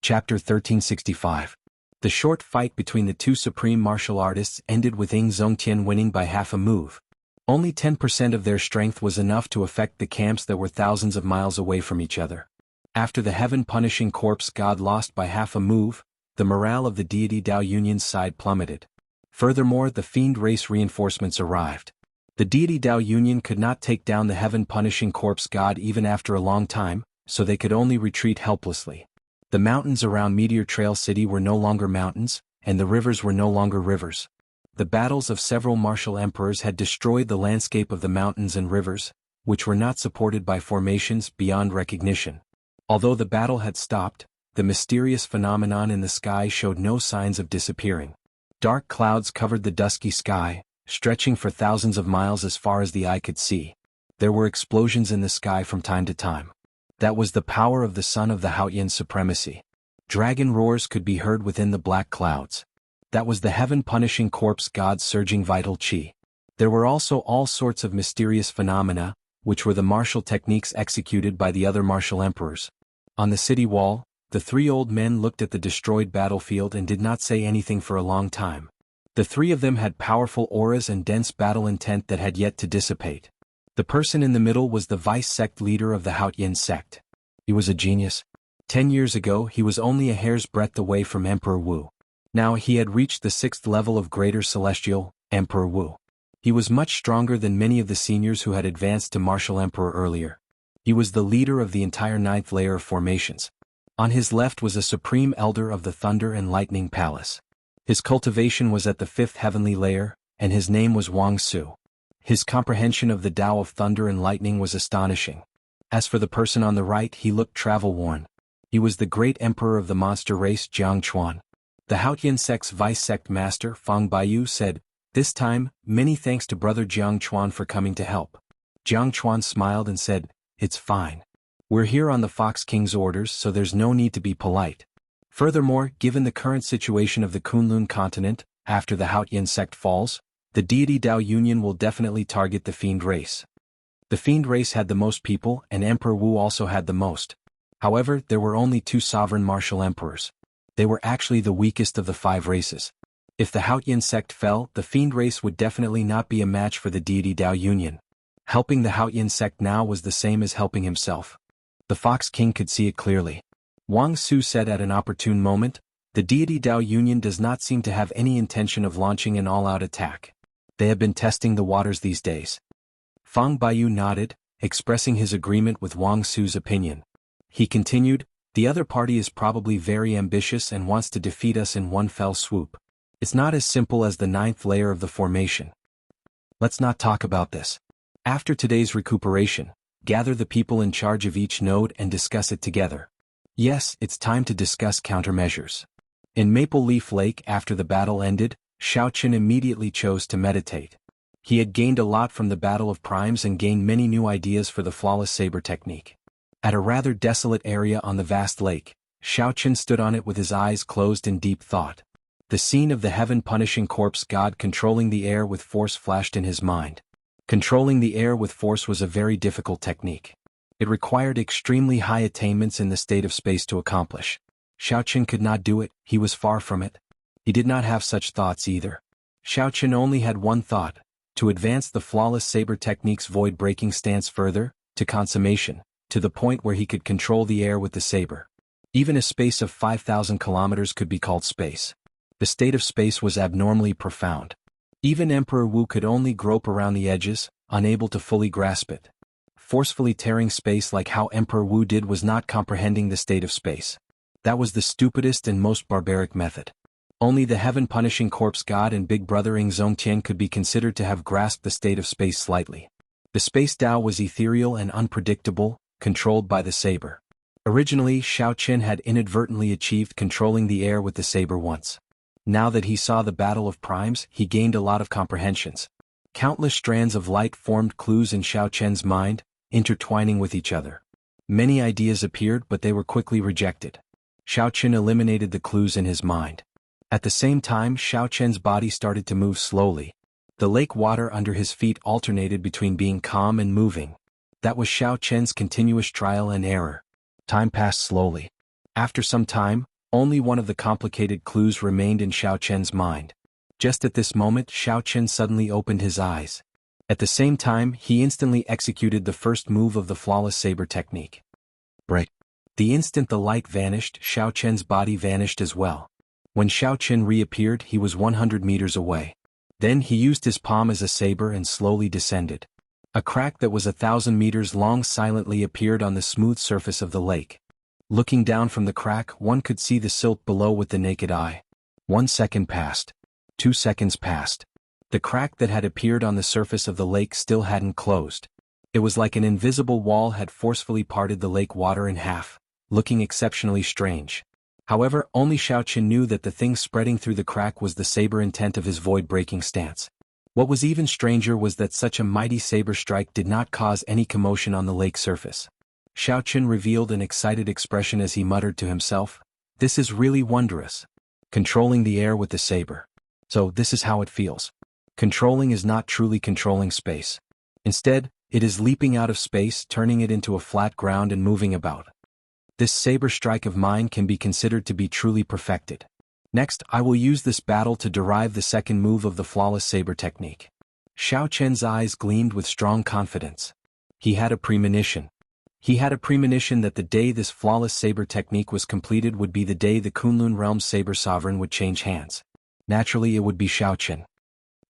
Chapter 1365. The short fight between the two supreme martial artists ended with Ying Zongtian winning by half a move. Only 10% of their strength was enough to affect the camps that were thousands of miles away from each other. After the heaven-punishing corpse god lost by half a move, the morale of the deity Dao Yunyan's side plummeted. Furthermore, the fiend race reinforcements arrived. The deity Dao Yunyan could not take down the heaven-punishing corpse god even after a long time, so they could only retreat helplessly. The mountains around Meteor Trail City were no longer mountains, and the rivers were no longer rivers. The battles of several martial emperors had destroyed the landscape of the mountains and rivers, which were not supported by formations beyond recognition. Although the battle had stopped, the mysterious phenomenon in the sky showed no signs of disappearing. Dark clouds covered the dusky sky, stretching for thousands of miles as far as the eye could see. There were explosions in the sky from time to time. That was the power of the son of the Haotian supremacy. Dragon roars could be heard within the black clouds. That was the heaven-punishing corpse god's surging vital qi. There were also all sorts of mysterious phenomena, which were the martial techniques executed by the other martial emperors. On the city wall, the three old men looked at the destroyed battlefield and did not say anything for a long time. The three of them had powerful auras and dense battle intent that had yet to dissipate. The person in the middle was the vice-sect leader of the Haotian sect. He was a genius. 10 years ago he was only a hair's breadth away from Emperor Wu. Now he had reached the 6th level of Greater Celestial, Emperor Wu. He was much stronger than many of the seniors who had advanced to Martial Emperor earlier. He was the leader of the entire 9th layer of formations. On his left was a supreme elder of the Thunder and Lightning Palace. His cultivation was at the 5th heavenly layer, and his name was Wang Su. His comprehension of the Tao of Thunder and Lightning was astonishing. As for the person on the right, he looked travel-worn. He was the great emperor of the monster race Jiang Chuan. The Haotian sect's vice-sect master Fang Baiyu said, "This time, many thanks to brother Jiang Chuan for coming to help." Jiang Chuan smiled and said, "It's fine. We're here on the Fox King's orders, so there's no need to be polite. Furthermore, given the current situation of the Kunlun continent, after the Haotian sect falls, the deity Dao Yunyan will definitely target the fiend race. The fiend race had the most people and Emperor Wu also had the most. However, there were only 2 sovereign martial emperors. They were actually the weakest of the 5 races. If the Haotian sect fell, the fiend race would definitely not be a match for the deity Dao Yunyan. Helping the Haotian sect now was the same as helping himself. The Fox King could see it clearly. Wang Su said at an opportune moment, "The deity Dao Yunyan does not seem to have any intention of launching an all-out attack. They have been testing the waters these days." Fang Baiyu nodded, expressing his agreement with Wang Su's opinion. He continued, "The other party is probably very ambitious and wants to defeat us in one fell swoop. It's not as simple as the 9th layer of the formation. Let's not talk about this. After today's recuperation, gather the people in charge of each node and discuss it together. Yes, it's time to discuss countermeasures." In Maple Leaf Lake after the battle ended, Shaoqun immediately chose to meditate. He had gained a lot from the Battle of Primes and gained many new ideas for the flawless saber technique. At a rather desolate area on the vast lake, Shaoqun stood on it with his eyes closed in deep thought. The scene of the heaven-punishing corpse god controlling the air with force flashed in his mind. Controlling the air with force was a very difficult technique. It required extremely high attainments in the state of space to accomplish. Shaoqun could not do it, he was far from it. He did not have such thoughts either. Shaoqun only had one thought, to advance the flawless saber technique's void-breaking stance further, to consummation, to the point where he could control the air with the saber. Even a space of 5,000 kilometers could be called space. The state of space was abnormally profound. Even Emperor Wu could only grope around the edges, unable to fully grasp it. Forcefully tearing space like how Emperor Wu did was not comprehending the state of space. That was the stupidest and most barbaric method. Only the heaven-punishing corpse god and big brother Ying Zongtian could be considered to have grasped the state of space slightly. The space Tao was ethereal and unpredictable, controlled by the saber. Originally, Shaoqun had inadvertently achieved controlling the air with the saber once. Now that he saw the Battle of Primes, he gained a lot of comprehensions. Countless strands of light formed clues in Shaoqun's mind, intertwining with each other. Many ideas appeared but they were quickly rejected. Shaoqun eliminated the clues in his mind. At the same time, Shaoqun's body started to move slowly. The lake water under his feet alternated between being calm and moving. That was Shaoqun's continuous trial and error. Time passed slowly. After some time, Only one of the complicated clues remained in Xiao Chen's mind. Just at this moment, Xiao Chen suddenly opened his eyes. At the same time, he instantly executed the first move of the flawless saber technique. Break. The instant the light vanished, Xiao Chen's body vanished as well. When Xiao Chen reappeared, he was 100 meters away. Then he used his palm as a saber and slowly descended. A crack that was 1,000 meters long silently appeared on the smooth surface of the lake. Looking down from the crack, one could see the silt below with the naked eye. 1 second passed. 2 seconds passed. The crack that had appeared on the surface of the lake still hadn't closed. It was like an invisible wall had forcefully parted the lake water in half, looking exceptionally strange. However, only Xiao Chen knew that the thing spreading through the crack was the saber intent of his void-breaking stance. What was even stranger was that such a mighty saber strike did not cause any commotion on the lake surface. Xiao Chen revealed an excited expression as he muttered to himself, "This is really wondrous. Controlling the air with the saber. So this is how it feels. Controlling is not truly controlling space. Instead, it is leaping out of space, turning it into a flat ground and moving about. This saber strike of mine can be considered to be truly perfected. Next, I will use this battle to derive the second move of the flawless saber technique." Xiao Chen's eyes gleamed with strong confidence. He had a premonition. He had a premonition that the day this flawless saber technique was completed would be the day the Kunlun realm's saber sovereign would change hands. Naturally, it would be Xiao Chen.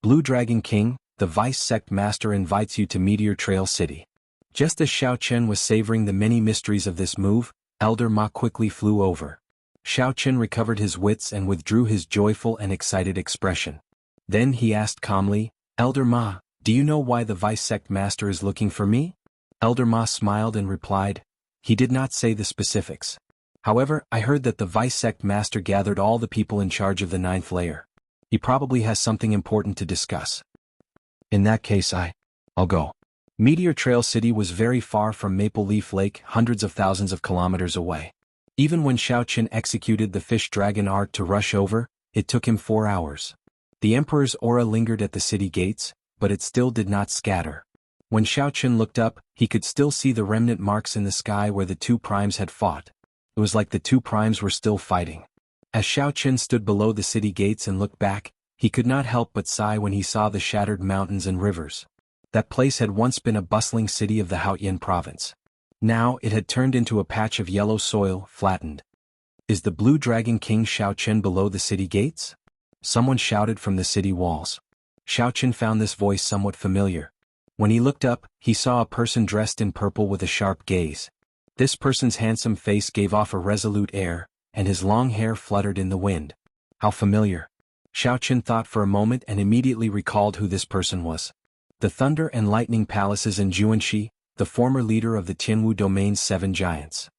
Blue Dragon King, the Vice Sect Master invites you to Meteor Trail City. Just as Xiao Chen was savoring the many mysteries of this move, Elder Ma quickly flew over. Xiao Chen recovered his wits and withdrew his joyful and excited expression. Then he asked calmly, "Elder Ma, do you know why the Vice Sect Master is looking for me?" Elder Ma smiled and replied, "He did not say the specifics. However, I heard that the Vice Sect Master gathered all the people in charge of the 9th layer. He probably has something important to discuss. In that case I'll go." Meteor Trail City was very far from Maple Leaf Lake, hundreds of thousands of kilometers away. Even when Xiao Chen executed the fish dragon art to rush over, it took him 4 hours. The Emperor's aura lingered at the city gates, but it still did not scatter. When Xiao Chen looked up, he could still see the remnant marks in the sky where the two primes had fought. It was like the two primes were still fighting. As Xiao Chen stood below the city gates and looked back, he could not help but sigh when he saw the shattered mountains and rivers. That place had once been a bustling city of the Haotian province. Now it had turned into a patch of yellow soil, flattened. "Is the Blue Dragon King Xiao Chen below the city gates?" Someone shouted from the city walls. Xiao Chen found this voice somewhat familiar. When he looked up, he saw a person dressed in purple with a sharp gaze. This person's handsome face gave off a resolute air, and his long hair fluttered in the wind. How familiar. Xiao Chen thought for a moment and immediately recalled who this person was. The Thunder and Lightning Palaces in Juanxi, the former leader of the Tianwu Domain's 7 giants.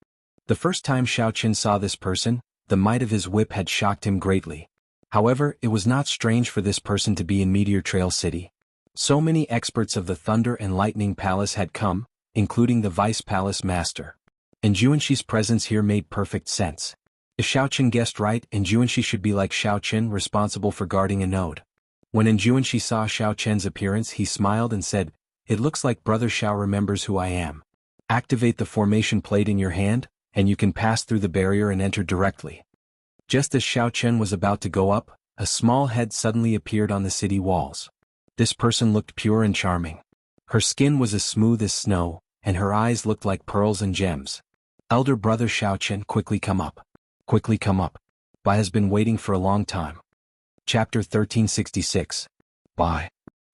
The first time Xiao Chen saw this person, the might of his whip had shocked him greatly. However, it was not strange for this person to be in Meteor Trail City. So many experts of the Thunder and Lightning Palace had come, including the Vice Palace Master. And Juanxi's presence here made perfect sense. If Xiao Chen guessed right, Juanxi should be like Xiao Chen, responsible for guarding a node. When Juanxi saw Xiao Chen's appearance, he smiled and said, "It looks like Brother Xiao remembers who I am. Activate the formation plate in your hand, and you can pass through the barrier and enter directly." Just as Xiao Chen was about to go up, a small head suddenly appeared on the city walls. This person looked pure and charming. Her skin was as smooth as snow, and her eyes looked like pearls and gems. "Elder Brother Xiao Chen, quickly come up. Quickly come up. Bai has been waiting for a long time." Chapter 1366. Bai.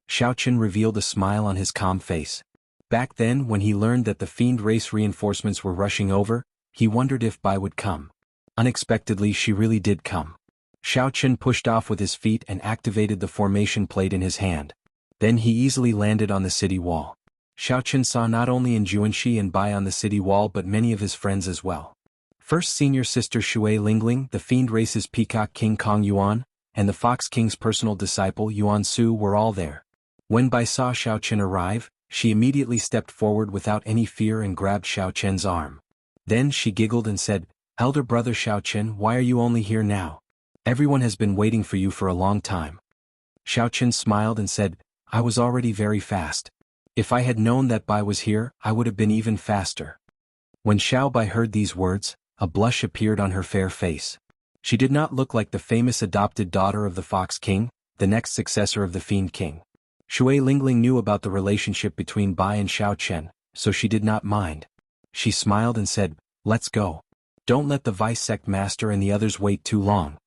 Xiao Chen revealed a smile on his calm face. Back then, when he learned that the fiend race reinforcements were rushing over, he wondered if Bai would come. Unexpectedly, she really did come. Xiao Chen pushed off with his feet and activated the formation plate in his hand. Then he easily landed on the city wall. Xiao Chen saw not only Juanxi and Bai on the city wall but many of his friends as well. First senior sister Shui Lingling, the fiend race's peacock king Kong Yuan, and the Fox King's personal disciple Yuan Su were all there. When Bai saw Xiao Chen arrive, she immediately stepped forward without any fear and grabbed Xiao Chen's arm. Then she giggled and said, "Elder Brother Xiao Chen, why are you only here now? Everyone has been waiting for you for a long time." Xiao Chen smiled and said, "I was already very fast. If I had known that Bai was here, I would have been even faster." When Xiao Bai heard these words, a blush appeared on her fair face. She did not look like the famous adopted daughter of the Fox King, the next successor of the Fiend King. Shui Lingling knew about the relationship between Bai and Xiao Chen, so she did not mind. She smiled and said, "Let's go. Don't let the vice sect master and the others wait too long."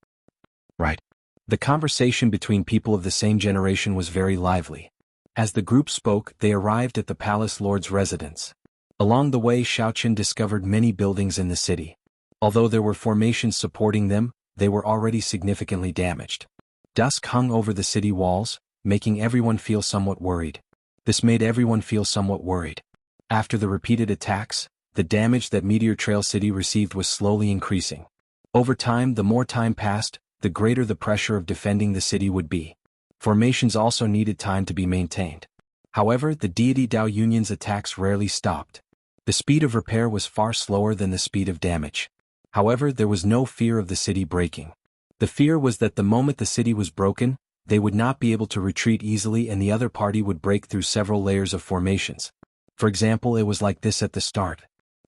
Right. The conversation between people of the same generation was very lively. As the group spoke, they arrived at the palace lord's residence. Along the way, Xiao Chen discovered many buildings in the city. Although there were formations supporting them, they were already significantly damaged. Dusk hung over the city walls, making everyone feel somewhat worried. This made everyone feel somewhat worried. After the repeated attacks, the damage that Meteor Trail City received was slowly increasing. Over time, the more time passed, the greater the pressure of defending the city would be. Formations also needed time to be maintained. However, the deity Dao Union's attacks rarely stopped. The speed of repair was far slower than the speed of damage. However, there was no fear of the city breaking. The fear was that the moment the city was broken, they would not be able to retreat easily and the other party would break through several layers of formations. For example, it was like this at the start.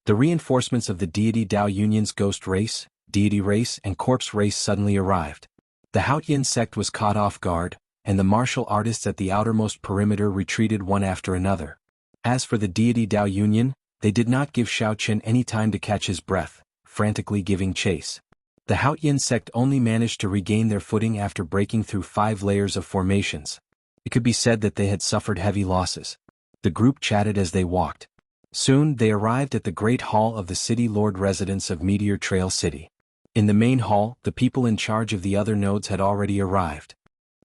The reinforcements of the deity Dao Union's ghost race, deity race, and corpse race suddenly arrived. The Haotian sect was caught off guard, and the martial artists at the outermost perimeter retreated one after another. As for the deity Dao Union, they did not give Xiao Chen any time to catch his breath, frantically giving chase. The Haotian sect only managed to regain their footing after breaking through 5 layers of formations. It could be said that they had suffered heavy losses. The group chatted as they walked. Soon they arrived at the great hall of the city lord residence of Meteor Trail City. In the main hall, the people in charge of the other nodes had already arrived.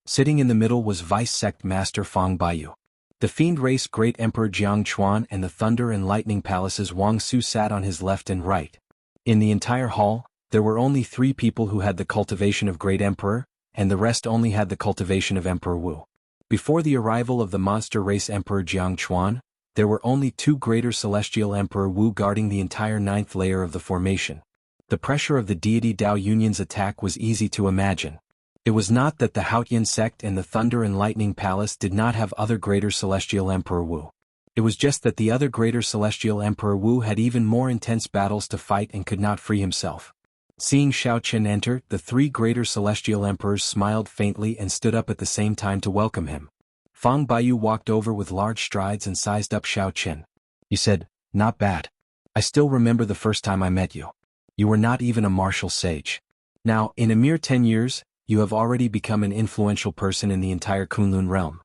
Sitting in the middle was Vice Sect Master Fang Baiyu. The Fiend Race Great Emperor Jiang Chuan and the Thunder and Lightning Palace's Wang Su sat on his left and right. In the entire hall, there were only 3 people who had the cultivation of Great Emperor, and the rest only had the cultivation of Emperor Wu. Before the arrival of the monster race Emperor Jiang Chuan, there were only 2 greater celestial Emperor Wu guarding the entire 9th layer of the formation. The pressure of the deity Dao Union's attack was easy to imagine. It was not that the Haotian sect and the Thunder and Lightning Palace did not have other greater celestial Emperor Wu. It was just that the other greater celestial Emperor Wu had even more intense battles to fight and could not free himself. Seeing Xiao Chen enter, the 3 greater celestial emperors smiled faintly and stood up at the same time to welcome him. Fang Baiyu walked over with large strides and sized up Xiao Chen. He said, "Not bad. I still remember the first time I met you. You were not even a martial sage. Now, in a mere 10 years, you have already become an influential person in the entire Kunlun realm.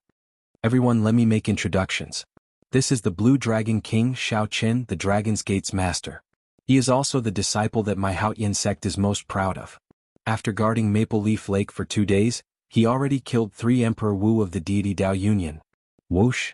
Everyone, let me make introductions. This is the Blue Dragon King Xiao Chen, the Dragon's Gate's master. He is also the disciple that my Haotian sect is most proud of. After guarding Maple Leaf Lake for 2 days, he already killed 3 Emperor Wu of the deity Dao Union." Whoosh!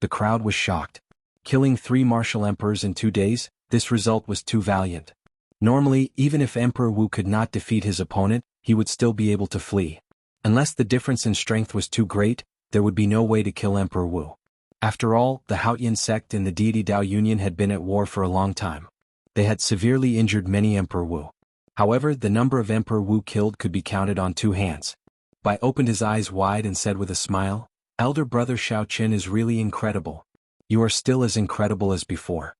The crowd was shocked. Killing 3 martial emperors in 2 days, this result was too valiant. Normally, even if Emperor Wu could not defeat his opponent, he would still be able to flee. Unless the difference in strength was too great, there would be no way to kill Emperor Wu. After all, the Haotian sect and the deity Dao Union had been at war for a long time. They had severely injured many Emperor Wu. However, the number of Emperor Wu killed could be counted on 2 hands. Bai opened his eyes wide and said with a smile, "Elder brother Xiao Chen is really incredible. You are still as incredible as before."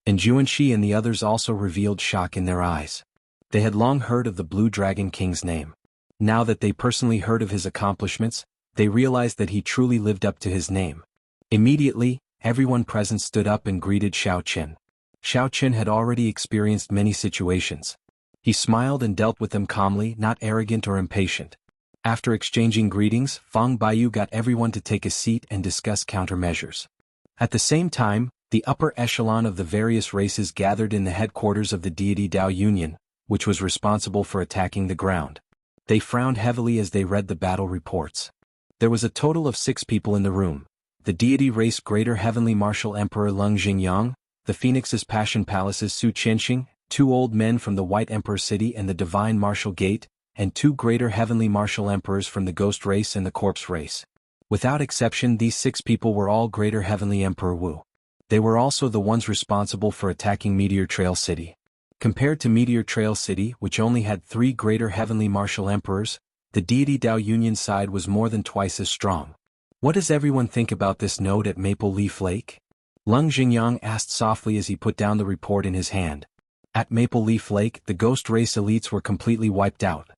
And Juanxi and the others also revealed shock in their eyes. They had long heard of the Blue Dragon King's name. Now that they personally heard of his accomplishments, they realized that he truly lived up to his name. Immediately, everyone present stood up and greeted Xiao Chen. Xiao Chen had already experienced many situations. He smiled and dealt with them calmly, not arrogant or impatient. After exchanging greetings, Fang Baiyu got everyone to take a seat and discuss countermeasures. At the same time, the upper echelon of the various races gathered in the headquarters of the deity Dao Union, which was responsible for attacking the ground. They frowned heavily as they read the battle reports. There was a total of 6 people in the room. The deity race Greater Heavenly Martial Emperor Leng Jingyang, the Phoenix's Passion Palace's Su Qianxing, 2 old men from the White Emperor City and the Divine Martial Gate, and 2 greater Heavenly Martial Emperors from the Ghost Race and the Corpse Race. Without exception, these 6 people were all Greater Heavenly Emperor Wu. They were also the ones responsible for attacking Meteor Trail City. Compared to Meteor Trail City, which only had 3 greater Heavenly Martial Emperors, the deity Dao Union side was more than twice as strong. "What does everyone think about this node at Maple Leaf Lake?" Leng Jingyang asked softly as he put down the report in his hand. At Maple Leaf Lake, the ghost race elites were completely wiped out.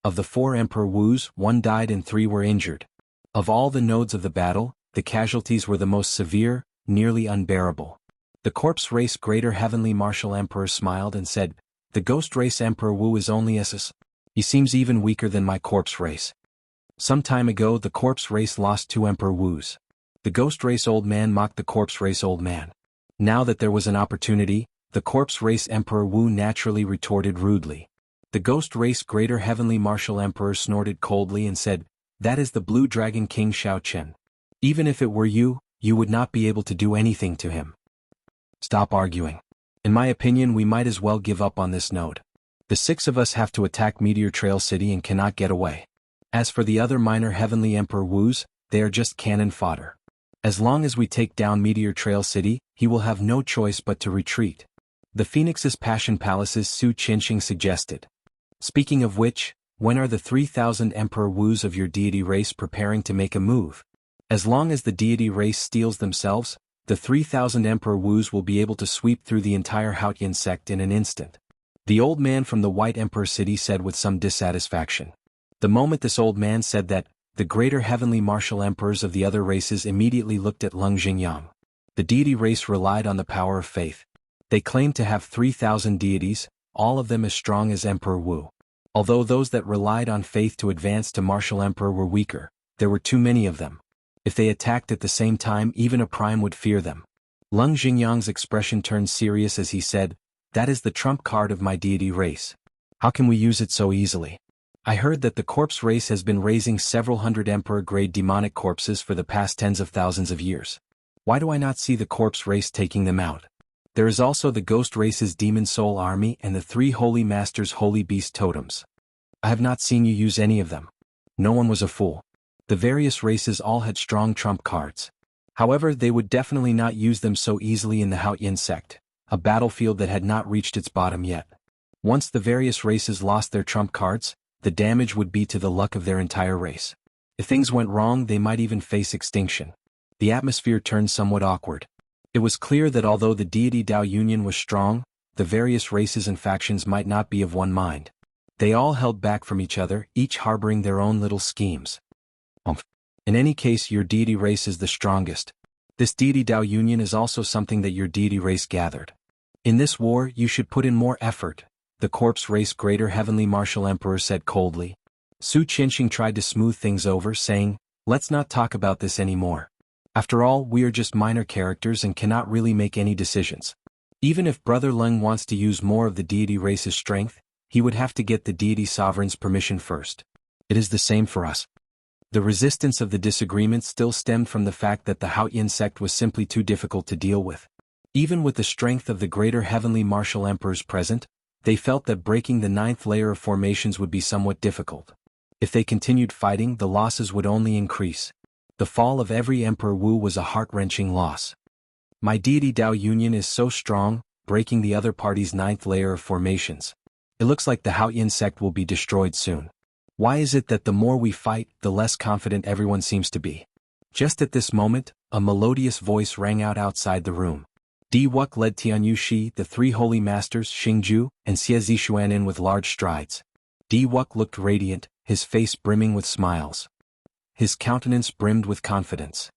Of the 4 Emperor Wus, 1 died and 3 were injured. Of all the nodes of the battle, the casualties were the most severe, nearly unbearable. The corpse race Greater Heavenly Martial Emperor smiled and said, "The ghost race Emperor Wu is only SS. He seems even weaker than my corpse race." Some time ago the corpse race lost 2 Emperor Wus. The ghost race old man mocked the corpse race old man. Now that there was an opportunity, the corpse race Emperor Wu naturally retorted rudely. The ghost race Greater Heavenly Martial Emperor snorted coldly and said, "That is the Blue Dragon King Xiao Chen. Even if it were you, you would not be able to do anything to him. Stop arguing. In my opinion, we might as well give up on this node. The 6 of us have to attack Meteor Trail City and cannot get away. As for the other minor Heavenly Emperor Wus, they are just cannon fodder. As long as we take down Meteor Trail City, he will have no choice but to retreat." The Phoenix's Passion Palace's Su Qianxing suggested. "Speaking of which, when are the 3,000 Emperor Wus of your deity race preparing to make a move? As long as the deity race steals themselves, the 3,000 Emperor Wus will be able to sweep through the entire Haotian sect in an instant." The old man from the White Emperor City said with some dissatisfaction. The moment this old man said that, the greater heavenly martial emperors of the other races immediately looked at Leng Xingyang. The deity race relied on the power of faith. They claimed to have 3,000 deities, all of them as strong as Emperor Wu. Although those that relied on faith to advance to martial emperor were weaker, there were too many of them. If they attacked at the same time, even a prime would fear them. Leng Xingyang's expression turned serious as he said, "That is the trump card of my deity race. How can we use it so easily? I heard that the corpse race has been raising several hundred emperor-grade demonic corpses for the past tens of thousands of years. Why do I not see the corpse race taking them out? There is also the ghost race's demon soul army and the 3 holy masters' holy beast totems. I have not seen you use any of them. No one was a fool. The various races all had strong trump cards. However, they would definitely not use them so easily in the Haotian sect, a battlefield that had not reached its bottom yet. Once the various races lost their trump cards, the damage would be to the luck of their entire race. If things went wrong, they might even face extinction." The atmosphere turned somewhat awkward. It was clear that although the deity Dao Union was strong, the various races and factions might not be of one mind. They all held back from each other, each harboring their own little schemes. In any case, your deity race is the strongest. This deity Dao Union is also something that your deity race gathered. In this war, you should put in more effort, the corpse race greater heavenly martial emperor said coldly. Su Qianxing tried to smooth things over, saying, "Let's not talk about this anymore. After all, we are just minor characters and cannot really make any decisions. Even if Brother Leng wants to use more of the deity race's strength, he would have to get the deity sovereign's permission first. It is the same for us." The resistance of the disagreement still stemmed from the fact that the Haotian sect was simply too difficult to deal with. Even with the strength of the greater heavenly martial emperors present, they felt that breaking the 9th layer of formations would be somewhat difficult. If they continued fighting, the losses would only increase. The fall of every Emperor Wu was a heart-wrenching loss. "My deity Dao Union is so strong, breaking the other party's 9th layer of formations. It looks like the Haotian sect will be destroyed soon. Why is it that the more we fight, the less confident everyone seems to be?" Just at this moment, a melodious voice rang out outside the room. Di Wuk led Tianyu Shi, the 3 holy masters Xingju, and Xie Zishuan in with large strides. Di Wuk looked radiant, his face brimming with smiles. His countenance brimmed with confidence.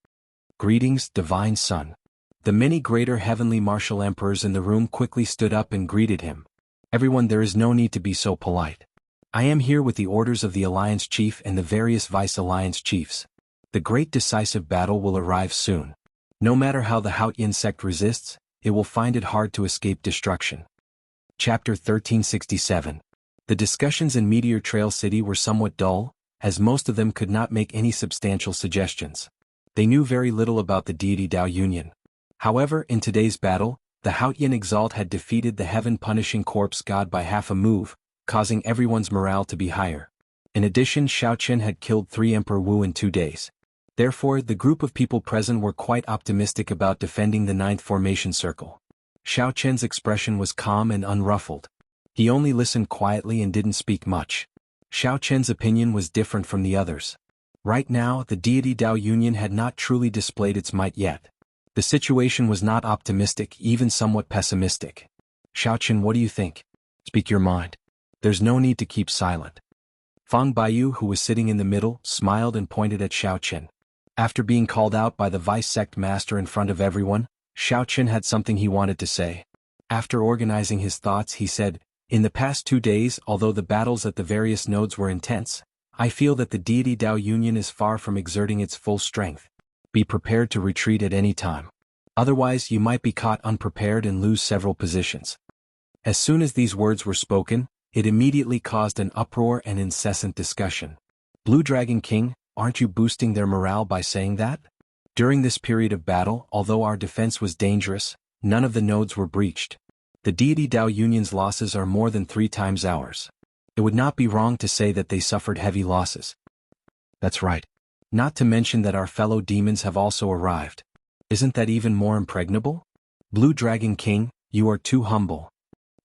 "Greetings, divine son." The many greater heavenly martial emperors in the room quickly stood up and greeted him. "Everyone, there is no need to be so polite. I am here with the orders of the Alliance Chief and the various Vice-Alliance Chiefs. The great decisive battle will arrive soon. No matter how the Haotian sect resists, it will find it hard to escape destruction." Chapter 1367. The discussions in Meteor Trail City were somewhat dull, as most of them could not make any substantial suggestions. They knew very little about the deity Dao Union. However, in today's battle, the Haotian Exalt had defeated the heaven-punishing corpse god by half a move, causing everyone's morale to be higher. In addition, Xiao Chen had killed 3 Emperor Wu in 2 days. Therefore, the group of people present were quite optimistic about defending the 9th formation circle. Xiao Chen's expression was calm and unruffled. He only listened quietly and didn't speak much. Xiao Chen's opinion was different from the others. Right now, the deity Dao Union had not truly displayed its might yet. The situation was not optimistic, even somewhat pessimistic. Xiaochen, what do you think? Speak your mind. There's no need to keep silent. Fang Baiyu, who was sitting in the middle, smiled and pointed at Xiaochen. After being called out by the vice sect master in front of everyone, Xiaochen had something he wanted to say. After organizing his thoughts, he said, "In the past 2 days, although the battles at the various nodes were intense, I feel that the deity Dao Union is far from exerting its full strength. Be prepared to retreat at any time. Otherwise, you might be caught unprepared and lose several positions." As soon as these words were spoken, it immediately caused an uproar and incessant discussion. Blue Dragon King, aren't you boosting their morale by saying that? During this period of battle, although our defense was dangerous, none of the nodes were breached. The deity Dao Union's losses are more than 3 times ours. It would not be wrong to say that they suffered heavy losses. That's right. Not to mention that our fellow demons have also arrived. Isn't that even more impregnable? Blue Dragon King, you are too humble.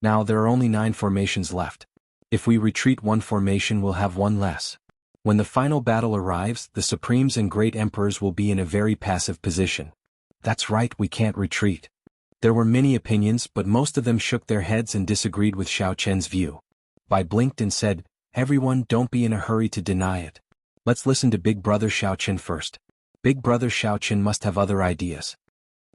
Now there are only 9 formations left. If we retreat 1 formation, we'll have 1 less. When the final battle arrives, the Supremes and Great Emperors will be in a very passive position. That's right, we can't retreat. There were many opinions, but most of them shook their heads and disagreed with Xiaochen's view. Bai blinked and said, "Everyone, don't be in a hurry to deny it. Let's listen to Big Brother Xiaochen first. Big Brother Xiaochen must have other ideas."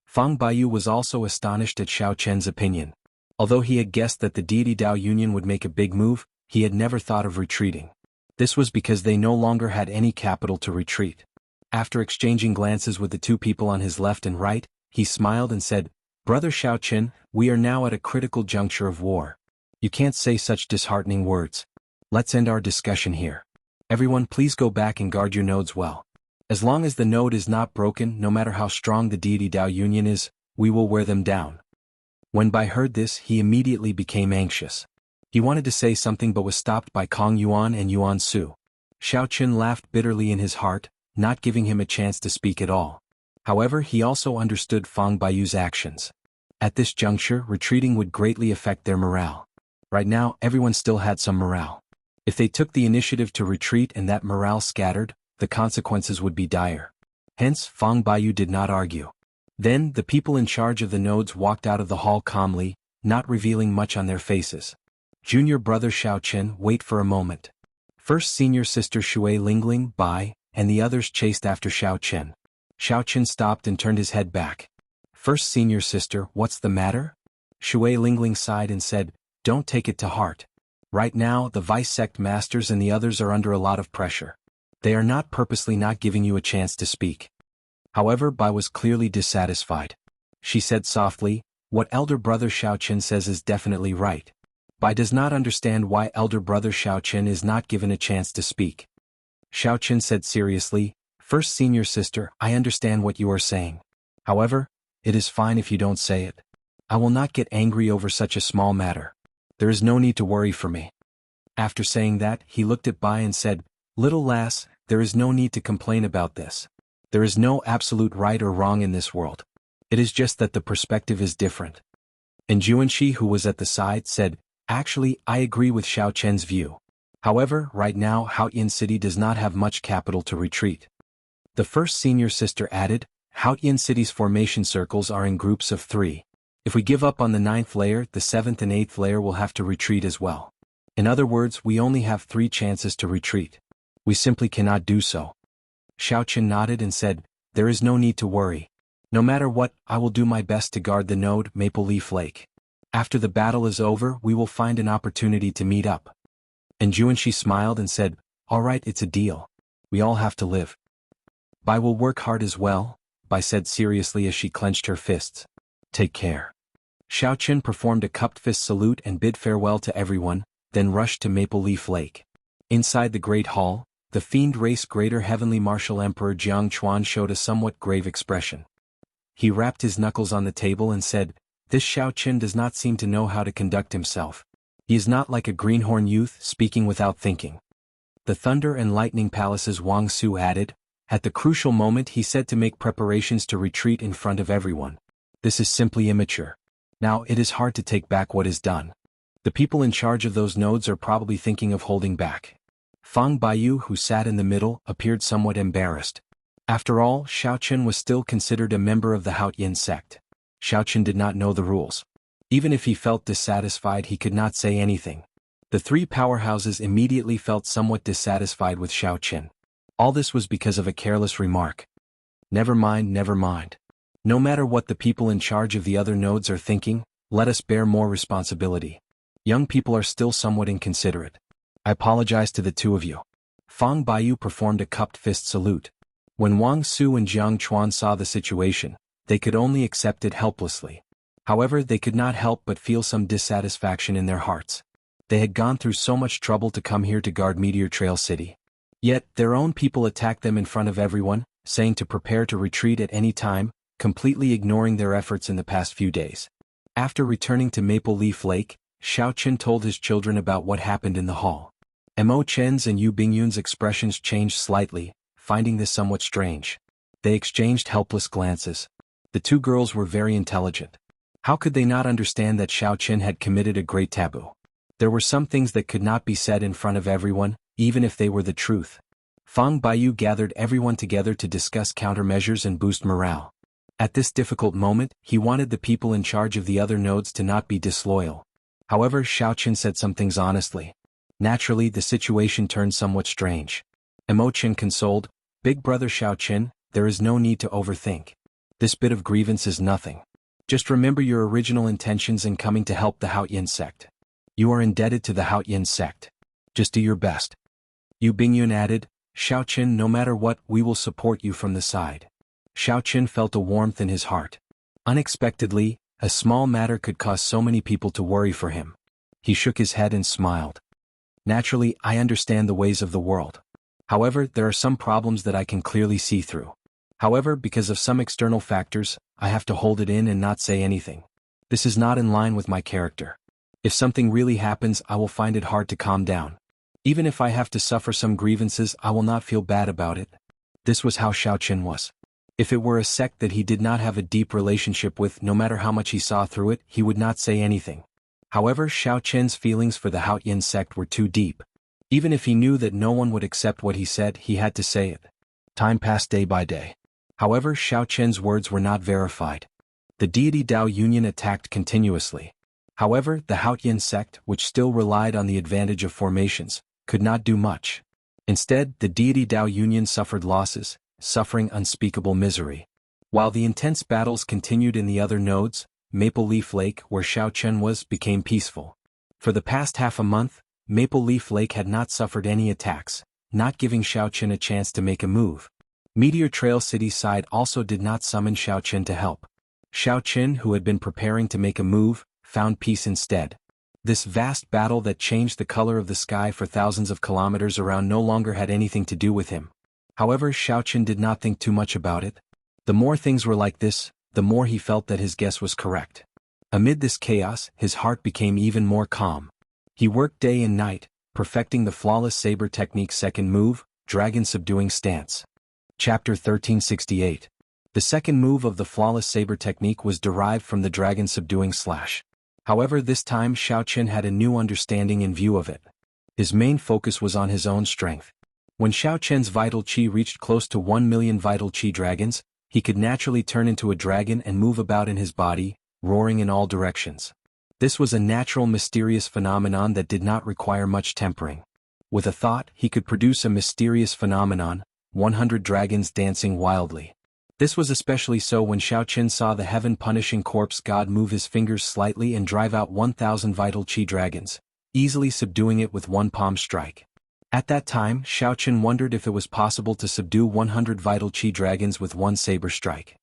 Fang Baiyu was also astonished at Xiaochen's opinion. Although he had guessed that the deity Dao Union would make a big move, he had never thought of retreating. This was because they no longer had any capital to retreat. After exchanging glances with the 2 people on his left and right, he smiled and said, "Brother Xiaochen, we are now at a critical juncture of war. You can't say such disheartening words. Let's end our discussion here. Everyone, please go back and guard your nodes well. As long as the node is not broken, no matter how strong the deity Dao Union is, we will wear them down." When Bai heard this, he immediately became anxious. He wanted to say something but was stopped by Kong Yuan and Yuan Su. Xiaochen laughed bitterly in his heart, not giving him a chance to speak at all. However, he also understood Fang Baiyu's actions. At this juncture, retreating would greatly affect their morale. Right now, everyone still had some morale. If they took the initiative to retreat and that morale scattered, the consequences would be dire. Hence, Fang Baiyu did not argue. Then, the people in charge of the nodes walked out of the hall calmly, not revealing much on their faces. Junior brother Xiaochen, wait for a moment. First senior sister Shui Lingling, Bai, and the others chased after Xiaochen. Xiaochen stopped and turned his head back. First senior sister, what's the matter? Shui Lingling sighed and said, "Don't take it to heart. Right now, the vice sect masters and the others are under a lot of pressure. They are not purposely not giving you a chance to speak." However, Bai was clearly dissatisfied. She said softly, "What elder brother Xiaochen says is definitely right. Bai does not understand why elder brother Xiaochen is not given a chance to speak." Xiaochen said seriously, "First senior sister, I understand what you are saying. However, it is fine if you don't say it. I will not get angry over such a small matter. There is no need to worry for me." After saying that, he looked at Bai and said, "Little lass, there is no need to complain about this. There is no absolute right or wrong in this world. It is just that the perspective is different." And Juanxi, who was at the side, said, "Actually, I agree with Xiaochen's view. However, right now Haotian City does not have much capital to retreat." The first senior sister added, "Haotian City's formation circles are in groups of 3. If we give up on the 9th layer, the 7th and 8th layer will have to retreat as well. In other words, we only have 3 chances to retreat. We simply cannot do so." Xiaochen nodded and said, "There is no need to worry. No matter what, I will do my best to guard the node Maple Leaf Lake. After the battle is over, we will find an opportunity to meet up." And Juanxi smiled and said, "All right, it's a deal. We all have to live." "Bai will work hard as well," Bai said seriously as she clenched her fists. "Take care." Xiaochen performed a cupped fist salute and bid farewell to everyone, then rushed to Maple Leaf Lake. Inside the Great Hall, the fiend race Greater Heavenly Martial Emperor Jiang Chuan showed a somewhat grave expression. He rapped his knuckles on the table and said, "This Xiaochen does not seem to know how to conduct himself. He is not like a greenhorn youth speaking without thinking." The Thunder and Lightning Palace's Wang Su added, "At the crucial moment he said to make preparations to retreat in front of everyone. This is simply immature. Now it is hard to take back what is done. The people in charge of those nodes are probably thinking of holding back." Fang Baiyu, who sat in the middle, appeared somewhat embarrassed. After all, Xiaochen was still considered a member of the Haotian sect. Xiaochen did not know the rules. Even if he felt dissatisfied, he could not say anything. The three powerhouses immediately felt somewhat dissatisfied with Xiao Qin. All this was because of a careless remark. Never mind, never mind. No matter what the people in charge of the other nodes are thinking, let us bear more responsibility. Young people are still somewhat inconsiderate. I apologize to the two of you. Fang Baiyu performed a cupped fist salute. When Wang Su and Jiang Chuan saw the situation, they could only accept it helplessly. However, they could not help but feel some dissatisfaction in their hearts. They had gone through so much trouble to come here to guard Meteor Trail City. Yet, their own people attacked them in front of everyone, saying to prepare to retreat at any time, completely ignoring their efforts in the past few days. After returning to Maple Leaf Lake, Xiao Qin told his children about what happened in the hall. Mo Chen's and Yu Bingyun's expressions changed slightly, finding this somewhat strange. They exchanged helpless glances. The two girls were very intelligent. How could they not understand that Xiao Qin had committed a great taboo? There were some things that could not be said in front of everyone, even if they were the truth. Fang Baiyu gathered everyone together to discuss countermeasures and boost morale. At this difficult moment, he wanted the people in charge of the other nodes to not be disloyal. However, Xiao Qin said some things honestly. Naturally, the situation turned somewhat strange. Mo Chen consoled, "Big brother Xiao Qin, there is no need to overthink. This bit of grievance is nothing. Just remember your original intentions in coming to help the Haoyin sect. You are indebted to the Haoyin sect. Just do your best." Yu Bingyun added, "Xiao Qin, no matter what, we will support you from the side." Xiao Qin felt a warmth in his heart. Unexpectedly, a small matter could cause so many people to worry for him. He shook his head and smiled. "Naturally, I understand the ways of the world. However, there are some problems that I can clearly see through. However, because of some external factors, I have to hold it in and not say anything. This is not in line with my character. If something really happens, I will find it hard to calm down. Even if I have to suffer some grievances, I will not feel bad about it." This was how Xiao Qin was. If it were a sect that he did not have a deep relationship with, no matter how much he saw through it, he would not say anything. However, Xiao Qin's feelings for the Haoyin sect were too deep. Even if he knew that no one would accept what he said, he had to say it. Time passed day by day. However, Xiao Qin's words were not verified. The deity Dao Union attacked continuously. However, the Haoyin sect, which still relied on the advantage of formations, could not do much. Instead, the deity Dao Union suffered losses, suffering unspeakable misery. While the intense battles continued in the other nodes, Maple Leaf Lake, where Xiao Qin was, became peaceful. For the past half a month, Maple Leaf Lake had not suffered any attacks, not giving Xiao Qin a chance to make a move. Meteor Trail City side also did not summon Xiao Qin to help. Xiao Qin, who had been preparing to make a move, found peace instead. This vast battle that changed the color of the sky for thousands of kilometers around no longer had anything to do with him. However, Xiao Qin did not think too much about it. The more things were like this, the more he felt that his guess was correct. Amid this chaos, his heart became even more calm. He worked day and night, perfecting the flawless saber technique's second move, Dragon Subduing Stance. Chapter 1368. The second move of the flawless saber technique was derived from the Dragon Subduing Slash. However, this time Xiao Qin had a new understanding in view of it. His main focus was on his own strength. When Xiao Qin's vital qi reached close to 1 million vital qi dragons, he could naturally turn into a dragon and move about in his body, roaring in all directions. This was a natural mysterious phenomenon that did not require much tempering. With a thought, he could produce a mysterious phenomenon, 100 dragons dancing wildly. This was especially so when Xiao Qin saw the heaven-punishing corpse god move his fingers slightly and drive out 1,000 vital qi dragons, easily subduing it with one palm strike. At that time, Xiao Qin wondered if it was possible to subdue 100 vital qi dragons with one saber strike.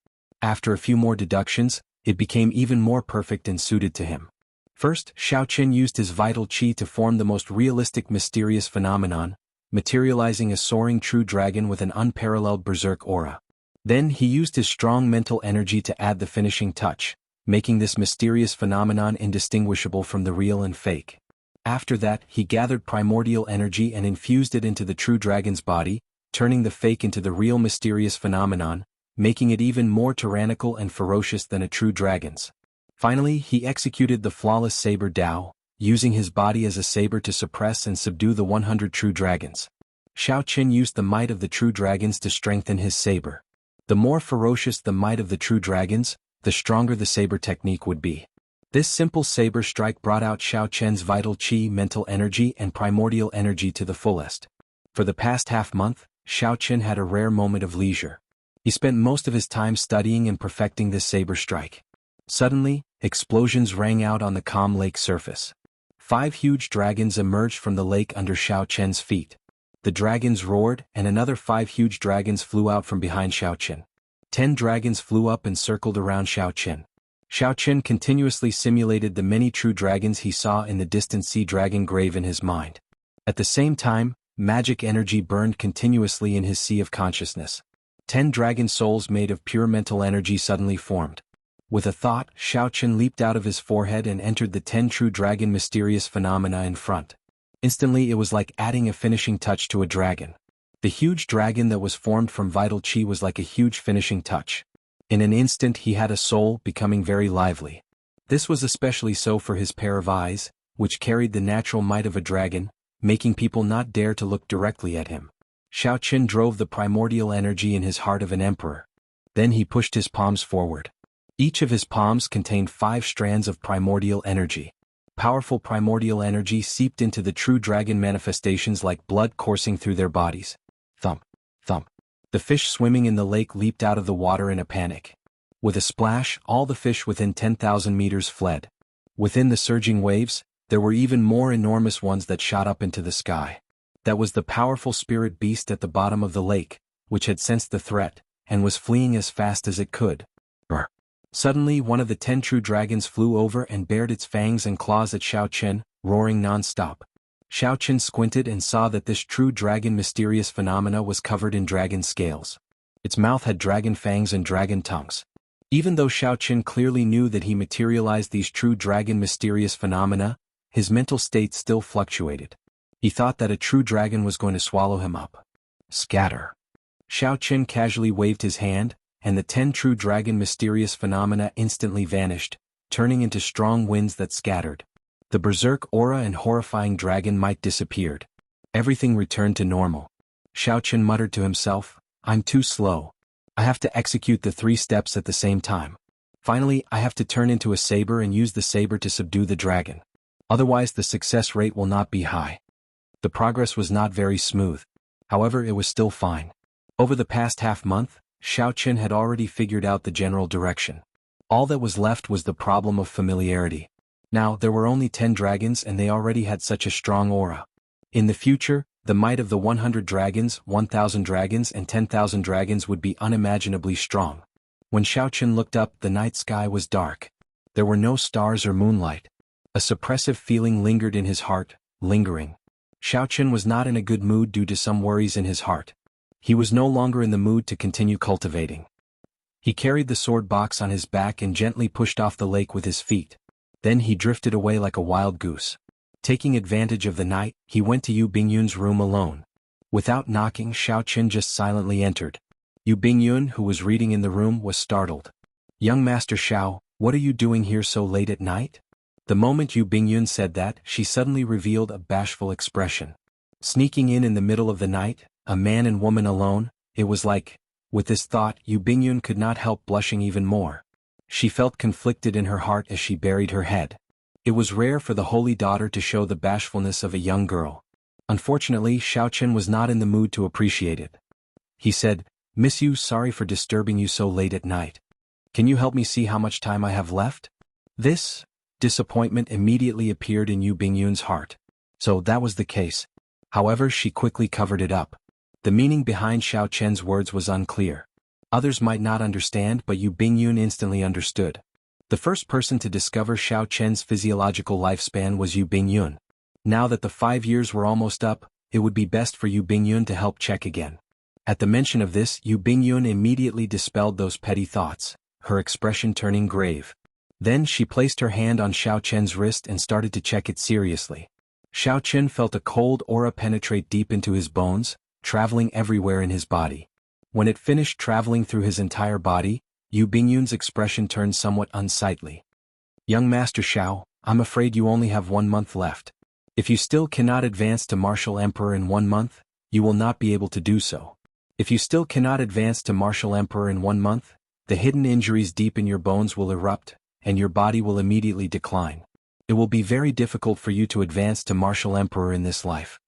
After a few more deductions, it became even more perfect and suited to him. First, Xiao Qin used his vital qi to form the most realistic mysterious phenomenon, materializing a soaring true dragon with an unparalleled berserk aura. Then he used his strong mental energy to add the finishing touch, making this mysterious phenomenon indistinguishable from the real and fake. After that, he gathered primordial energy and infused it into the true dragon's body, turning the fake into the real mysterious phenomenon, making it even more tyrannical and ferocious than a true dragon's. Finally, he executed the flawless saber Dao, using his body as a saber to suppress and subdue the 100 true dragons. Xiao Qin used the might of the true dragons to strengthen his saber. The more ferocious the might of the true dragons, the stronger the saber technique would be. This simple saber strike brought out Xiao Chen's vital qi, mental energy and primordial energy to the fullest. For the past half-month, Xiao Chen had a rare moment of leisure. He spent most of his time studying and perfecting this saber strike. Suddenly, explosions rang out on the calm lake surface. 5 huge dragons emerged from the lake under Xiao Chen's feet. The dragons roared, and another 5 huge dragons flew out from behind Xiao Chen. 10 dragons flew up and circled around Xiao Chen. Xiao Chen continuously simulated the many true dragons he saw in the distant sea dragon grave in his mind. At the same time, magic energy burned continuously in his sea of consciousness. 10 dragon souls made of pure mental energy suddenly formed. With a thought, Xiao Chen leaped out of his forehead and entered the 10 true dragon mysterious phenomena in front. Instantly it was like adding a finishing touch to a dragon. The huge dragon that was formed from vital qi was like a huge finishing touch. In an instant he had a soul, becoming very lively. This was especially so for his pair of eyes, which carried the natural might of a dragon, making people not dare to look directly at him. Xiao Chen drove the primordial energy in his heart of an emperor. Then he pushed his palms forward. Each of his palms contained 5 strands of primordial energy. Powerful primordial energy seeped into the true dragon manifestations like blood coursing through their bodies. Thump, thump. The fish swimming in the lake leaped out of the water in a panic. With a splash, all the fish within 10,000 meters fled. Within the surging waves, there were even more enormous ones that shot up into the sky. That was the powerful spirit beast at the bottom of the lake, which had sensed the threat, and was fleeing as fast as it could. Brr. Suddenly one of the 10 true dragons flew over and bared its fangs and claws at Xiao Chen, roaring non-stop. Xiao Chen squinted and saw that this true dragon mysterious phenomena was covered in dragon scales. Its mouth had dragon fangs and dragon tongues. Even though Xiao Chen clearly knew that he materialized these true dragon mysterious phenomena, his mental state still fluctuated. He thought that a true dragon was going to swallow him up. Scatter. Xiao Chen casually waved his hand, and the 10 true dragon mysterious phenomena instantly vanished, turning into strong winds that scattered. The berserk aura and horrifying dragon might disappeared. Everything returned to normal. Xiao Chen muttered to himself, "I'm too slow. I have to execute the 3 steps at the same time. Finally, I have to turn into a saber and use the saber to subdue the dragon. Otherwise the success rate will not be high." The progress was not very smooth. However, it was still fine. Over the past half-month, Xiao Chen had already figured out the general direction. All that was left was the problem of familiarity. Now, there were only 10 dragons and they already had such a strong aura. In the future, the might of the 100 dragons, 1,000 dragons and 10,000 dragons would be unimaginably strong. When Xiao Chen looked up, the night sky was dark. There were no stars or moonlight. A suppressive feeling lingered in his heart, lingering. Xiao Chen was not in a good mood due to some worries in his heart. He was no longer in the mood to continue cultivating. He carried the sword box on his back and gently pushed off the lake with his feet. Then he drifted away like a wild goose. Taking advantage of the night, he went to Yu Bingyun's room alone. Without knocking, Xiao Chen just silently entered. Yu Bingyun, who was reading in the room, was startled. "Young Master Xiao, what are you doing here so late at night?" The moment Yu Bingyun said that, she suddenly revealed a bashful expression. Sneaking in the middle of the night, a man and woman alone, it was like... With this thought, Yu Bingyun could not help blushing even more. She felt conflicted in her heart as she buried her head. It was rare for the holy daughter to show the bashfulness of a young girl. Unfortunately, Xiao Chen was not in the mood to appreciate it. He said, "Miss Yu, sorry for disturbing you so late at night. Can you help me see how much time I have left?" This disappointment immediately appeared in Yu Bingyun's heart. So that was the case. However, she quickly covered it up. The meaning behind Xiao Chen's words was unclear. Others might not understand, but Yu Bingyun instantly understood. The first person to discover Xiao Chen's physiological lifespan was Yu Bingyun. Now that the 5 years were almost up, it would be best for Yu Bingyun to help check again. At the mention of this, Yu Bingyun immediately dispelled those petty thoughts, her expression turning grave. Then she placed her hand on Xiao Chen's wrist and started to check it seriously. Xiao Chen felt a cold aura penetrate deep into his bones, traveling everywhere in his body. When it finished traveling through his entire body, Yu Bingyun's expression turned somewhat unsightly. "Young Master Xiao, I'm afraid you only have 1 month left. If you still cannot advance to Martial Emperor in 1 month, you will not be able to do so. If you still cannot advance to Martial Emperor in 1 month, the hidden injuries deep in your bones will erupt, and your body will immediately decline. It will be very difficult for you to advance to martial emperor in this life.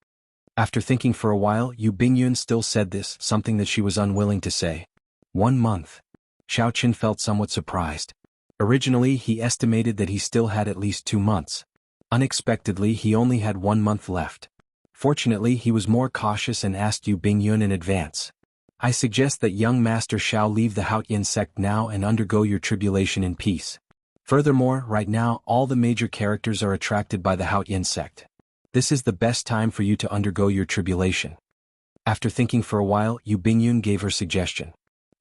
After thinking for a while, Yu Bingyun still said this, something that she was unwilling to say. 1 month. Xiao Qin felt somewhat surprised. Originally, he estimated that he still had at least 2 months. Unexpectedly, he only had 1 month left. Fortunately, he was more cautious and asked Yu Bingyun in advance. I suggest that young Master Xiao leave the Haotian sect now and undergo your tribulation in peace. Furthermore, right now, all the major characters are attracted by the Haotian sect. This is the best time for you to undergo your tribulation. After thinking for a while, Yu Bingyun gave her suggestion.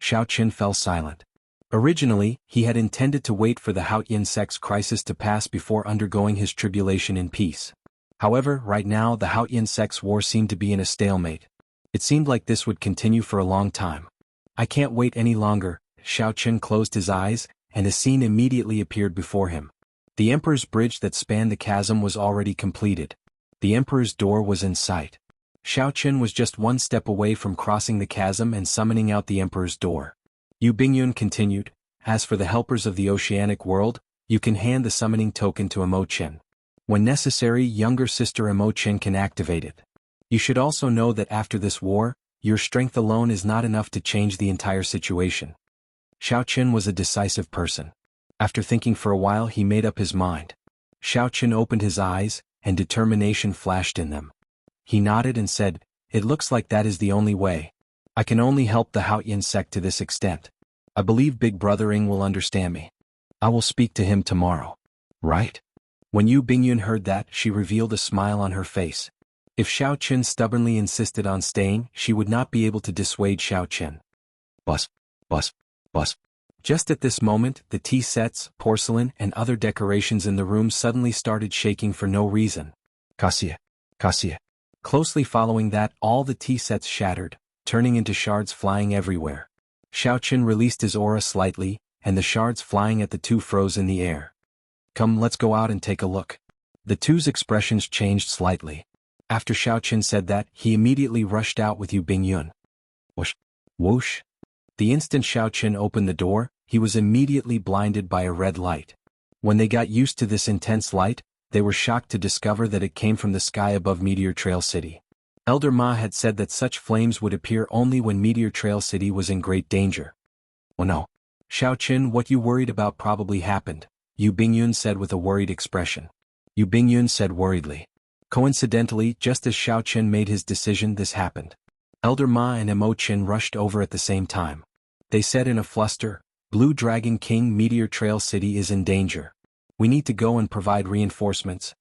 Xiao Qin fell silent. Originally, he had intended to wait for the Haotian sect's crisis to pass before undergoing his tribulation in peace. However, right now the Haotian sect's war seemed to be in a stalemate. It seemed like this would continue for a long time. I can't wait any longer. Xiao Qin closed his eyes, and a scene immediately appeared before him. The Emperor's bridge that spanned the chasm was already completed. The Emperor's door was in sight. Xiao Qin was just 1 step away from crossing the chasm and summoning out the Emperor's door. Yu Bingyun continued, as for the helpers of the oceanic world, you can hand the summoning token to Imochen. When necessary, younger sister Imochen can activate it. You should also know that after this war, your strength alone is not enough to change the entire situation. Xiao Qin was a decisive person. After thinking for a while, he made up his mind. Xiao Qin opened his eyes, and determination flashed in them. He nodded and said, "It looks like that is the only way. I can only help the Haotian sect to this extent. I believe Big Brother Ing will understand me. I will speak to him tomorrow. Right?" When Yu Bingyun heard that, she revealed a smile on her face. If Xiao Qin stubbornly insisted on staying, she would not be able to dissuade Xiao Qin. Bus, bus, bus. Just at this moment, the tea sets, porcelain, and other decorations in the room suddenly started shaking for no reason. Cassia, Cassia. Closely following that, all the tea sets shattered, turning into shards flying everywhere. Xiao Qin released his aura slightly, and the shards flying at the two froze in the air. "Come, let's go out and take a look." The two's expressions changed slightly. After Xiao Qin said that, he immediately rushed out with Yu Bingyun. Whoosh! Whoosh! The instant Xiao Qin opened the door, he was immediately blinded by a red light. When they got used to this intense light, they were shocked to discover that it came from the sky above Meteor Trail City. Elder Ma had said that such flames would appear only when Meteor Trail City was in great danger. "Oh no. Xiao Qin, what you worried about probably happened," Yu Bingyun said with a worried expression. Yu Bingyun said worriedly. Coincidentally, just as Xiao Qin made his decision, this happened. Elder Ma and Imochen rushed over at the same time. They said in a fluster, "Blue Dragon King, Meteor Trail City is in danger. We need to go and provide reinforcements."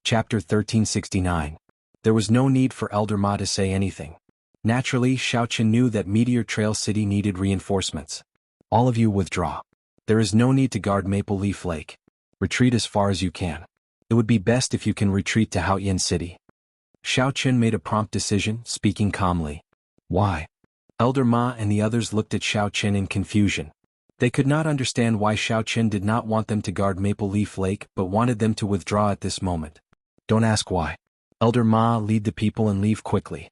Chapter 1369. There was no need for Elder Ma to say anything. Naturally, Xiao Qin knew that Meteor Trail City needed reinforcements. "All of you withdraw. There is no need to guard Maple Leaf Lake. Retreat as far as you can. It would be best if you can retreat to Haotian City." Xiao Qin made a prompt decision, speaking calmly. "Why?" Elder Ma and the others looked at Xiao Qin in confusion. They could not understand why Xiao Qin did not want them to guard Maple Leaf Lake but wanted them to withdraw at this moment. "Don't ask why. Elder Ma, lead the people and leave quickly."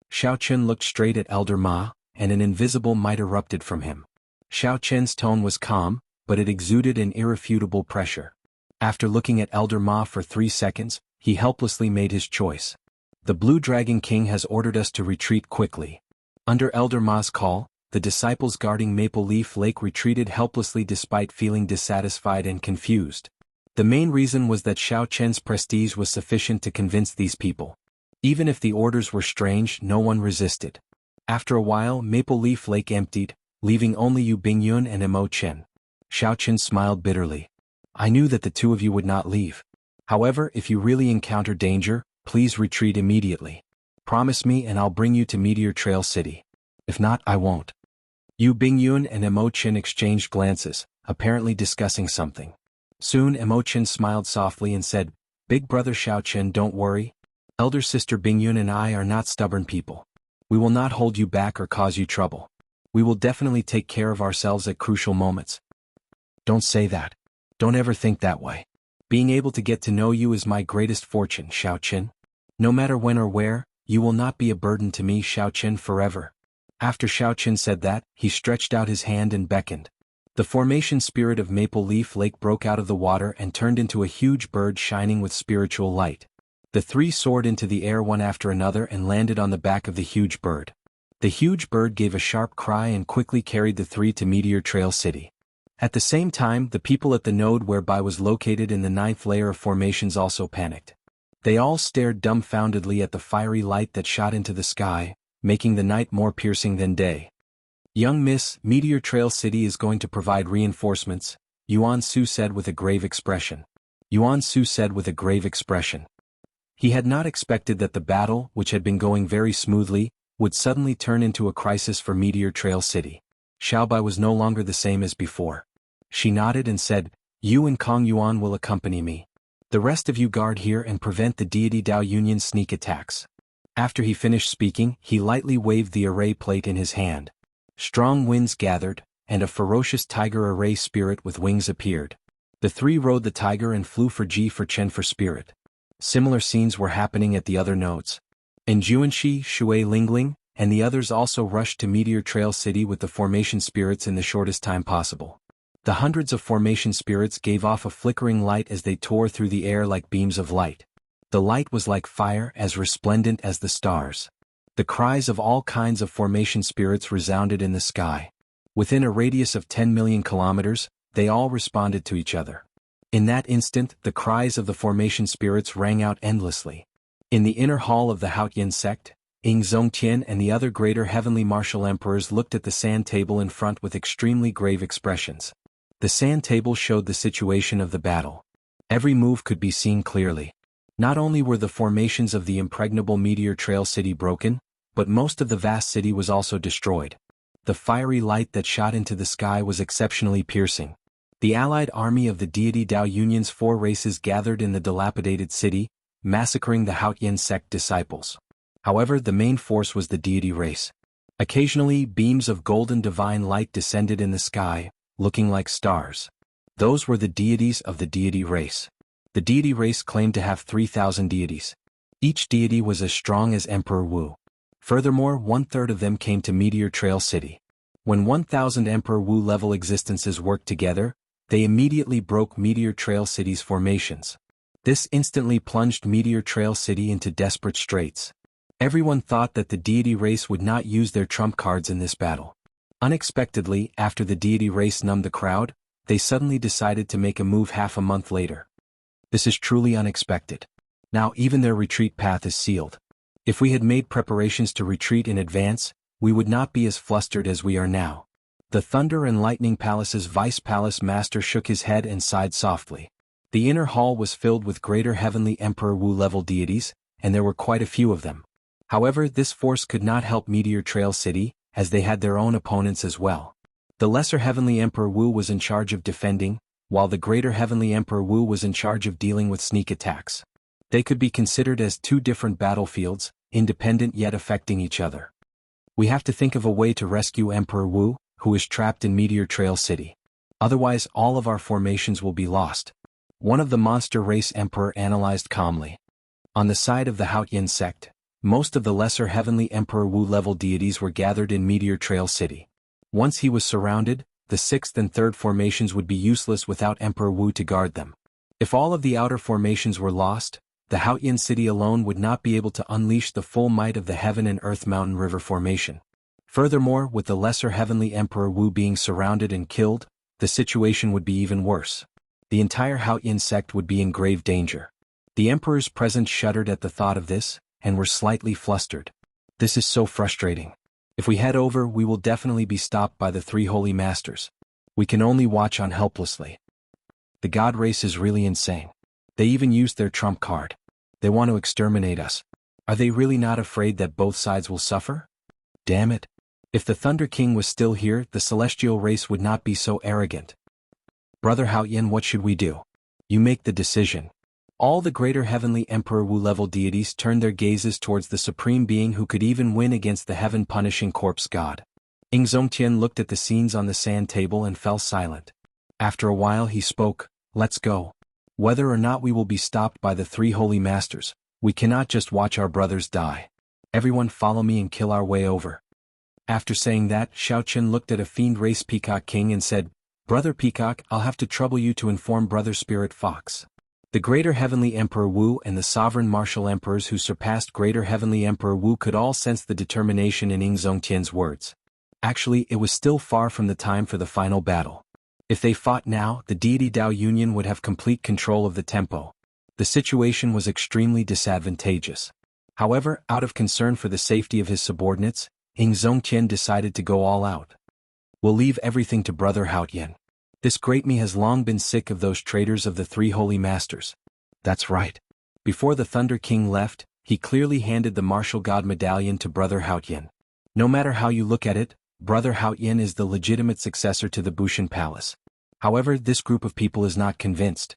Xiao Qin looked straight at Elder Ma, and an invisible might erupted from him. Xiao Qin's tone was calm, but it exuded an irrefutable pressure. After looking at Elder Ma for 3 seconds, he helplessly made his choice. "The Blue Dragon King has ordered us to retreat quickly." Under Elder Ma's call, the disciples guarding Maple Leaf Lake retreated helplessly despite feeling dissatisfied and confused. The main reason was that Xiao Qin's prestige was sufficient to convince these people. Even if the orders were strange, no one resisted. After a while, Maple Leaf Lake emptied, leaving only Yu Bingyun and Imochen. Xiao Qin smiled bitterly. "I knew that the two of you would not leave. However, if you really encounter danger, please retreat immediately. Promise me and I'll bring you to Meteor Trail City. If not, I won't." Yu Bingyun and Imochen exchanged glances, apparently discussing something. Soon Imochen smiled softly and said, "Big brother Xiao Qin, don't worry. Elder sister Bingyun and I are not stubborn people. We will not hold you back or cause you trouble. We will definitely take care of ourselves at crucial moments." "Don't say that. Don't ever think that way. Being able to get to know you is my greatest fortune, Xiao Qin. No matter when or where, you will not be a burden to me, Xiao Qin, forever." After Xiao Qin said that, he stretched out his hand and beckoned. The formation spirit of Maple Leaf Lake broke out of the water and turned into a huge bird shining with spiritual light. The three soared into the air one after another and landed on the back of the huge bird. The huge bird gave a sharp cry and quickly carried the three to Meteor Trail City. At the same time, the people at the node whereby was located in the 9th layer of formations also panicked. They all stared dumbfoundedly at the fiery light that shot into the sky, making the night more piercing than day. "Young Miss, Meteor Trail City is going to provide reinforcements," Yuan Su said with a grave expression. Yuan Su said with a grave expression. He had not expected that the battle, which had been going very smoothly, would suddenly turn into a crisis for Meteor Trail City. Xiaobai was no longer the same as before. She nodded and said, "You and Kong Yuan will accompany me. The rest of you guard here and prevent the deity Dao Yunyan's sneak attacks." After he finished speaking, he lightly waved the array plate in his hand. Strong winds gathered, and a ferocious tiger array spirit with wings appeared. The three rode the tiger and flew for Ji for Chen for spirit. Similar scenes were happening at the other nodes. And Juanxi, Shui Lingling, and the others also rushed to Meteor Trail City with the formation spirits in the shortest time possible. The hundreds of formation spirits gave off a flickering light as they tore through the air like beams of light. The light was like fire, as resplendent as the stars. The cries of all kinds of formation spirits resounded in the sky. Within a radius of 10 million kilometers, they all responded to each other. In that instant, the cries of the formation spirits rang out endlessly. In the inner hall of the Haotian sect, Ying Zongtian and the other greater heavenly martial emperors looked at the sand table in front with extremely grave expressions. The sand table showed the situation of the battle. Every move could be seen clearly. Not only were the formations of the impregnable Meteor Trail City broken, but most of the vast city was also destroyed. The fiery light that shot into the sky was exceptionally piercing. The allied army of the deity Dao Yunyan's 4 races gathered in the dilapidated city, massacring the Haotian sect disciples. However, the main force was the deity race. Occasionally, beams of golden divine light descended in the sky, looking like stars. Those were the deities of the deity race. The deity race claimed to have 3,000 deities. Each deity was as strong as Emperor Wu. Furthermore, 1/3 of them came to Meteor Trail City. When 1,000 Emperor Wu level existences worked together, they immediately broke Meteor Trail City's formations. This instantly plunged Meteor Trail City into desperate straits. Everyone thought that the deity race would not use their trump cards in this battle. Unexpectedly, after the deity race numbed the crowd, they suddenly decided to make a move half a month later. This is truly unexpected. Now even their retreat path is sealed. If we had made preparations to retreat in advance, we would not be as flustered as we are now. The Thunder and Lightning Palace's Vice Palace Master shook his head and sighed softly. The inner hall was filled with greater heavenly Emperor Wu-level deities, and there were quite a few of them. However, this force could not help Meteor Trail City, as they had their own opponents as well. The lesser heavenly Emperor Wu was in charge of defending, while the greater heavenly Emperor Wu was in charge of dealing with sneak attacks. They could be considered as 2 different battlefields, independent yet affecting each other. We have to think of a way to rescue Emperor Wu, who is trapped in Meteor Trail City. Otherwise, all of our formations will be lost. One of the monster race emperor analyzed calmly. On the side of the Haotian sect, most of the lesser heavenly Emperor Wu-level deities were gathered in Meteor Trail City. Once he was surrounded, the 6th and 3rd formations would be useless without Emperor Wu to guard them. If all of the outer formations were lost, the Haotian city alone would not be able to unleash the full might of the Heaven and Earth Mountain River formation. Furthermore, with the lesser heavenly Emperor Wu being surrounded and killed, the situation would be even worse. The entire Haotian sect would be in grave danger. The emperors present shuddered at the thought of this, and were slightly flustered. This is so frustrating. If we head over, we will definitely be stopped by the 3 holy masters. We can only watch on helplessly. The god race is really insane. They even used their trump card. They want to exterminate us. Are they really not afraid that both sides will suffer? Damn it. If the Thunder King was still here, the celestial race would not be so arrogant. Brother Haotian, what should we do? You make the decision. All the greater heavenly Emperor Wu-level deities turned their gazes towards the supreme being who could even win against the heaven-punishing corpse god. Ying Zongtian looked at the scenes on the sand table and fell silent. After a while he spoke, "Let's go. Whether or not we will be stopped by the 3 holy masters, we cannot just watch our brothers die. Everyone follow me and kill our way over." After saying that, Xiao Chen looked at a fiend race peacock king and said, Brother Peacock, I'll have to trouble you to inform Brother Spirit Fox. The Greater Heavenly Emperor Wu and the Sovereign Martial Emperors who surpassed Greater Heavenly Emperor Wu could all sense the determination in Ying Zongtian's words. Actually, it was still far from the time for the final battle. If they fought now, the deity Dao Union would have complete control of the tempo. The situation was extremely disadvantageous. However, out of concern for the safety of his subordinates, Ying Zongtian decided to go all out. We'll leave everything to Brother Haotian. This great me has long been sick of those traitors of the three holy masters. That's right. Before the Thunder King left, he clearly handed the martial god medallion to Brother Haotian. No matter how you look at it, Brother Haotian is the legitimate successor to the Bushan Palace. However, this group of people is not convinced.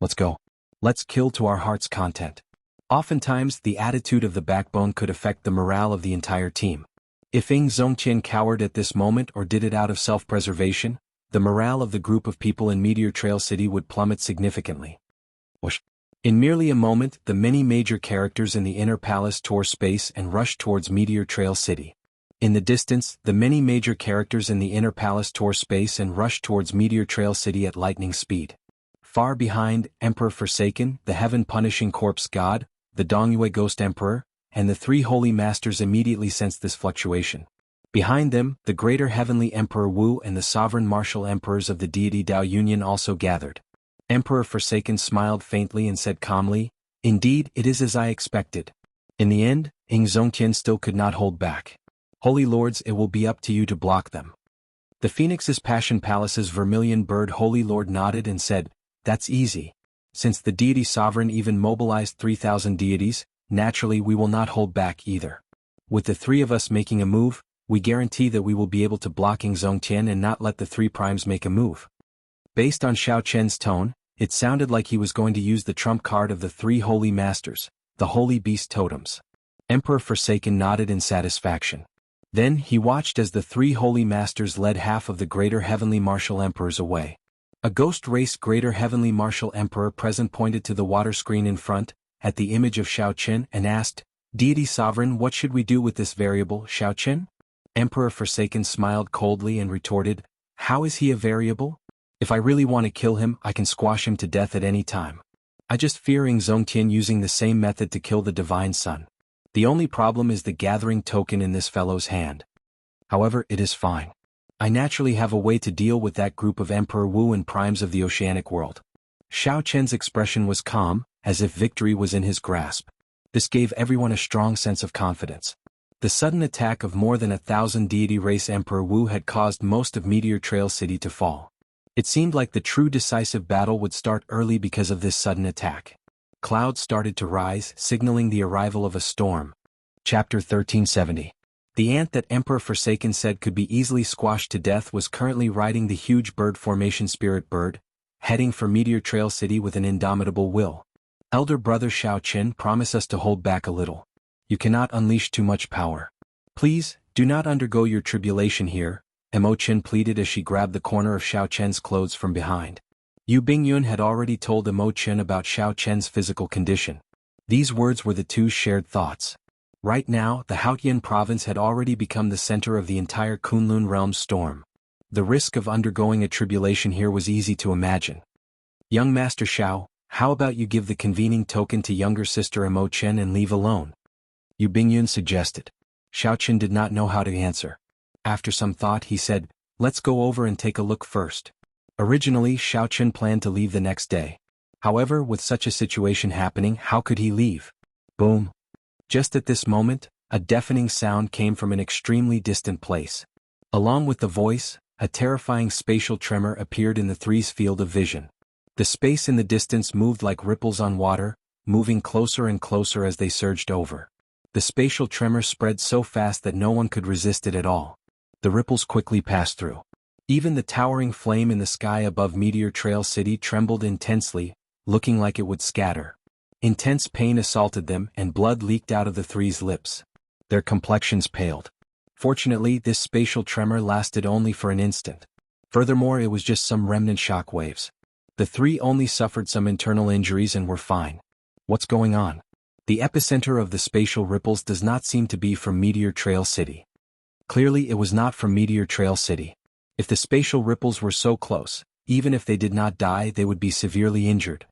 Let's go. Let's kill to our heart's content. Oftentimes, the attitude of the backbone could affect the morale of the entire team. If Ying Zongtian cowered at this moment or did it out of self-preservation, the morale of the group of people in Meteor Trail City would plummet significantly. Whoosh. In merely a moment, the many major characters in the inner palace tore space and rushed towards Meteor Trail City. In the distance, the many major characters in the inner palace tore space and rushed towards Meteor Trail City at lightning speed. Far behind, Emperor Forsaken, the heaven-punishing corpse god, the Dongyue Ghost Emperor, and the three holy masters immediately sensed this fluctuation. Behind them, the Greater Heavenly Emperor Wu and the Sovereign Martial Emperors of the deity Dao Union also gathered. Emperor Forsaken smiled faintly and said calmly, "Indeed, it is as I expected." In the end, Ying Zongtian still could not hold back. "Holy lords, it will be up to you to block them." The Phoenix's Passion Palace's vermilion bird Holy Lord nodded and said, "That's easy. Since the deity sovereign even mobilized 3,000 deities, naturally we will not hold back either. With the three of us making a move, we guarantee that we will be able to block Ying Zongtian and not let the three primes make a move." Based on Xiao Chen's tone, it sounded like he was going to use the trump card of the three holy masters, the holy beast totems. Emperor Forsaken nodded in satisfaction. Then he watched as the three holy masters led half of the Greater Heavenly Martial Emperors away. A ghost race Greater Heavenly Martial Emperor present pointed to the water screen in front, at the image of Xiao Chen, and asked, "Deity Sovereign, what should we do with this variable, Xiao Chen?" Emperor Forsaken smiled coldly and retorted, "How is he a variable? If I really want to kill him, I can squash him to death at any time. I just fear Ying Zongtian using the same method to kill the Divine Sun. The only problem is the gathering token in this fellow's hand. However, it is fine. I naturally have a way to deal with that group of Emperor Wu and primes of the oceanic world." Xiao Chen's expression was calm, as if victory was in his grasp. This gave everyone a strong sense of confidence. The sudden attack of more than 1,000 deity race Emperor Wu had caused most of Meteor Trail City to fall. It seemed like the true decisive battle would start early because of this sudden attack. Clouds started to rise, signaling the arrival of a storm. Chapter 1370. The ant that Emperor Forsaken said could be easily squashed to death was currently riding the huge bird formation Spirit Bird, heading for Meteor Trail City with an indomitable will. "Elder Brother Xiao Chen, promise us to hold back a little. You cannot unleash too much power. Please, do not undergo your tribulation here," Mo Chen pleaded as she grabbed the corner of Xiao Chen's clothes from behind. Yu Bingyun had already told Mo Chen about Xiao Chen's physical condition. These words were the two shared thoughts. Right now, the Haotian province had already become the center of the entire Kunlun realm storm. The risk of undergoing a tribulation here was easy to imagine. "Young Master Xiao, how about you give the convening token to younger sister Mo Chen and leave alone?" Yu Bingyun suggested. Xiao Chen did not know how to answer. After some thought he said, "Let's go over and take a look first." Originally Xiao Chen planned to leave the next day. However, with such a situation happening, how could he leave? Boom. Just at this moment, a deafening sound came from an extremely distant place. Along with the voice, a terrifying spatial tremor appeared in the three's field of vision. The space in the distance moved like ripples on water, moving closer and closer as they surged over. The spatial tremor spread so fast that no one could resist it at all. The ripples quickly passed through. Even the towering flame in the sky above Meteor Trail City trembled intensely, looking like it would scatter. Intense pain assaulted them and blood leaked out of the three's lips. Their complexions paled. Fortunately, this spatial tremor lasted only for an instant. Furthermore, it was just some remnant shock waves. The three only suffered some internal injuries and were fine. What's going on? The epicenter of the spatial ripples does not seem to be from Meteor Trail City. Clearly it was not from Meteor Trail City. If the spatial ripples were so close, even if they did not die they would be severely injured.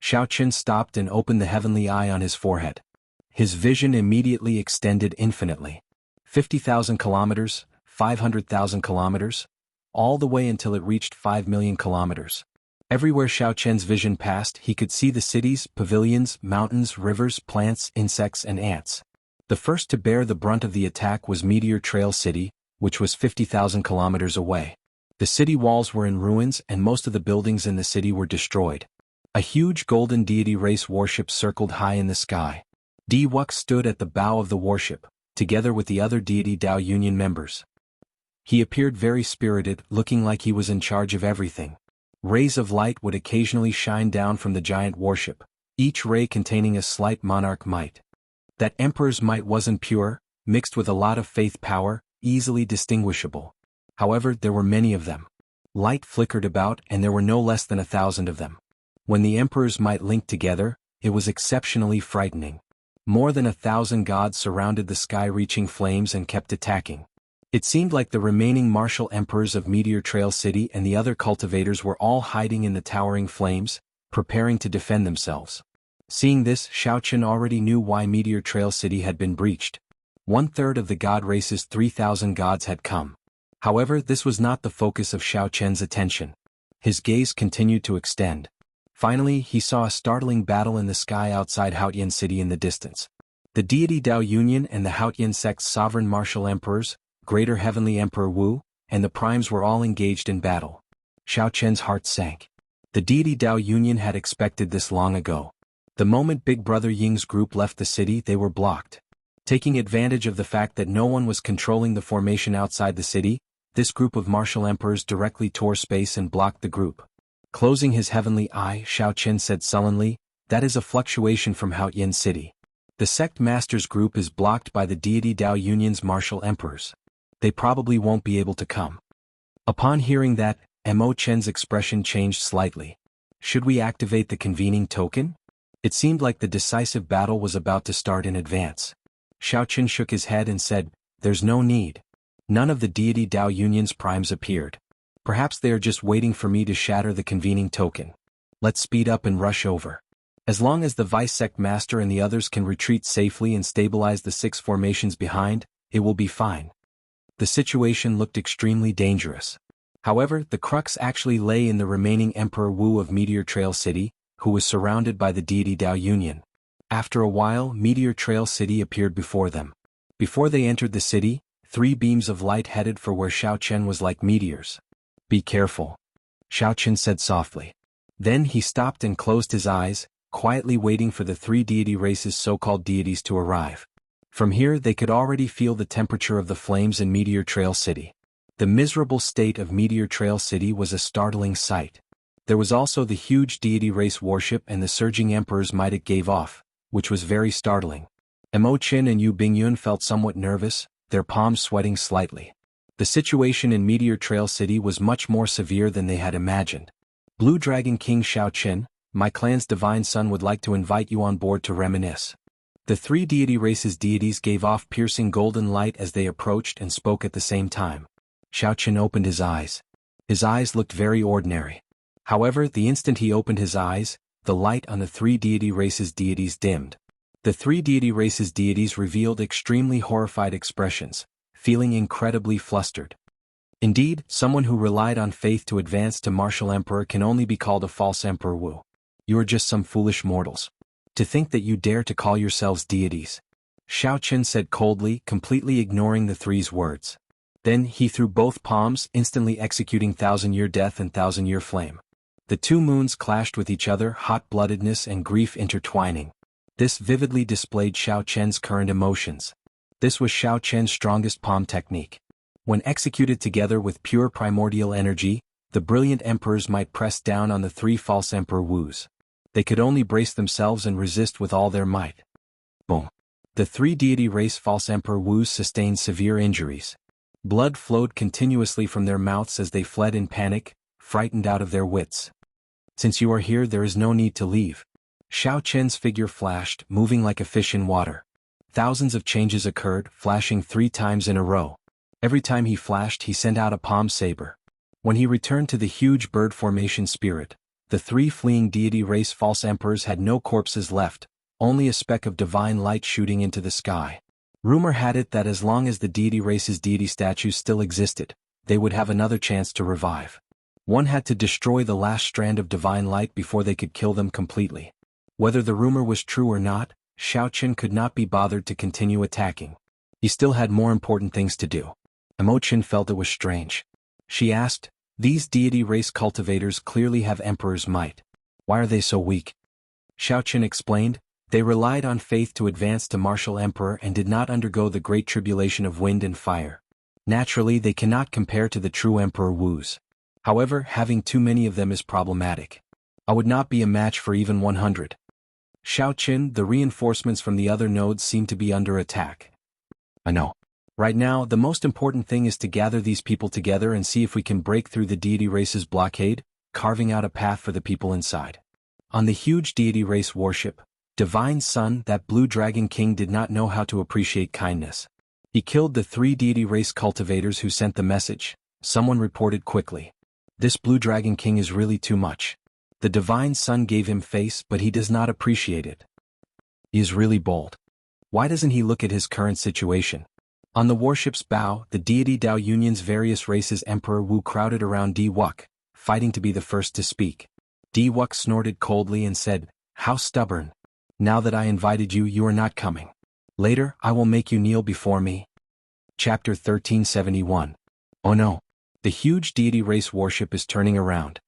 Xiao Chen stopped and opened the heavenly eye on his forehead. His vision immediately extended infinitely. 50,000 kilometers, 500,000 kilometers, all the way until it reached 5 million kilometers. Everywhere Xiao Chen's vision passed, he could see the cities, pavilions, mountains, rivers, plants, insects, and ants. The first to bear the brunt of the attack was Meteor Trail City, which was 50,000 kilometers away. The city walls were in ruins and most of the buildings in the city were destroyed. A huge golden deity race warship circled high in the sky. Wux stood at the bow of the warship, together with the other deity Dao Union members. He appeared very spirited, looking like he was in charge of everything. Rays of light would occasionally shine down from the giant warship, each ray containing a slight monarch might. That emperor's might wasn't pure, mixed with a lot of faith power, easily distinguishable. However, there were many of them. Light flickered about and there were no less than 1,000 of them. When the emperor's might linked together, it was exceptionally frightening. More than 1,000 gods surrounded the sky-reaching flames and kept attacking. It seemed like the remaining martial emperors of Meteor Trail City and the other cultivators were all hiding in the towering flames, preparing to defend themselves. Seeing this, Xiao Chen already knew why Meteor Trail City had been breached. 1/3 of the god race's 3,000 gods had come. However, this was not the focus of Xiao Chen's attention. His gaze continued to extend. Finally, he saw a startling battle in the sky outside Haotian City in the distance. The deity Dao Union and the Haotian sect's sovereign martial emperors, Greater Heavenly Emperor Wu, and the primes were all engaged in battle. Xiao Chen's heart sank. The deity Dao Union had expected this long ago. The moment Big Brother Ying's group left the city, they were blocked. Taking advantage of the fact that no one was controlling the formation outside the city, this group of martial emperors directly tore space and blocked the group. Closing his heavenly eye, Xiao Chen said sullenly, "That is a fluctuation from Haotian City. The sect master's group is blocked by the deity Dao Union's martial emperors. They probably won't be able to come." Upon hearing that, Mo Chen's expression changed slightly. Should we activate the convening token? It seemed like the decisive battle was about to start in advance. Xiao Chen shook his head and said, "There's no need. None of the deity Dao Union's primes appeared. Perhaps they are just waiting for me to shatter the convening token. Let's speed up and rush over. As long as the Vice Sect Master and the others can retreat safely and stabilize the 6 formations behind, it will be fine." The situation looked extremely dangerous. However, the crux actually lay in the remaining Emperor Wu of Meteor Trail City, who was surrounded by the deity Dao Union. After a while, Meteor Trail City appeared before them. Before they entered the city, 3 beams of light headed for where Xiao Chen was like meteors. "Be careful," Xiao Chen said softly. Then he stopped and closed his eyes, quietly waiting for the 3 deity races' so-called deities to arrive. From here they could already feel the temperature of the flames in Meteor Trail City. The miserable state of Meteor Trail City was a startling sight. There was also the huge deity race warship and the surging emperor's might it gave off, which was very startling. Mo Chen and Yu Bingyun felt somewhat nervous, their palms sweating slightly. The situation in Meteor Trail City was much more severe than they had imagined. "Blue Dragon King Xiao Chen, my clan's divine son would like to invite you on board to reminisce." The 3 deity races' deities gave off piercing golden light as they approached and spoke at the same time. Xiao Chen opened his eyes. His eyes looked very ordinary. However, the instant he opened his eyes, the light on the 3 deity races' deities dimmed. The 3 deity races' deities revealed extremely horrified expressions, feeling incredibly flustered. Indeed, someone who relied on faith to advance to martial emperor can only be called a false Emperor Wu. You are just some foolish mortals. To think that you dare to call yourselves deities. Xiao Chen said coldly, completely ignoring the 3's words. Then he threw both palms, instantly executing 1,000-year death and 1,000-year flame. The 2 moons clashed with each other, hot-bloodedness and grief intertwining. This vividly displayed Xiao Chen's current emotions. This was Xiao Chen's strongest palm technique. When executed together with pure primordial energy, the brilliant emperors might press down on the 3 false Emperor Wus. They could only brace themselves and resist with all their might. Boom. The 3 deity race false Emperor Wus sustained severe injuries. Blood flowed continuously from their mouths as they fled in panic, frightened out of their wits. "Since you are here, there is no need to leave." Xiao Chen's figure flashed, moving like a fish in water. Thousands of changes occurred, flashing 3 times in a row. Every time he flashed, he sent out a palm saber. When he returned to the huge bird formation spirit, the three fleeing deity race false emperors had no corpses left, only a speck of divine light shooting into the sky. Rumor had it that as long as the deity race's deity statues still existed, they would have another chance to revive. One had to destroy the last strand of divine light before they could kill them completely. Whether the rumor was true or not, Xiao Qin could not be bothered to continue attacking. He still had more important things to do. Imogen felt it was strange. She asked, "These deity race cultivators clearly have emperor's might. Why are they so weak?" Xiao Qin explained, "They relied on faith to advance to martial emperor and did not undergo the great tribulation of wind and fire. Naturally, they cannot compare to the true Emperor Wu's. However, having too many of them is problematic. I would not be a match for even 100. Xiao Qin, the reinforcements from the other nodes seem to be under attack. I know. Right now, the most important thing is to gather these people together and see if we can break through the deity race's blockade, carving out a path for the people inside." On the huge deity race warship, Divine Sun, that blue dragon king did not know how to appreciate kindness. He killed the 3 deity race cultivators who sent the message, someone reported quickly. This blue dragon king is really too much. The Divine Sun gave him face, but he does not appreciate it. He is really bold. Why doesn't he look at his current situation? On the warship's bow, the deity Dao Union's various races Emperor Wu crowded around Di Wuk, fighting to be the first to speak. Di Wuk snorted coldly and said, "How stubborn. Now that I invited you, you are not coming. Later, I will make you kneel before me." Chapter 1371. Oh no. The huge deity race warship is turning around.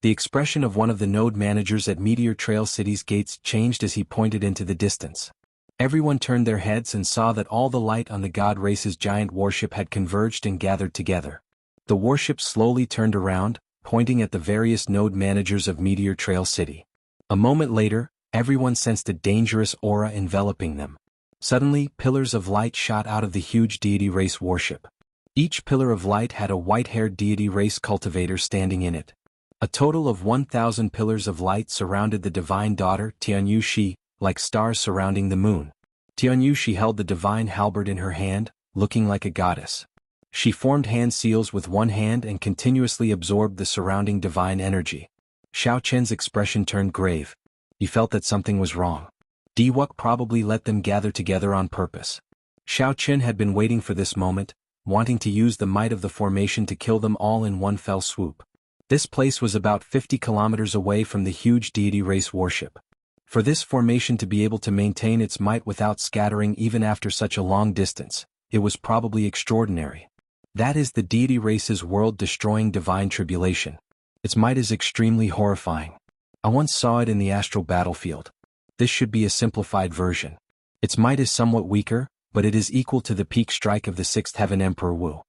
The expression of one of the node managers at Meteor Trail City's gates changed as he pointed into the distance. Everyone turned their heads and saw that all the light on the god race's giant warship had converged and gathered together. The warship slowly turned around, pointing at the various node managers of Meteor Trail City. A moment later, everyone sensed a dangerous aura enveloping them. Suddenly, pillars of light shot out of the huge deity race warship. Each pillar of light had a white-haired deity race cultivator standing in it. A total of 1,000 pillars of light surrounded the divine daughter, Tianyu Shi, like stars surrounding the moon. Tianyu Shi held the divine halberd in her hand, looking like a goddess. She formed hand seals with one hand and continuously absorbed the surrounding divine energy. Xiao Qin's expression turned grave. He felt that something was wrong. Di Wuk probably let them gather together on purpose. Xiao Qin had been waiting for this moment, wanting to use the might of the formation to kill them all in one fell swoop. This place was about 50 kilometers away from the huge deity race warship. For this formation to be able to maintain its might without scattering even after such a long distance, it was probably extraordinary. That is the deity race's world-destroying divine tribulation. Its might is extremely horrifying. I once saw it in the astral battlefield. This should be a simplified version. Its might is somewhat weaker, but it is equal to the peak strike of the 6th Heaven Emperor Wu.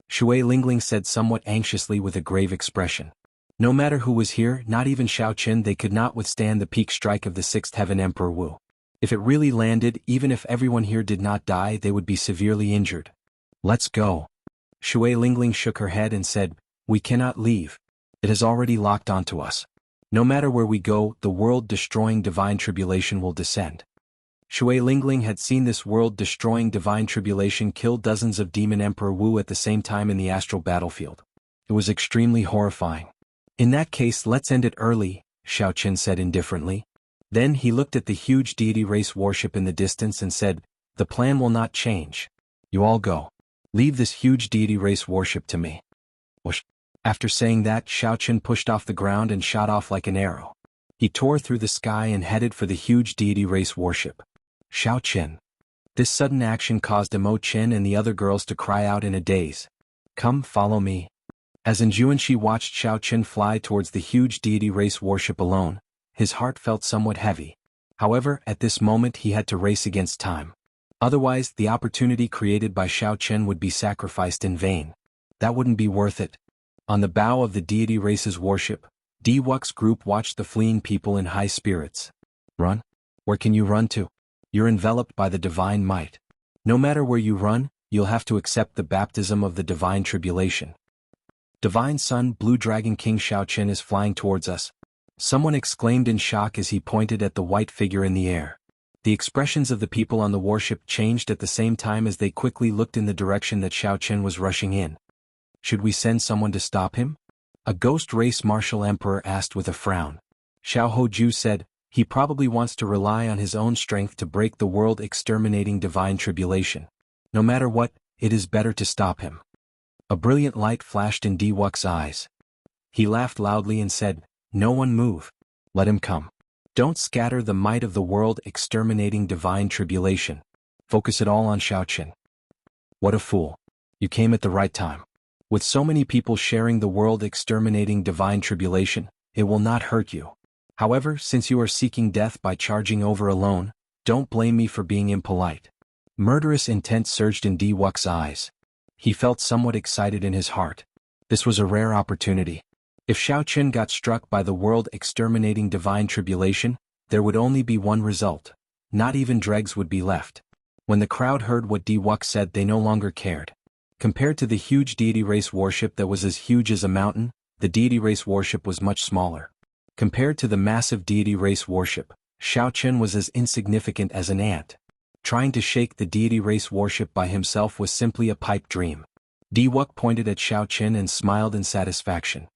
Shui Lingling said somewhat anxiously with a grave expression. No matter who was here, not even Xiao Qin, they could not withstand the peak strike of the 6th Heaven Emperor Wu. If it really landed, even if everyone here did not die, they would be severely injured. Let's go. Shui Lingling shook her head and said, "We cannot leave. It has already locked onto us. No matter where we go, the world-destroying divine tribulation will descend." Shui Lingling had seen this world-destroying divine tribulation kill dozens of Demon Emperor Wu at the same time in the astral battlefield. It was extremely horrifying. "In that case, let's end it early," Xiao Qin said indifferently. Then he looked at the huge deity race warship in the distance and said, "The plan will not change. You all go. Leave this huge deity race warship to me." Whoosh. After saying that, Xiao Qin pushed off the ground and shot off like an arrow. He tore through the sky and headed for the huge deity race warship. Xiao Qin. This sudden action caused Imo Qin and the other girls to cry out in a daze. "Come, follow me." As Injuanshi watched Xiao Qin fly towards the huge deity race warship alone, his heart felt somewhat heavy. However, at this moment he had to race against time. Otherwise, the opportunity created by Xiao Qin would be sacrificed in vain. That wouldn't be worth it. On the bow of the deity race's warship, Di Wuk's group watched the fleeing people in high spirits. Run? Where can you run to? You're enveloped by the divine might. No matter where you run, you'll have to accept the baptism of the divine tribulation. Divine Sun, Blue Dragon King Xiao Qin is flying towards us. Someone exclaimed in shock as he pointed at the white figure in the air. The expressions of the people on the warship changed at the same time as they quickly looked in the direction that Xiao Qin was rushing in. Should we send someone to stop him? A ghost race martial emperor asked with a frown. Xiao Hoju said, he probably wants to rely on his own strength to break the world-exterminating divine tribulation. No matter what, it is better to stop him. A brilliant light flashed in Wuxia's eyes. He laughed loudly and said, no one move. Let him come. Don't scatter the might of the world-exterminating divine tribulation. Focus it all on Xiaoqin. What a fool. You came at the right time. With so many people sharing the world-exterminating divine tribulation, it will not hurt you. However, since you are seeking death by charging over alone, don't blame me for being impolite. Murderous intent surged in Wuxia's eyes. He felt somewhat excited in his heart. This was a rare opportunity. If Xiaoqin got struck by the world-exterminating divine tribulation, there would only be one result. Not even dregs would be left. When the crowd heard what Wuxia said, they no longer cared. Compared to the huge deity race worship that was as huge as a mountain, the deity race worship was much smaller. Compared to the massive deity race worship, Xiaoqin was as insignificant as an ant. Trying to shake the deity race worship by himself was simply a pipe dream. Wuxia pointed at Xiaoqin and smiled in satisfaction.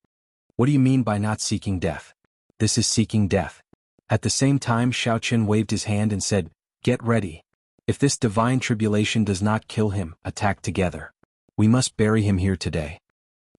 What do you mean by not seeking death? This is seeking death. At the same time, Xiaoqin waved his hand and said, get ready. If this divine tribulation does not kill him, attack together. We must bury him here today.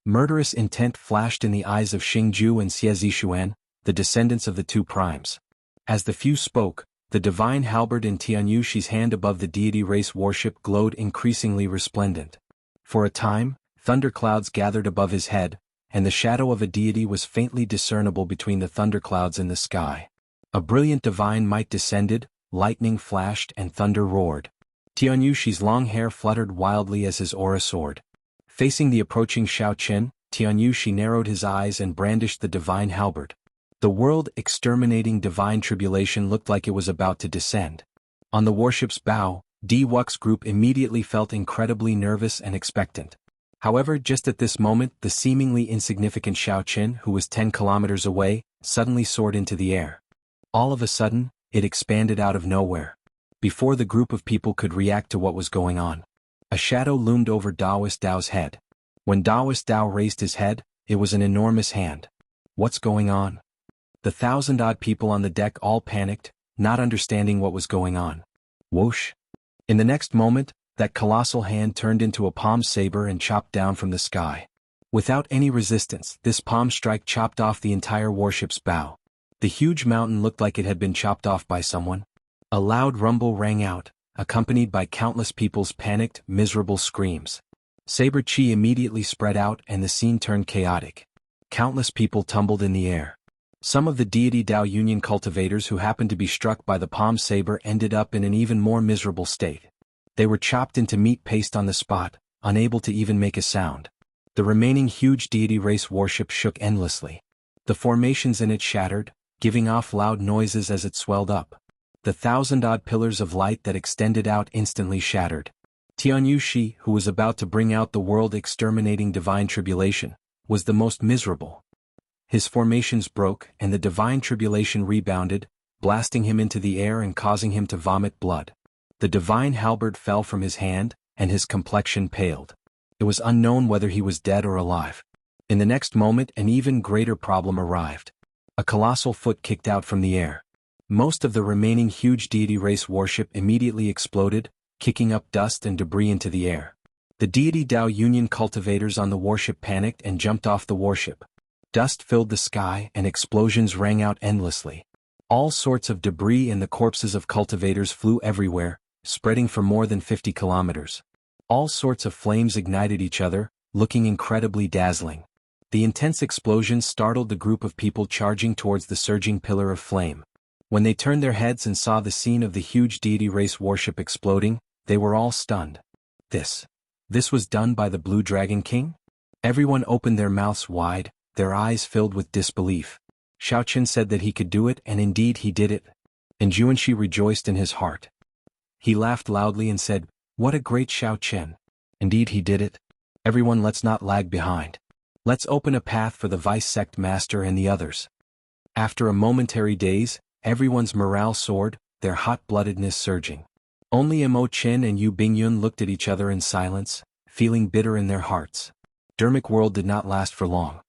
Murderous intent flashed in the eyes of Xingju and Xie Zixuan, the descendants of the two primes. As the few spoke, the divine halberd in Tianyushi's hand above the deity race worship glowed increasingly resplendent. For a time, thunderclouds gathered above his head, and the shadow of a deity was faintly discernible between the thunderclouds in the sky. A brilliant divine might descended, lightning flashed and thunder roared. Tianyushi's long hair fluttered wildly as his aura soared. Facing the approaching Xiaoqin, Tianyushi narrowed his eyes and brandished the divine halberd. The world-exterminating divine tribulation looked like it was about to descend. On the warship's bow, Wuxia's group immediately felt incredibly nervous and expectant. However, just at this moment, the seemingly insignificant Xiaoqin, who was 10 kilometers away, suddenly soared into the air. All of a sudden, it expanded out of nowhere. Before the group of people could react to what was going on, a shadow loomed over Daoist Dao's head. When Daoist Dao raised his head, it was an enormous hand. What's going on? The 1,000-odd people on the deck all panicked, not understanding what was going on. Whoosh! In the next moment, that colossal hand turned into a palm saber and chopped down from the sky. Without any resistance, this palm strike chopped off the entire warship's bow. The huge mountain looked like it had been chopped off by someone. A loud rumble rang out, accompanied by countless people's panicked, miserable screams. Saber chi immediately spread out and the scene turned chaotic. Countless people tumbled in the air. Some of the deity Dao Union cultivators who happened to be struck by the palm saber ended up in an even more miserable state. They were chopped into meat paste on the spot, unable to even make a sound. The remaining huge deity race warship shook endlessly. The formations in it shattered, giving off loud noises as it swelled up. The 1,000-odd pillars of light that extended out instantly shattered. Tianyushi, who was about to bring out the world-exterminating divine tribulation, was the most miserable. His formations broke and the divine tribulation rebounded, blasting him into the air and causing him to vomit blood. The divine halberd fell from his hand, and his complexion paled. It was unknown whether he was dead or alive. In the next moment, an even greater problem arrived. A colossal foot kicked out from the air. Most of the remaining huge deity race warship immediately exploded, kicking up dust and debris into the air. The deity Dao Union cultivators on the warship panicked and jumped off the warship. Dust filled the sky and explosions rang out endlessly. All sorts of debris and the corpses of cultivators flew everywhere, spreading for more than 50 kilometers. All sorts of flames ignited each other, looking incredibly dazzling. The intense explosions startled the group of people charging towards the surging pillar of flame. When they turned their heads and saw the scene of the huge deity race warship exploding, they were all stunned. This was done by the Blue Dragon King? Everyone opened their mouths wide, their eyes filled with disbelief. Xiaoqin said that he could do it, and indeed he did it. And Juanxi rejoiced in his heart. He laughed loudly and said, "What a great Xiaoqin! Indeed he did it. Everyone, let's not lag behind. Let's open a path for the vice sect master and the others." After a momentary daze, everyone's morale soared, their hot-bloodedness surging. Only Mo Qin and Yu Bingyun looked at each other in silence, feeling bitter in their hearts. Dermic world did not last for long.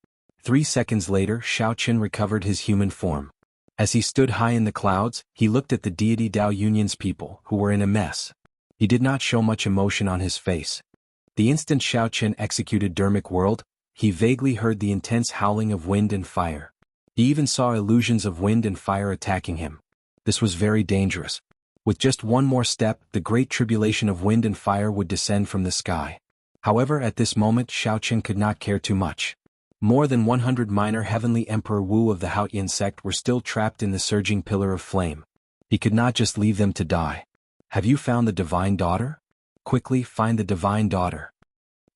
3 seconds later, Xiao Qin recovered his human form. As he stood high in the clouds, he looked at the deity Dao Union's people, who were in a mess. He did not show much emotion on his face. The instant Xiao Qin executed Dermic world, he vaguely heard the intense howling of wind and fire. He even saw illusions of wind and fire attacking him. This was very dangerous. With just one more step, the great tribulation of wind and fire would descend from the sky. However, at this moment Xiao Qin could not care too much. More than 100 minor heavenly Emperor Wu of the Haotian sect were still trapped in the surging pillar of flame. He could not just leave them to die. Have you found the divine daughter? Quickly find the divine daughter.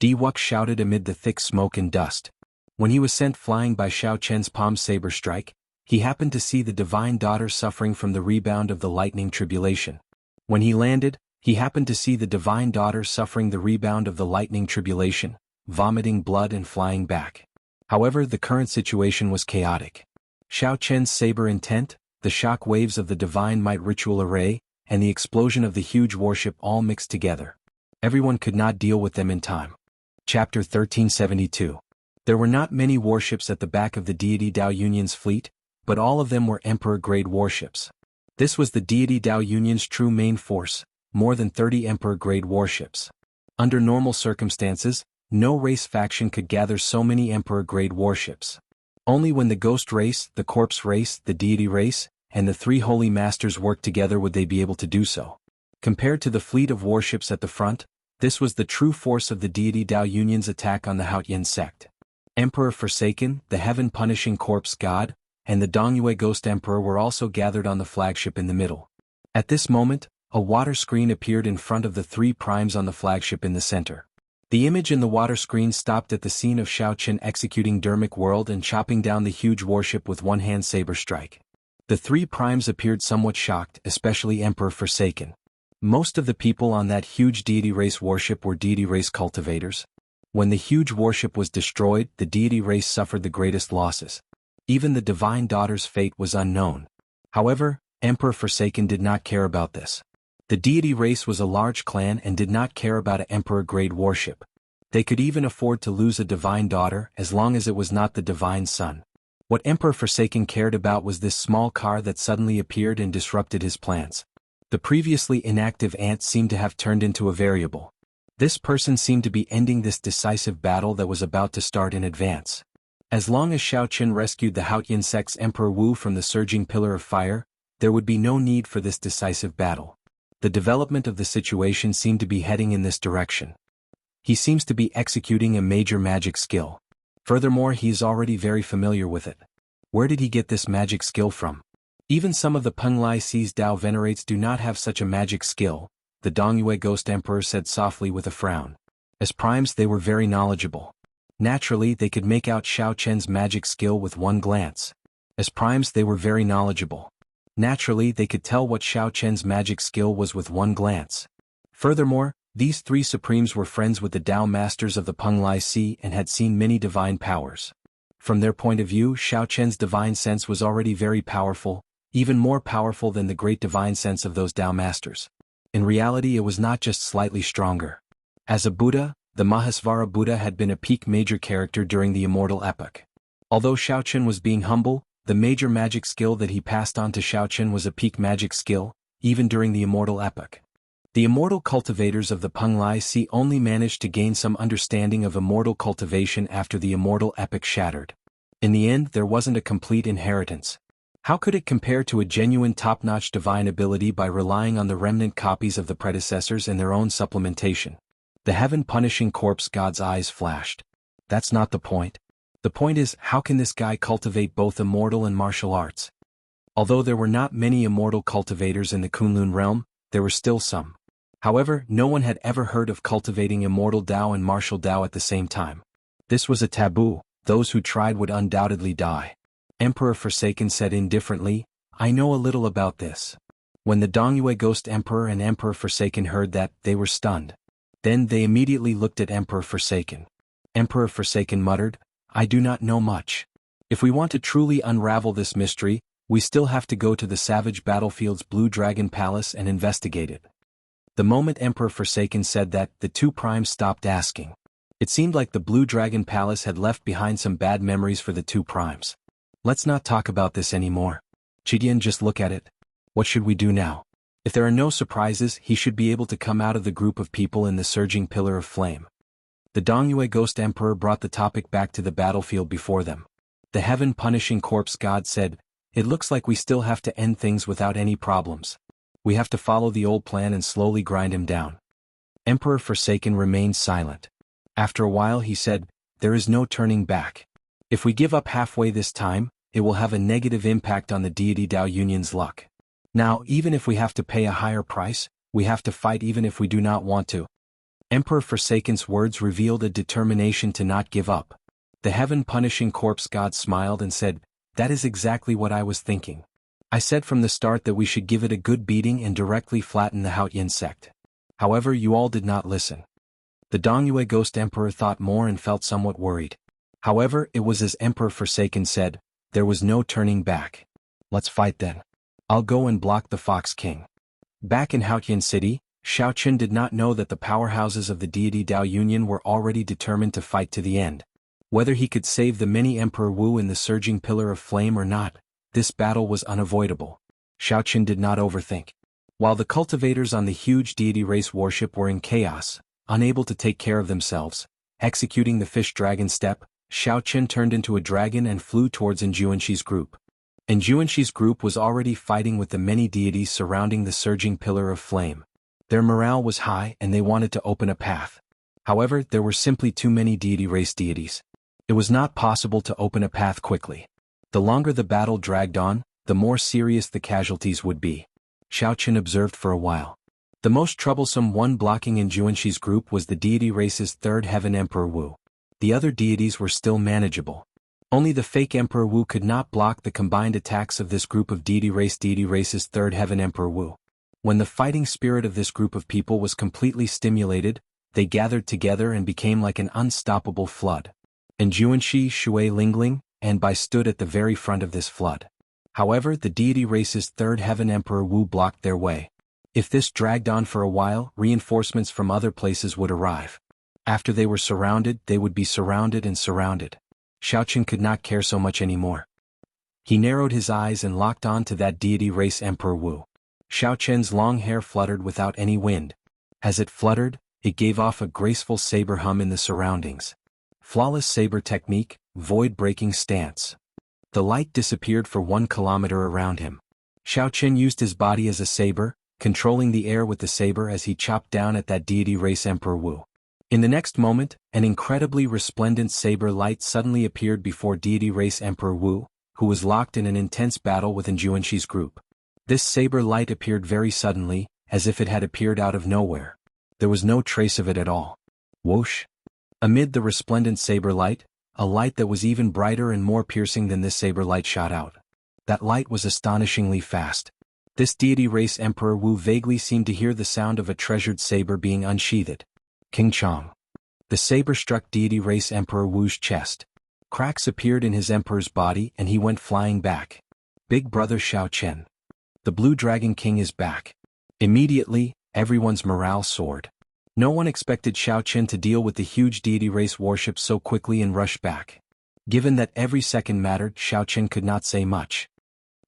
Wux shouted amid the thick smoke and dust. When he was sent flying by Xiao Chen's palm saber strike, he happened to see the divine daughter suffering from the rebound of the lightning tribulation. When he landed, he happened to see the divine daughter suffering the rebound of the lightning tribulation, vomiting blood and flying back. However, the current situation was chaotic. Xiao Chen's saber intent, the shock waves of the divine might ritual array, and the explosion of the huge warship all mixed together. Everyone could not deal with them in time. Chapter 1372. There were not many warships at the back of the deity Dao Union's fleet, but all of them were Emperor-grade warships. This was the deity Dao Union's true main force, more than 30 Emperor-grade warships. Under normal circumstances, no race faction could gather so many Emperor-grade warships. Only when the Ghost race, the Corpse race, the Deity race, and the 3 Holy Masters worked together would they be able to do so. Compared to the fleet of warships at the front, this was the true force of the deity Dao Union's attack on the Haotian sect. Emperor Forsaken, the heaven-punishing corpse god, and the Dongyue Ghost Emperor were also gathered on the flagship in the middle. At this moment, a water screen appeared in front of the 3 primes on the flagship in the center. The image in the water screen stopped at the scene of Xiao Qin executing Dermic world and chopping down the huge warship with one-hand saber strike. The 3 primes appeared somewhat shocked, especially Emperor Forsaken. Most of the people on that huge deity race warship were deity race cultivators. When the huge warship was destroyed, the deity race suffered the greatest losses. Even the divine daughter's fate was unknown. However, Emperor Forsaken did not care about this. The deity race was a large clan and did not care about an Emperor-grade warship. They could even afford to lose a divine daughter as long as it was not the divine son. What Emperor Forsaken cared about was this small car that suddenly appeared and disrupted his plans. The previously inactive ant seemed to have turned into a variable. This person seemed to be ending this decisive battle that was about to start in advance. As long as Xiao Qin rescued the Haotian sect's Emperor Wu from the surging pillar of fire, there would be no need for this decisive battle. The development of the situation seemed to be heading in this direction. He seems to be executing a major magic skill. Furthermore, he is already very familiar with it. Where did he get this magic skill from? Even some of the Penglai Sea's Dao Venerates do not have such a magic skill, the Dongyue Ghost Emperor said softly with a frown. As primes they were very knowledgeable. Naturally, they could make out Xiao Chen's magic skill with one glance. As primes they were very knowledgeable. Naturally, they could tell what Xiao Chen's magic skill was with one glance. Furthermore, these 3 supremes were friends with the Dao Masters of the Penglai Sea and had seen many divine powers. From their point of view, Xiao Chen's divine sense was already very powerful, even more powerful than the great divine sense of those Dao Masters. In reality, it was not just slightly stronger. As a Buddha, the Mahasvara Buddha had been a peak major character during the immortal epoch. Although Xiao Qin was being humble, the major magic skill that he passed on to Xiao Qin was a peak magic skill, even during the immortal epoch. The immortal cultivators of the Penglai Sea only managed to gain some understanding of immortal cultivation after the immortal epoch shattered. In the end, there wasn't a complete inheritance. How could it compare to a genuine top-notch divine ability by relying on the remnant copies of the predecessors and their own supplementation? The heaven-punishing corpse god's eyes flashed. That's not the point. The point is, how can this guy cultivate both immortal and martial arts? Although there were not many immortal cultivators in the Kunlun realm, there were still some. However, no one had ever heard of cultivating immortal Dao and martial Dao at the same time. This was a taboo. Those who tried would undoubtedly die. Emperor Forsaken said indifferently, I know a little about this. When the Dongyue Ghost Emperor and Emperor Forsaken heard that, they were stunned. Then they immediately looked at Emperor Forsaken. Emperor Forsaken muttered, I do not know much. If we want to truly unravel this mystery, we still have to go to the savage battlefield's Blue Dragon Palace and investigate it. The moment Emperor Forsaken said that, the 2 primes stopped asking. It seemed like the Blue Dragon Palace had left behind some bad memories for the two primes. Let's not talk about this anymore. Jidian, just look at it. What should we do now? If there are no surprises, he should be able to come out of the group of people in the surging pillar of flame. The Dongyue Ghost Emperor brought the topic back to the battlefield before them. The heaven-punishing corpse god said, "It looks like we still have to end things without any problems. We have to follow the old plan and slowly grind him down." Emperor Forsaken remained silent. After a while he said, "There is no turning back. If we give up halfway this time, it will have a negative impact on the deity Dao Union's luck. Now, even if we have to pay a higher price, we have to fight even if we do not want to." Emperor Forsaken's words revealed a determination to not give up. The heaven-punishing corpse god smiled and said, "That is exactly what I was thinking. I said from the start that we should give it a good beating and directly flatten the Haotian sect. However, you all did not listen." The Dongyue Ghost Emperor thought more and felt somewhat worried. However, it was as Emperor Forsaken said, there was no turning back. "Let's fight then. I'll go and block the Fox King." Back in Haotian City, Xiaoqun did not know that the powerhouses of the deity Dao Union were already determined to fight to the end. Whether he could save the mini Emperor Wu in the surging pillar of flame or not, this battle was unavoidable. Xiaoqun did not overthink. While the cultivators on the huge deity race warship were in chaos, unable to take care of themselves, executing the fish dragon step, Xiaoqun turned into a dragon and flew towards Enjuanshi's group. Enjuanshi's group was already fighting with the many deities surrounding the surging pillar of flame. Their morale was high and they wanted to open a path. However, there were simply too many deity race deities. It was not possible to open a path quickly. The longer the battle dragged on, the more serious the casualties would be. Xiaoqun observed for a while. The most troublesome one blocking Enjuanshi's group was the deity race's third heaven Emperor Wu. The other deities were still manageable. Only the fake Emperor Wu could not block the combined attacks of this group of deity race's third heaven Emperor Wu. When the fighting spirit of this group of people was completely stimulated, they gathered together and became like an unstoppable flood. Enjuanshi, Shui Lingling, and Bai stood at the very front of this flood. However, the deity race's third heaven Emperor Wu blocked their way. If this dragged on for a while, reinforcements from other places would arrive. After they were surrounded, they would be surrounded and surrounded. Xiaoqun could not care so much anymore. He narrowed his eyes and locked on to that deity race Emperor Wu. Xiaoqun's long hair fluttered without any wind. As it fluttered, it gave off a graceful saber hum in the surroundings. Flawless saber technique, void-breaking stance. The light disappeared for 1 kilometer around him. Xiaoqun used his body as a saber, controlling the air with the saber as he chopped down at that deity race Emperor Wu. In the next moment, an incredibly resplendent saber light suddenly appeared before deity race Emperor Wu, who was locked in an intense battle with Enjuanshi's group. This saber light appeared very suddenly, as if it had appeared out of nowhere. There was no trace of it at all. Whoosh! Amid the resplendent saber light, a light that was even brighter and more piercing than this saber light shot out. That light was astonishingly fast. This deity race Emperor Wu vaguely seemed to hear the sound of a treasured saber being unsheathed. King Chong. The saber struck deity race Emperor Wu's chest. Cracks appeared in his emperor's body and he went flying back. Big brother Xiaoqun. The Blue Dragon King is back. Immediately, everyone's morale soared. No one expected Xiaoqun to deal with the huge deity race warship so quickly and rush back. Given that every second mattered, Xiaoqun could not say much.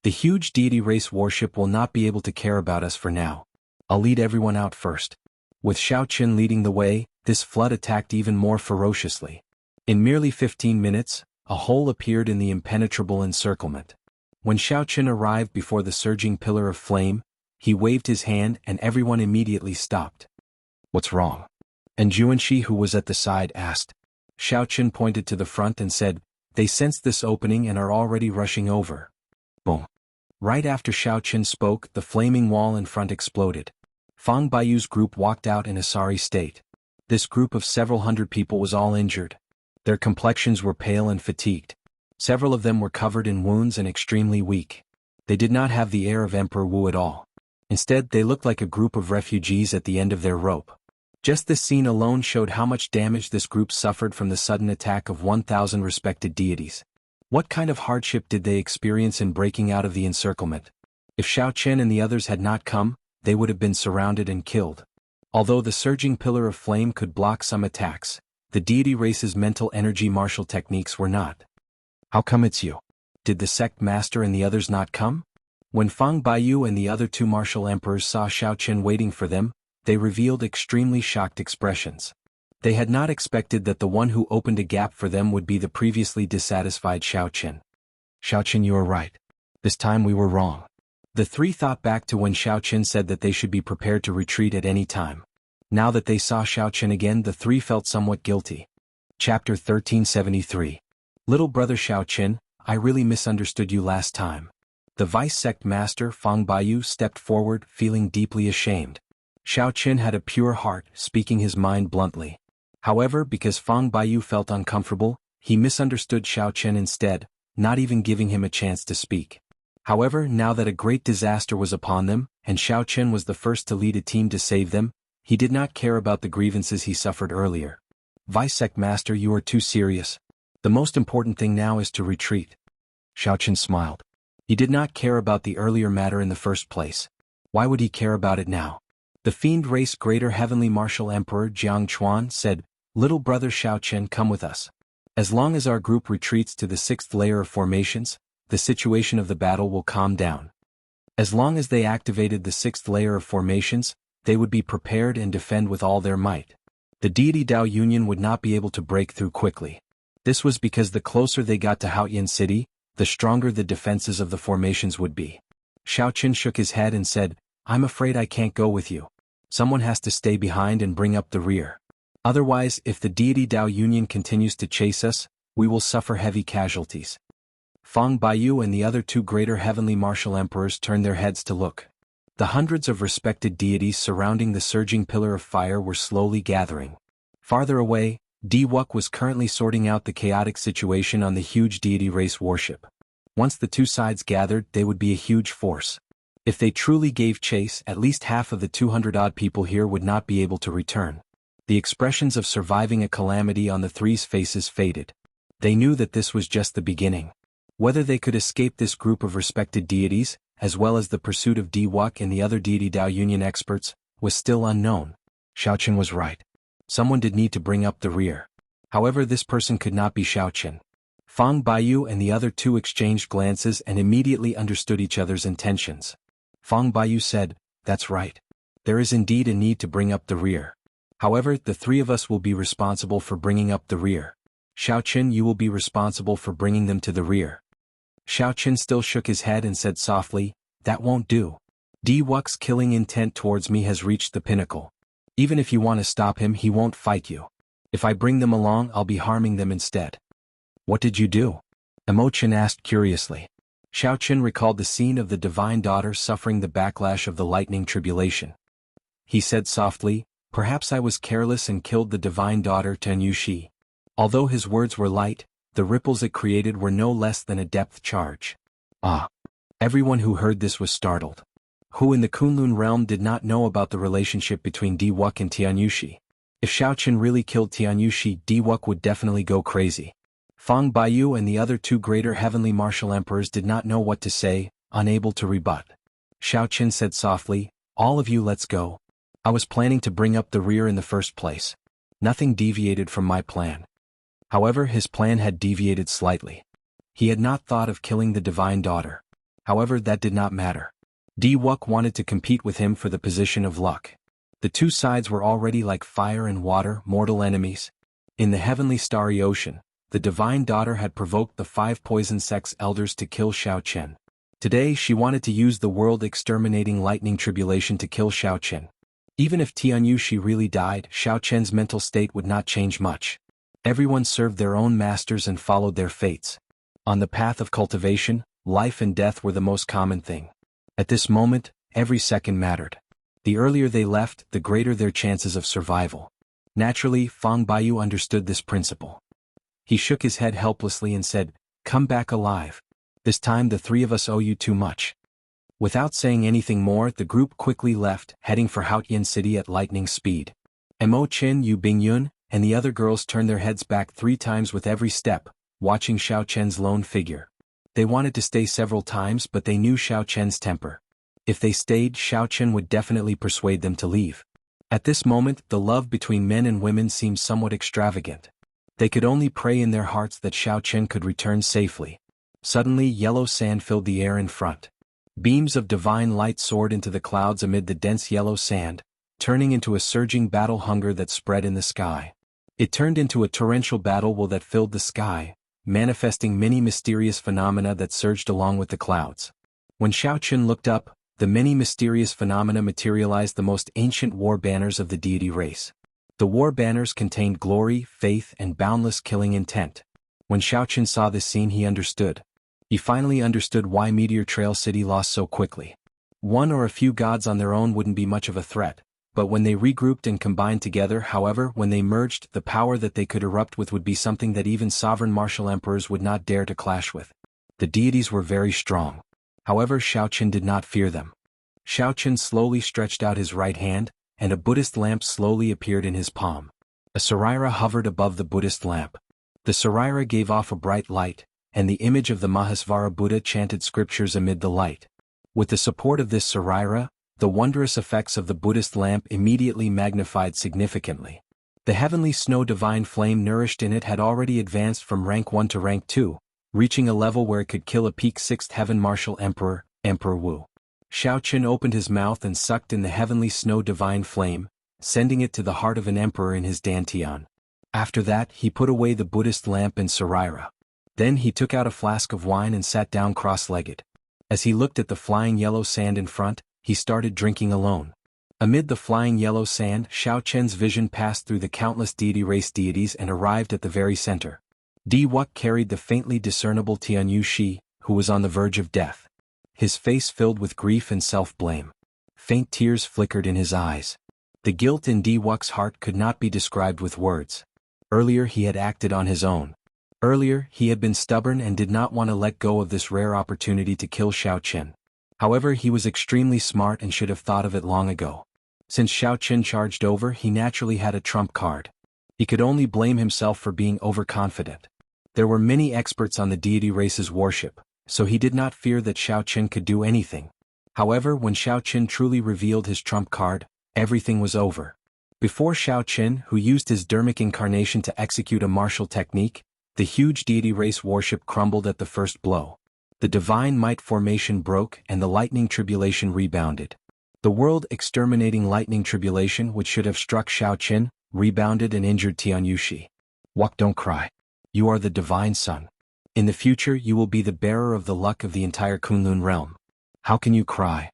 The huge deity race warship will not be able to care about us for now. I'll lead everyone out first. With Xiaoqun leading the way, this flood attacked even more ferociously. In merely 15 minutes, a hole appeared in the impenetrable encirclement. When Xiaoqun arrived before the surging pillar of flame, he waved his hand and everyone immediately stopped. "What's wrong?" Enjuanshi, who was at the side, asked. Xiaoqun pointed to the front and said, "They sensed this opening and are already rushing over." Boom. Right after Xiaoqun spoke, the flaming wall in front exploded. Fang Baiyu's group walked out in a sorry state. This group of several hundred people was all injured. Their complexions were pale and fatigued. Several of them were covered in wounds and extremely weak. They did not have the air of Emperor Wu at all. Instead, they looked like a group of refugees at the end of their rope. Just this scene alone showed how much damage this group suffered from the sudden attack of 1,000 respected deities. What kind of hardship did they experience in breaking out of the encirclement? If Xiaoqun and the others had not come, they would have been surrounded and killed. Although the surging pillar of flame could block some attacks, The deity race's mental energy martial techniques were not. How come it's you? Did the sect master and the others not come? When Fang Baiyu and the other two martial emperors saw Xiaoqian waiting for them, they revealed extremely shocked expressions. They had not expected that the one who opened a gap for them would be the previously dissatisfied Xiaoqian. Xiaoqian, you are right. This time we were wrong. The three thought back to when Xiaoqian said that they should be prepared to retreat at any time. Now that they saw Xiaoqian again, the three felt somewhat guilty. Chapter 1373. Little brother Xiaoqian, I really misunderstood you last time. The vice sect master Fang Baiyu stepped forward, feeling deeply ashamed. Xiaoqian had a pure heart, speaking his mind bluntly. However, because Fang Baiyu felt uncomfortable, he misunderstood Xiaoqian instead, not even giving him a chance to speak. However, now that a great disaster was upon them, and Xiaoqian was the first to lead a team to save them, he did not care about the grievances he suffered earlier. Vice sect master, you are too serious. The most important thing now is to retreat. Xiaoqian smiled. He did not care about the earlier matter in the first place. Why would he care about it now? The fiend race greater heavenly martial emperor Jiang Chuan said, Little brother Xiaoqian, come with us. As long as our group retreats to the sixth layer of formations, the situation of the battle will calm down. As long as they activated the sixth layer of formations, they would be prepared and defend with all their might. The deity Dao Union would not be able to break through quickly. This was because the closer they got to Haoyan City, the stronger the defenses of the formations would be. Xiaoqian shook his head and said, I'm afraid I can't go with you. Someone has to stay behind and bring up the rear. Otherwise, if the deity Dao Union continues to chase us, we will suffer heavy casualties. Fang Baiyu and the other two greater heavenly martial emperors turned their heads to look. The hundreds of respected deities surrounding the surging pillar of fire were slowly gathering. Farther away, Di Wuk was currently sorting out the chaotic situation on the huge deity race warship. Once the two sides gathered, they would be a huge force. If they truly gave chase, at least half of the 200-odd people here would not be able to return. The expressions of surviving a calamity on the three's faces faded. They knew that this was just the beginning. Whether they could escape this group of respected deities, as well as the pursuit of Di Wuk and the other deity Dao Union experts, was still unknown. Xiaoqian was right. Someone did need to bring up the rear. However, this person could not be Xiaoqian. Fang Baiyu and the other two exchanged glances and immediately understood each other's intentions. Fang Baiyu said, That's right. There is indeed a need to bring up the rear. However, the three of us will be responsible for bringing up the rear. Xiaoqian, you will be responsible for bringing them to the rear. Xiaoqian still shook his head and said softly, That won't do. Di Wuk's killing intent towards me has reached the pinnacle. Even if you want to stop him, he won't fight you. If I bring them along, I'll be harming them instead. What did you do? Imochen asked curiously. Xiaoqian recalled the scene of the divine daughter suffering the backlash of the lightning tribulation. He said softly, Perhaps I was careless and killed the divine daughter Tan Yushi. Although his words were light, the ripples it created were no less than a depth charge. Ah! Everyone who heard this was startled. Who in the Kunlun realm did not know about the relationship between Di Wuk and Tian Yushi? If Xiaoqian really killed Tian Yushi, Di Wuk would definitely go crazy. Fang Baiyu and the other two greater heavenly martial emperors did not know what to say, unable to rebut. Xiaoqian said softly, All of you, let's go. I was planning to bring up the rear in the first place. Nothing deviated from my plan. However, his plan had deviated slightly. He had not thought of killing the divine daughter. However, that did not matter. Di Wuk wanted to compete with him for the position of luck. The two sides were already like fire and water, mortal enemies. In the heavenly starry ocean, the divine daughter had provoked the 5 poison sect's elders to kill Xiaoqian. Today she wanted to use the world-exterminating lightning tribulation to kill Xiaoqian. Even if Tian Yushi really died, Xiaoqian's mental state would not change much. Everyone served their own masters and followed their fates. On the path of cultivation, life and death were the most common thing. At this moment, every second mattered. The earlier they left, the greater their chances of survival. Naturally, Fang Baiyu understood this principle. He shook his head helplessly and said, Come back alive. This time the three of us owe you too much. Without saying anything more, the group quickly left, heading for Haoyan City at lightning speed. Mo Qin, Yu Bingyun, and the other girls turned their heads back 3 times with every step, watching Xiaoqian's lone figure. They wanted to stay several times, but they knew Xiaoqian's temper. If they stayed, Xiaoqian would definitely persuade them to leave. At this moment, the love between men and women seemed somewhat extravagant. They could only pray in their hearts that Xiao Chen could return safely. Suddenly, yellow sand filled the air in front. Beams of divine light soared into the clouds amid the dense yellow sand, turning into a surging battle hunger that spread in the sky. It turned into a torrential battle will that filled the sky, manifesting many mysterious phenomena that surged along with the clouds. When Xiao Chen looked up, the many mysterious phenomena materialized the most ancient war banners of the deity race. The war banners contained glory, faith, and boundless killing intent. When Xiao Chen saw this scene, he understood. He finally understood why Meteor Trail City lost so quickly. One or a few gods on their own wouldn't be much of a threat, but when they regrouped and combined together, however, when they merged, the power that they could erupt with would be something that even sovereign martial emperors would not dare to clash with. The deities were very strong. However, Xiao Chen did not fear them. Xiao Chen slowly stretched out his right hand, and a Buddhist lamp slowly appeared in his palm. A Saraira hovered above the Buddhist lamp. The Saraira gave off a bright light, and the image of the Mahasvara Buddha chanted scriptures amid the light. With the support of this Saraira, the wondrous effects of the Buddhist lamp immediately magnified significantly. The heavenly snow divine flame nourished in it had already advanced from rank 1 to rank 2, reaching a level where it could kill a peak 6th heaven martial emperor, Emperor Wu. Xiao Chen opened his mouth and sucked in the heavenly snow divine flame, sending it to the heart of an emperor in his dantian. After that, he put away the Buddhist lamp and Saraira. Then he took out a flask of wine and sat down cross-legged. As he looked at the flying yellow sand in front, he started drinking alone. Amid the flying yellow sand, Xiao Chen's vision passed through the countless deity race deities and arrived at the very center. Di Wuk carried the faintly discernible Tianyu Shi, who was on the verge of death. His face filled with grief and self-blame. Faint tears flickered in his eyes. The guilt in Di Wuk's heart could not be described with words. Earlier he had acted on his own. Earlier he had been stubborn and did not want to let go of this rare opportunity to kill Xiao Chen. However, he was extremely smart and should have thought of it long ago. Since Xiao Chen charged over, he naturally had a trump card. He could only blame himself for being overconfident. There were many experts on the deity race's worship, so he did not fear that Xiao Chen could do anything. However, when Xiao Chen truly revealed his trump card, everything was over. Before Xiao Chen, who used his dermic incarnation to execute a martial technique, the huge deity race worship crumbled at the first blow. The divine might formation broke and the lightning tribulation rebounded. The world exterminating lightning tribulation, which should have struck Xiao Chen, rebounded and injured Tianyu Shi. Wuk, don't cry. You are the divine son. In the future you will be the bearer of the luck of the entire Kunlun realm. How can you cry?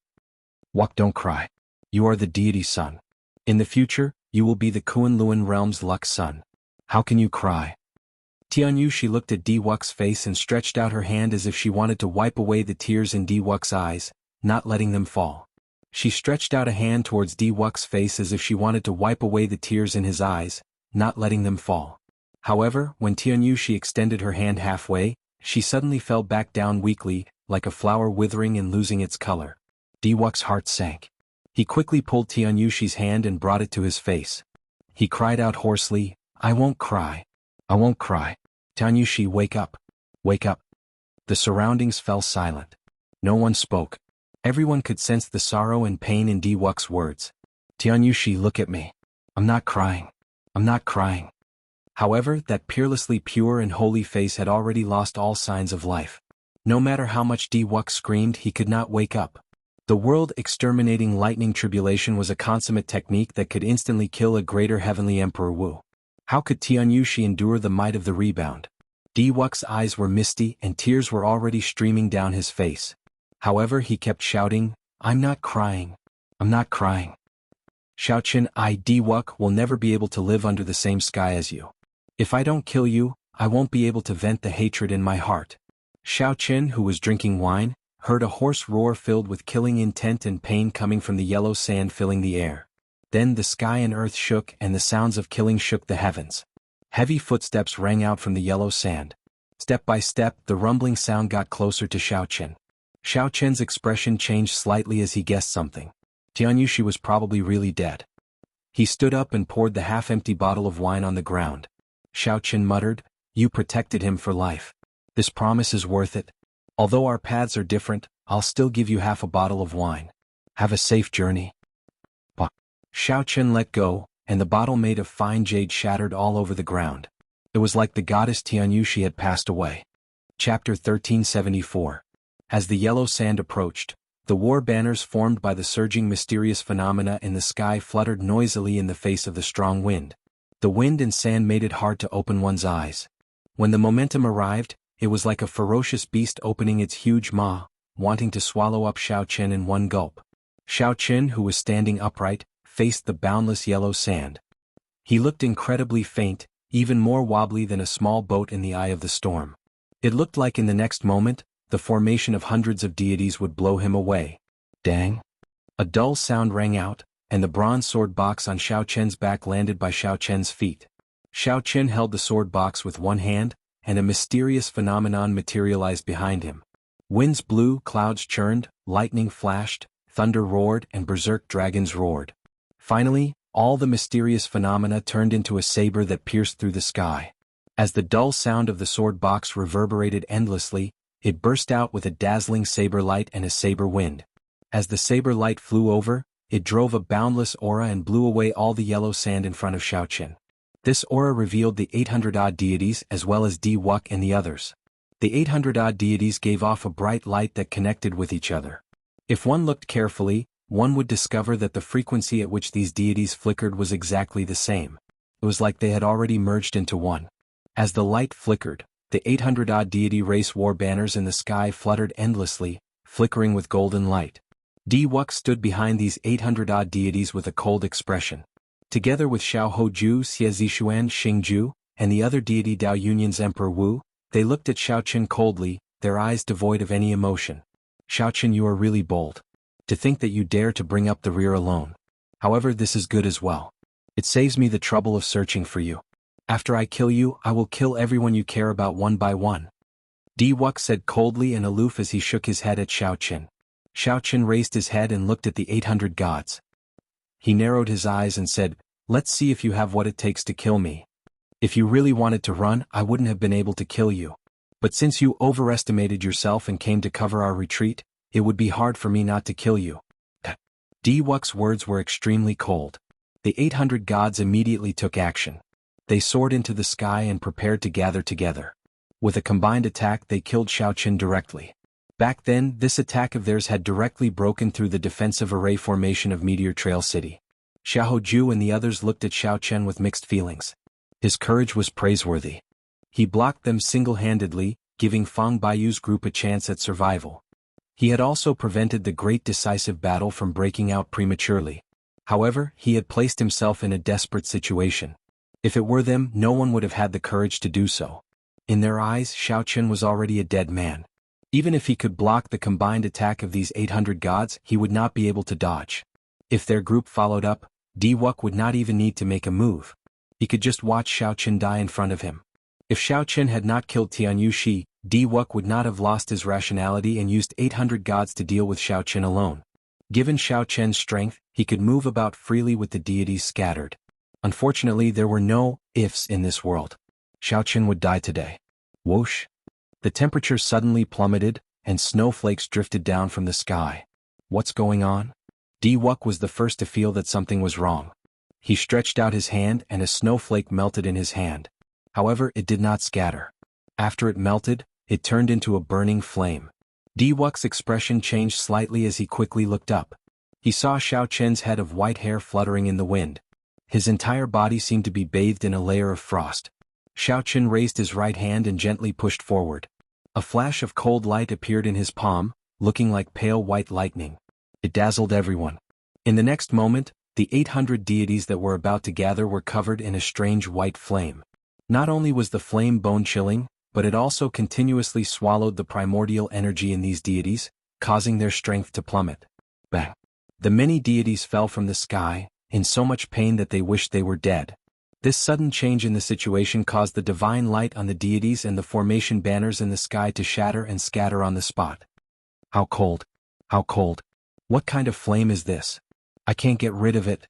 Wuk, don't cry. You are the deity son. In the future, you will be the Kunlun realm's luck son. How can you cry? Tianyu Shi looked at Di Wuk's face and stretched out her hand as if she wanted to wipe away the tears in Di Wuk's eyes, not letting them fall. She stretched out a hand towards Di Wuk's face as if she wanted to wipe away the tears in his eyes, not letting them fall. However, when Tianyu Shi extended her hand halfway, she suddenly fell back down weakly, like a flower withering and losing its color. Di Wuk's heart sank. He quickly pulled Tianyu Shi's hand and brought it to his face. He cried out hoarsely, "I won't cry. I won't cry. Tianyu Shi, wake up. Wake up." The surroundings fell silent. No one spoke. Everyone could sense the sorrow and pain in Di Wuk's words. "Tianyu Shi, look at me. I'm not crying. I'm not crying." However, that peerlessly pure and holy face had already lost all signs of life. No matter how much Di Wuk screamed, he could not wake up. The world-exterminating lightning tribulation was a consummate technique that could instantly kill a greater heavenly Emperor Wu. How could Tianyu Shi endure the might of the rebound? Di Wuk's eyes were misty and tears were already streaming down his face. However, he kept shouting, "I'm not crying. I'm not crying. Xiao Chen, Di Wuk will never be able to live under the same sky as you. If I don't kill you, I won't be able to vent the hatred in my heart." Xiao Chen, who was drinking wine, heard a hoarse roar filled with killing intent and pain coming from the yellow sand filling the air. Then the sky and earth shook and the sounds of killing shook the heavens. Heavy footsteps rang out from the yellow sand. Step by step, the rumbling sound got closer to Xiao Chen. Xiao Chen's expression changed slightly as he guessed something. Tianyu Shi was probably really dead. He stood up and poured the half-empty bottle of wine on the ground. Xiao Chen muttered, "You protected him for life. This promise is worth it. Although our paths are different, I'll still give you half a bottle of wine. Have a safe journey." Xiao Chen let go, and the bottle made of fine jade shattered all over the ground. It was like the goddess Tianyushi had passed away. Chapter 1374. As the yellow sand approached, the war banners formed by the surging mysterious phenomena in the sky fluttered noisily in the face of the strong wind. The wind and sand made it hard to open one's eyes. When the momentum arrived, it was like a ferocious beast opening its huge maw, wanting to swallow up Xiao Chen in one gulp. Xiao Chen, who was standing upright, faced the boundless yellow sand. He looked incredibly faint, even more wobbly than a small boat in the eye of the storm. It looked like in the next moment, the formation of hundreds of deities would blow him away. Dang! A dull sound rang out, and the bronze sword box on Xiao Chen's back landed by Xiao Chen's feet. Xiao Chen held the sword box with one hand, and a mysterious phenomenon materialized behind him. Winds blew, clouds churned, lightning flashed, thunder roared, and berserk dragons roared. Finally, all the mysterious phenomena turned into a saber that pierced through the sky. As the dull sound of the sword box reverberated endlessly, it burst out with a dazzling saber light and a saber wind. As the saber light flew over, it drove a boundless aura and blew away all the yellow sand in front of Xiao Chen. This aura revealed the 800-odd deities as well as Wuxia and the others. The 800-odd deities gave off a bright light that connected with each other. If one looked carefully, one would discover that the frequency at which these deities flickered was exactly the same. It was like they had already merged into one. As the light flickered, the 800-odd deity race war banners in the sky fluttered endlessly, flickering with golden light. Wuxia stood behind these 800-odd deities with a cold expression. Together with Xiao Hoju, Xie Zishuan, Xingju, and the other deity Dao Yunyan's Emperor Wu, they looked at Xiao Chen coldly, their eyes devoid of any emotion. Xiao Chen, you are really bold. To think that you dare to bring up the rear alone. However, this is good as well. It saves me the trouble of searching for you. After I kill you, I will kill everyone you care about one by one. Wuxia said coldly and aloof as he shook his head at Xiao Chen. Xiao Chen raised his head and looked at the 800 gods. He narrowed his eyes and said, "Let's see if you have what it takes to kill me. If you really wanted to run, I wouldn't have been able to kill you. But since you overestimated yourself and came to cover our retreat, it would be hard for me not to kill you." Wuxia's words were extremely cold. The 800 gods immediately took action. They soared into the sky and prepared to gather together. With a combined attack they killed Xiao Chen directly. Back then, this attack of theirs had directly broken through the defensive array formation of Meteor Trail City. Xiao Hoju and the others looked at Xiao Chen with mixed feelings. His courage was praiseworthy. He blocked them single-handedly, giving Fang Baiyu's group a chance at survival. He had also prevented the great decisive battle from breaking out prematurely. However, he had placed himself in a desperate situation. If it were them, no one would have had the courage to do so. In their eyes, Xiao Chen was already a dead man. Even if he could block the combined attack of these 800 gods, he would not be able to dodge. If their group followed up, Wuxia would not even need to make a move. He could just watch Xiao Chen die in front of him. If Xiao Chen had not killed Tianyushi, Wuxia would not have lost his rationality and used 800 gods to deal with Xiao Chen alone. Given Xiao Chen's strength, he could move about freely with the deities scattered. Unfortunately, there were no ifs in this world. Xiao Chen would die today. Whoosh! The temperature suddenly plummeted, and snowflakes drifted down from the sky. What's going on? Wuxia was the first to feel that something was wrong. He stretched out his hand and a snowflake melted in his hand. However, it did not scatter. After it melted, it turned into a burning flame. Wuxia's expression changed slightly as he quickly looked up. He saw Xiao Chen's head of white hair fluttering in the wind. His entire body seemed to be bathed in a layer of frost. Xiao Chen raised his right hand and gently pushed forward. A flash of cold light appeared in his palm, looking like pale white lightning. It dazzled everyone. In the next moment, the 800 deities that were about to gather were covered in a strange white flame. Not only was the flame bone-chilling, but it also continuously swallowed the primordial energy in these deities, causing their strength to plummet. Bang! The many deities fell from the sky, in so much pain that they wished they were dead. This sudden change in the situation caused the divine light on the deities and the formation banners in the sky to shatter and scatter on the spot. How cold! How cold! What kind of flame is this? I can't get rid of it.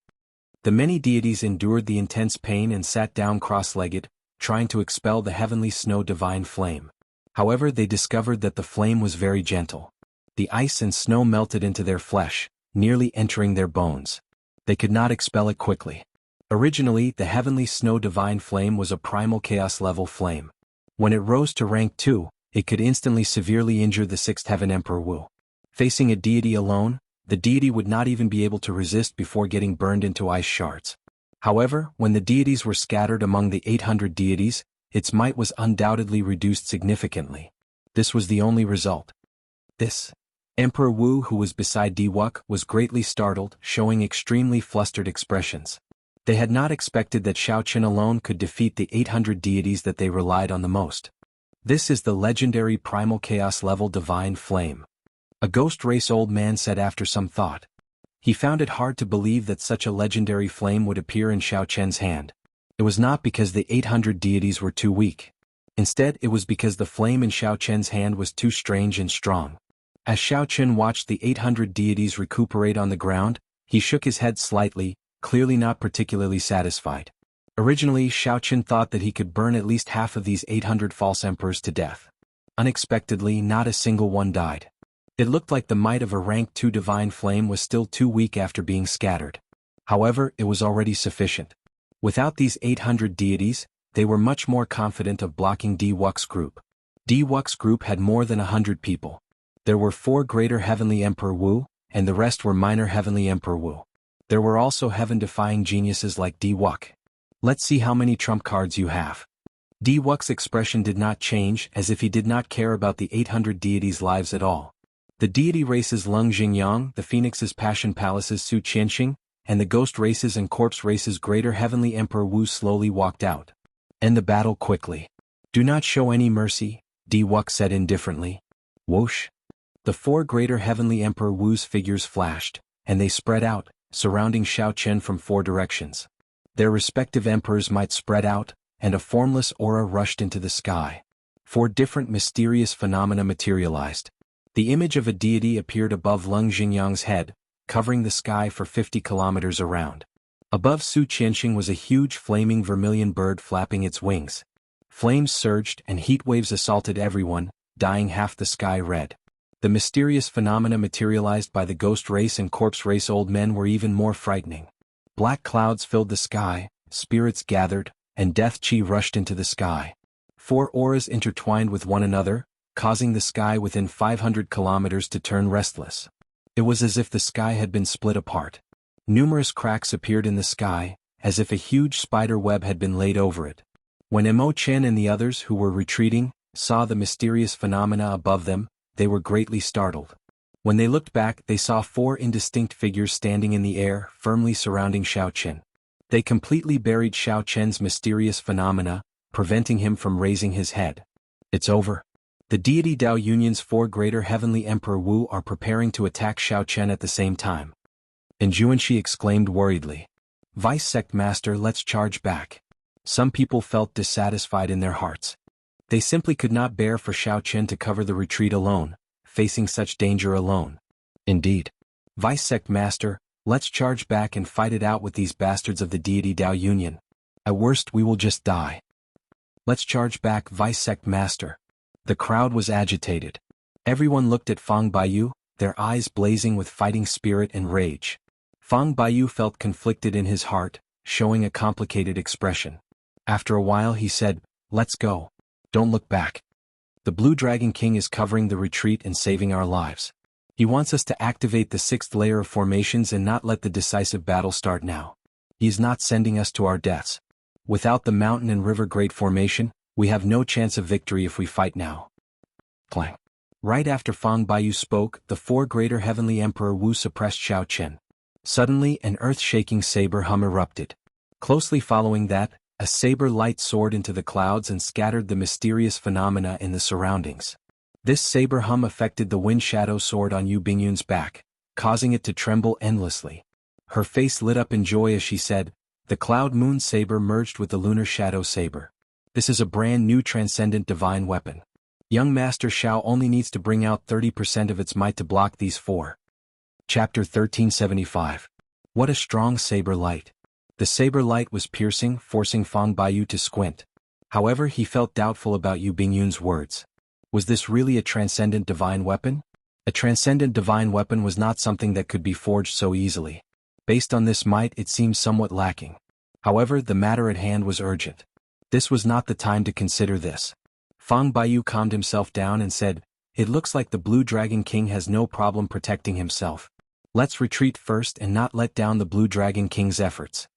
The many deities endured the intense pain and sat down cross-legged, trying to expel the heavenly snow divine flame. However, they discovered that the flame was very gentle. The ice and snow melted into their flesh, nearly entering their bones. They could not expel it quickly. Originally, the heavenly snow divine flame was a primal chaos level flame. When it rose to rank 2, it could instantly severely injure the 6th heaven Emperor Wu. Facing a deity alone, the deity would not even be able to resist before getting burned into ice shards. However, when the deities were scattered among the 800 deities, its might was undoubtedly reduced significantly. This was the only result. This Emperor Wu, who was beside Diwuk, was greatly startled, showing extremely flustered expressions. They had not expected that Xiaoqin alone could defeat the 800 deities that they relied on the most. This is the legendary primal chaos level divine flame. A ghost race old man said after some thought. He found it hard to believe that such a legendary flame would appear in Xiaoqian's hand. It was not because the 800 deities were too weak. Instead, it was because the flame in Xiaoqian's hand was too strange and strong. As Xiaoqian watched the 800 deities recuperate on the ground, he shook his head slightly, clearly not particularly satisfied. Originally, Xiaoqian thought that he could burn at least half of these 800 false emperors to death. Unexpectedly, not a single one died. It looked like the might of a rank 2 divine flame was still too weak after being scattered. However, it was already sufficient. Without these 800 deities, they were much more confident of blocking Diwuk's group. Diwuk's group had more than 100 people. There were 4 greater heavenly Emperor Wu, and the rest were minor heavenly Emperor Wu. There were also heaven-defying geniuses like Diwuk. Let's see how many trump cards you have. Diwuk's expression did not change, as if he did not care about the 800 deities' lives at all. The deity races Lung Jingyang, the phoenix's passion palace's Su Qianxing, and the ghost races and corpse races greater heavenly Emperor Wu slowly walked out. End the battle quickly. Do not show any mercy, Diwuk said indifferently. Whoosh. The 4 greater heavenly Emperor Wu's figures flashed, and they spread out, surrounding Xiaoqian from 4 directions. Their respective emperors might spread out, and a formless aura rushed into the sky. 4 different mysterious phenomena materialized. The image of a deity appeared above Lung Jingyang's head, covering the sky for 50 kilometers around. Above Su Qianxing was a huge flaming vermilion bird flapping its wings. Flames surged and heat waves assaulted everyone, dyeing half the sky red. The mysterious phenomena materialized by the ghost race and corpse race old men were even more frightening. Black clouds filled the sky, spirits gathered, and death chi rushed into the sky. 4 auras intertwined with one another, causing the sky within 500 kilometers to turn restless. It was as if the sky had been split apart. Numerous cracks appeared in the sky, as if a huge spider web had been laid over it. When Emo Chen and the others who were retreating saw the mysterious phenomena above them, they were greatly startled. When they looked back, they saw 4 indistinct figures standing in the air, firmly surrounding Xiaoqian. They completely buried Xiaoqian's mysterious phenomena, preventing him from raising his head. It's over. The deity Dao Union's 4 greater heavenly Emperor Wu are preparing to attack Xiaoqian at the same time. And Juanxi exclaimed worriedly. Vice Sect Master, let's charge back. Some people felt dissatisfied in their hearts. They simply could not bear for Xiaoqian to cover the retreat alone, facing such danger alone. Indeed. Vice Sect Master, let's charge back and fight it out with these bastards of the deity Dao Union. At worst we will just die. Let's charge back, Vice Sect Master. The crowd was agitated. Everyone looked at Fang Baiyu, their eyes blazing with fighting spirit and rage. Fang Baiyu felt conflicted in his heart, showing a complicated expression. After a while he said, let's go. Don't look back. The Blue Dragon King is covering the retreat and saving our lives. He wants us to activate the 6th layer of formations and not let the decisive battle start now. He is not sending us to our deaths. Without the mountain and river grade formation, we have no chance of victory if we fight now. Clang. Right after Fang Baiyu spoke, the 4 greater heavenly Emperor Wu suppressed Xiaoqian. Suddenly, an earth-shaking saber hum erupted. Closely following that, a saber light soared into the clouds and scattered the mysterious phenomena in the surroundings. This saber hum affected the wind shadow sword on Yu Bingyun's back, causing it to tremble endlessly. Her face lit up in joy as she said, the Cloud Moon Saber merged with the Lunar Shadow Saber. This is a brand new transcendent divine weapon. Young Master Xiao only needs to bring out 30% of its might to block these 4. Chapter 1375. What a strong saber light. The saber light was piercing, forcing Fang Baiyu to squint. However, he felt doubtful about Yu Bingyun's words. Was this really a transcendent divine weapon? A transcendent divine weapon was not something that could be forged so easily. Based on this might, it seems somewhat lacking. However, the matter at hand was urgent. This was not the time to consider this. Fang Baiyu calmed himself down and said, "It looks like the Blue Dragon King has no problem protecting himself. Let's retreat first and not let down the Blue Dragon King's efforts.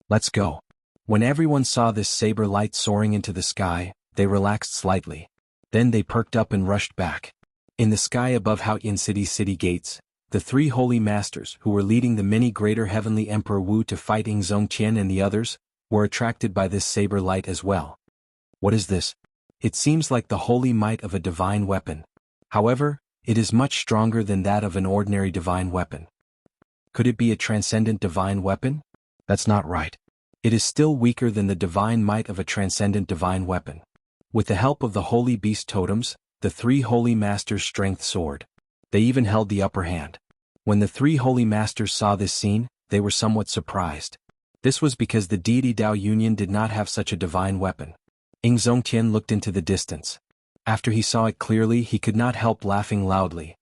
Let's go." When everyone saw this saber light soaring into the sky, they relaxed slightly. Then they perked up and rushed back. In the sky above Haoyan City's city gates, the three holy masters who were leading the many greater heavenly Emperor Wu to fight Zongqian and the others, were attracted by this saber light as well. What is this? It seems like the holy might of a divine weapon. However, it is much stronger than that of an ordinary divine weapon. Could it be a transcendent divine weapon? That's not right. It is still weaker than the divine might of a transcendent divine weapon. With the help of the holy beast totems, the three holy masters' strength soared. They even held the upper hand. When the three holy masters saw this scene, they were somewhat surprised. This was because the deity Dao Union did not have such a divine weapon. Zongqian looked into the distance. After he saw it clearly, he could not help laughing loudly.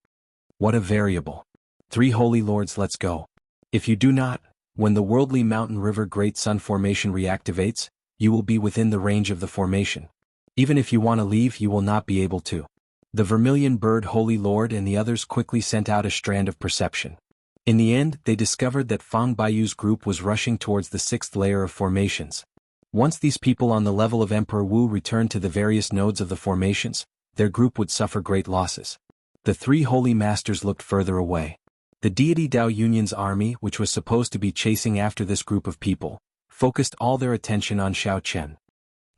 What a variable. Three holy lords, let's go. If you do not, when the worldly mountain river Great Sun formation reactivates, you will be within the range of the formation. Even if you want to leave, you will not be able to. The Vermilion Bird Holy Lord and the others quickly sent out a strand of perception. In the end, they discovered that Fang Baiyu's group was rushing towards the sixth layer of formations. Once these people on the level of Emperor Wu returned to the various nodes of the formations, their group would suffer great losses. The three holy masters looked further away. The deity Dao Union's army, which was supposed to be chasing after this group of people, focused all their attention on Xiao Chen.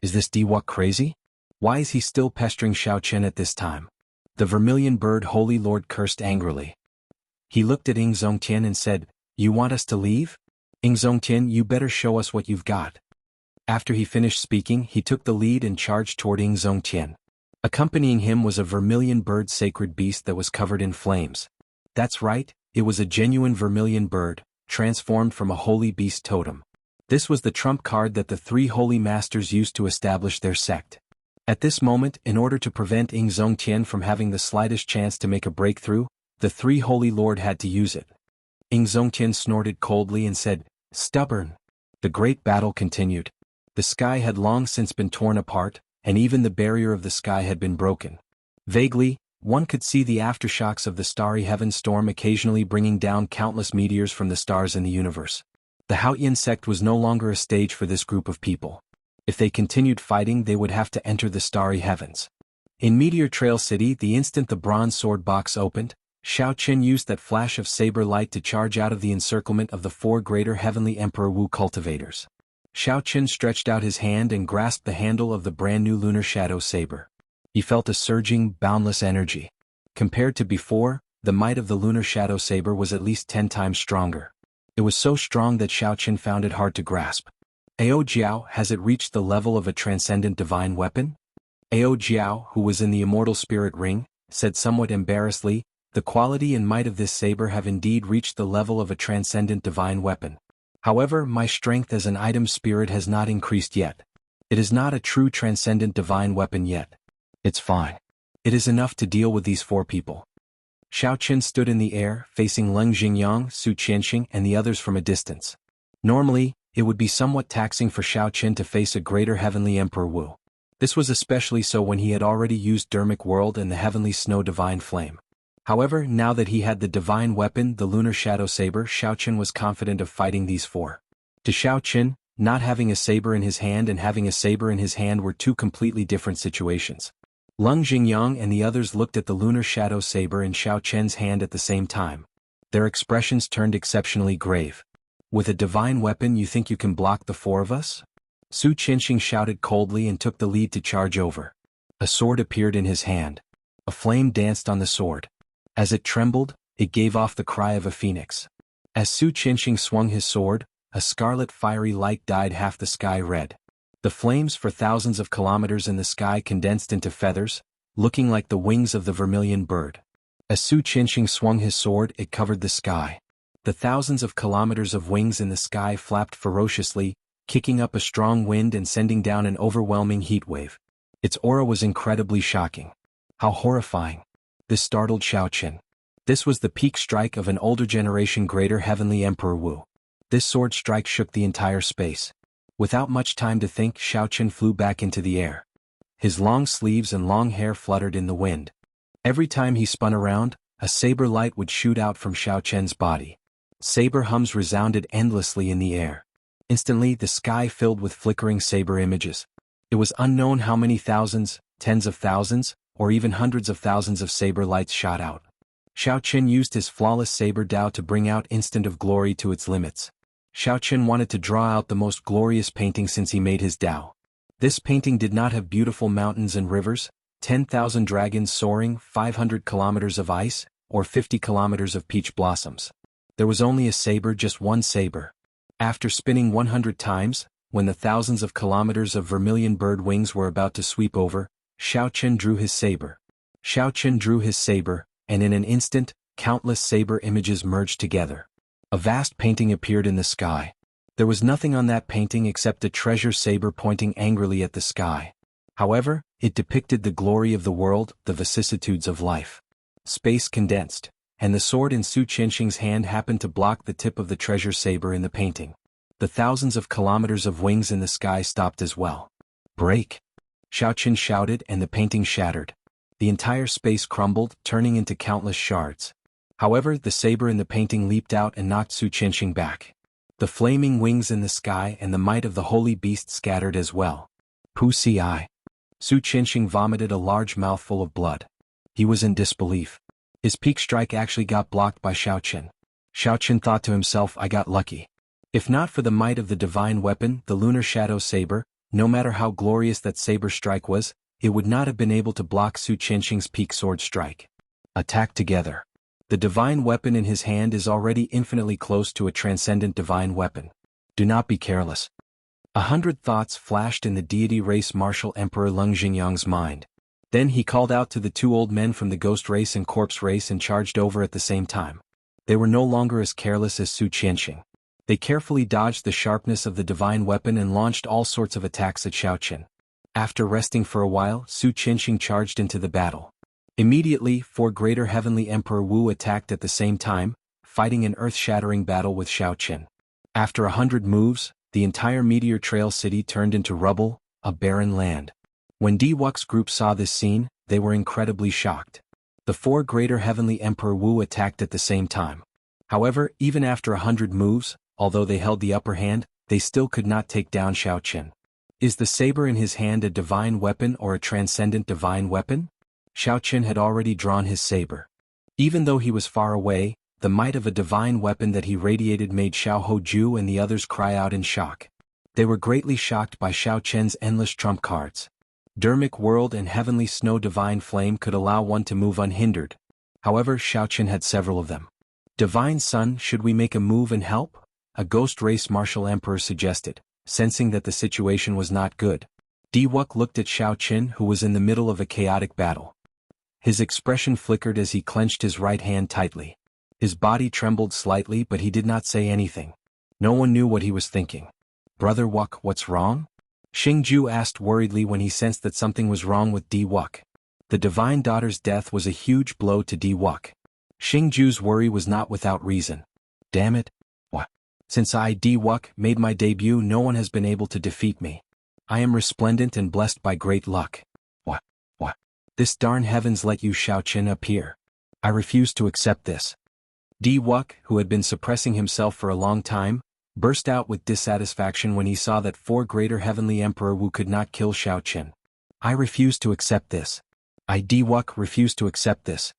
Is this Diwok crazy? Why is he still pestering Xiao Chen at this time? The Vermilion Bird Holy Lord cursed angrily. He looked at Zongqian and said, "You want us to leave? Zongqian, you better show us what you've got." After he finished speaking, he took the lead and charged toward Zongqian. Accompanying him was a vermilion bird sacred beast that was covered in flames. That's right, it was a genuine vermilion bird, transformed from a holy beast totem. This was the trump card that the three holy masters used to establish their sect. At this moment, in order to prevent Zongqian from having the slightest chance to make a breakthrough, the three holy lord had to use it. Zongqian snorted coldly and said, "Stubborn." The great battle continued. The sky had long since been torn apart, and even the barrier of the sky had been broken. Vaguely, one could see the aftershocks of the starry heaven storm occasionally bringing down countless meteors from the stars in the universe. The Haoyan sect was no longer a stage for this group of people. If they continued fighting, they would have to enter the starry heavens. In Meteor Trail City, the instant the bronze sword box opened, Xiao Chen used that flash of saber light to charge out of the encirclement of the four greater heavenly Emperor Wu cultivators. Xiao Chen stretched out his hand and grasped the handle of the brand new Lunar Shadow Saber. He felt a surging, boundless energy. Compared to before, the might of the Lunar Shadow Saber was at least 10 times stronger. It was so strong that Xiao Chen found it hard to grasp. Ao Jiao, has it reached the level of a transcendent divine weapon? Ao Jiao, who was in the immortal spirit ring, said somewhat embarrassedly, "The quality and might of this saber have indeed reached the level of a transcendent divine weapon. However, my strength as an item spirit has not increased yet. It is not a true transcendent divine weapon yet. It's fine. It is enough to deal with these four people." Xiao Chen stood in the air, facing Leng Jingyang, Su Qianxing and the others from a distance. Normally, it would be somewhat taxing for Xiao Chen to face a greater heavenly Emperor Wu. This was especially so when he had already used Dermic World and the heavenly snow divine flame. However, now that he had the divine weapon, the Lunar Shadow Saber, Xiao Chen was confident of fighting these four. To Xiao Chen, not having a saber in his hand and having a saber in his hand were two completely different situations. Leng Jingyang and the others looked at the Lunar Shadow Saber in Xiao Chen's hand at the same time. Their expressions turned exceptionally grave. "With a divine weapon, you think you can block the four of us?" Su Qianxing shouted coldly and took the lead to charge over. A sword appeared in his hand. A flame danced on the sword. As it trembled, it gave off the cry of a phoenix. As Su Qianxing swung his sword, a scarlet fiery light dyed half the sky red. The flames for thousands of kilometers in the sky condensed into feathers, looking like the wings of the vermilion bird. As Su Qianxing swung his sword, it covered the sky. The thousands of kilometers of wings in the sky flapped ferociously, kicking up a strong wind and sending down an overwhelming heat wave. Its aura was incredibly shocking. How horrifying. This startled Xiao Chen. This was the peak strike of an older generation greater heavenly Emperor Wu. This sword strike shook the entire space. Without much time to think, Xiaoqin flew back into the air. His long sleeves and long hair fluttered in the wind. Every time he spun around, a saber light would shoot out from Xiaoqin's body. Saber hums resounded endlessly in the air. Instantly, the sky filled with flickering saber images. It was unknown how many thousands, tens of thousands, or even hundreds of thousands of saber lights shot out. Xiaoqin used his flawless saber Dao to bring out instant of glory to its limits. Xiaoqin wanted to draw out the most glorious painting since he made his Dao. This painting did not have beautiful mountains and rivers, 10,000 dragons soaring, 500 kilometers of ice, or 50 kilometers of peach blossoms. There was only a saber, just one saber. After spinning 100 times, when the thousands of kilometers of vermilion bird wings were about to sweep over, Xiaoqin drew his saber. Xiaoqin drew his saber, and in an instant, countless saber images merged together. A vast painting appeared in the sky. There was nothing on that painting except a treasure saber pointing angrily at the sky. However, it depicted the glory of the world, the vicissitudes of life. Space condensed, and the sword in Su Qianxing's hand happened to block the tip of the treasure saber in the painting. The thousands of kilometers of wings in the sky stopped as well. "Break!" Xiaoqin shouted, and the painting shattered. The entire space crumbled, turning into countless shards. However, the saber in the painting leaped out and knocked Su Qianxing back. The flaming wings in the sky and the might of the holy beast scattered as well. Pussy eye. Su Qianxing vomited a large mouthful of blood. He was in disbelief. His peak strike actually got blocked by Xiaoqin. Xiaoqin thought to himself, I got lucky. If not for the might of the divine weapon, the lunar shadow saber, no matter how glorious that saber strike was, it would not have been able to block Su Qianxing's peak sword strike. Attack together. The divine weapon in his hand is already infinitely close to a transcendent divine weapon. Do not be careless. 100 thoughts flashed in the deity race martial Emperor Leng Xingyang's mind. Then he called out to the two old men from the ghost race and corpse race and charged over at the same time. They were no longer as careless as Su Qianxing. They carefully dodged the sharpness of the divine weapon and launched all sorts of attacks at Xiaoqin. After resting for a while, Su Qianxing charged into the battle. Immediately, 4 greater heavenly Emperor Wu attacked at the same time, fighting an earth-shattering battle with Xiaoqin. After 100 moves, the entire Meteor Trail city turned into rubble, a barren land. When Wuxia's group saw this scene, they were incredibly shocked. The 4 greater heavenly Emperor Wu attacked at the same time. However, even after 100 moves, although they held the upper hand, they still could not take down Xiaoqin. Is the saber in his hand a divine weapon or a transcendent divine weapon? Xiaoqin had already drawn his saber. Even though he was far away, the might of a divine weapon that he radiated made Xiao Hoju and the others cry out in shock. They were greatly shocked by Xiaoqin's endless trump cards. Dermic World and Heavenly Snow Divine Flame could allow one to move unhindered. However, Xiaoqin had several of them. Divine Sun, should we make a move and help? A ghost race martial emperor suggested, sensing that the situation was not good. Wuxia looked at Xiaoqin, who was in the middle of a chaotic battle. His expression flickered as he clenched his right hand tightly. His body trembled slightly, but he did not say anything. No one knew what he was thinking. Brother Wuxia, what's wrong? Xingju asked worriedly when he sensed that something was wrong with Wuxia. The divine daughter's death was a huge blow to Wuxia. Xingju's worry was not without reason. Damn it. What? Since I, Wuxia, made my debut, no one has been able to defeat me. I am resplendent and blessed by great luck. What? This darn heavens let you Xiaoqin appear. I refuse to accept this. Wuxia, who had been suppressing himself for a long time, burst out with dissatisfaction when he saw that 4 greater heavenly Emperor Wu could not kill Xiaoqin. I refuse to accept this. I, Wuxia, refuse to accept this.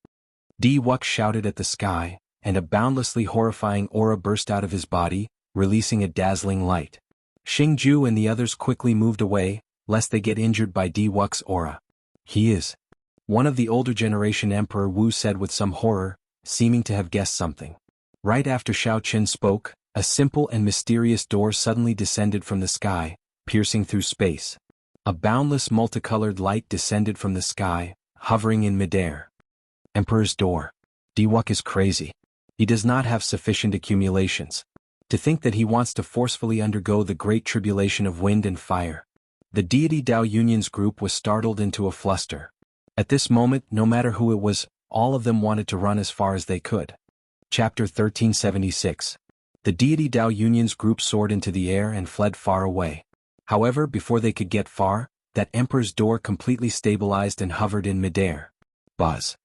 Wuxia shouted at the sky, and a boundlessly horrifying aura burst out of his body, releasing a dazzling light. Xingju and the others quickly moved away, lest they get injured by Wuxia's aura. He is. One of the older generation Emperor Wu said with some horror, seeming to have guessed something. Right after Xiaoqin spoke, a simple and mysterious door suddenly descended from the sky, piercing through space. A boundless multicolored light descended from the sky, hovering in midair. Emperor's door. Wuxia is crazy. He does not have sufficient accumulations. To think that he wants to forcefully undergo the great tribulation of wind and fire. The deity Dao Union's group was startled into a fluster. At this moment, no matter who it was, all of them wanted to run as far as they could. Chapter 1376. The deity Dao Union's group soared into the air and fled far away. However, before they could get far, that emperor's door completely stabilized and hovered in midair. Buzz.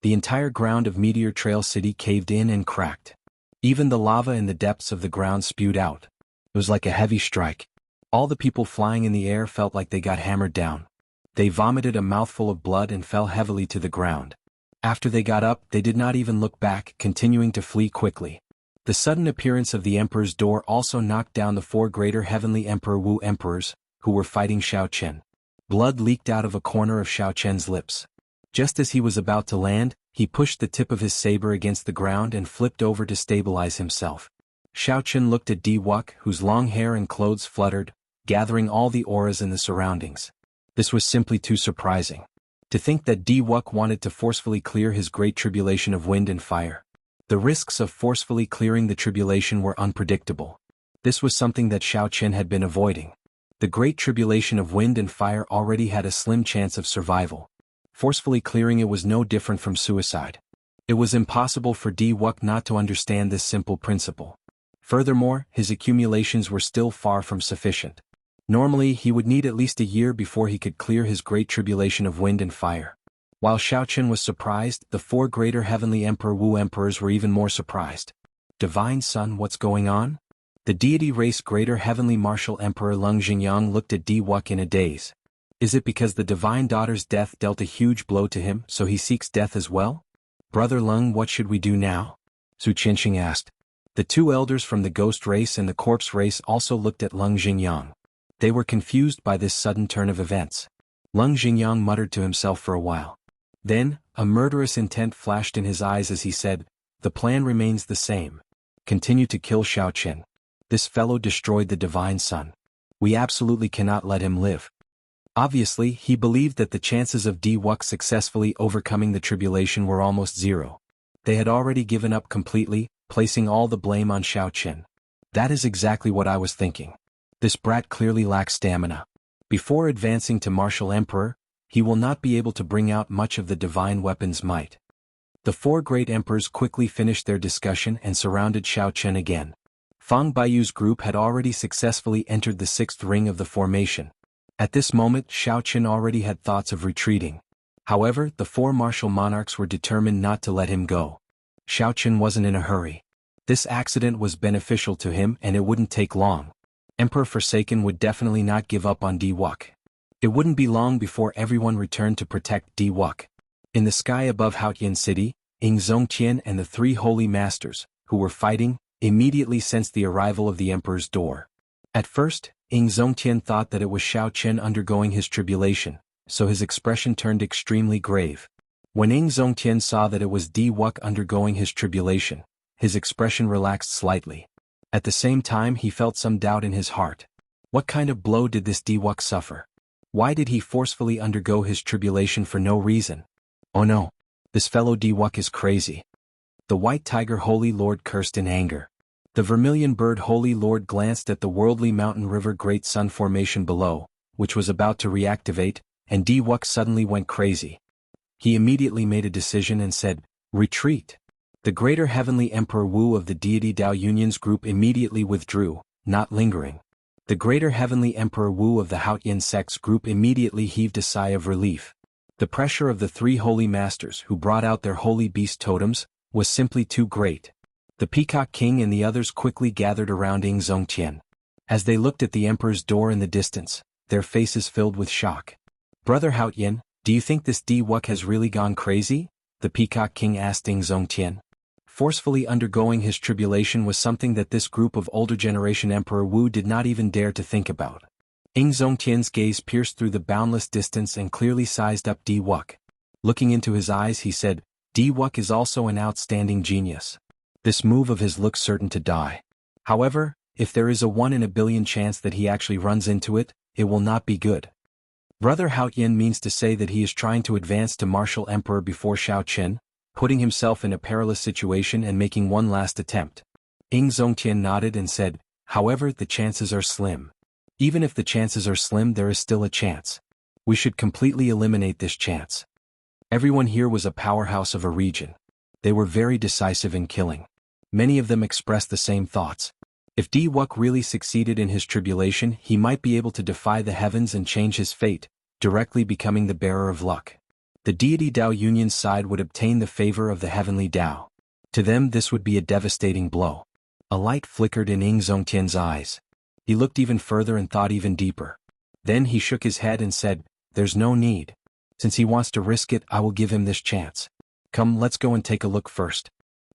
The entire ground of Meteor Trail City caved in and cracked. Even the lava in the depths of the ground spewed out. It was like a heavy strike. All the people flying in the air felt like they got hammered down. They vomited a mouthful of blood and fell heavily to the ground. After they got up, they did not even look back, continuing to flee quickly. The sudden appearance of the emperor's door also knocked down the 4 greater heavenly Emperor Wu emperors, who were fighting Xiao Qian. Blood leaked out of a corner of Xiao Qian's lips. Just as he was about to land, he pushed the tip of his saber against the ground and flipped over to stabilize himself. Xiao Qian looked at Di Wuk, whose long hair and clothes fluttered, gathering all the auras in the surroundings. This was simply too surprising. To think that Di Wuk wanted to forcefully clear his great tribulation of wind and fire. The risks of forcefully clearing the tribulation were unpredictable. This was something that Xiao Qian had been avoiding. The great tribulation of wind and fire already had a slim chance of survival. Forcefully clearing it was no different from suicide. It was impossible for Di Wuk not to understand this simple principle. Furthermore, his accumulations were still far from sufficient. Normally, he would need at least a year before he could clear his great tribulation of wind and fire. While Xiao Qian was surprised, the 4 greater heavenly Emperor Wu emperors were even more surprised. Divine Son, what's going on? The deity race greater heavenly martial Emperor Leng Xingyang looked at Di Wuk in a daze. Is it because the divine daughter's death dealt a huge blow to him, so he seeks death as well? Brother Leng, what should we do now? Su Qianxing asked. The 2 elders from the ghost race and the corpse race also looked at Leng Xingyang. They were confused by this sudden turn of events. Leng Xingyang muttered to himself for a while. Then, a murderous intent flashed in his eyes as he said, "The plan remains the same. Continue to kill Xiao Qian. This fellow destroyed the Divine Son. We absolutely cannot let him live." Obviously, he believed that the chances of Di Wuk successfully overcoming the tribulation were almost zero. They had already given up completely, placing all the blame on Xiao Qian. That is exactly what I was thinking. This brat clearly lacks stamina. Before advancing to Martial Emperor, he will not be able to bring out much of the divine weapon's might. The 4 great emperors quickly finished their discussion and surrounded Xiao Qian again. Fang Baiyu's group had already successfully entered the 6th ring of the formation. At this moment, Xiao Qian already had thoughts of retreating. However, the 4 martial monarchs were determined not to let him go. Xiao Qian wasn't in a hurry. This accident was beneficial to him and it wouldn't take long. Emperor Forsaken would definitely not give up on Di Wuk. It wouldn't be long before everyone returned to protect Di Wuk. In the sky above Haotian City, Ying Zongtian and the 3 holy masters, who were fighting, immediately sensed the arrival of the emperor's door. At first, Ying Zongtian thought that it was Xiao Qian undergoing his tribulation, so his expression turned extremely grave. When Ying Zongtian saw that it was Di Wuk undergoing his tribulation, his expression relaxed slightly. At the same time he felt some doubt in his heart. What kind of blow did this Di Wuk suffer? Why did he forcefully undergo his tribulation for no reason? Oh no, this fellow Di Wuk is crazy. The White Tiger Holy Lord cursed in anger. The Vermilion Bird Holy Lord glanced at the worldly mountain river Great Sun formation below, which was about to reactivate, and Di Wuk suddenly went crazy. He immediately made a decision and said, "Retreat." The greater heavenly Emperor Wu of the deity Dao Union's group immediately withdrew, not lingering. The greater heavenly Emperor Wu of the Haotian sect's group immediately heaved a sigh of relief. The pressure of the 3 holy masters who brought out their holy beast totems was simply too great. The Peacock King and the others quickly gathered around Ying Zongtian. As they looked at the emperor's door in the distance, their faces filled with shock. "Brother Haotian, do you think this Di Wuk has really gone crazy?" the Peacock King asked Ying Zongtian. Forcefully undergoing his tribulation was something that this group of older generation Emperor Wu did not even dare to think about. Ying Zongtian's gaze pierced through the boundless distance and clearly sized up Di Wuk. Looking into his eyes he said, "Di Wuk is also an outstanding genius. This move of his looks certain to die. However, if there is a 1 in a billion chance that he actually runs into it, it will not be good." Brother Haotian means to say that he is trying to advance to Martial Emperor before Xiao Qian, putting himself in a perilous situation and making one last attempt. Ying Zongtian nodded and said, "However, the chances are slim. Even if the chances are slim, there is still a chance. We should completely eliminate this chance." Everyone here was a powerhouse of a region. They were very decisive in killing. Many of them expressed the same thoughts. If Di Wuk really succeeded in his tribulation, he might be able to defy the heavens and change his fate, directly becoming the bearer of luck. The deity Dao Yunyan's side would obtain the favor of the heavenly Dao. To them this would be a devastating blow. A light flickered in Ying Zongtian's eyes. He looked even further and thought even deeper. Then he shook his head and said, "There's no need. Since he wants to risk it, I will give him this chance. Come, let's go and take a look first."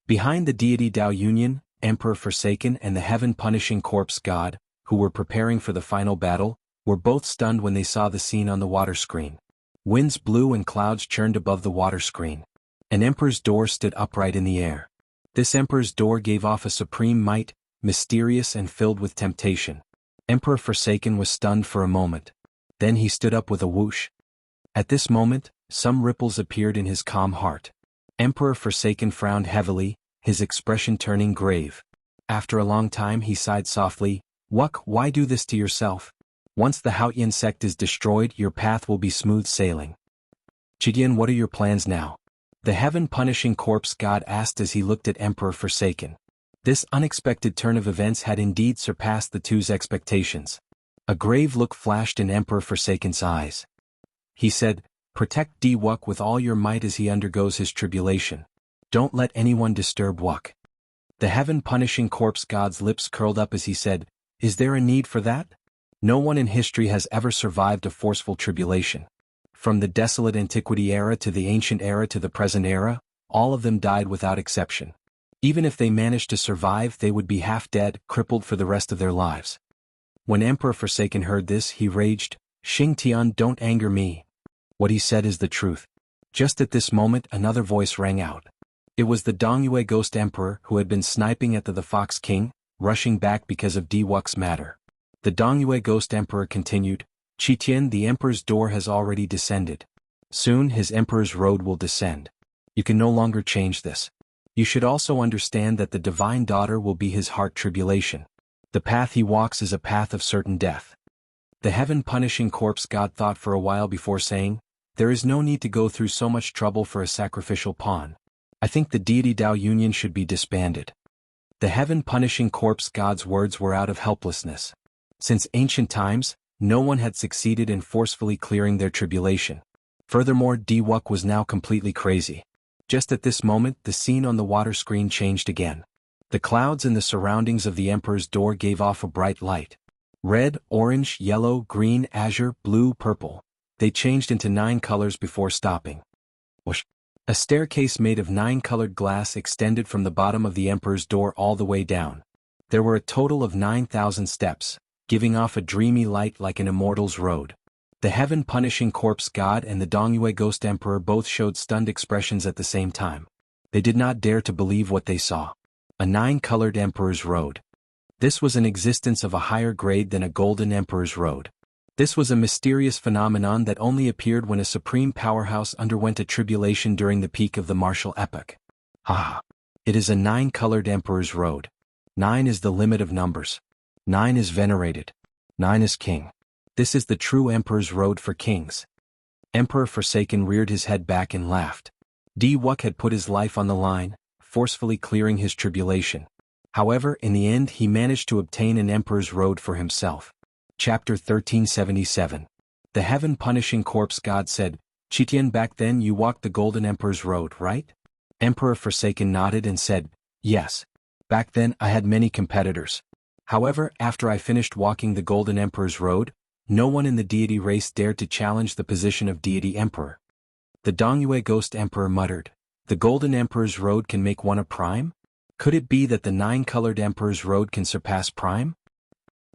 Behind the deity Dao Yunyan, Emperor Forsaken and the heaven-punishing corpse god, who were preparing for the final battle, were both stunned when they saw the scene on the water screen. Winds blew and clouds churned above the water screen. An emperor's door stood upright in the air. This emperor's door gave off a supreme might, mysterious and filled with temptation. Emperor Forsaken was stunned for a moment. Then he stood up with a whoosh. At this moment, some ripples appeared in his calm heart. Emperor Forsaken frowned heavily, his expression turning grave. After a long time he sighed softly, "Wuk, why do this to yourself? Once the Haotian sect is destroyed, your path will be smooth sailing." "Chidian, what are your plans now?" the heaven-punishing corpse god asked as he looked at Emperor Forsaken. This unexpected turn of events had indeed surpassed the two's expectations. A grave look flashed in Emperor Forsaken's eyes. He said, "Protect Di Wuk with all your might as he undergoes his tribulation. Don't let anyone disturb Wuk." The heaven-punishing corpse god's lips curled up as he said, "Is there a need for that? No one in history has ever survived a forceful tribulation. From the desolate antiquity era to the ancient era to the present era, all of them died without exception. Even if they managed to survive, they would be half dead, crippled for the rest of their lives." When Emperor Forsaken heard this, he raged, "Xing Tian, don't anger me. What he said is the truth." Just at this moment, another voice rang out. It was the Dongyue Ghost Emperor who had been sniping at the Fox King, rushing back because of Di Wuk's matter. The Dongyue Ghost Emperor continued, "Qitian, the Emperor's door has already descended. Soon his Emperor's road will descend. You can no longer change this. You should also understand that the Divine Daughter will be his heart tribulation. The path he walks is a path of certain death." The heaven-punishing corpse god thought for a while before saying, "There is no need to go through so much trouble for a sacrificial pawn. I think the deity Dao Yunyan should be disbanded." The heaven-punishing corpse god's words were out of helplessness. Since ancient times, no one had succeeded in forcefully clearing their tribulation. Furthermore, Di Wuk was now completely crazy. Just at this moment, the scene on the water screen changed again. The clouds in the surroundings of the Emperor's door gave off a bright light. Red, orange, yellow, green, azure, blue, purple. They changed into 9 colors before stopping. Whoosh. A staircase made of 9 colored glass extended from the bottom of the Emperor's door all the way down. There were a total of 9,000 steps, giving off a dreamy light like an immortal's road. The heaven-punishing corpse god and the Dongyue Ghost Emperor both showed stunned expressions at the same time. They did not dare to believe what they saw. A 9-colored Emperor's road. This was an existence of a higher grade than a golden Emperor's road. This was a mysterious phenomenon that only appeared when a supreme powerhouse underwent a tribulation during the peak of the martial epoch. Ah! It is a 9-colored Emperor's road. 9 is the limit of numbers. 9 is venerated. 9 is king. This is the true Emperor's road for kings. Emperor Forsaken reared his head back and laughed. Di Wuk had put his life on the line, forcefully clearing his tribulation. However, in the end he managed to obtain an Emperor's road for himself. Chapter 1377. The heaven-punishing corpse god said, "Qitian, back then you walked the Golden Emperor's road, right?" Emperor Forsaken nodded and said, "Yes. Back then I had many competitors. However, after I finished walking the Golden Emperor's road, no one in the deity race dared to challenge the position of deity emperor." The Dongyue Ghost Emperor muttered, "The Golden Emperor's road can make one a prime? Could it be that the 9-colored Emperor's road can surpass prime?"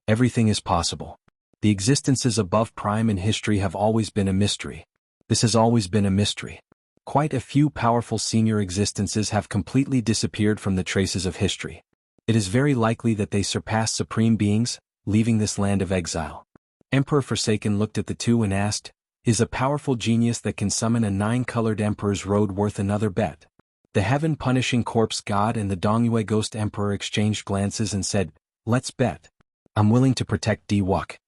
Everything is possible. The existences above prime in history have always been a mystery. This has always been a mystery. Quite a few powerful senior existences have completely disappeared from the traces of history. It is very likely that they surpass supreme beings, leaving this land of exile. Emperor Forsaken looked at the two and asked, "Is a powerful genius that can summon a 9-colored Emperor's road worth another bet?" The heaven-punishing corpse god and the Dongyue Ghost Emperor exchanged glances and said, "Let's bet. I'm willing to protect Di Wuk."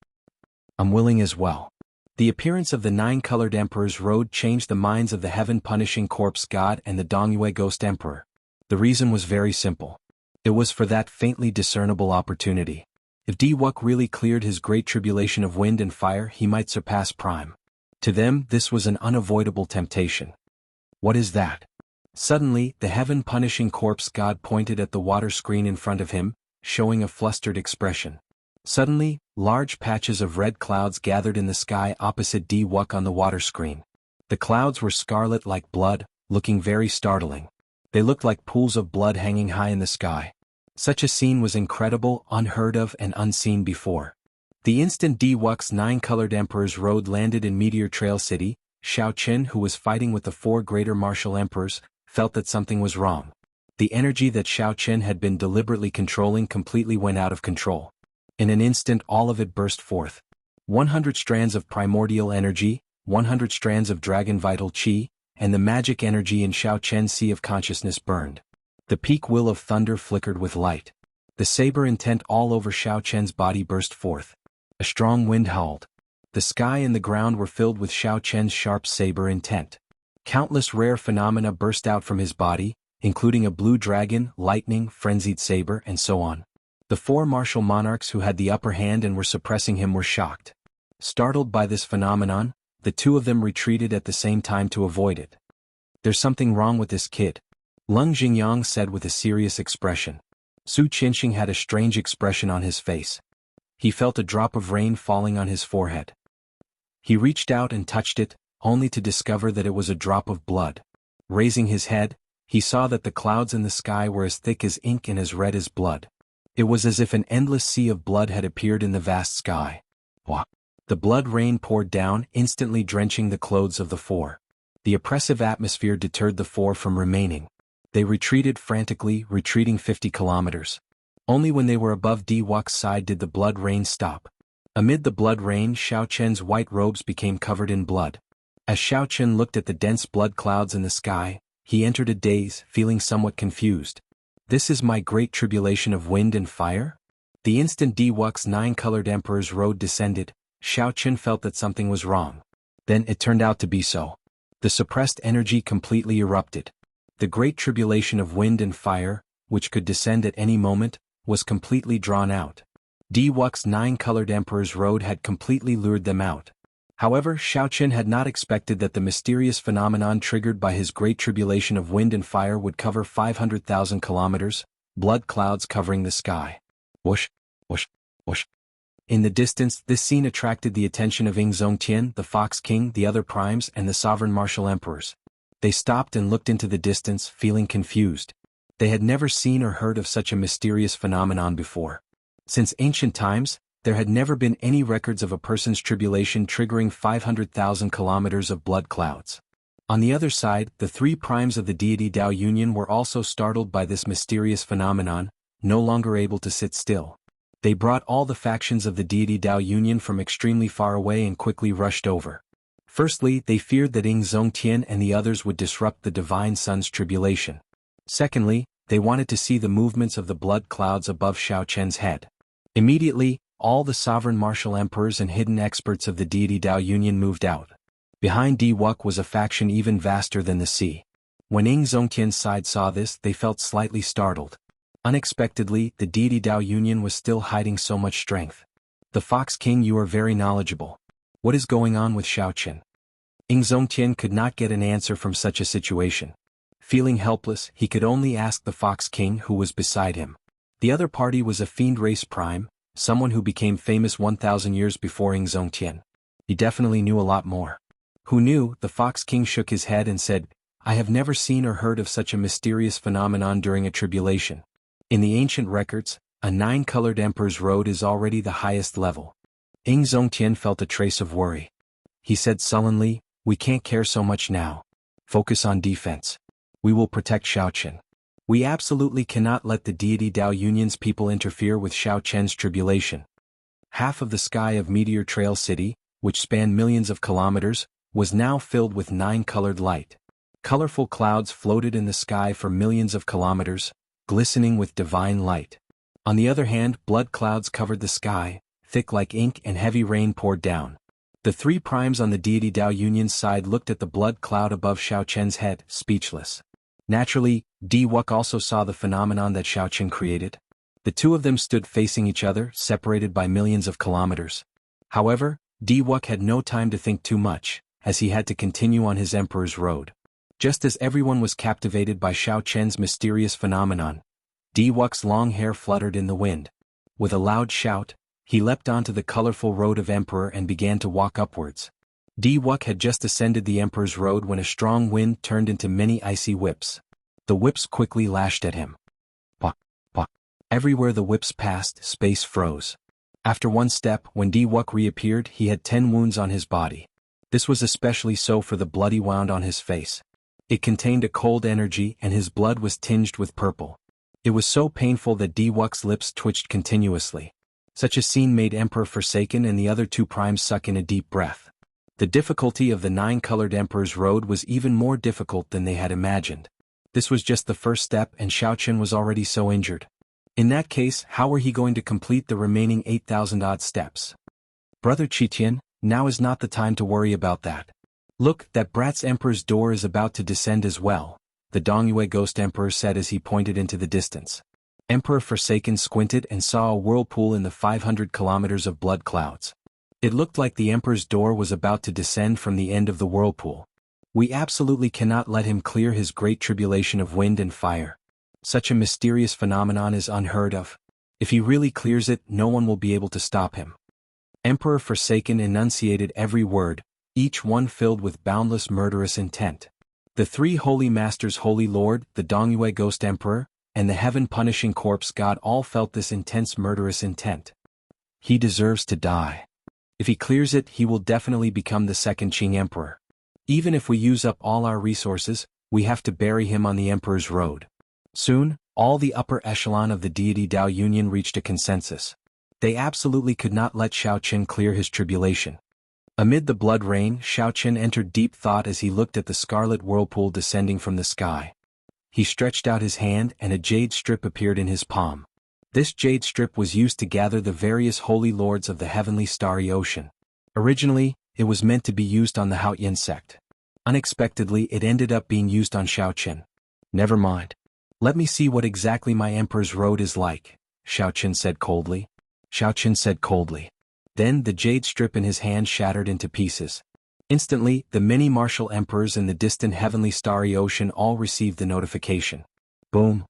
"I'm willing as well." The appearance of the nine-colored Emperor's road changed the minds of the heaven-punishing corpse god and the Dongyue ghost emperor. The reason was very simple. It was for that faintly discernible opportunity. If Diwuk really cleared his great tribulation of wind and fire, he might surpass Prime. To them, this was an unavoidable temptation. What is that? Suddenly, the heaven-punishing corpse god pointed at the water screen in front of him, showing a flustered expression. Suddenly, large patches of red clouds gathered in the sky opposite Diwuk on the water screen. The clouds were scarlet like blood, looking very startling. They looked like pools of blood hanging high in the sky. Such a scene was incredible, unheard of and unseen before. The instant Diwuk's nine-colored Emperor's road landed in Meteor Trail City, Xiaoqin, who was fighting with the four greater martial emperors, felt that something was wrong. The energy that Xiaoqin had been deliberately controlling completely went out of control. In an instant all of it burst forth. 100 strands of primordial energy, 100 strands of dragon vital qi, and the magic energy in Xiaoqin's sea of consciousness burned. The peak will of thunder flickered with light. The saber intent all over Xiaoqin's body burst forth. A strong wind howled. The sky and the ground were filled with Xiaoqin's sharp saber intent. Countless rare phenomena burst out from his body, including a blue dragon, lightning, frenzied saber, and so on. The four martial monarchs who had the upper hand and were suppressing him were shocked. Startled by this phenomenon, the two of them retreated at the same time to avoid it. "There's something wrong with this kid," Leng Jingyang said with a serious expression. Su Qinxing had a strange expression on his face. He felt a drop of rain falling on his forehead. He reached out and touched it, only to discover that it was a drop of blood. Raising his head, he saw that the clouds in the sky were as thick as ink and as red as blood. It was as if an endless sea of blood had appeared in the vast sky. Wah! The blood rain poured down, instantly drenching the clothes of the four. The oppressive atmosphere deterred the four from remaining. They retreated frantically, retreating 50 kilometers. Only when they were above Diwuk's side did the blood rain stop. Amid the blood rain, Xiaoqin's white robes became covered in blood. As Xiaoqin looked at the dense blood clouds in the sky, he entered a daze, feeling somewhat confused. This is my great tribulation of wind and fire? The instant Diwuk's nine-colored Emperor's road descended, Xiaoqin felt that something was wrong. Then it turned out to be so. The suppressed energy completely erupted. The great tribulation of wind and fire, which could descend at any moment, was completely drawn out. Diwuk's nine-colored Emperor's road had completely lured them out. However, Xiaoqin had not expected that the mysterious phenomenon triggered by his great tribulation of wind and fire would cover 500,000 kilometers, blood clouds covering the sky. Whoosh, whoosh, whoosh. In the distance, this scene attracted the attention of Zongtian, the Fox King, the other primes, and the sovereign martial emperors. They stopped and looked into the distance, feeling confused. They had never seen or heard of such a mysterious phenomenon before. Since ancient times, there had never been any records of a person's tribulation triggering 500,000 kilometers of blood clouds. On the other side, the three primes of the deity Dao Union were also startled by this mysterious phenomenon, no longer able to sit still. They brought all the factions of the deity Dao Union from extremely far away and quickly rushed over. Firstly, they feared that Zongtian and the others would disrupt the Divine Sun's tribulation. Secondly, they wanted to see the movements of the blood clouds above Xiaoqin's head. Immediately, all the sovereign martial emperors and hidden experts of the deity Dao Union moved out. Behind Diwuk was a faction even vaster than the sea. When Zongtian's side saw this, they felt slightly startled. Unexpectedly, the deity Dao Union was still hiding so much strength. "The Fox King, you are very knowledgeable. What is going on with Xiaoqin?" Zongtian could not get an answer from such a situation. Feeling helpless, he could only ask the Fox King who was beside him. The other party was a fiend race prime, someone who became famous 1,000 years before Zongtian. He definitely knew a lot more. Who knew? The Fox King shook his head and said, "I have never seen or heard of such a mysterious phenomenon during a tribulation. In the ancient records, a nine-colored emperor's road is already the highest level." Zongtian felt a trace of worry. He said sullenly, "We can't care so much now. Focus on defense. We will protect Xiaoqin. We absolutely cannot let the deity Dao Union's people interfere with Xiaoqin's tribulation." Half of the sky of Meteor Trail City, which spanned millions of kilometers, was now filled with nine-colored light. Colorful clouds floated in the sky for millions of kilometers, glistening with divine light. On the other hand, blood clouds covered the sky, thick like ink, and heavy rain poured down. The three primes on the deity Dao Union's side looked at the blood cloud above Xiao Chen's head, speechless. Naturally, Di Wuk also saw the phenomenon that Xiao Chen created. The two of them stood facing each other, separated by millions of kilometers. However, Di Wuk had no time to think too much, as he had to continue on his emperor's road. Just as everyone was captivated by Xiao Chen's mysterious phenomenon, Di Wuk's long hair fluttered in the wind. With a loud shout, he leapt onto the colorful road of Emperor and began to walk upwards. Di Wuk had just ascended the Emperor's road when a strong wind turned into many icy whips. The whips quickly lashed at him. Pok, pok. Everywhere the whips passed, space froze. After one step, when Di Wuk reappeared, he had 10 wounds on his body. This was especially so for the bloody wound on his face. It contained a cold energy and his blood was tinged with purple. It was so painful that Di Wuk's lips twitched continuously. Such a scene made Emperor Forsaken and the other two primes suck in a deep breath. The difficulty of the 9-colored Emperor's road was even more difficult than they had imagined. This was just the first step and Xiao Chen was already so injured. In that case, how were he going to complete the remaining 8,000-odd steps? Brother Qitian, now is not the time to worry about that. Look, that brat's Emperor's door is about to descend as well, the Dongyue Ghost Emperor said as he pointed into the distance. Emperor Forsaken squinted and saw a whirlpool in the 500 kilometers of blood clouds. It looked like the Emperor's door was about to descend from the end of the whirlpool. We absolutely cannot let him clear his great tribulation of wind and fire. Such a mysterious phenomenon is unheard of. If he really clears it, no one will be able to stop him. Emperor Forsaken enunciated every word, each one filled with boundless murderous intent. The three holy masters, Holy Lord, the Dongyue Ghost Emperor, and the heaven-punishing corpse god all felt this intense murderous intent. He deserves to die. If he clears it, he will definitely become the second Qing Emperor. Even if we use up all our resources, we have to bury him on the Emperor's road. Soon, all the upper echelon of the deity Dao Union reached a consensus. They absolutely could not let Xiao Chen clear his tribulation. Amid the blood rain, Xiao Chen entered deep thought as he looked at the scarlet whirlpool descending from the sky. He stretched out his hand and a jade strip appeared in his palm. This jade strip was used to gather the various holy lords of the heavenly starry ocean. Originally, it was meant to be used on the Haoyan sect. Unexpectedly, it ended up being used on Xiao Chen. Never mind. Let me see what exactly my Emperor's road is like, Xiao Chen said coldly. Then the jade strip in his hand shattered into pieces. Instantly, the many martial emperors in the distant heavenly starry ocean all received the notification. Boom.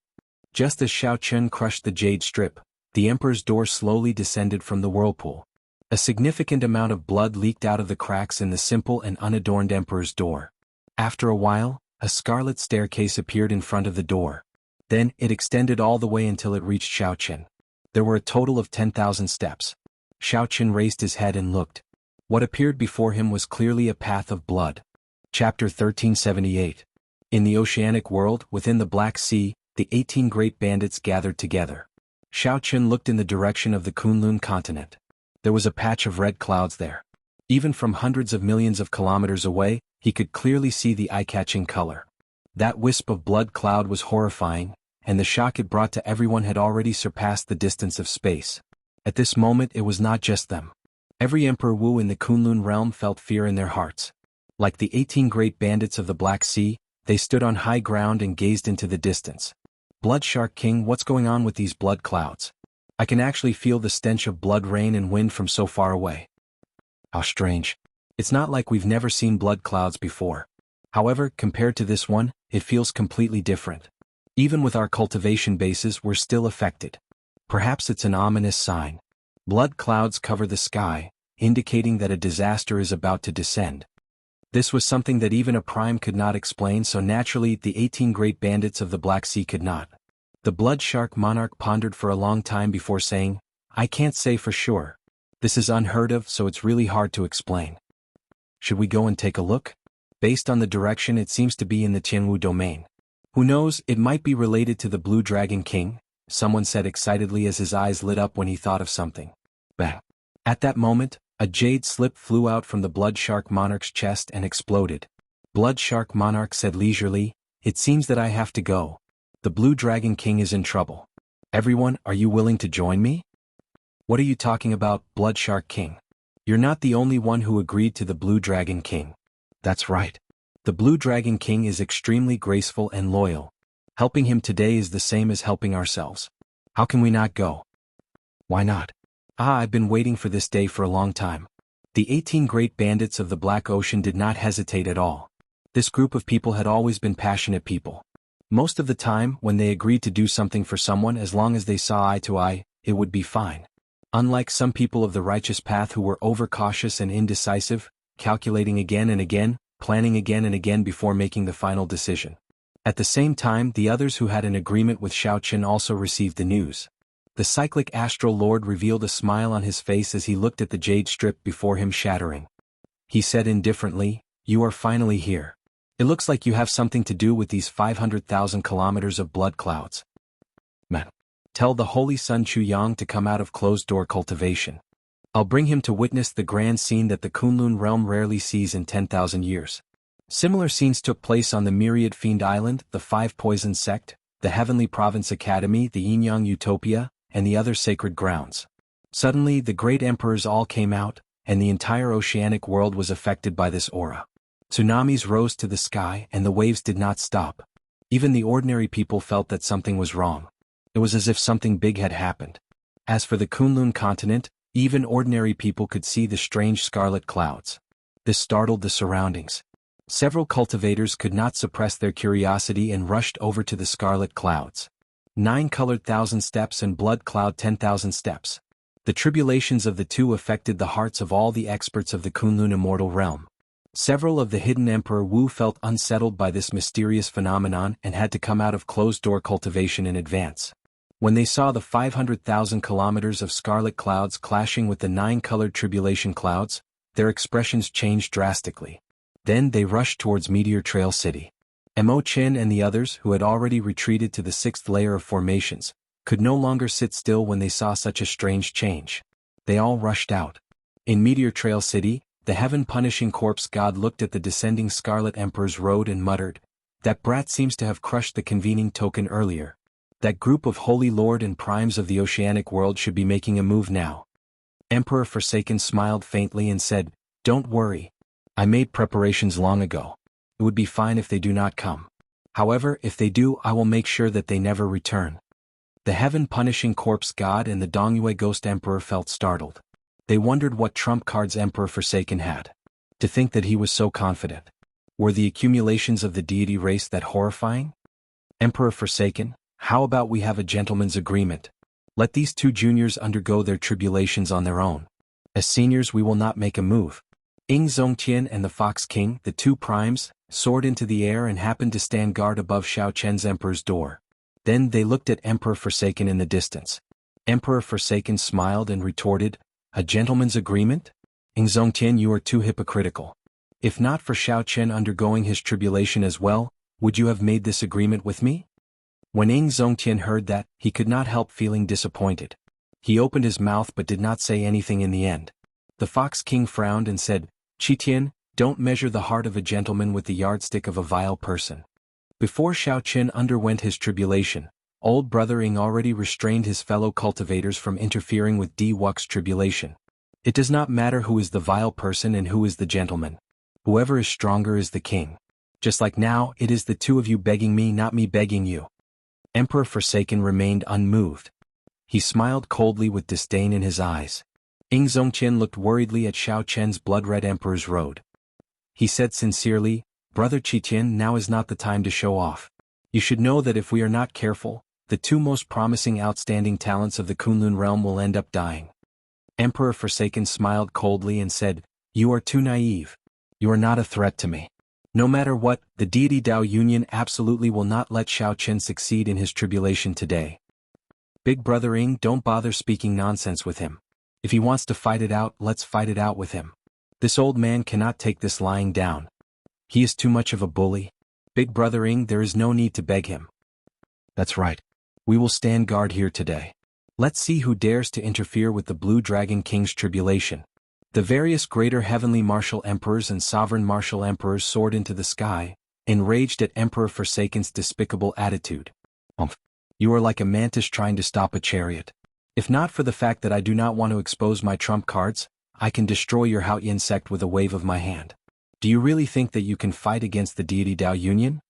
Just as Xiao Chen crushed the jade strip, the emperor's door slowly descended from the whirlpool. A significant amount of blood leaked out of the cracks in the simple and unadorned emperor's door. After a while, a scarlet staircase appeared in front of the door. Then, it extended all the way until it reached Xiao Chen. There were a total of 10,000 steps. Xiao Chen raised his head and looked. What appeared before him was clearly a path of blood. Chapter 1378. In the oceanic world, within the Black Sea, the 18 great bandits gathered together. Xiao Chen looked in the direction of the Kunlun continent. There was a patch of red clouds there. Even from hundreds of millions of kilometers away, he could clearly see the eye-catching color. That wisp of blood cloud was horrifying, and the shock it brought to everyone had already surpassed the distance of space. At this moment it was not just them. Every Emperor Wu in the Kunlun realm felt fear in their hearts. Like the 18 great bandits of the Black Sea, they stood on high ground and gazed into the distance. Blood Shark King, what's going on with these blood clouds? I can actually feel the stench of blood rain and wind from so far away. How strange. It's not like we've never seen blood clouds before. However, compared to this one, it feels completely different. Even with our cultivation bases, we're still affected. Perhaps it's an ominous sign. Blood clouds cover the sky, indicating that a disaster is about to descend. This was something that even a prime could not explain, so naturally the 18 great bandits of the Black Sea could not. The Blood Shark Monarch pondered for a long time before saying, I can't say for sure. This is unheard of, so it's really hard to explain. Should we go and take a look? Based on the direction, it seems to be in the Tianwu domain. Who knows, it might be related to the Blue Dragon King, someone said excitedly as his eyes lit up when he thought of something. Bang! At that moment, a jade slip flew out from the Blood Shark Monarch's chest and exploded. Blood Shark Monarch said leisurely, it seems that I have to go. The Blue Dragon King is in trouble. Everyone, are you willing to join me? What are you talking about, Blood Shark King? You're not the only one who agreed to the Blue Dragon King. That's right. The Blue Dragon King is extremely graceful and loyal. Helping him today is the same as helping ourselves. How can we not go? Why not? I've been waiting for this day for a long time. The 18 great bandits of the Black Ocean did not hesitate at all. This group of people had always been passionate people. Most of the time, when they agreed to do something for someone, as long as they saw eye to eye, it would be fine. Unlike some people of the righteous path who were overcautious and indecisive, calculating again and again, planning again and again before making the final decision. At the same time, the others who had an agreement with Xiao Qin also received the news. The cyclic astral lord revealed a smile on his face as he looked at the jade strip before him shattering. He said indifferently, "You are finally here. It looks like you have something to do with these 500,000 kilometers of blood clouds. Man, tell the Holy Sun Chu Yang to come out of closed-door cultivation. I'll bring him to witness the grand scene that the Kunlun realm rarely sees in 10,000 years." Similar scenes took place on the Myriad Fiend Island, the Five Poisons Sect, the Heavenly Province Academy, the Yin-Yang Utopia, and the other sacred grounds. Suddenly, the great emperors all came out, and the entire oceanic world was affected by this aura. Tsunamis rose to the sky and the waves did not stop. Even the ordinary people felt that something was wrong. It was as if something big had happened. As for the Kunlun continent, even ordinary people could see the strange scarlet clouds. This startled the surroundings. Several cultivators could not suppress their curiosity and rushed over to the scarlet clouds. 9 colored 1,000 steps and blood cloud 10,000 steps. The tribulations of the two affected the hearts of all the experts of the Kunlun immortal realm. Several of the hidden Emperor Wu felt unsettled by this mysterious phenomenon and had to come out of closed-door cultivation in advance. When they saw the 500,000 kilometers of scarlet clouds clashing with the 9-colored tribulation clouds, their expressions changed drastically. Then they rushed towards Meteor Trail City. Mo Chin and the others, who had already retreated to the 6th layer of formations, could no longer sit still when they saw such a strange change. They all rushed out. In Meteor Trail City, the heaven-punishing corpse god looked at the descending Scarlet Emperor's road and muttered, "That brat seems to have crushed the convening token earlier. That group of Holy Lord and Primes of the oceanic world should be making a move now." Emperor Forsaken smiled faintly and said, "Don't worry. I made preparations long ago. It would be fine if they do not come. However, if they do, I will make sure that they never return." The heaven-punishing corpse god and the Dongyue Ghost Emperor felt startled. They wondered what trump cards Emperor Forsaken had. To think that he was so confident. Were the accumulations of the deity race that horrifying? "Emperor Forsaken, how about we have a gentleman's agreement? Let these two juniors undergo their tribulations on their own. As seniors we will not make a move." Ing Zongtian and the Fox King, the two primes, soared into the air and happened to stand guard above Xiao Chen's emperor's door. Then they looked at Emperor Forsaken in the distance. Emperor Forsaken smiled and retorted, "A gentleman's agreement? Ing Zongtian, you are too hypocritical. If not for Xiao Chen undergoing his tribulation as well, would you have made this agreement with me?" When Ing Zongtian heard that, he could not help feeling disappointed. He opened his mouth but did not say anything in the end. The Fox King frowned and said, "Qitian, don't measure the heart of a gentleman with the yardstick of a vile person." Before Xiao Chen underwent his tribulation, old brother Ing already restrained his fellow cultivators from interfering with Wuxia's tribulation. It does not matter who is the vile person and who is the gentleman. Whoever is stronger is the king. Just like now, it is the two of you begging me, not me begging you. Emperor Forsaken remained unmoved. He smiled coldly with disdain in his eyes. Ing Zongtian looked worriedly at Xiao Chen's blood-red emperor's road. He said sincerely, "Brother Qitian, now is not the time to show off. You should know that if we are not careful, the two most promising outstanding talents of the Kunlun realm will end up dying." Emperor Forsaken smiled coldly and said, "You are too naive. You are not a threat to me. No matter what, the deity Dao Union absolutely will not let Xiao Chen succeed in his tribulation today. Big brother Ing, don't bother speaking nonsense with him. If he wants to fight it out, let's fight it out with him. This old man cannot take this lying down. He is too much of a bully. Big brother Ing, there is no need to beg him." "That's right. We will stand guard here today. Let's see who dares to interfere with the Blue Dragon King's tribulation." The various greater heavenly martial emperors and sovereign martial emperors soared into the sky, enraged at Emperor Forsaken's despicable attitude. You are like a mantis trying to stop a chariot. If not for the fact that I do not want to expose my trump cards, I can destroy your Haotian sect with a wave of my hand. Do you really think that you can fight against the deity Dao Union?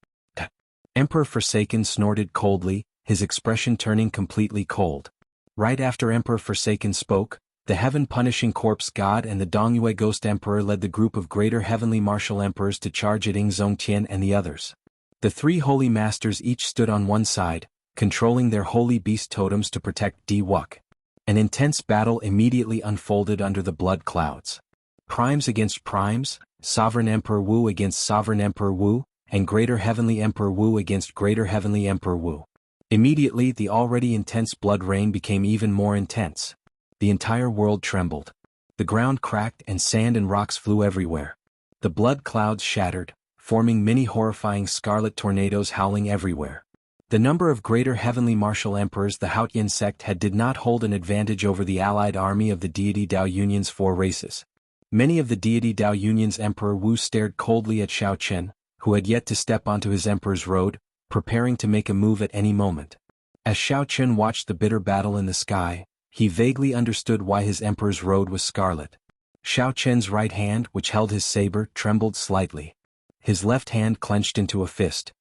Emperor Forsaken snorted coldly, his expression turning completely cold. Right after Emperor Forsaken spoke, the heaven-punishing corpse god and the Dongyue ghost emperor led the group of greater heavenly martial emperors to charge at Zongtian and the others. The three holy masters each stood on one side, controlling their holy beast totems to protect Di Wuk. An intense battle immediately unfolded under the blood clouds. Primes against primes, Sovereign Emperor Wu against Sovereign Emperor Wu, and Greater Heavenly Emperor Wu against Greater Heavenly Emperor Wu. Immediately the already intense blood rain became even more intense. The entire world trembled. The ground cracked and sand and rocks flew everywhere. The blood clouds shattered, forming many horrifying scarlet tornadoes howling everywhere. The number of greater heavenly martial emperors the Haotian sect had did not hold an advantage over the allied army of the deity Dao Union's four races. Many of the deity Dao Union's Emperor Wu stared coldly at Xiao Chen, who had yet to step onto his emperor's road, preparing to make a move at any moment. As Xiao Chen watched the bitter battle in the sky, he vaguely understood why his emperor's road was scarlet. Xiao Chen's right hand, which held his saber, trembled slightly. His left hand clenched into a fist.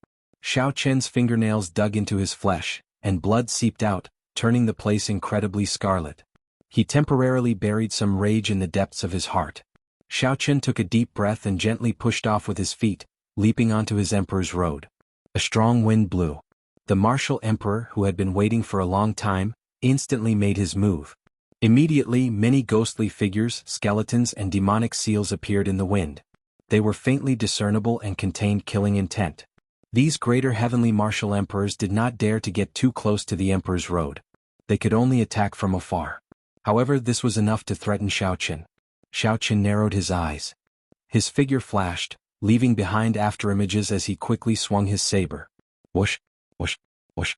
Xiao Chen's fingernails dug into his flesh, and blood seeped out, turning the place incredibly scarlet. He temporarily buried some rage in the depths of his heart. Xiao Chen took a deep breath and gently pushed off with his feet, leaping onto his emperor's road. A strong wind blew. The martial emperor, who had been waiting for a long time, instantly made his move. Immediately many ghostly figures, skeletons and demonic seals appeared in the wind. They were faintly discernible and contained killing intent. These greater heavenly martial emperors did not dare to get too close to the emperor's road. They could only attack from afar. However, this was enough to threaten Xiao Chen. Xiao Chen narrowed his eyes. His figure flashed, leaving behind afterimages as he quickly swung his saber. Whoosh, whoosh, whoosh.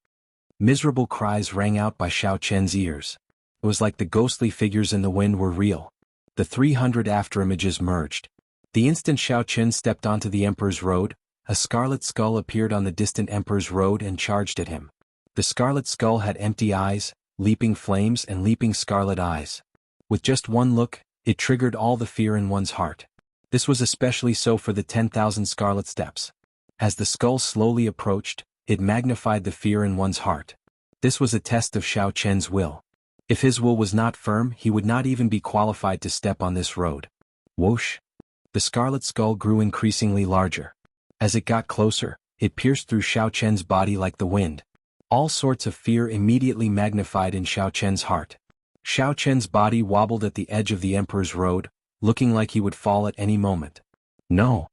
Miserable cries rang out by Xiao Chen's ears. It was like the ghostly figures in the wind were real. The 300 afterimages merged. The instant Xiao Chen stepped onto the emperor's road, a scarlet skull appeared on the distant emperor's road and charged at him. The scarlet skull had empty eyes, leaping flames and leaping scarlet eyes. With just one look, it triggered all the fear in one's heart. This was especially so for the 10,000 scarlet steps. As the skull slowly approached, it magnified the fear in one's heart. This was a test of Xiao Chen's will. If his will was not firm, he would not even be qualified to step on this road. Whoosh! The scarlet skull grew increasingly larger. As it got closer, it pierced through Xiao Chen's body like the wind. All sorts of fear immediately magnified in Xiao Chen's heart. Xiao Chen's body wobbled at the edge of the emperor's road, looking like he would fall at any moment. No!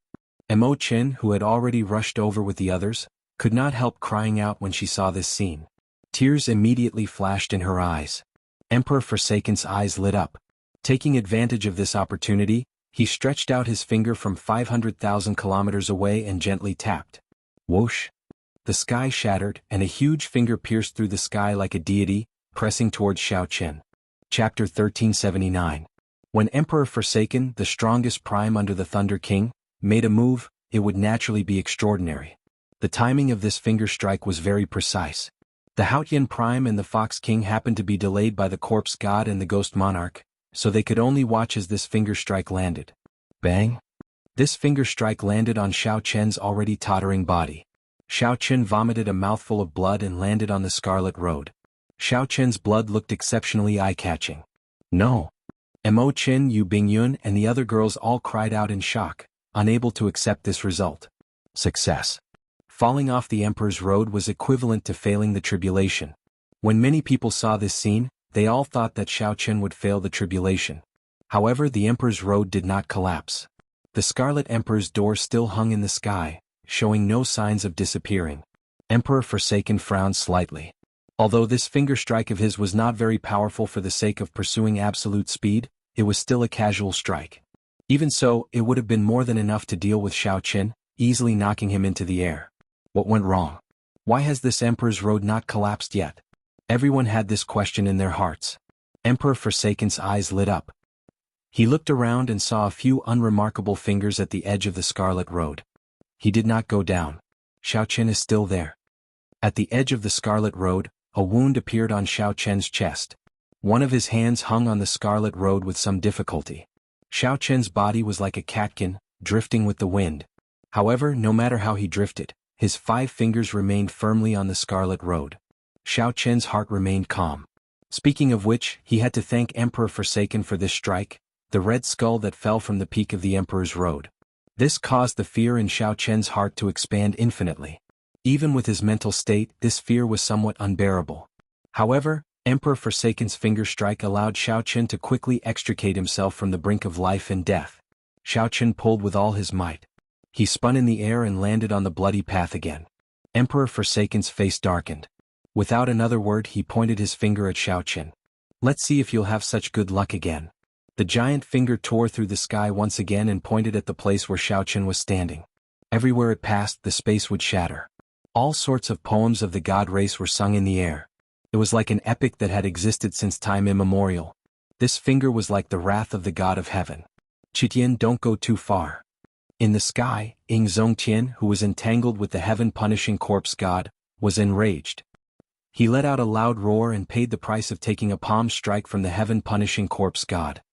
Mo Chen, who had already rushed over with the others, could not help crying out when she saw this scene. Tears immediately flashed in her eyes. Emperor Forsaken's eyes lit up. Taking advantage of this opportunity, he stretched out his finger from 500,000 kilometers away and gently tapped. Whoosh! The sky shattered, and a huge finger pierced through the sky like a deity, pressing towards Xiao Chen. Chapter 1379. When Emperor Forsaken, the strongest prime under the Thunder King, made a move, it would naturally be extraordinary. The timing of this finger strike was very precise. The Haotian Prime and the Fox King happened to be delayed by the Corpse God and the Ghost Monarch, so they could only watch as this finger strike landed. Bang! This finger strike landed on Xiao Chen's already tottering body. Xiao Chen vomited a mouthful of blood and landed on the scarlet road. Xiao Chen's blood looked exceptionally eye-catching. No! Mo Chen, Yu Bingyun and the other girls all cried out in shock, unable to accept this result. Success. Falling off the Emperor's road was equivalent to failing the tribulation. When many people saw this scene, they all thought that Xiao Chen would fail the tribulation. However, the Emperor's road did not collapse. The Scarlet Emperor's door still hung in the sky, showing no signs of disappearing. Emperor Forsaken frowned slightly. Although this finger strike of his was not very powerful for the sake of pursuing absolute speed, it was still a casual strike. Even so, it would have been more than enough to deal with Xiao Chen, easily knocking him into the air. What went wrong? Why has this Emperor's road not collapsed yet? Everyone had this question in their hearts. Emperor Forsaken's eyes lit up. He looked around and saw a few unremarkable fingers at the edge of the scarlet road. He did not go down. Xiao Chen is still there. At the edge of the scarlet road, a wound appeared on Xiao Chen's chest. One of his hands hung on the scarlet road with some difficulty. Xiao Chen's body was like a catkin, drifting with the wind. However, no matter how he drifted, his 5 fingers remained firmly on the scarlet road. Xiao Chen's heart remained calm. Speaking of which, he had to thank Emperor Forsaken for this strike, the red skull that fell from the peak of the Emperor's road. This caused the fear in Xiao Chen's heart to expand infinitely. Even with his mental state, this fear was somewhat unbearable. However, Emperor Forsaken's finger strike allowed Xiao Chen to quickly extricate himself from the brink of life and death. Xiao Chen pulled with all his might. He spun in the air and landed on the bloody path again. Emperor Forsaken's face darkened. Without another word, he pointed his finger at Xiao Chen. "Let's see if you'll have such good luck again." The giant finger tore through the sky once again and pointed at the place where Xiao Chen was standing. Everywhere it passed, the space would shatter. All sorts of poems of the god race were sung in the air. It was like an epic that had existed since time immemorial. This finger was like the wrath of the god of heaven. "Qitian, don't go too far." In the sky, Ying Zongtian, who was entangled with the heaven-punishing corpse god, was enraged. He let out a loud roar and paid the price of taking a palm strike from the heaven-punishing corpse god.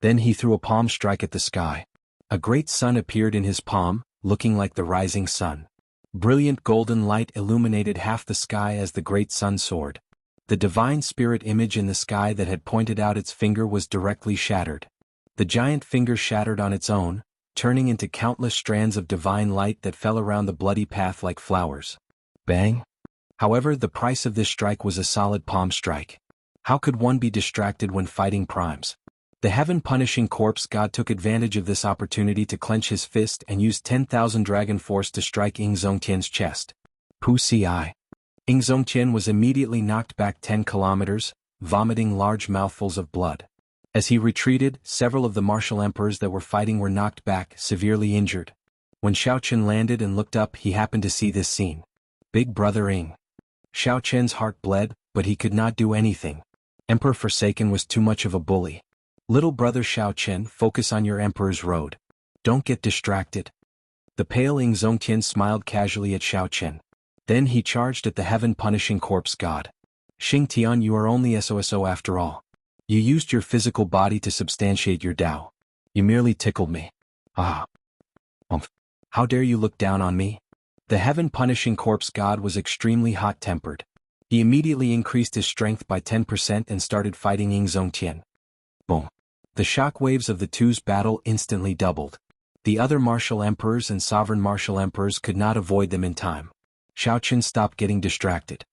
Then he threw a palm strike at the sky. A great sun appeared in his palm, looking like the rising sun. Brilliant golden light illuminated half the sky as the great sun soared. The divine spirit image in the sky that had pointed out its finger was directly shattered. The giant finger shattered on its own, turning into countless strands of divine light that fell around the bloody path like flowers. Bang! However, the price of this strike was a solid palm strike. How could one be distracted when fighting primes? The heaven-punishing corpse god took advantage of this opportunity to clench his fist and used 10,000 dragon force to strike Ying Zongtian's chest. Pu Ci. Ying Zongtian was immediately knocked back 10 kilometers, vomiting large mouthfuls of blood. As he retreated, several of the martial emperors that were fighting were knocked back, severely injured. When Xiao Chen landed and looked up, he happened to see this scene. Big brother Ying. Xiao Chen's heart bled, but he could not do anything. Emperor Forsaken was too much of a bully. "Little brother Xiao Chen, focus on your emperor's road. Don't get distracted." The pale Ying Zongtian smiled casually at Xiao Chen. Then he charged at the heaven-punishing corpse god. "Xing Tian, you are only SOSO after all. You used your physical body to substantiate your Tao. You merely tickled me. Ah. How dare you look down on me?" The heaven-punishing corpse god was extremely hot-tempered. He immediately increased his strength by 10% and started fighting Ying Zongtian. Boom. The shock waves of the two's battle instantly doubled. The other martial emperors and sovereign martial emperors could not avoid them in time. Xiao Chen stopped getting distracted.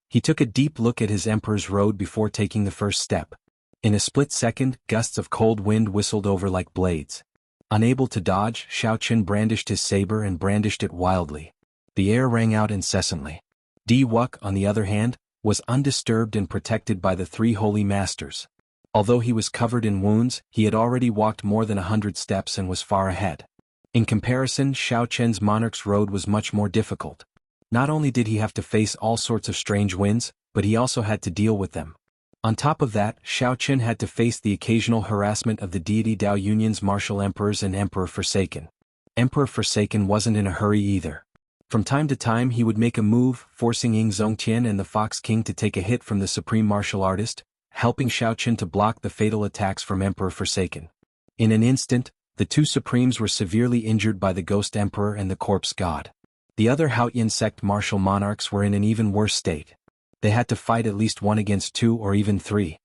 He took a deep look at his emperor's road before taking the first step. In a split second, gusts of cold wind whistled over like blades. Unable to dodge, Xiao Chen brandished his saber and brandished it wildly. The air rang out incessantly. Di Wuk, on the other hand, was undisturbed and protected by the 3 holy masters. Although he was covered in wounds, he had already walked more than 100 steps and was far ahead. In comparison, Xiao Chen's monarch's road was much more difficult. Not only did he have to face all sorts of strange winds, but he also had to deal with them. On top of that, Xiao Chen had to face the occasional harassment of the deity Dao Union's martial emperors and Emperor Forsaken. Emperor Forsaken wasn't in a hurry either. From time to time he would make a move, forcing Ying Zongtian and the Fox King to take a hit from the supreme martial artist, helping Xiao Chen to block the fatal attacks from Emperor Forsaken. In an instant, the 2 supremes were severely injured by the Ghost Emperor and the Corpse God. The other Haotian sect martial monarchs were in an even worse state. They had to fight at least 1 against 2 or even 3.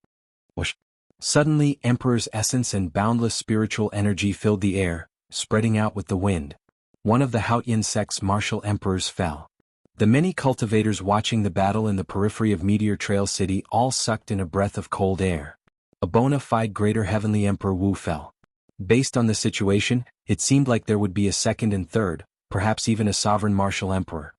Whoosh. Suddenly, Emperor's essence and boundless spiritual energy filled the air, spreading out with the wind. One of the Haotian sect's martial emperors fell. The many cultivators watching the battle in the periphery of Meteor Trail City all sucked in a breath of cold air. A bona fide greater heavenly Emperor Wu fell. Based on the situation, it seemed like there would be a second and third, perhaps even a sovereign martial emperor.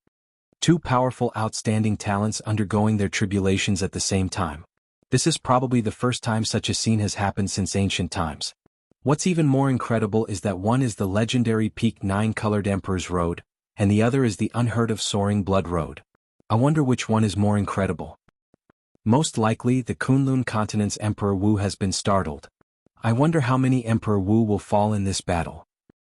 2 powerful outstanding talents undergoing their tribulations at the same time. This is probably the first time such a scene has happened since ancient times. What's even more incredible is that one is the legendary Peak 9-colored Emperor's Road, and the other is the unheard-of Soaring Blood Road. I wonder which one is more incredible. Most likely, the Kunlun continent's Emperor Wu has been startled. I wonder how many Emperor Wu will fall in this battle.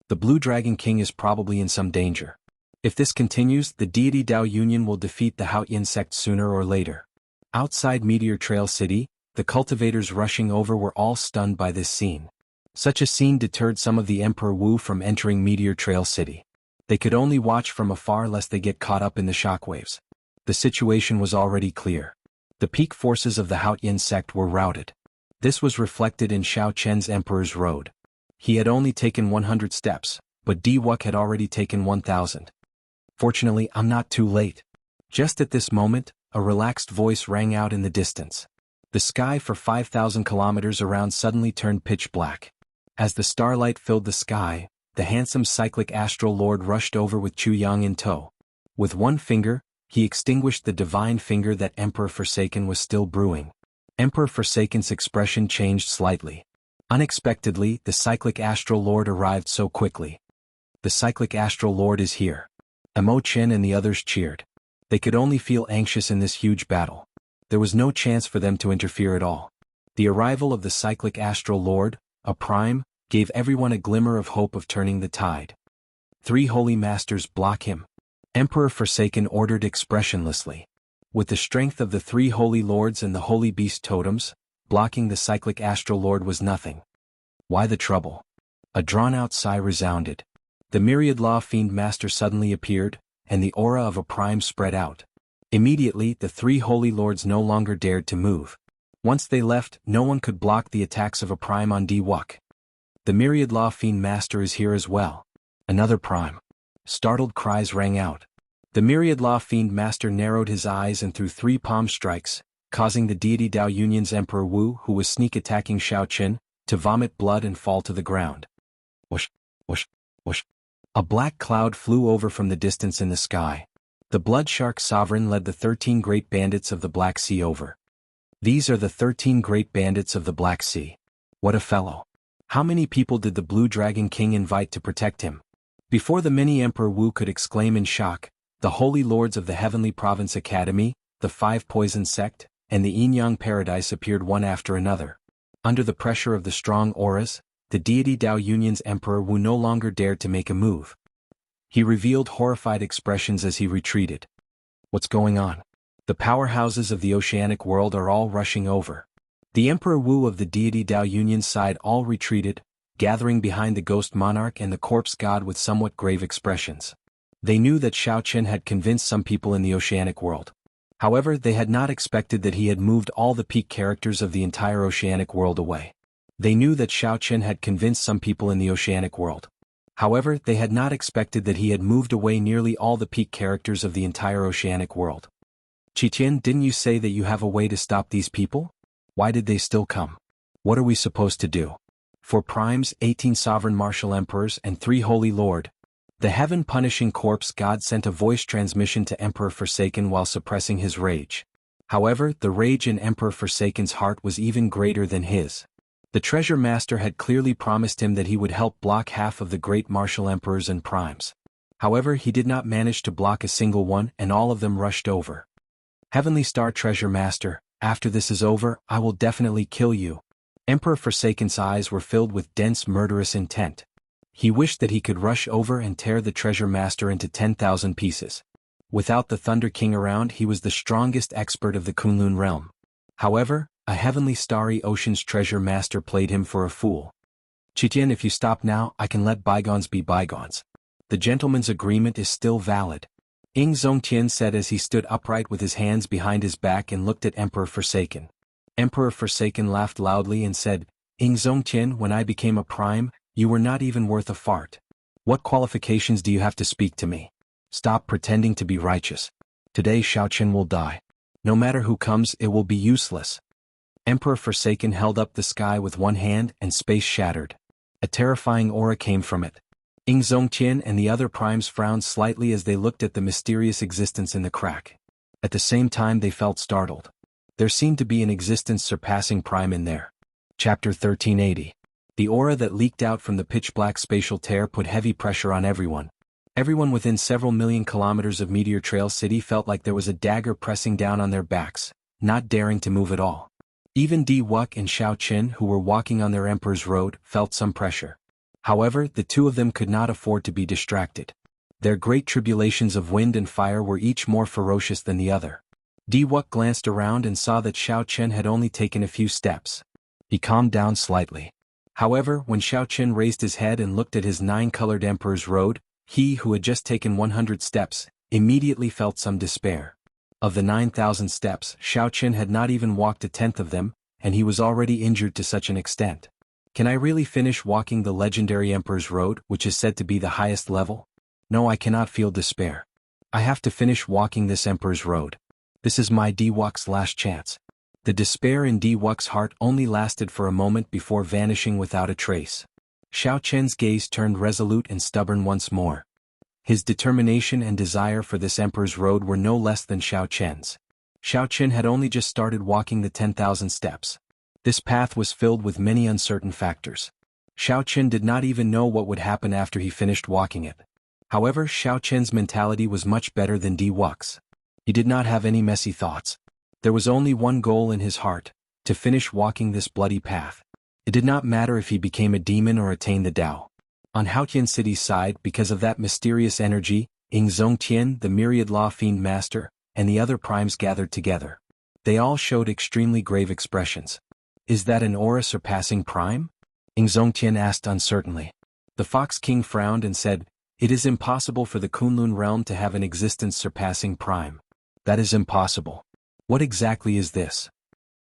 The Blue Dragon King is probably in some danger. If this continues, the deity Dao Union will defeat the Haotian sect sooner or later. Outside Meteor Trail City, the cultivators rushing over were all stunned by this scene. Such a scene deterred some of the Emperor Wu from entering Meteor Trail City. They could only watch from afar lest they get caught up in the shockwaves. The situation was already clear. The peak forces of the Haotian sect were routed. This was reflected in Xiao Chen's Emperor's Road. He had only taken 100 steps, but Di Wuk had already taken 1,000. Fortunately, I'm not too late. Just at this moment, a relaxed voice rang out in the distance. The sky for 5,000 kilometers around suddenly turned pitch black. As the starlight filled the sky, the handsome cyclic astral lord rushed over with Chu Yang in tow. With one finger, he extinguished the divine finger that Emperor Forsaken was still brewing. Emperor Forsaken's expression changed slightly. Unexpectedly, the cyclic astral lord arrived so quickly. The cyclic astral lord is here. Amo Chen and the others cheered. They could only feel anxious in this huge battle. There was no chance for them to interfere at all. The arrival of the cyclic astral lord, a prime, gave everyone a glimmer of hope of turning the tide. 3 holy masters block him. Emperor Forsaken ordered expressionlessly. With the strength of the 3 holy lords and the holy beast totems, blocking the cyclic astral lord was nothing. Why the trouble? A drawn-out sigh resounded. The myriad law fiend master suddenly appeared, and the aura of a prime spread out. Immediately, the 3 holy lords no longer dared to move. Once they left, no one could block the attacks of a prime on Di Wuk. The myriad law fiend master is here as well. Another prime. Startled cries rang out. The myriad law fiend master narrowed his eyes and threw 3 palm strikes, causing the deity Dao Union's Emperor Wu, who was sneak attacking Xiao Chen, to vomit blood and fall to the ground. Whoosh, whoosh, whoosh. A black cloud flew over from the distance in the sky. The Blood Shark Sovereign led the 13 great bandits of the Black Sea over. These are the 13 great bandits of the Black Sea. What a fellow. How many people did the Blue Dragon King invite to protect him? Before the mini Emperor Wu could exclaim in shock, the holy lords of the Heavenly Province Academy, the 5 Poison Sect, and the Yin-Yang Paradise appeared one after another. Under the pressure of the strong auras, the deity Dao Union's Emperor Wu no longer dared to make a move. He revealed horrified expressions as he retreated. What's going on? The powerhouses of the oceanic world are all rushing over. The Emperor Wu of the deity Dao Union's side all retreated, gathering behind the ghost monarch and the corpse god with somewhat grave expressions. They knew that Xiao Chen had convinced some people in the oceanic world. However, they had not expected that he had moved all the peak characters of the entire oceanic world away. They knew that Xiao Chen had convinced some people in the oceanic world. However, they had not expected that he had moved away nearly all the peak characters of the entire oceanic world. Qiqian, didn't you say that you have a way to stop these people? Why did they still come? What are we supposed to do? For primes, 18 sovereign martial emperors and 3 holy lord, the heaven-punishing corpse god sent a voice transmission to Emperor Forsaken while suppressing his rage. However, the rage in Emperor Forsaken's heart was even greater than his. The treasure master had clearly promised him that he would help block half of the great martial emperors and primes. However, he did not manage to block a single one, and all of them rushed over. Heavenly Star Treasure Master, after this is over, I will definitely kill you. Emperor Forsaken's eyes were filled with dense murderous intent. He wished that he could rush over and tear the treasure master into 10,000 pieces. Without the Thunder King around, he was the strongest expert of the Kunlun realm. However, a heavenly starry ocean's treasure master played him for a fool. Qiqian, if you stop now, I can let bygones be bygones. The gentleman's agreement is still valid. Ying Zongtian said as he stood upright with his hands behind his back and looked at Emperor Forsaken. Emperor Forsaken laughed loudly and said, Ying Zongtian, when I became a prime, you were not even worth a fart. What qualifications do you have to speak to me? Stop pretending to be righteous. Today Xiao Chen will die. No matter who comes, it will be useless. Emperor Forsaken held up the sky with one hand and space shattered. A terrifying aura came from it. Ying Zongtian and the other primes frowned slightly as they looked at the mysterious existence in the crack. At the same time they felt startled. There seemed to be an existence surpassing prime in there. Chapter 1380. The aura that leaked out from the pitch-black spatial tear put heavy pressure on everyone. Everyone within several million kilometers of Meteor Trail City felt like there was a dagger pressing down on their backs, not daring to move at all. Even Di Wuk and Xiao Chen, who were walking on their Emperor's Road, felt some pressure. However, the two of them could not afford to be distracted. Their great tribulations of wind and fire were each more ferocious than the other. Diwuk glanced around and saw that Xiao Chen had only taken a few steps. He calmed down slightly. However, when Xiao Chen raised his head and looked at his 9-colored Emperor's Road, he who had just taken 100 steps, immediately felt some despair. Of the 9,000 steps, Xiao Chen had not even walked a tenth of them, and he was already injured to such an extent. Can I really finish walking the legendary Emperor's Road, which is said to be the highest level? No, I cannot feel despair. I have to finish walking this Emperor's Road. This is my Diwuk's last chance. The despair in Diwuk's heart only lasted for a moment before vanishing without a trace. Xiao Chen's gaze turned resolute and stubborn once more. His determination and desire for this Emperor's Road were no less than Xiao Chen's. Xiao Chen had only just started walking the 10,000 steps. This path was filled with many uncertain factors. Xiao Chen did not even know what would happen after he finished walking it. However, Xiao Chen's mentality was much better than Diwuk's. He did not have any messy thoughts. There was only one goal in his heart: to finish walking this bloody path. It did not matter if he became a demon or attained the Tao. On Haotian City's side, because of that mysterious energy, Ying Zongtian, the Myriad Law Fiend Master, and the other primes gathered together. They all showed extremely grave expressions. Is that an aura surpassing prime? Ying Zongtian asked uncertainly. The Fox King frowned and said, "It is impossible for the Kunlun realm to have an existence surpassing prime. That is impossible." What exactly is this?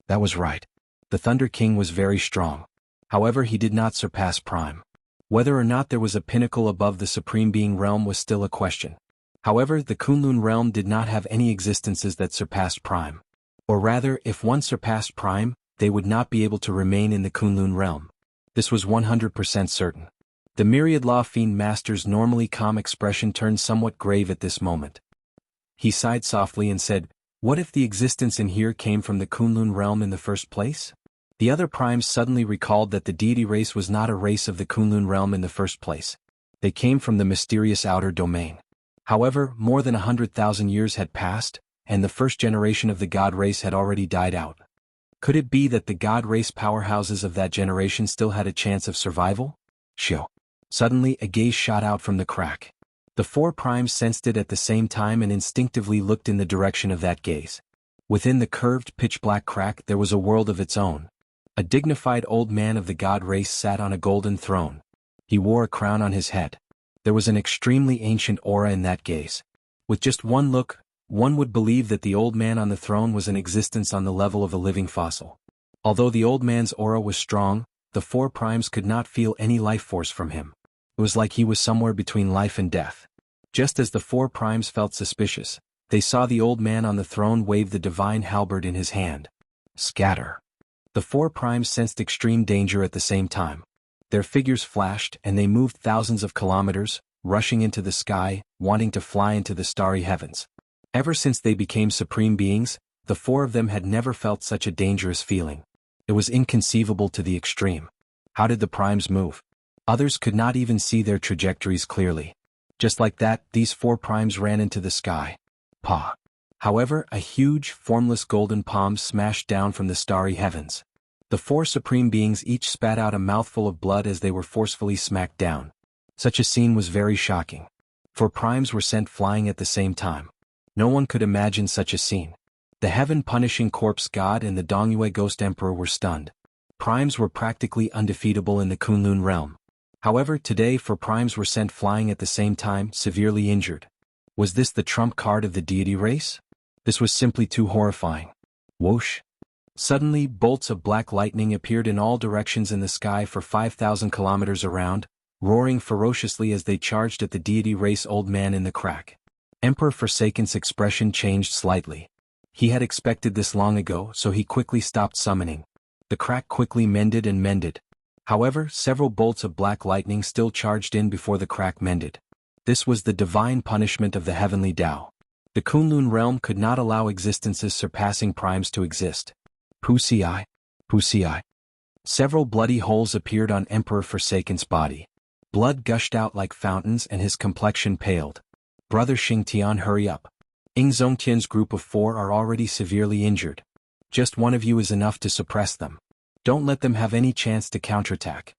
That was right. The Thunder King was very strong. However, he did not surpass prime. Whether or not there was a pinnacle above the Supreme Being realm was still a question. However, the Kunlun realm did not have any existences that surpassed prime. Or rather, if one surpassed prime, they would not be able to remain in the Kunlun realm. This was 100% certain. The Myriad Law Fiend Master's normally calm expression turned somewhat grave at this moment. He sighed softly and said, "What if the existence in here came from the Kunlun realm in the first place?" The other primes suddenly recalled that the deity race was not a race of the Kunlun realm in the first place. They came from the mysterious outer domain. However, more than 100,000 years had passed, and the first generation of the god race had already died out. Could it be that the god race powerhouses of that generation still had a chance of survival? Shio. Suddenly, a gaze shot out from the crack. The 4 primes sensed it at the same time and instinctively looked in the direction of that gaze. Within the curved, pitch-black crack there was a world of its own. A dignified old man of the god race sat on a golden throne. He wore a crown on his head. There was an extremely ancient aura in that gaze. With just one look, one would believe that the old man on the throne was an existence on the level of a living fossil. Although the old man's aura was strong, the 4 primes could not feel any life force from him. It was like he was somewhere between life and death. Just as the 4 primes felt suspicious, they saw the old man on the throne wave the divine halberd in his hand. Scatter. The 4 primes sensed extreme danger at the same time. Their figures flashed and they moved thousands of kilometers, rushing into the sky, wanting to fly into the starry heavens. Ever since they became supreme beings, the 4 of them had never felt such a dangerous feeling. It was inconceivable to the extreme. How did the primes move? Others could not even see their trajectories clearly. Just like that, these 4 primes ran into the sky. Pa. However, a huge, formless golden palm smashed down from the starry heavens. The 4 supreme beings each spat out a mouthful of blood as they were forcefully smacked down. Such a scene was very shocking. 4 primes were sent flying at the same time. No one could imagine such a scene. The heaven-punishing corpse god and the Dongyue ghost emperor were stunned. Primes were practically undefeatable in the Kunlun realm. However, today 4 primes were sent flying at the same time, severely injured. Was this the trump card of the deity race? This was simply too horrifying. Whoosh! Suddenly, bolts of black lightning appeared in all directions in the sky for 5,000 kilometers around, roaring ferociously as they charged at the deity race old man in the crack. Emperor Forsaken's expression changed slightly. He had expected this long ago, so he quickly stopped summoning. The crack quickly mended and mended. However, several bolts of black lightning still charged in before the crack mended. This was the divine punishment of the heavenly Tao. The Kunlun realm could not allow existences surpassing primes to exist. Pusi. Pusi. Several bloody holes appeared on Emperor Forsaken's body. Blood gushed out like fountains and his complexion paled. Brother Xingtian, hurry up. Ying Zongtian's group of 4 are already severely injured. Just one of you is enough to suppress them. Don't let them have any chance to counterattack.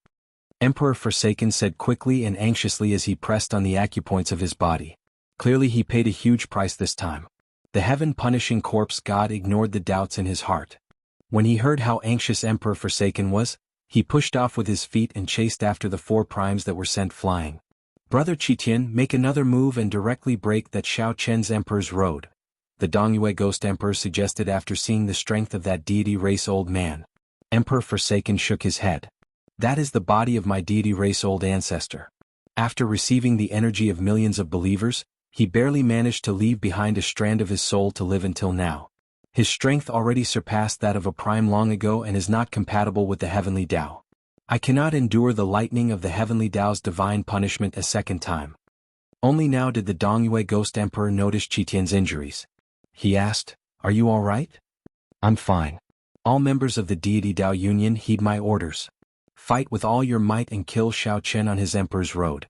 Emperor Forsaken said quickly and anxiously as he pressed on the acupoints of his body. Clearly he paid a huge price this time. The heaven-punishing corpse god ignored the doubts in his heart. When he heard how anxious Emperor Forsaken was, he pushed off with his feet and chased after the 4 primes that were sent flying. Brother Qitian, make another move and directly break that Xiao Chen's Emperor's road, the Dongyue Ghost Emperor suggested after seeing the strength of that deity race old man. Emperor Forsaken shook his head. That is the body of my deity race old ancestor. After receiving the energy of millions of believers, he barely managed to leave behind a strand of his soul to live until now. His strength already surpassed that of a prime long ago and is not compatible with the heavenly Tao. I cannot endure the lightning of the heavenly Tao's divine punishment a second time. Only now did the Dongyue Ghost Emperor notice Qitian's injuries. He asked, "Are you all right?" "I'm fine. All members of the deity Tao Union heed my orders. Fight with all your might and kill Xiao Chen on his emperor's road."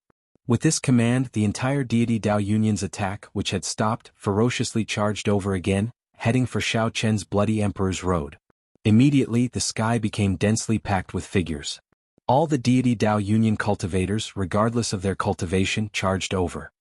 With this command, the entire deity Tao Union's attack, which had stopped, ferociously charged over again, heading for Xiao Chen's bloody emperor's road. Immediately, the sky became densely packed with figures. All the deity Tao Union cultivators, regardless of their cultivation, charged over.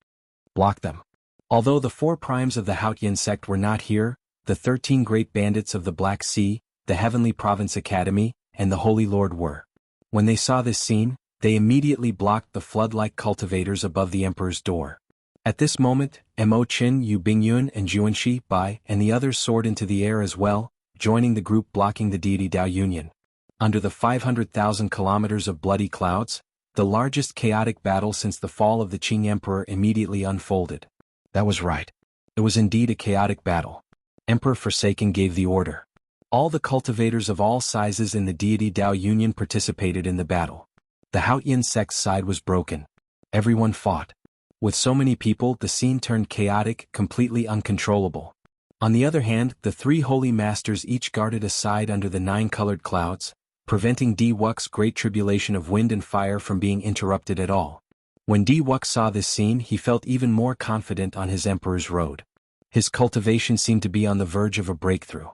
Block them. Although the 4 primes of the Haotian sect were not here, the 13 great bandits of the Black Sea, the Heavenly Province Academy, and the Holy Lord were. When they saw this scene, they immediately blocked the flood-like cultivators above the emperor's door. At this moment, Mo Qin, Yu Bingyun and Juanxi Bai and the others soared into the air as well, joining the group blocking the deity Tao Union. Under the 500,000 kilometers of bloody clouds, the largest chaotic battle since the fall of the Qing Emperor immediately unfolded. That was right. It was indeed a chaotic battle. Emperor Forsaken gave the order. All the cultivators of all sizes in the deity Tao Union participated in the battle. The Haotian sect's side was broken. Everyone fought. With so many people, the scene turned chaotic, completely uncontrollable. On the other hand, the 3 holy masters each guarded a side under the 9-colored clouds, preventing Di Wux's great tribulation of wind and fire from being interrupted at all. When Di Wux saw this scene, he felt even more confident on his emperor's road. His cultivation seemed to be on the verge of a breakthrough.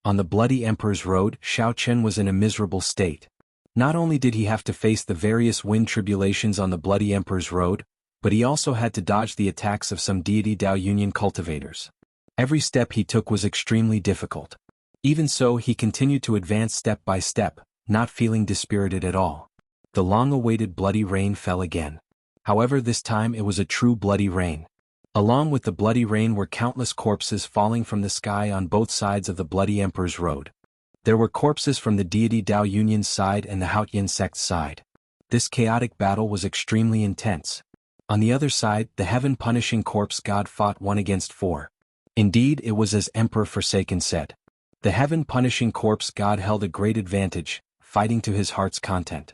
On the bloody emperor's road, Xiao Chen was in a miserable state. Not only did he have to face the various wind tribulations on the bloody emperor's road, but he also had to dodge the attacks of some deity Tao Union cultivators. Every step he took was extremely difficult. Even so, he continued to advance step by step, not feeling dispirited at all. The long-awaited bloody rain fell again. However, this time it was a true bloody rain. Along with the bloody rain were countless corpses falling from the sky on both sides of the bloody emperor's road. There were corpses from the deity Tao Union's side and the Haotian sect's side. This chaotic battle was extremely intense. On the other side, the heaven-punishing corpse god fought 1 against 4. Indeed, it was as Emperor Forsaken said. The heaven-punishing corpse god held a great advantage, fighting to his heart's content.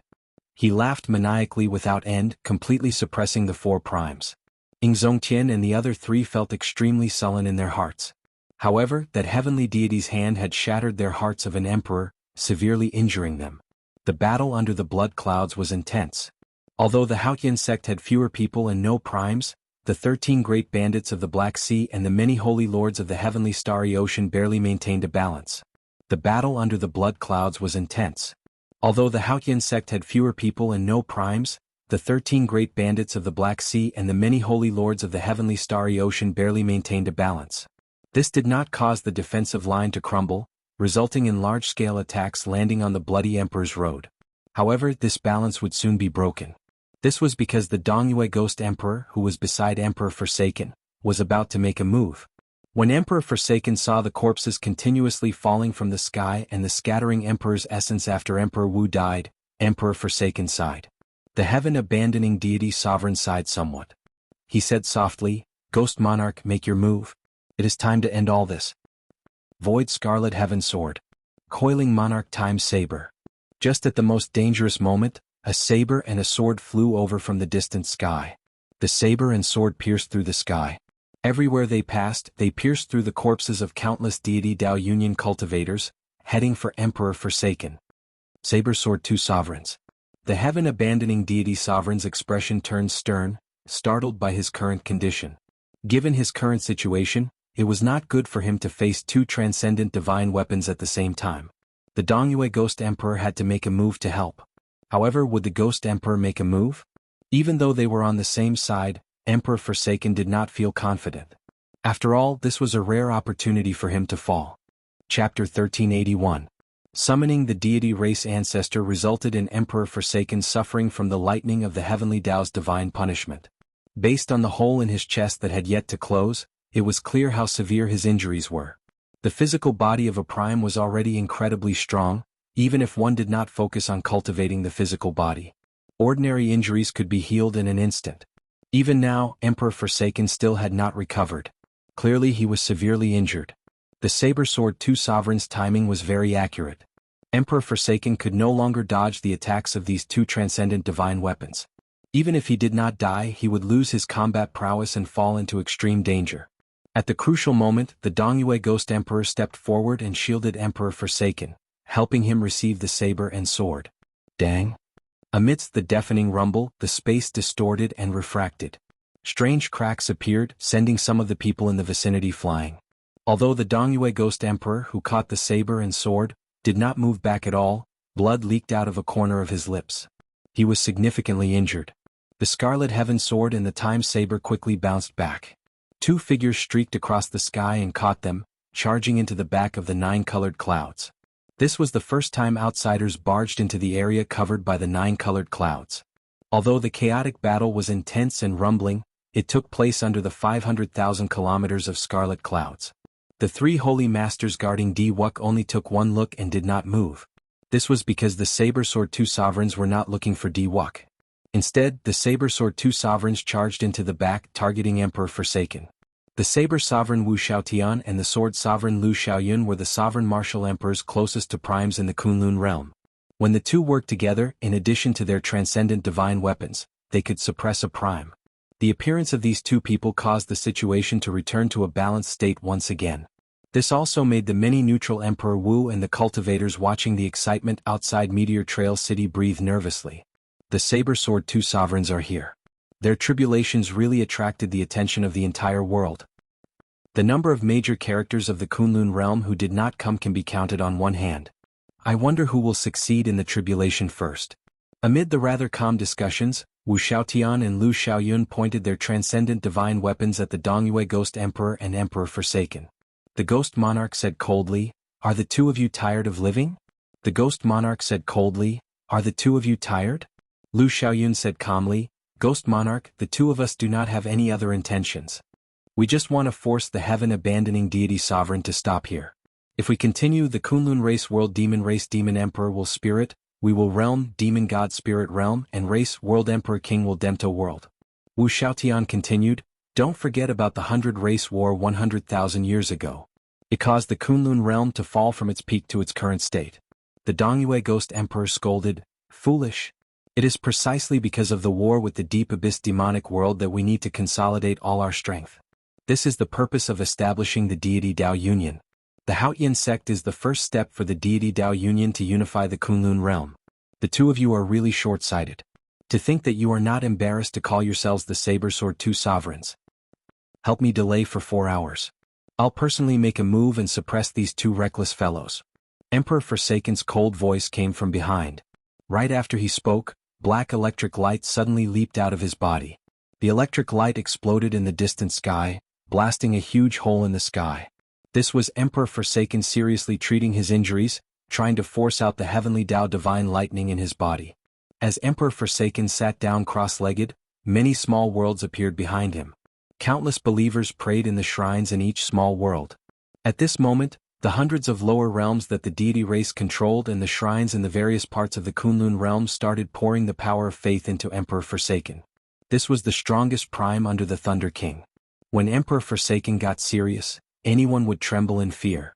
He laughed maniacally without end, completely suppressing the 4 primes. Zongtian and the other 3 felt extremely sullen in their hearts. However, that heavenly deity's hand had shattered their hearts of an emperor, severely injuring them. The battle under the blood clouds was intense. Although the Haotian sect had fewer people and no primes, the 13 great bandits of the Black Sea and the many holy lords of the heavenly starry ocean barely maintained a balance. The battle under the blood clouds was intense. Although the Haotian sect had fewer people and no primes, the 13 great bandits of the Black Sea and the many holy lords of the heavenly starry ocean barely maintained a balance. This did not cause the defensive line to crumble, resulting in large-scale attacks landing on the bloody emperor's road. However, this balance would soon be broken. This was because the Dongyue Ghost Emperor, who was beside Emperor Forsaken, was about to make a move. When Emperor Forsaken saw the corpses continuously falling from the sky and the scattering Emperor's essence after Emperor Wu died, Emperor Forsaken sighed. The heaven-abandoning deity sovereign sighed somewhat. He said softly, "Ghost Monarch, make your move. It is time to end all this." Void Scarlet Heaven Sword. Coiling Monarch Time Saber. Just at the most dangerous moment, a saber and a sword flew over from the distant sky. The saber and sword pierced through the sky. Everywhere they passed, they pierced through the corpses of countless deity Tao Union cultivators, heading for Emperor Forsaken. Saber Sword 2 Sovereigns. The heaven-abandoning deity sovereign's expression turned stern, startled by his current condition. Given his current situation, it was not good for him to face 2 transcendent divine weapons at the same time. The Dongyue Ghost Emperor had to make a move to help. However, would the Ghost Emperor make a move? Even though they were on the same side, Emperor Forsaken did not feel confident. After all, this was a rare opportunity for him to fall. Chapter 1381. Summoning the deity race ancestor resulted in Emperor Forsaken suffering from the lightning of the heavenly Tao's divine punishment. Based on the hole in his chest that had yet to close, it was clear how severe his injuries were. The physical body of a prime was already incredibly strong, even if one did not focus on cultivating the physical body. Ordinary injuries could be healed in an instant. Even now, Emperor Forsaken still had not recovered. Clearly he was severely injured. The saber sword two sovereigns' timing was very accurate. Emperor Forsaken could no longer dodge the attacks of these two transcendent divine weapons. Even if he did not die, he would lose his combat prowess and fall into extreme danger. At the crucial moment, the Dongyue Ghost Emperor stepped forward and shielded Emperor Forsaken, helping him receive the saber and sword. Dang! Amidst the deafening rumble, the space distorted and refracted. Strange cracks appeared, sending some of the people in the vicinity flying. Although the Dongyue Ghost Emperor, who caught the saber and sword, did not move back at all, blood leaked out of a corner of his lips. He was significantly injured. The Scarlet Heaven Sword and the Time Saber quickly bounced back. Two figures streaked across the sky and caught them, charging into the back of the nine-colored clouds. This was the first time outsiders barged into the area covered by the nine-colored clouds. Although the chaotic battle was intense and rumbling, it took place under the 500,000 kilometers of scarlet clouds. The three holy masters guarding Diwuk only took one look and did not move. This was because the Saber Sword two sovereigns were not looking for Diwuk. Instead, the Saber Sword two sovereigns charged into the back, targeting Emperor Forsaken. The Saber Sovereign Wu Xiaotian and the Sword Sovereign Lu Xiaoyun were the sovereign martial emperors closest to primes in the Kunlun realm. When the two worked together, in addition to their transcendent divine weapons, they could suppress a prime. The appearance of these two people caused the situation to return to a balanced state once again. This also made the many-neutral Emperor Wu and the cultivators watching the excitement outside Meteor Trail City breathe nervously. The Saber Sword two sovereigns are here. Their tribulations really attracted the attention of the entire world. The number of major characters of the Kunlun realm who did not come can be counted on one hand. I wonder who will succeed in the tribulation first. Amid the rather calm discussions, Wu Xiaotian and Lu Xiaoyun pointed their transcendent divine weapons at the Dongyue Ghost Emperor and Emperor Forsaken. The Ghost Monarch said coldly, "Are the two of you tired of living?" The Ghost Monarch said coldly, "Are the two of you tired?" Lu Xiaoyun said calmly, "Ghost Monarch, the two of us do not have any other intentions. We just want to force the heaven-abandoning deity sovereign to stop here. If we continue, the Kunlun race world demon race demon emperor will spirit, we will realm demon god spirit realm, and race world emperor king will demto world." Wu Xiaotian continued, "Don't forget about the 100 race war 100,000 years ago. It caused the Kunlun realm to fall from its peak to its current state." The Dongyue Ghost Emperor scolded, "Foolish. It is precisely because of the war with the deep abyss demonic world that we need to consolidate all our strength. This is the purpose of establishing the deity Dao Union. The Haotian sect is the first step for the deity Dao Union to unify the Kunlun realm. The two of you are really short-sighted. To think that you are not embarrassed to call yourselves the Saber Sword two sovereigns. Help me delay for 4 hours. I'll personally make a move and suppress these two reckless fellows." Emperor Forsaken's cold voice came from behind. Right after he spoke, black electric light suddenly leaped out of his body. The electric light exploded in the distant sky, blasting a huge hole in the sky. This was Emperor Forsaken seriously treating his injuries, trying to force out the heavenly Tao divine lightning in his body. As Emperor Forsaken sat down cross-legged, many small worlds appeared behind him. Countless believers prayed in the shrines in each small world. At this moment, the hundreds of lower realms that the deity race controlled and the shrines in the various parts of the Kunlun realm started pouring the power of faith into Emperor Forsaken. This was the strongest prime under the Thunder King. When Emperor Forsaken got serious, anyone would tremble in fear.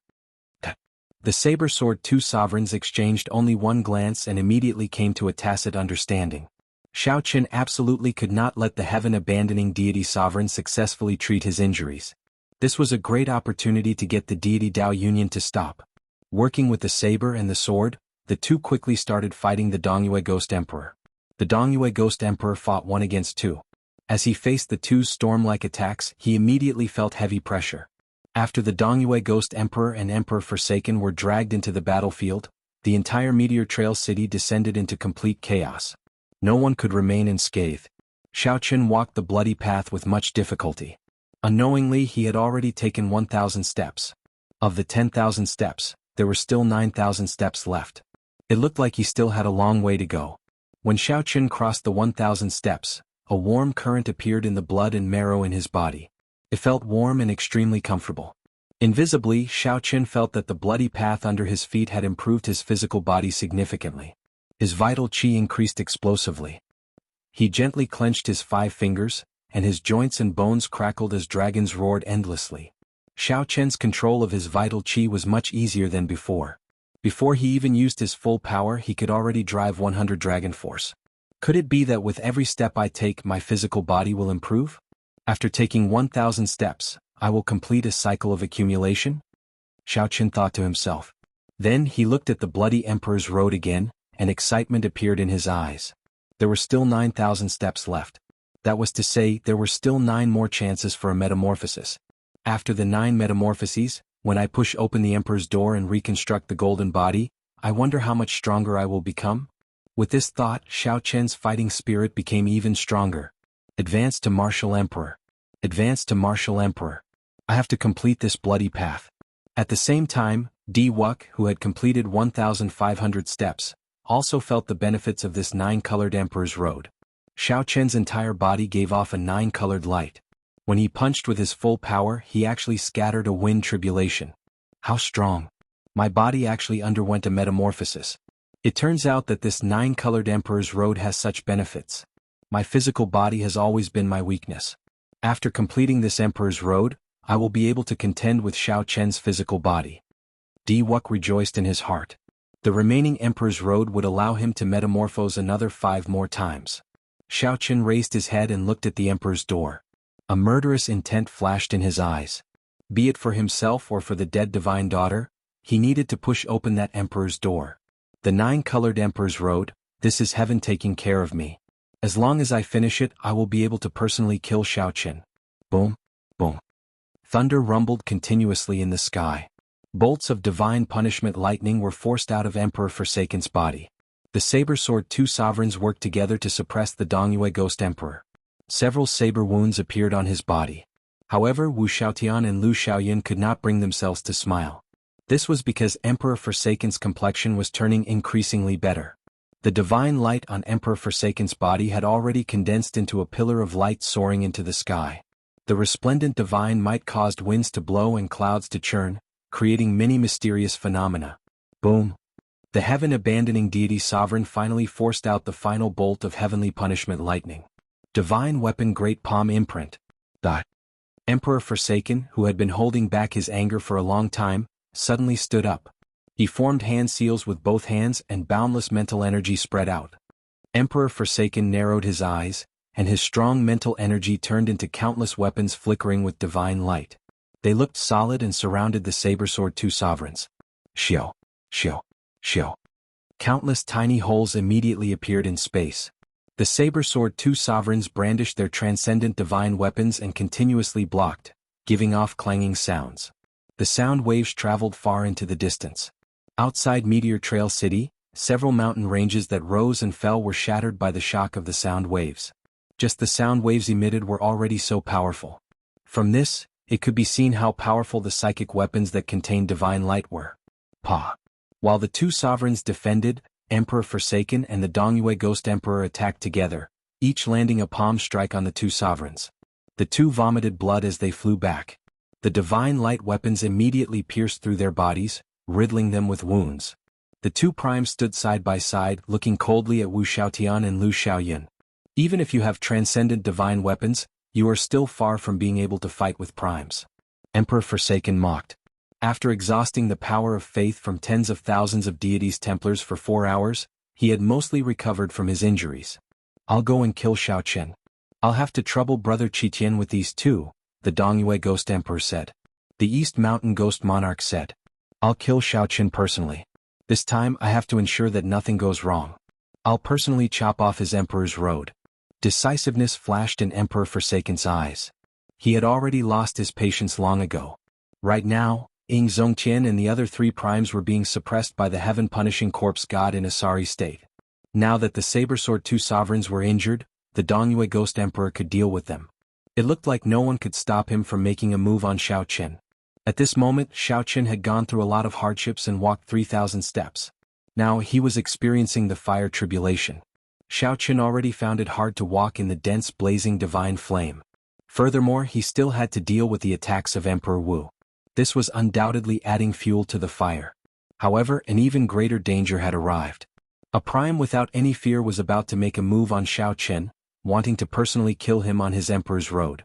The Saber Sword two sovereigns exchanged only one glance and immediately came to a tacit understanding. Xiao Qin absolutely could not let the heaven-abandoning deity sovereign successfully treat his injuries. This was a great opportunity to get the deity Dao Union to stop. Working with the saber and the sword, the two quickly started fighting the Dongyue Ghost Emperor. The Dongyue Ghost Emperor fought 1 against 2. As he faced the two's storm-like attacks, he immediately felt heavy pressure. After the Dongyue Ghost Emperor and Emperor Forsaken were dragged into the battlefield, the entire Meteor Trail City descended into complete chaos. No one could remain unscathed. Xiao Qin walked the bloody path with much difficulty. Unknowingly, he had already taken 1,000 steps. Of the 10,000 steps, there were still 9,000 steps left. It looked like he still had a long way to go. When Xiao Qun crossed the 1,000 steps, a warm current appeared in the blood and marrow in his body. It felt warm and extremely comfortable. Invisibly, Xiao Qun felt that the bloody path under his feet had improved his physical body significantly. His vital qi increased explosively. He gently clenched his 5 fingers, and his joints and bones crackled as dragons roared endlessly. Xiao Qun's control of his vital qi was much easier than before. Before he even used his full power, he could already drive 100 dragon force. Could it be that with every step I take, my physical body will improve? After taking 1,000 steps, I will complete a cycle of accumulation? Xiao Qun thought to himself. Then he looked at the bloody Emperor's Road again, and excitement appeared in his eyes. There were still 9,000 steps left. That was to say, there were still 9 more chances for a metamorphosis. After the 9 metamorphoses, when I push open the Emperor's door and reconstruct the golden body, I wonder how much stronger I will become? With this thought, Xiao Qun's fighting spirit became even stronger. Advance to Martial Emperor. Advance to Martial Emperor. I have to complete this bloody path. At the same time, Di Wuk, who had completed 1,500 steps, also felt the benefits of this 9-colored Emperor's Road. Xiao Qun's entire body gave off a 9-colored light. When he punched with his full power, he actually scattered a wind tribulation. How strong! My body actually underwent a metamorphosis. It turns out that this 9-colored Emperor's Road has such benefits. My physical body has always been my weakness. After completing this Emperor's Road, I will be able to contend with Xiao Qun's physical body. Di Wuk rejoiced in his heart. The remaining Emperor's Road would allow him to metamorphose another 5 more times. Xiao Qun raised his head and looked at the Emperor's door. A murderous intent flashed in his eyes. Be it for himself or for the dead divine daughter, he needed to push open that Emperor's door. The 9-colored Emperor's Road, this is heaven taking care of me. As long as I finish it, I will be able to personally kill Xiao Qun. Boom, boom. Thunder rumbled continuously in the sky. Bolts of divine punishment lightning were forced out of Emperor Forsaken's body. The Saber Sword 2 sovereigns worked together to suppress the Dongyue Ghost Emperor. Several saber wounds appeared on his body. However, Wu Xiaotian and Lu Xiaoyan could not bring themselves to smile. This was because Emperor Forsaken's complexion was turning increasingly better. The divine light on Emperor Forsaken's body had already condensed into a pillar of light soaring into the sky. The resplendent divine might caused winds to blow and clouds to churn, creating many mysterious phenomena. Boom! The heaven-abandoning deity sovereign finally forced out the final bolt of heavenly punishment lightning. Divine weapon Great Palm Imprint. Emperor Forsaken, who had been holding back his anger for a long time, suddenly stood up. He formed hand seals with both hands and boundless mental energy spread out. Emperor Forsaken narrowed his eyes, and his strong mental energy turned into countless weapons flickering with divine light. They looked solid and surrounded the Saber Sword 2 sovereigns. Xiao, xiao, xiao. Countless tiny holes immediately appeared in space. The Saber Sword 2 sovereigns brandished their transcendent divine weapons and continuously blocked, giving off clanging sounds. The sound waves traveled far into the distance. Outside Meteor Trail City, several mountain ranges that rose and fell were shattered by the shock of the sound waves. Just the sound waves emitted were already so powerful. From this, it could be seen how powerful the psychic weapons that contained divine light were. While the 2 sovereigns defended, Emperor Forsaken and the Dongyue Ghost Emperor attacked together, each landing a palm strike on the 2 sovereigns. The 2 vomited blood as they flew back. The divine light weapons immediately pierced through their bodies, riddling them with wounds. The 2 primes stood side by side, looking coldly at Wu Xiaotian and Lu Xiaoyan. Even if you have transcendent divine weapons, you are still far from being able to fight with primes. Emperor Forsaken mocked. After exhausting the power of faith from tens of thousands of deities Templars for 4 hours, he had mostly recovered from his injuries. I'll go and kill Xiao Qun. I'll have to trouble Brother Qitian with these 2, the Dongyue Ghost Emperor said. The East Mountain Ghost Monarch said. I'll kill Xiao Qun personally. This time I have to ensure that nothing goes wrong. I'll personally chop off his Emperor's Road. Decisiveness flashed in Emperor Forsaken's eyes. He had already lost his patience long ago. Right now, Ying Zongqian and the other 3 primes were being suppressed by the heaven-punishing corpse god in a sorry state. Now that the Saber Sword 2 sovereigns were injured, the Dongyue Ghost Emperor could deal with them. It looked like no one could stop him from making a move on Xiao Chen. At this moment, Xiao Chen had gone through a lot of hardships and walked 3,000 steps. Now he was experiencing the fire tribulation. Xiao Chen already found it hard to walk in the dense blazing divine flame. Furthermore, he still had to deal with the attacks of Emperor Wu. This was undoubtedly adding fuel to the fire. However, an even greater danger had arrived. A prime without any fear was about to make a move on Xiao Chen, wanting to personally kill him on his Emperor's road.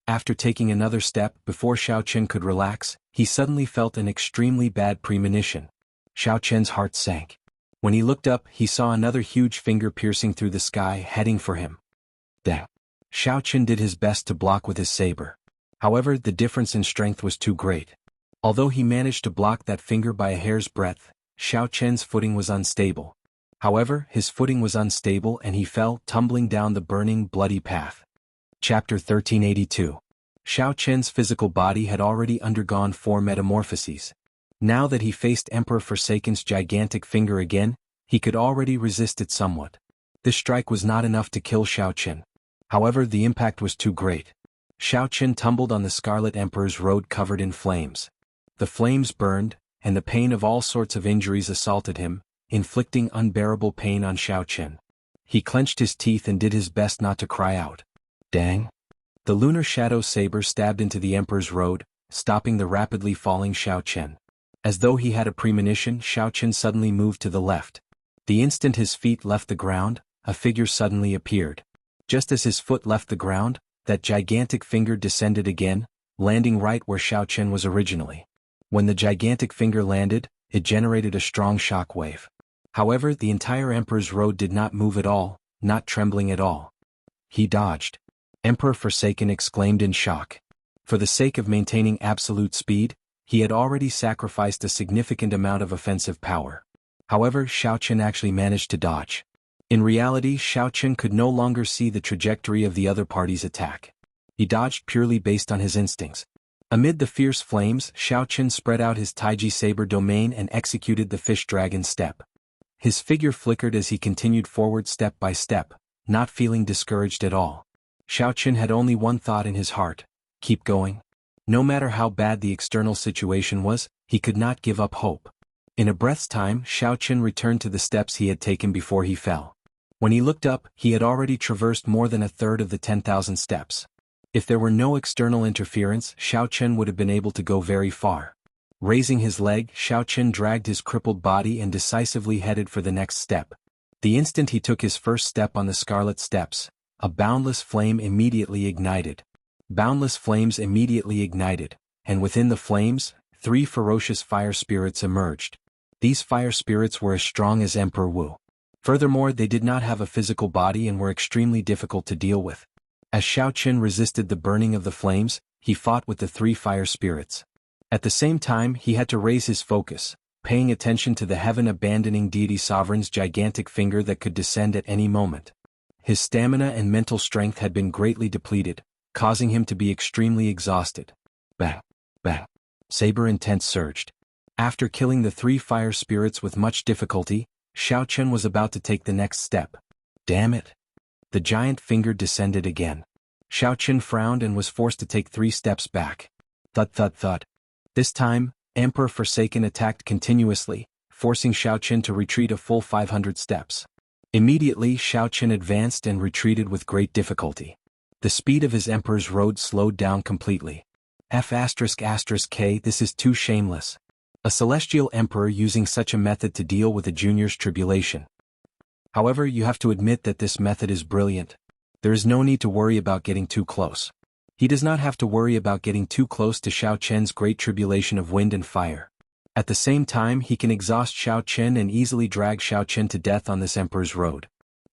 After taking another step before Xiao Chen could relax, he suddenly felt an extremely bad premonition. Xiao Chen's heart sank. When he looked up, he saw another huge finger piercing through the sky heading for him. Dang! Xiao Chen did his best to block with his saber. However, the difference in strength was too great. Although he managed to block that finger by a hair's breadth, Xiao Chen's footing was unstable. However, his footing was unstable and he fell, tumbling down the burning, bloody path. Chapter 1382. Xiao Chen's physical body had already undergone 4 metamorphoses. Now that he faced Emperor Forsaken's gigantic finger again, he could already resist it somewhat. This strike was not enough to kill Xiao Chen. However, the impact was too great. Xiao Chen tumbled on the Scarlet Emperor's road covered in flames. The flames burned, and the pain of all sorts of injuries assaulted him, inflicting unbearable pain on Xiao Chen. He clenched his teeth and did his best not to cry out. Dang! The lunar shadow saber stabbed into the Emperor's road, stopping the rapidly falling Xiao Chen. As though he had a premonition, Xiao Chen suddenly moved to the left. The instant his feet left the ground, a figure suddenly appeared. Just as his foot left the ground, that gigantic finger descended again, landing right where Xiao Chen was originally. When the gigantic finger landed, it generated a strong shock wave. However, the entire Emperor's road did not move at all, not trembling at all. He dodged. Emperor Forsaken exclaimed in shock. For the sake of maintaining absolute speed, he had already sacrificed a significant amount of offensive power. However, Xiao Chen actually managed to dodge. In reality, Xiao Chen could no longer see the trajectory of the other party's attack. He dodged purely based on his instincts. Amid the fierce flames, Xiao Chen spread out his Taiji Saber domain and executed the Fish Dragon step. His figure flickered as he continued forward step by step, not feeling discouraged at all. Xiao Chen had only one thought in his heart: keep going. No matter how bad the external situation was, he could not give up hope. In a breath's time, Xiao Chen returned to the steps he had taken before he fell. When he looked up, he had already traversed more than a third of the 10,000 steps. If there were no external interference, Xiao Chen would have been able to go very far. Raising his leg, Xiao Chen dragged his crippled body and decisively headed for the next step. The instant he took his first step on the scarlet steps, a boundless flame immediately ignited. Boundless flames immediately ignited, and within the flames, 3 ferocious fire spirits emerged. These fire spirits were as strong as Emperor Wu. Furthermore, they did not have a physical body and were extremely difficult to deal with. As Xiao Chen resisted the burning of the flames, he fought with the 3 fire spirits. At the same time, he had to raise his focus, paying attention to the heaven-abandoning deity sovereign's gigantic finger that could descend at any moment. His stamina and mental strength had been greatly depleted, causing him to be extremely exhausted. Bang! Bang! Saber intent surged. After killing the 3 fire spirits with much difficulty, Xiao Chen was about to take the next step. Damn it! The giant finger descended again. Xiao Chen frowned and was forced to take 3 steps back. Thud thud thud. This time, Emperor Forsaken attacked continuously, forcing Xiao Chen to retreat a full 500 steps. Immediately, Xiao Chen advanced and retreated with great difficulty. The speed of his Emperor's road slowed down completely. F***K, this is too shameless. A celestial emperor using such a method to deal with a junior's tribulation. However, you have to admit that this method is brilliant. There is no need to worry about getting too close. He does not have to worry about getting too close to Xiao Chen's great tribulation of wind and fire. At the same time, he can exhaust Xiao Chen and easily drag Xiao Chen to death on this emperor's road.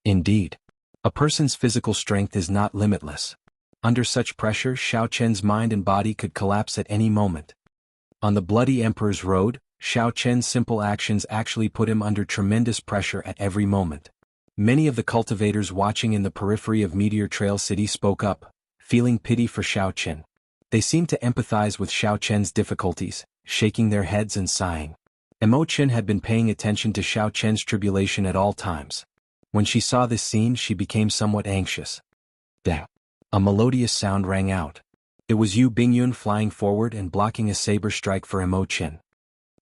Indeed, a person's physical strength is not limitless. Under such pressure, Xiao Chen's mind and body could collapse at any moment. On the bloody emperor's road, Xiao Chen's simple actions actually put him under tremendous pressure at every moment. Many of the cultivators watching in the periphery of Meteor Trail City spoke up, feeling pity for Xiao Chen. They seemed to empathize with Xiao Chen's difficulties, shaking their heads and sighing. Emo Chen had been paying attention to Xiao Chen's tribulation at all times. When she saw this scene, she became somewhat anxious. Damn. A melodious sound rang out. It was Yu Bingyun flying forward and blocking a saber strike for Imochen.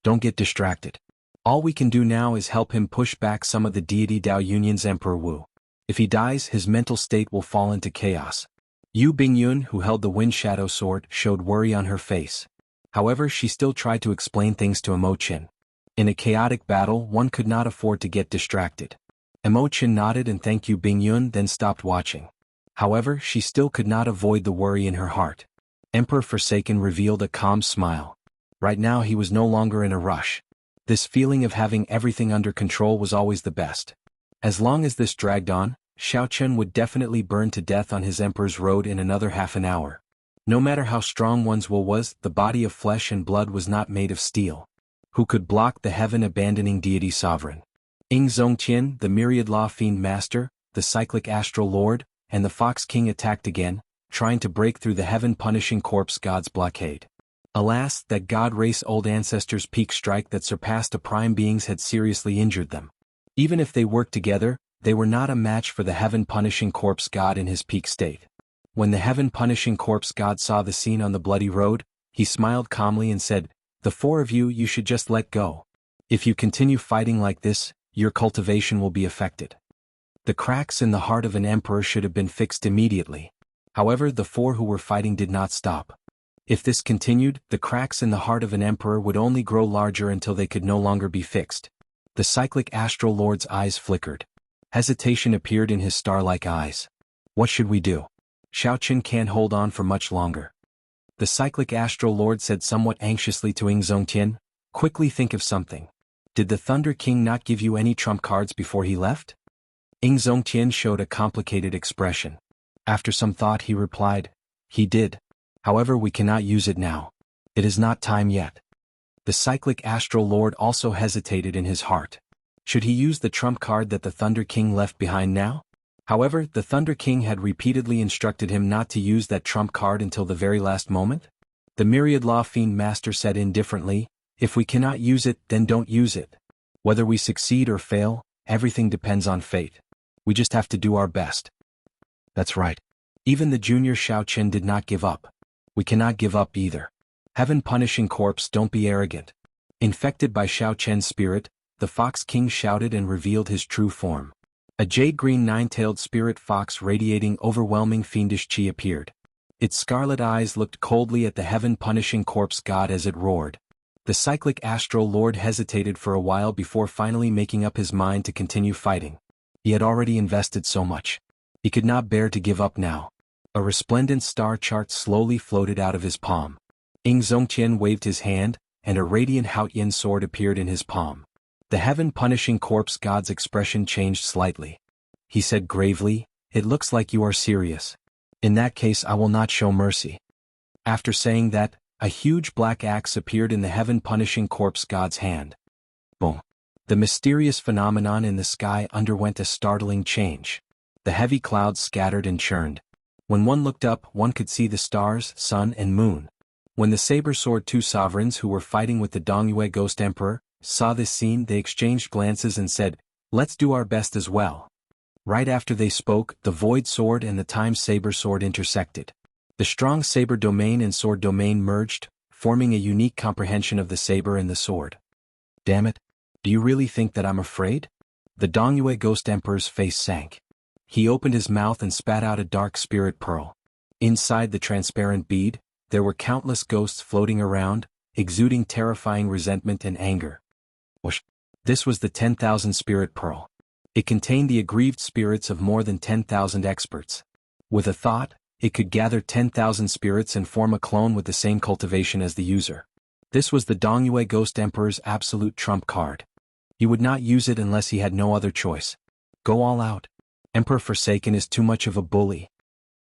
Don't get distracted. All we can do now is help him push back some of the deity Dao Yunyan's Emperor Wu. If he dies, his mental state will fall into chaos. Yu Bingyun, who held the Wind Shadow Sword, showed worry on her face. However, she still tried to explain things to Imochen. In a chaotic battle, one could not afford to get distracted. Imochen nodded and thanked Yu Bingyun, then stopped watching. However, she still could not avoid the worry in her heart. Emperor Forsaken revealed a calm smile. Right now he was no longer in a rush. This feeling of having everything under control was always the best. As long as this dragged on, Xiaochen would definitely burn to death on his emperor's road in another half an hour. No matter how strong one's will was, the body of flesh and blood was not made of steel. Who could block the heaven-abandoning deity sovereign? Ing Zongtian, the myriad law fiend master, the cyclic astral lord, and the Fox King attacked again, trying to break through the heaven-punishing corpse god's blockade. Alas, that god race old ancestors' peak strike that surpassed a prime beings had seriously injured them. Even if they worked together, they were not a match for the heaven-punishing corpse god in his peak state. When the heaven-punishing corpse god saw the scene on the bloody road, he smiled calmly and said, "The four of you should just let go. If you continue fighting like this, your cultivation will be affected." The cracks in the heart of an emperor should have been fixed immediately. However, the four who were fighting did not stop. If this continued, the cracks in the heart of an emperor would only grow larger until they could no longer be fixed. The cyclic astral lord's eyes flickered. Hesitation appeared in his star-like eyes. What should we do? Xiaochen can't hold on for much longer. The cyclic astral lord said somewhat anxiously to Ing Zongtian, "Quickly think of something. Did the Thunder King not give you any trump cards before he left?" Ing Zongtian showed a complicated expression. After some thought he replied, "He did. However, we cannot use it now. It is not time yet." The cyclic astral lord also hesitated in his heart. Should he use the trump card that the Thunder King left behind now? However, the Thunder King had repeatedly instructed him not to use that trump card until the very last moment. The myriad law fiend master said indifferently, "If we cannot use it, then don't use it. Whether we succeed or fail, everything depends on fate. We just have to do our best." That's right. Even the junior Xiaochen did not give up. We cannot give up either. Heaven-punishing corpse, don't be arrogant. Infected by Xiaochen's spirit, the Fox King shouted and revealed his true form. A jade-green nine-tailed spirit fox radiating overwhelming fiendish chi appeared. Its scarlet eyes looked coldly at the heaven-punishing corpse god as it roared. The cyclic astral lord hesitated for a while before finally making up his mind to continue fighting. He had already invested so much. He could not bear to give up now. A resplendent star chart slowly floated out of his palm. Ing Zongtian waved his hand, and a radiant Haotian sword appeared in his palm. The heaven-punishing corpse god's expression changed slightly. He said gravely, "It looks like you are serious. In that case I will not show mercy." After saying that, a huge black axe appeared in the heaven-punishing corpse god's hand. Boom! The mysterious phenomenon in the sky underwent a startling change. The heavy clouds scattered and churned. When one looked up, one could see the stars, sun and moon. When the Saber Sword two sovereigns who were fighting with the Dongyue Ghost Emperor saw this scene, they exchanged glances and said, "Let's do our best as well." Right after they spoke, the Void Sword and the Time Saber Sword intersected. The strong Saber domain and Sword domain merged, forming a unique comprehension of the saber and the sword. "Damn it! Do you really think that I'm afraid?" The Dongyue Ghost Emperor's face sank. He opened his mouth and spat out a dark spirit pearl. Inside the transparent bead, there were countless ghosts floating around, exuding terrifying resentment and anger. Whoosh! This was the 10,000 spirit pearl. It contained the aggrieved spirits of more than 10,000 experts. With a thought, it could gather 10,000 spirits and form a clone with the same cultivation as the user. This was the Dongyue Ghost Emperor's absolute trump card. He would not use it unless he had no other choice. Go all out. Emperor Forsaken is too much of a bully.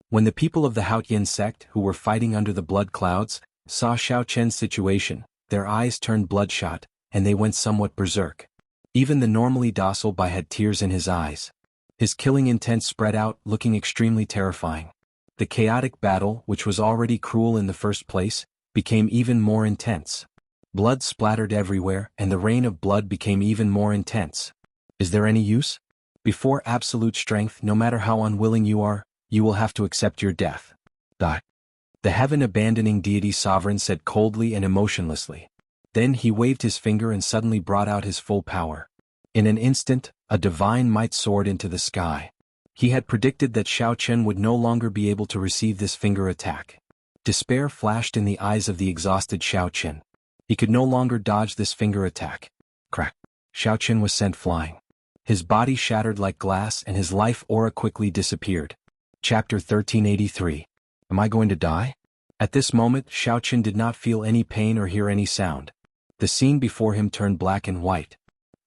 When the people of the Haotian sect, who were fighting under the blood clouds, saw Xiaochen's situation, their eyes turned bloodshot, and they went somewhat berserk. Even the normally docile Bai had tears in his eyes. His killing intent spread out, looking extremely terrifying. The chaotic battle, which was already cruel in the first place, became even more intense. Blood splattered everywhere, and the rain of blood became even more intense. Is there any use? Before absolute strength, no matter how unwilling you are, You will have to accept your death. Die. The heaven-abandoning deity sovereign said coldly and emotionlessly. Then he waved his finger and suddenly brought out his full power. In an instant, a divine might soared into the sky. He had predicted that Xiao Chen would no longer be able to receive this finger attack. Despair flashed in the eyes of the exhausted Xiao Chen. He could no longer dodge this finger attack. Crack. Xiao Chen was sent flying. His body shattered like glass and his life aura quickly disappeared. Chapter 1383. Am I going to die? At this moment, Xiao Chen did not feel any pain or hear any sound. The scene before him turned black and white.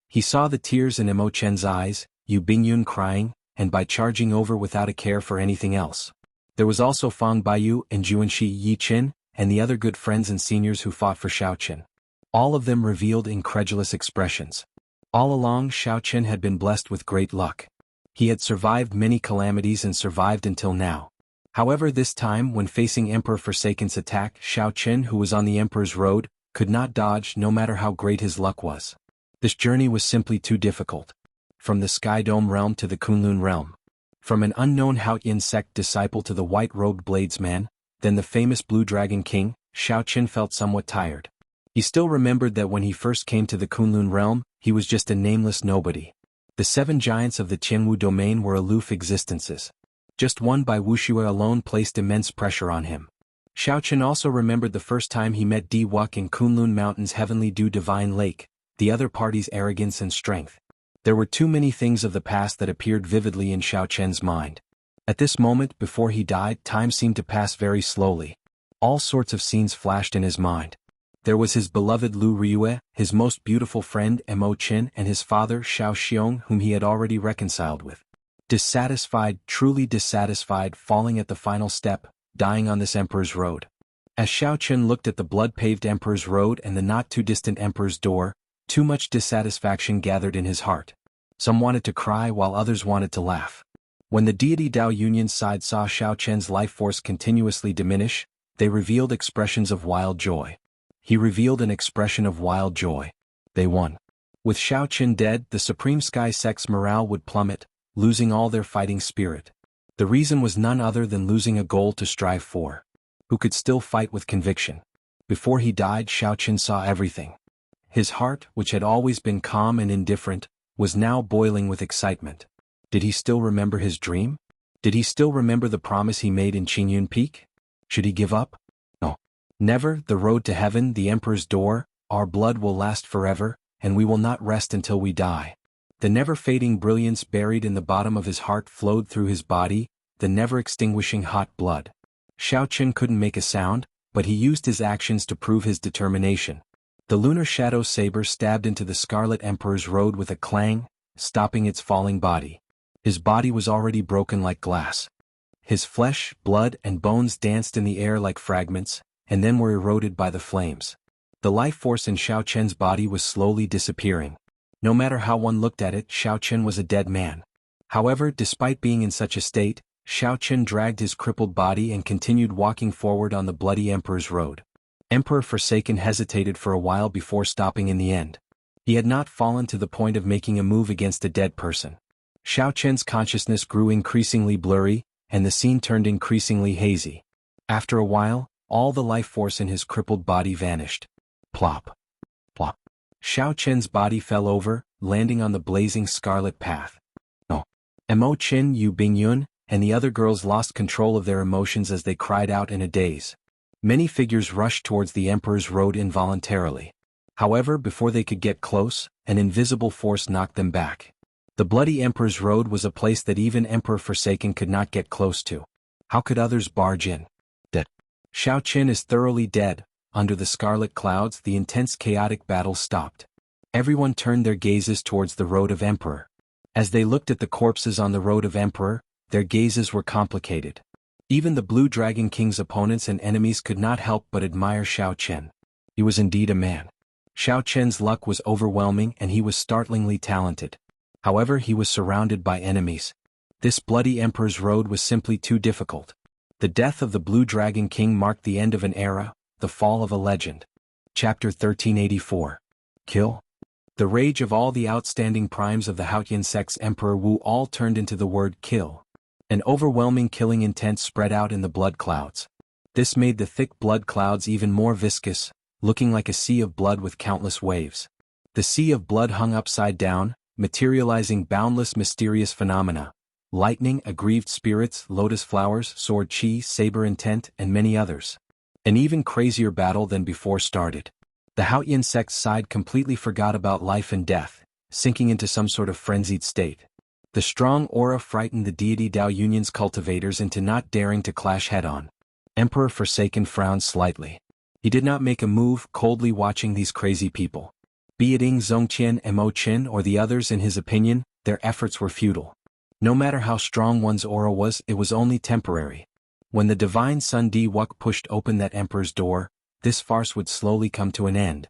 He saw the tears in Mo Chen's eyes, Yu Bingyun crying, and by charging over without a care for anything else. There was also Fang Baiyu and Juanxi Yi Qin, and the other good friends and seniors who fought for Xiao Chen. All of them revealed incredulous expressions. All along, Xiao Chen had been blessed with great luck. He had survived many calamities and survived until now. However, this time, when facing Emperor Forsaken's attack, Xiao Chen, who was on the Emperor's road, could not dodge no matter how great his luck was. This journey was simply too difficult. From the Sky Dome realm to the Kunlun realm. From an unknown Haotian sect disciple to the white-robed bladesman, then the famous Blue Dragon King, Xiao Chen felt somewhat tired. He still remembered that when he first came to the Kunlun realm, he was just a nameless nobody. The 7 giants of the Qianwu domain were aloof existences. Just one by Wuxia alone placed immense pressure on him. Xiao Chen also remembered the first time he met Di Wuk in Kunlun Mountain's heavenly dew divine lake, the other party's arrogance and strength. There were too many things of the past that appeared vividly in Xiao Chen's mind. At this moment, before he died, time seemed to pass very slowly. All sorts of scenes flashed in his mind. There was his beloved Lu Ryue, his most beautiful friend Mo Chen, and his father Xiao Xiong, whom he had already reconciled with. Dissatisfied, truly dissatisfied, falling at the final step, dying on this emperor's road. As Xiao Chen looked at the blood-paved emperor's road and the not-too-distant emperor's door, too much dissatisfaction gathered in his heart. Some wanted to cry while others wanted to laugh. When the deity Dao Yunyan's side saw Xiao Chen's life force continuously diminish, they revealed expressions of wild joy. He revealed an expression of wild joy. They won. With Xiao Chen dead, the Supreme Sky Sect's morale would plummet, losing all their fighting spirit. The reason was none other than losing a goal to strive for. Who could still fight with conviction? Before he died, Xiao Chen saw everything. His heart, which had always been calm and indifferent, was now boiling with excitement. Did he still remember his dream? Did he still remember the promise he made in Qingyun Peak? Should he give up? No. Never. The road to heaven, the Emperor's door, our blood will last forever, and we will not rest until we die. The never-fading brilliance buried in the bottom of his heart flowed through his body, the never-extinguishing hot blood. Xiao Chen couldn't make a sound, but he used his actions to prove his determination. The lunar shadow saber stabbed into the Scarlet Emperor's road with a clang, stopping its falling body. His body was already broken like glass. His flesh, blood, and bones danced in the air like fragments, and then were eroded by the flames. The life force in Xiao Chen's body was slowly disappearing. No matter how one looked at it, Xiao Chen was a dead man. However, despite being in such a state, Xiao Chen dragged his crippled body and continued walking forward on the bloody Emperor's road. Emperor Forsaken hesitated for a while before stopping in the end. He had not fallen to the point of making a move against a dead person. Xiao Chen's consciousness grew increasingly blurry, and the scene turned increasingly hazy. After a while, all the life force in his crippled body vanished. Plop. Plop. Xiao Chen's body fell over, landing on the blazing scarlet path. No. Mo Chen, Yu Bingyun, and the other girls lost control of their emotions as they cried out in a daze. Many figures rushed towards the Emperor's road involuntarily. However, before they could get close, an invisible force knocked them back. The bloody Emperor's road was a place that even Emperor Forsaken could not get close to. How could others barge in? Dead. Xiao Chen is thoroughly dead. Under the scarlet clouds, the intense chaotic battle stopped. Everyone turned their gazes towards the road of Emperor. As they looked at the corpses on the road of Emperor, their gazes were complicated. Even the Blue Dragon King's opponents and enemies could not help but admire Xiao Chen. He was indeed a man. Xiao Chen's luck was overwhelming and he was startlingly talented. However, he was surrounded by enemies. This bloody Emperor's road was simply too difficult. The death of the Blue Dragon King marked the end of an era, the fall of a legend. Chapter 1384. Kill. The rage of all the outstanding primes of the Haotian sect's Emperor Wu all turned into the word kill. An overwhelming killing intent spread out in the blood clouds. This made the thick blood clouds even more viscous, looking like a sea of blood with countless waves. The sea of blood hung upside down, materializing boundless mysterious phenomena. Lightning, aggrieved spirits, lotus flowers, sword chi, saber intent, and many others. An even crazier battle than before started. The Haotian sect's side completely forgot about life and death, sinking into some sort of frenzied state. The strong aura frightened the deity Dao Union's cultivators into not daring to clash head-on. Emperor Forsaken frowned slightly. He did not make a move, coldly watching these crazy people. Be it Ing Zongqian and Mo Qin or the others, in his opinion, their efforts were futile. No matter how strong one's aura was, it was only temporary. When the divine Sun Di Wuk pushed open that emperor's door, this farce would slowly come to an end.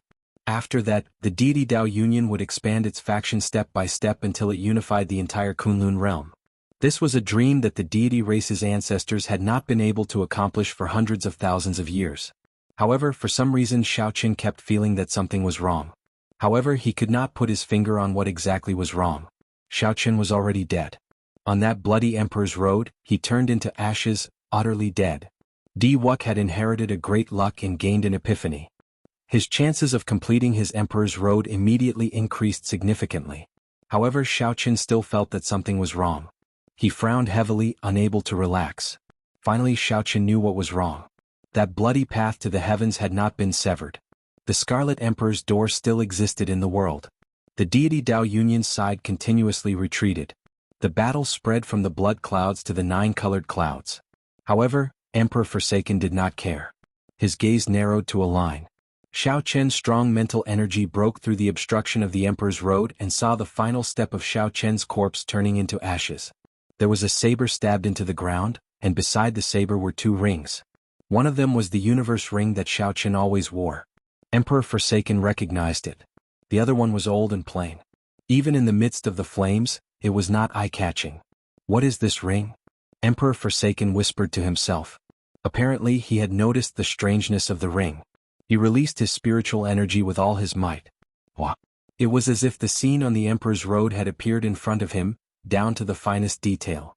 After that, the deity Dao Union would expand its faction step by step until it unified the entire Kunlun realm. This was a dream that the deity race's ancestors had not been able to accomplish for hundreds of thousands of years. However, for some reason Xiaoqin kept feeling that something was wrong. However, he could not put his finger on what exactly was wrong. Xiaoqin was already dead. On that bloody emperor's road, he turned into ashes, utterly dead. Di Wuk had inherited a great luck and gained an epiphany. His chances of completing his emperor's road immediately increased significantly. However, Xiaoqin still felt that something was wrong. He frowned heavily, unable to relax. Finally Xiaoqin knew what was wrong. That bloody path to the heavens had not been severed. The Scarlet Emperor's door still existed in the world. The deity Dao Union's side continuously retreated. The battle spread from the blood clouds to the nine-colored clouds. However, Emperor Forsaken did not care. His gaze narrowed to a line. Xiaoqian's strong mental energy broke through the obstruction of the Emperor's road and saw the final step of Xiaoqian's corpse turning into ashes. There was a saber stabbed into the ground, and beside the saber were two rings. One of them was the universe ring that Xiaoqian always wore. Emperor Forsaken recognized it. The other one was old and plain. Even in the midst of the flames, it was not eye-catching. What is this ring? Emperor Forsaken whispered to himself. Apparently he had noticed the strangeness of the ring. He released his spiritual energy with all his might. What? It was as if the scene on the Emperor's road had appeared in front of him, down to the finest detail.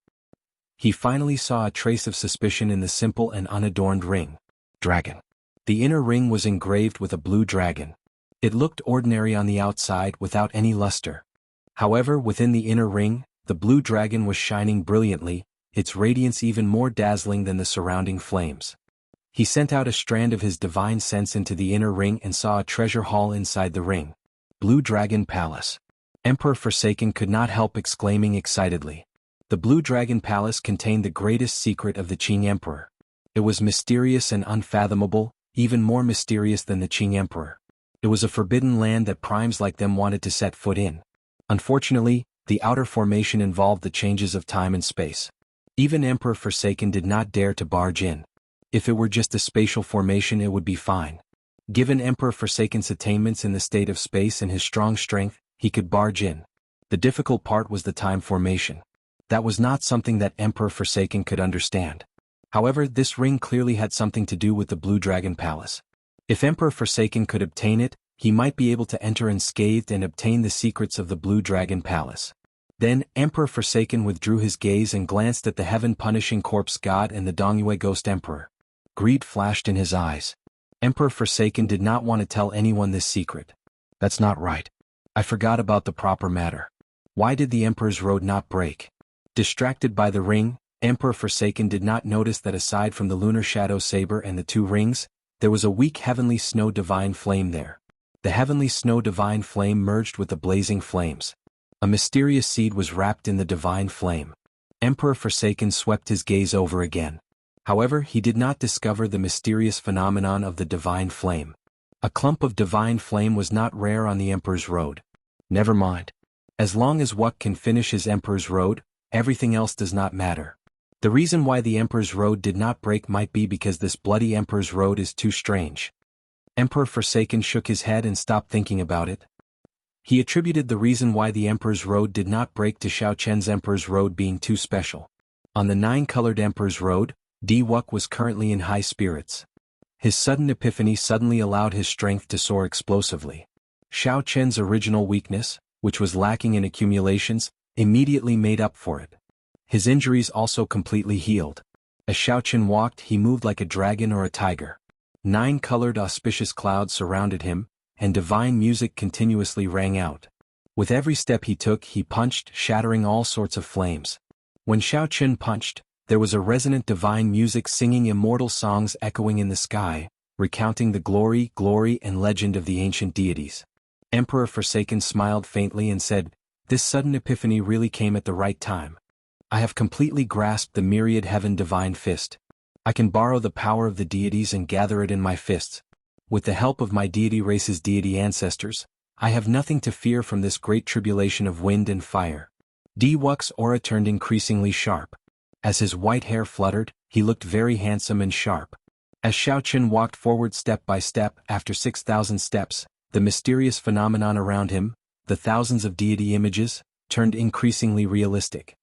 He finally saw a trace of suspicion in the simple and unadorned ring. Dragon. The inner ring was engraved with a blue dragon. It looked ordinary on the outside without any luster. However, within the inner ring, the blue dragon was shining brilliantly, its radiance even more dazzling than the surrounding flames. He sent out a strand of his divine sense into the inner ring and saw a treasure hall inside the ring. Blue Dragon Palace. Emperor Forsaken could not help exclaiming excitedly. The Blue Dragon Palace contained the greatest secret of the Qing Emperor. It was mysterious and unfathomable, even more mysterious than the Qing Emperor. It was a forbidden land that primes like them wanted to set foot in. Unfortunately, the outer formation involved the changes of time and space. Even Emperor Forsaken did not dare to barge in. If it were just a spatial formation, it would be fine. Given Emperor Forsaken's attainments in the state of space and his strong strength, he could barge in. The difficult part was the time formation. That was not something that Emperor Forsaken could understand. However, this ring clearly had something to do with the Blue Dragon Palace. If Emperor Forsaken could obtain it, he might be able to enter unscathed and obtain the secrets of the Blue Dragon Palace. Then, Emperor Forsaken withdrew his gaze and glanced at the heaven-punishing corpse god and the Dongyue Ghost Emperor. Greed flashed in his eyes. Emperor Forsaken did not want to tell anyone this secret. That's not right. I forgot about the proper matter. Why did the Emperor's road not break? Distracted by the ring, Emperor Forsaken did not notice that aside from the lunar shadow saber and the two rings, there was a weak heavenly snow divine flame there. The heavenly snow divine flame merged with the blazing flames. A mysterious seed was wrapped in the divine flame. Emperor Forsaken swept his gaze over again. However, he did not discover the mysterious phenomenon of the divine flame. A clump of divine flame was not rare on the Emperor's road. Never mind. As long as Wuk can finish his Emperor's road, everything else does not matter. The reason why the Emperor's road did not break might be because this bloody Emperor's road is too strange. Emperor Forsaken shook his head and stopped thinking about it. He attributed the reason why the Emperor's road did not break to Xiaoqian's Emperor's road being too special. On the nine-colored Emperor's road, Di Wuk was currently in high spirits. His sudden epiphany suddenly allowed his strength to soar explosively. Xiaoqian's original weakness, which was lacking in accumulations, immediately made up for it. His injuries also completely healed. As Xiaoqin walked, he moved like a dragon or a tiger. 9 colored auspicious clouds surrounded him, and divine music continuously rang out. With every step he took, he punched, shattering all sorts of flames. When Xiaoqin punched, there was a resonant divine music singing immortal songs echoing in the sky, recounting the glory, and legend of the ancient deities. Emperor Forsaken smiled faintly and said, "This sudden epiphany really came at the right time. I have completely grasped the myriad heaven divine fist. I can borrow the power of the deities and gather it in my fists. With the help of my deity race's deity ancestors, I have nothing to fear from this great tribulation of wind and fire." Di Wux's aura turned increasingly sharp. As his white hair fluttered, he looked very handsome and sharp. As Xiaoqin walked forward step by step, after 6,000 steps, the mysterious phenomenon around him, the thousands of deity images, turned increasingly realistic.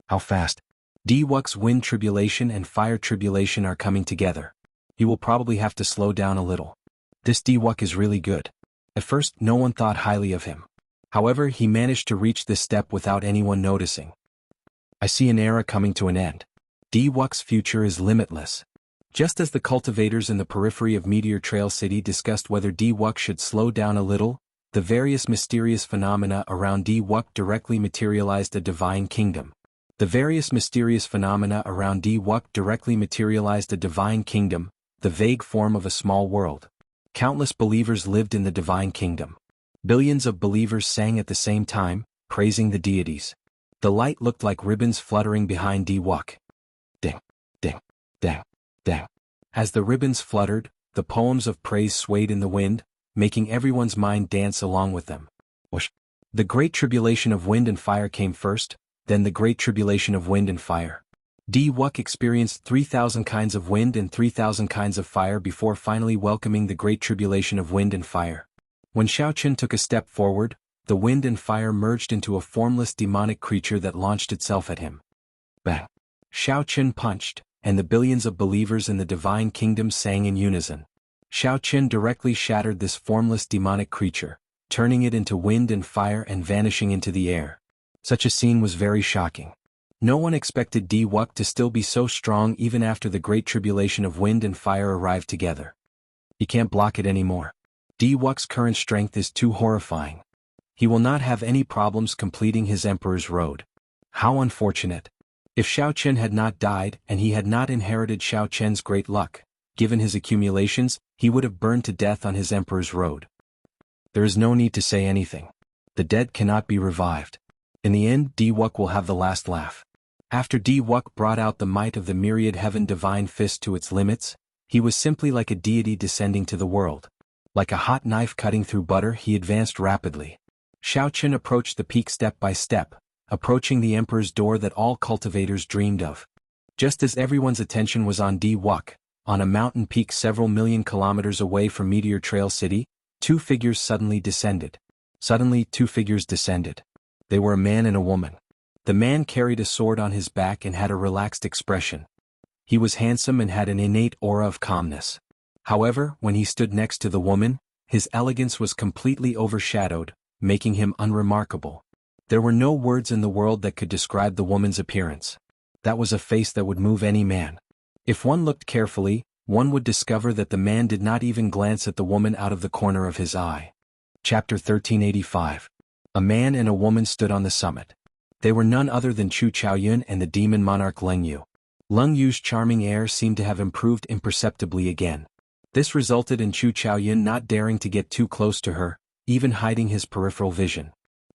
How fast? Di Wux's wind tribulation and fire tribulation are coming together. You will probably have to slow down a little. This Di Wux is really good. At first, no one thought highly of him. However, he managed to reach this step without anyone noticing. I see an era coming to an end. Di Wux's future is limitless. Just as the cultivators in the periphery of Meteor Trail City discussed whether Di Wux should slow down a little, the various mysterious phenomena around Di Wux directly materialized a divine kingdom. The various mysterious phenomena around Di Wux directly materialized a divine kingdom, the vague form of a small world. Countless believers lived in the divine kingdom. Billions of believers sang at the same time, praising the deities. The light looked like ribbons fluttering behind Di Wux. Ding, ding, ding, ding. As the ribbons fluttered, the poems of praise swayed in the wind, making everyone's mind dance along with them. Whoosh. The great tribulation of wind and fire came first, then the great tribulation of wind and fire. Di Wux experienced 3,000 kinds of wind and 3,000 kinds of fire before finally welcoming the great tribulation of wind and fire. When Xiaoqin took a step forward, the wind and fire merged into a formless demonic creature that launched itself at him. Bang! Xiaoqin punched, and the billions of believers in the divine kingdom sang in unison. Xiaoqin directly shattered this formless demonic creature, turning it into wind and fire and vanishing into the air. Such a scene was very shocking. No one expected Di Wux to still be so strong even after the great tribulation of wind and fire arrived together. He can't block it anymore. Di Wux's current strength is too horrifying. He will not have any problems completing his Emperor's Road. How unfortunate. If Xiaoqin had not died and he had not inherited Xiaoqian's great luck, given his accumulations, he would have burned to death on his Emperor's Road. There is no need to say anything. The dead cannot be revived. In the end, Di Wux will have the last laugh. After Di Wux brought out the might of the myriad heaven divine fist to its limits, he was simply like a deity descending to the world. Like a hot knife cutting through butter, he advanced rapidly. Xiaoqin approached the peak step by step, approaching the Emperor's door that all cultivators dreamed of. Just as everyone's attention was on Di Wux, on a mountain peak several million kilometers away from Meteor Trail City, 2 figures suddenly descended. Suddenly, 2 figures descended. They were a man and a woman. The man carried a sword on his back and had a relaxed expression. He was handsome and had an innate aura of calmness. However, when he stood next to the woman, his elegance was completely overshadowed, making him unremarkable. There were no words in the world that could describe the woman's appearance. That was a face that would move any man. If one looked carefully, one would discover that the man did not even glance at the woman out of the corner of his eye. Chapter 1385. A man and a woman stood on the summit. They were none other than Chu Chaoyun and the demon monarch Leng Yu. Leng Yu's charming air seemed to have improved imperceptibly again. This resulted in Chu Chaoyun not daring to get too close to her, even hiding his peripheral vision.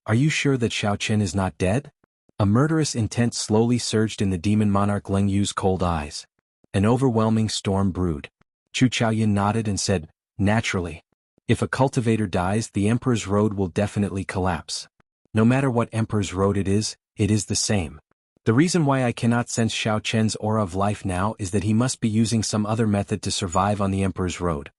Are you sure that Xiaoqin is not dead? A murderous intent slowly surged in the demon monarch Leng Yu's cold eyes. An overwhelming storm brewed. Chu Chaoyun nodded and said, "Naturally. If a cultivator dies, the Emperor's Road will definitely collapse. No matter what Emperor's Road it is the same. The reason why I cannot sense Xiaoqian's aura of life now is that he must be using some other method to survive on the Emperor's Road."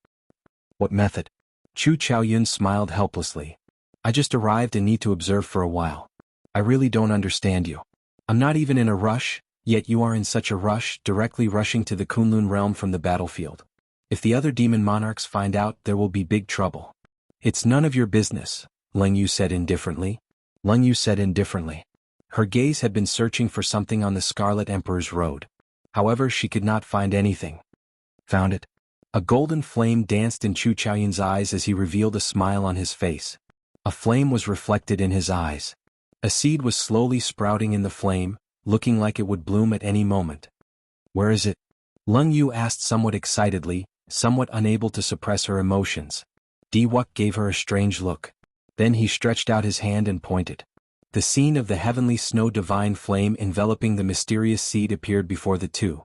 What method? Chu Chaoyun smiled helplessly. I just arrived and need to observe for a while. I really don't understand you. I'm not even in a rush, yet you are in such a rush, directly rushing to the Kunlun realm from the battlefield. If the other demon monarchs find out, there will be big trouble. It's none of your business, Leng Yu said indifferently. Leng Yu said indifferently. Her gaze had been searching for something on the Scarlet Emperor's road. However, she could not find anything. Found it. A golden flame danced in Chu Chaoyun's eyes as he revealed a smile on his face. A flame was reflected in his eyes. A seed was slowly sprouting in the flame, looking like it would bloom at any moment. Where is it? Leng Yu asked somewhat excitedly, somewhat unable to suppress her emotions. Diwuk gave her a strange look. Then he stretched out his hand and pointed. The scene of the heavenly snow divine flame enveloping the mysterious seed appeared before the two.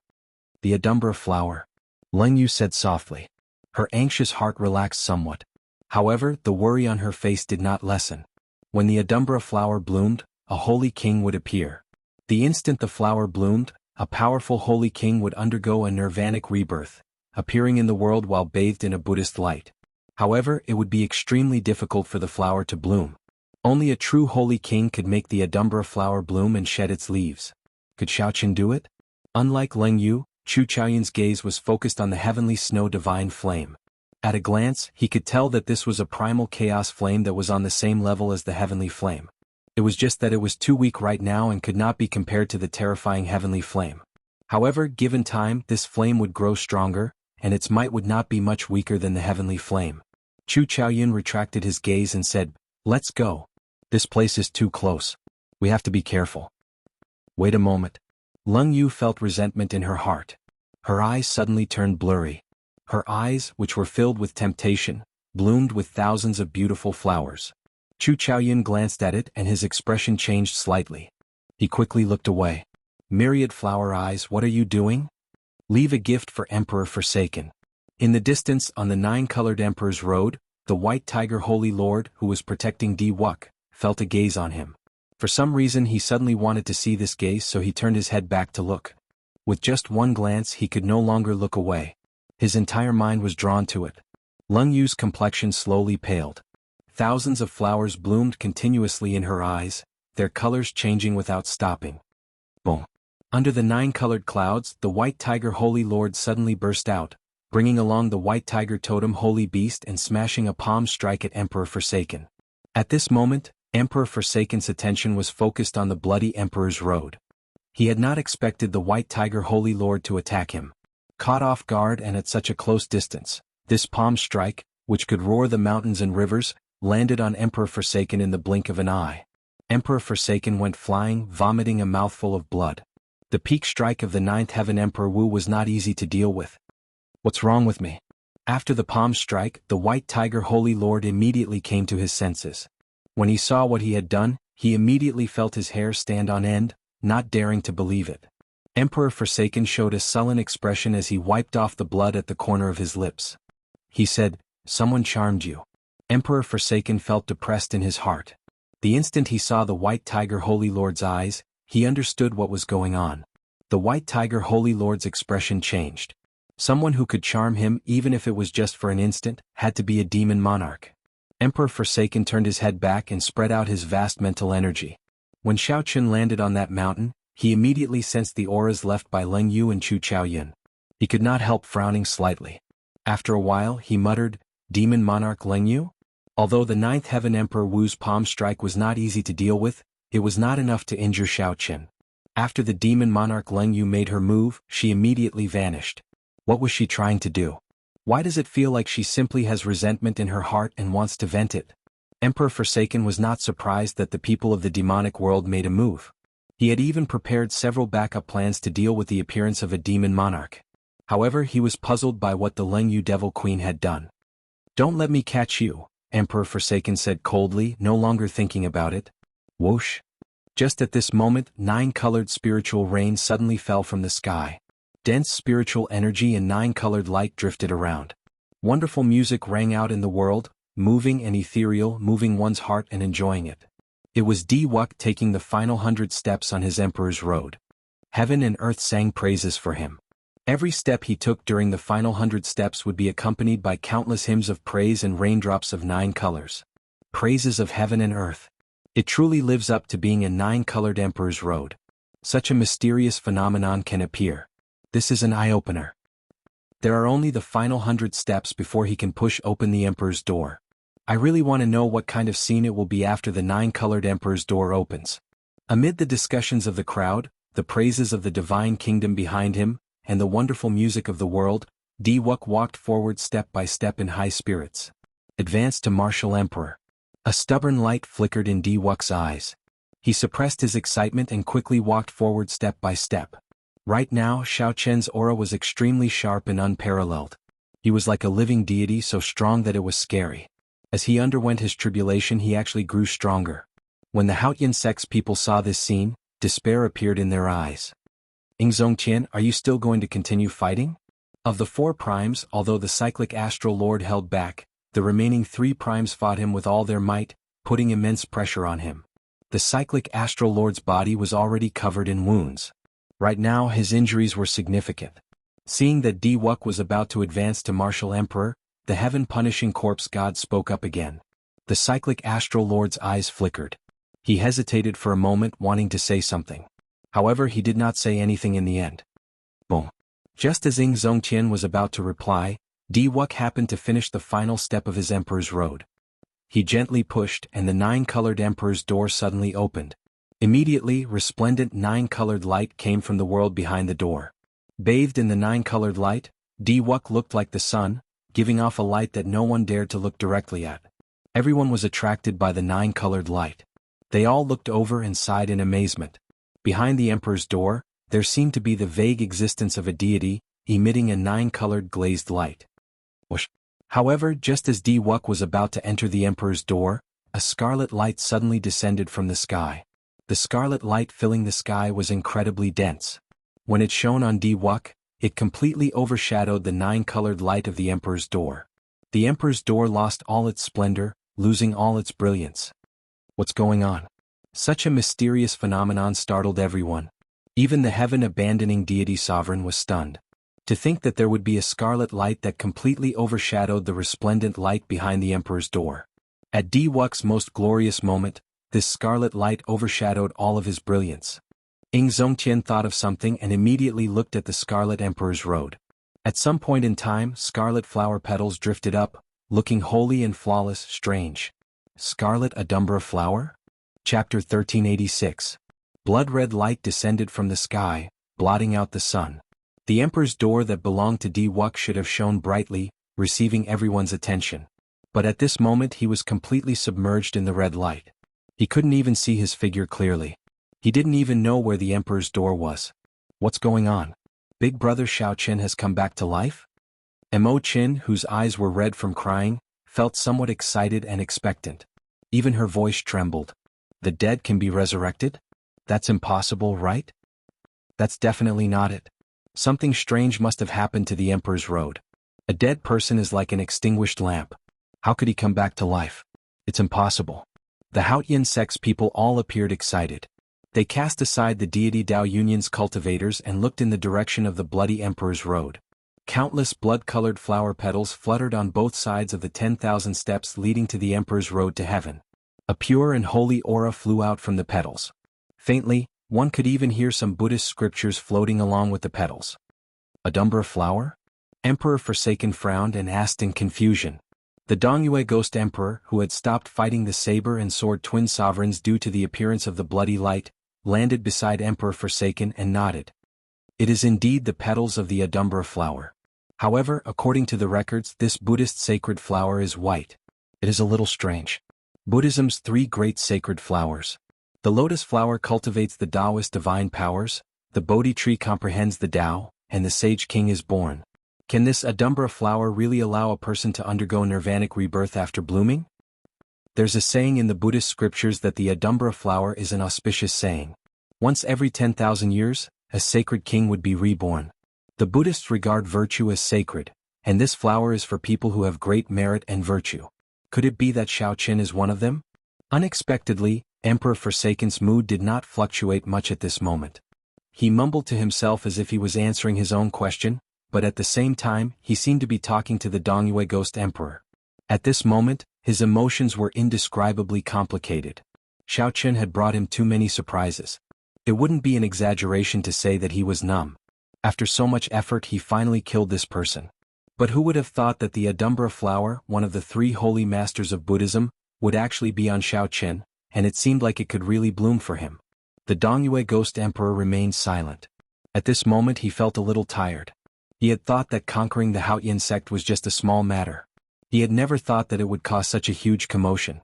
The Adumbra flower. Leng Yu said softly. Her anxious heart relaxed somewhat. However, the worry on her face did not lessen. When the Adumbra flower bloomed, a holy king would appear. The instant the flower bloomed, a powerful holy king would undergo a nirvanic rebirth, appearing in the world while bathed in a Buddhist light. However, it would be extremely difficult for the flower to bloom. Only a true holy king could make the Adumbra flower bloom and shed its leaves. Could Xiaoqin do it? Unlike Leng Yu, Chu Chaoyun's gaze was focused on the heavenly snow divine flame. At a glance, he could tell that this was a primal chaos flame that was on the same level as the heavenly flame. It was just that it was too weak right now and could not be compared to the terrifying heavenly flame. However, given time, this flame would grow stronger, and its might would not be much weaker than the heavenly flame. Chu Chaoyun retracted his gaze and said, "Let's go. This place is too close. We have to be careful." Wait a moment. Leng Yu felt resentment in her heart. Her eyes suddenly turned blurry. Her eyes, which were filled with temptation, bloomed with thousands of beautiful flowers. Chu Chaoyun glanced at it and his expression changed slightly. He quickly looked away. Myriad flower eyes, what are you doing? Leave a gift for Emperor Forsaken. In the distance on the nine-colored Emperor's road, the white tiger Holy Lord, who was protecting Diwuk, felt a gaze on him. For some reason he suddenly wanted to see this gaze, so he turned his head back to look. With just one glance he could no longer look away. His entire mind was drawn to it. Leng Yu's complexion slowly paled. Thousands of flowers bloomed continuously in her eyes, their colors changing without stopping. Boom. Under the nine-colored clouds, the white tiger Holy Lord suddenly burst out, bringing along the white tiger totem Holy Beast and smashing a palm strike at Emperor Forsaken. At this moment, Emperor Forsaken's attention was focused on the bloody Emperor's road. He had not expected the white tiger Holy Lord to attack him. Caught off guard and at such a close distance, this palm strike, which could roar the mountains and rivers, landed on Emperor Forsaken in the blink of an eye. Emperor Forsaken went flying, vomiting a mouthful of blood. The peak strike of the ninth heaven Emperor Wu was not easy to deal with. What's wrong with me? After the palm strike, the white tiger Holy Lord immediately came to his senses. When he saw what he had done, he immediately felt his hair stand on end, not daring to believe it. Emperor Forsaken showed a sullen expression as he wiped off the blood at the corner of his lips. He said, "Someone charmed you." Emperor Forsaken felt depressed in his heart. The instant he saw the white tiger Holy Lord's eyes, he understood what was going on. The white tiger Holy Lord's expression changed. Someone who could charm him, even if it was just for an instant, had to be a demon monarch. Emperor Forsaken turned his head back and spread out his vast mental energy. When Xiaoqin landed on that mountain, he immediately sensed the auras left by Leng Yu and Chu Chaoyun. He could not help frowning slightly. After a while, he muttered, "Demon monarch Leng Yu?" Although the ninth heaven Emperor Wu's palm strike was not easy to deal with, it was not enough to injure Xiaoqin. After the demon monarch Leng Yu made her move, she immediately vanished. What was she trying to do? Why does it feel like she simply has resentment in her heart and wants to vent it? Emperor Forsaken was not surprised that the people of the demonic world made a move. He had even prepared several backup plans to deal with the appearance of a demon monarch. However, he was puzzled by what the Leng Yu Devil Queen had done. "Don't let me catch you," Emperor Forsaken said coldly, no longer thinking about it. Whoosh! Just at this moment, nine-colored spiritual rain suddenly fell from the sky. Dense spiritual energy and nine-colored light drifted around. Wonderful music rang out in the world, moving and ethereal, moving one's heart and enjoying it. It was Diwuk taking the final 100 steps on his Emperor's road. Heaven and earth sang praises for him. Every step he took during the final 100 steps would be accompanied by countless hymns of praise and raindrops of 9 colors. Praises of heaven and earth. It truly lives up to being a 9-colored Emperor's road. Such a mysterious phenomenon can appear. This is an eye-opener. There are only the final 100 steps before he can push open the Emperor's door. I really want to know what kind of scene it will be after the 9-colored Emperor's door opens. Amid the discussions of the crowd, the praises of the divine kingdom behind him, and the wonderful music of the world, Diwuk walked forward step by step in high spirits. Advanced to martial emperor. A stubborn light flickered in Diwuk's eyes. He suppressed his excitement and quickly walked forward step by step. Right now, Xiao Chen's aura was extremely sharp and unparalleled. He was like a living deity so strong that it was scary. As he underwent his tribulation, he actually grew stronger. When the Haotian sect's people saw this scene, despair appeared in their eyes. Zongtian, are you still going to continue fighting? Of the 4 primes, although the cyclic astral lord held back, the remaining 3 primes fought him with all their might, putting immense pressure on him. The cyclic astral lord's body was already covered in wounds. Right now his injuries were significant. Seeing that Diwuk was about to advance to martial emperor, the heaven-punishing corpse god spoke up again. The cyclic astral lord's eyes flickered. He hesitated for a moment, wanting to say something. However, he did not say anything in the end. Boom. Just as Zongtian was about to reply, Diwuk happened to finish the final step of his emperor's road. He gently pushed, and the 9-colored emperor's door suddenly opened. Immediately, resplendent 9-colored light came from the world behind the door. Bathed in the 9-colored light, Diwuk looked like the sun, giving off a light that no one dared to look directly at. Everyone was attracted by the 9-colored light. They all looked over and sighed in amazement. Behind the emperor's door, there seemed to be the vague existence of a deity, emitting a 9-colored glazed light. Whoosh. However, just as Diwuk was about to enter the emperor's door, a scarlet light suddenly descended from the sky. The scarlet light filling the sky was incredibly dense. When it shone on Diwuk, it completely overshadowed the 9-colored light of the emperor's door. The emperor's door lost all its splendor, losing all its brilliance. What's going on? Such a mysterious phenomenon startled everyone. Even the heaven-abandoning deity sovereign was stunned. To think that there would be a scarlet light that completely overshadowed the resplendent light behind the emperor's door. At Diwuk's most glorious moment, this scarlet light overshadowed all of his brilliance. Zongtian thought of something and immediately looked at the scarlet emperor's road. At some point in time, scarlet flower petals drifted up, looking holy and flawless, strange. Scarlet Adumbra flower? Chapter 1386. Blood-red light descended from the sky, blotting out the sun. The emperor's door that belonged to Diwuk should have shone brightly, receiving everyone's attention. But at this moment he was completely submerged in the red light. He couldn't even see his figure clearly. He didn't even know where the emperor's door was. What's going on? Big brother Xiao Chen has come back to life? Mo Qin, whose eyes were red from crying, felt somewhat excited and expectant. Even her voice trembled. The dead can be resurrected? That's impossible, right? That's definitely not it. Something strange must have happened to the emperor's road. A dead person is like an extinguished lamp. How could he come back to life? It's impossible. The Haotian sect's people all appeared excited. They cast aside the deity Dao Union's cultivators and looked in the direction of the bloody emperor's road. Countless blood-colored flower petals fluttered on both sides of the 10,000 steps leading to the emperor's road to heaven. A pure and holy aura flew out from the petals. Faintly, one could even hear some Buddhist scriptures floating along with the petals. Adumbra flower? Emperor Forsaken frowned and asked in confusion. The Dongyue Ghost Emperor, who had stopped fighting the saber and sword twin sovereigns due to the appearance of the bloody light, landed beside Emperor Forsaken and nodded. It is indeed the petals of the Adumbra flower. However, according to the records, this Buddhist sacred flower is white. It is a little strange. Buddhism's 3 great sacred flowers. The lotus flower cultivates the Taoist divine powers, the Bodhi tree comprehends the Tao, and the sage king is born. Can this Adumbra flower really allow a person to undergo nirvanic rebirth after blooming? There's a saying in the Buddhist scriptures that the Adumbra flower is an auspicious saying. Once every 10,000 years, a sacred king would be reborn. The Buddhists regard virtue as sacred, and this flower is for people who have great merit and virtue. Could it be that Xiao Chen is one of them? Unexpectedly, Emperor Forsaken's mood did not fluctuate much at this moment. He mumbled to himself as if he was answering his own question, but at the same time, he seemed to be talking to the Dongyue Ghost Emperor. At this moment, his emotions were indescribably complicated. Xiao Chen had brought him too many surprises. It wouldn't be an exaggeration to say that he was numb. After so much effort, he finally killed this person. But who would have thought that the Adumbra flower, one of the 3 holy masters of Buddhism, would actually be on Xiao Chen, and it seemed like it could really bloom for him. The Dongyue Ghost Emperor remained silent. At this moment he felt a little tired. He had thought that conquering the Haoyin sect was just a small matter. He had never thought that it would cause such a huge commotion.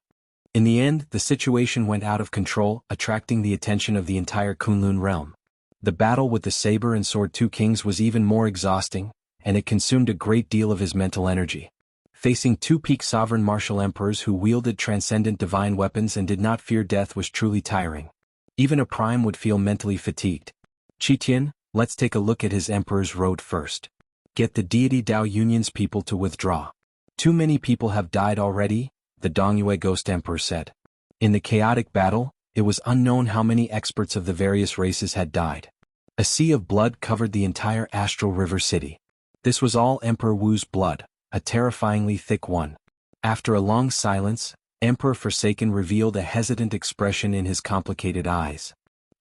In the end, the situation went out of control, attracting the attention of the entire Kunlun realm. The battle with the Saber and Sword Two Kings was even more exhausting, and it consumed a great deal of his mental energy. Facing two peak sovereign martial emperors who wielded transcendent divine weapons and did not fear death was truly tiring. Even a prime would feel mentally fatigued. Qitian, let's take a look at his emperor's road first. Get the deity Dao Union's people to withdraw. Too many people have died already, the Dongyue Ghost Emperor said. In the chaotic battle, it was unknown how many experts of the various races had died. A sea of blood covered the entire Astral River City. This was all Emperor Wu's blood, a terrifyingly thick one. After a long silence, Emperor Forsaken revealed a hesitant expression in his complicated eyes.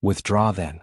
Withdraw then.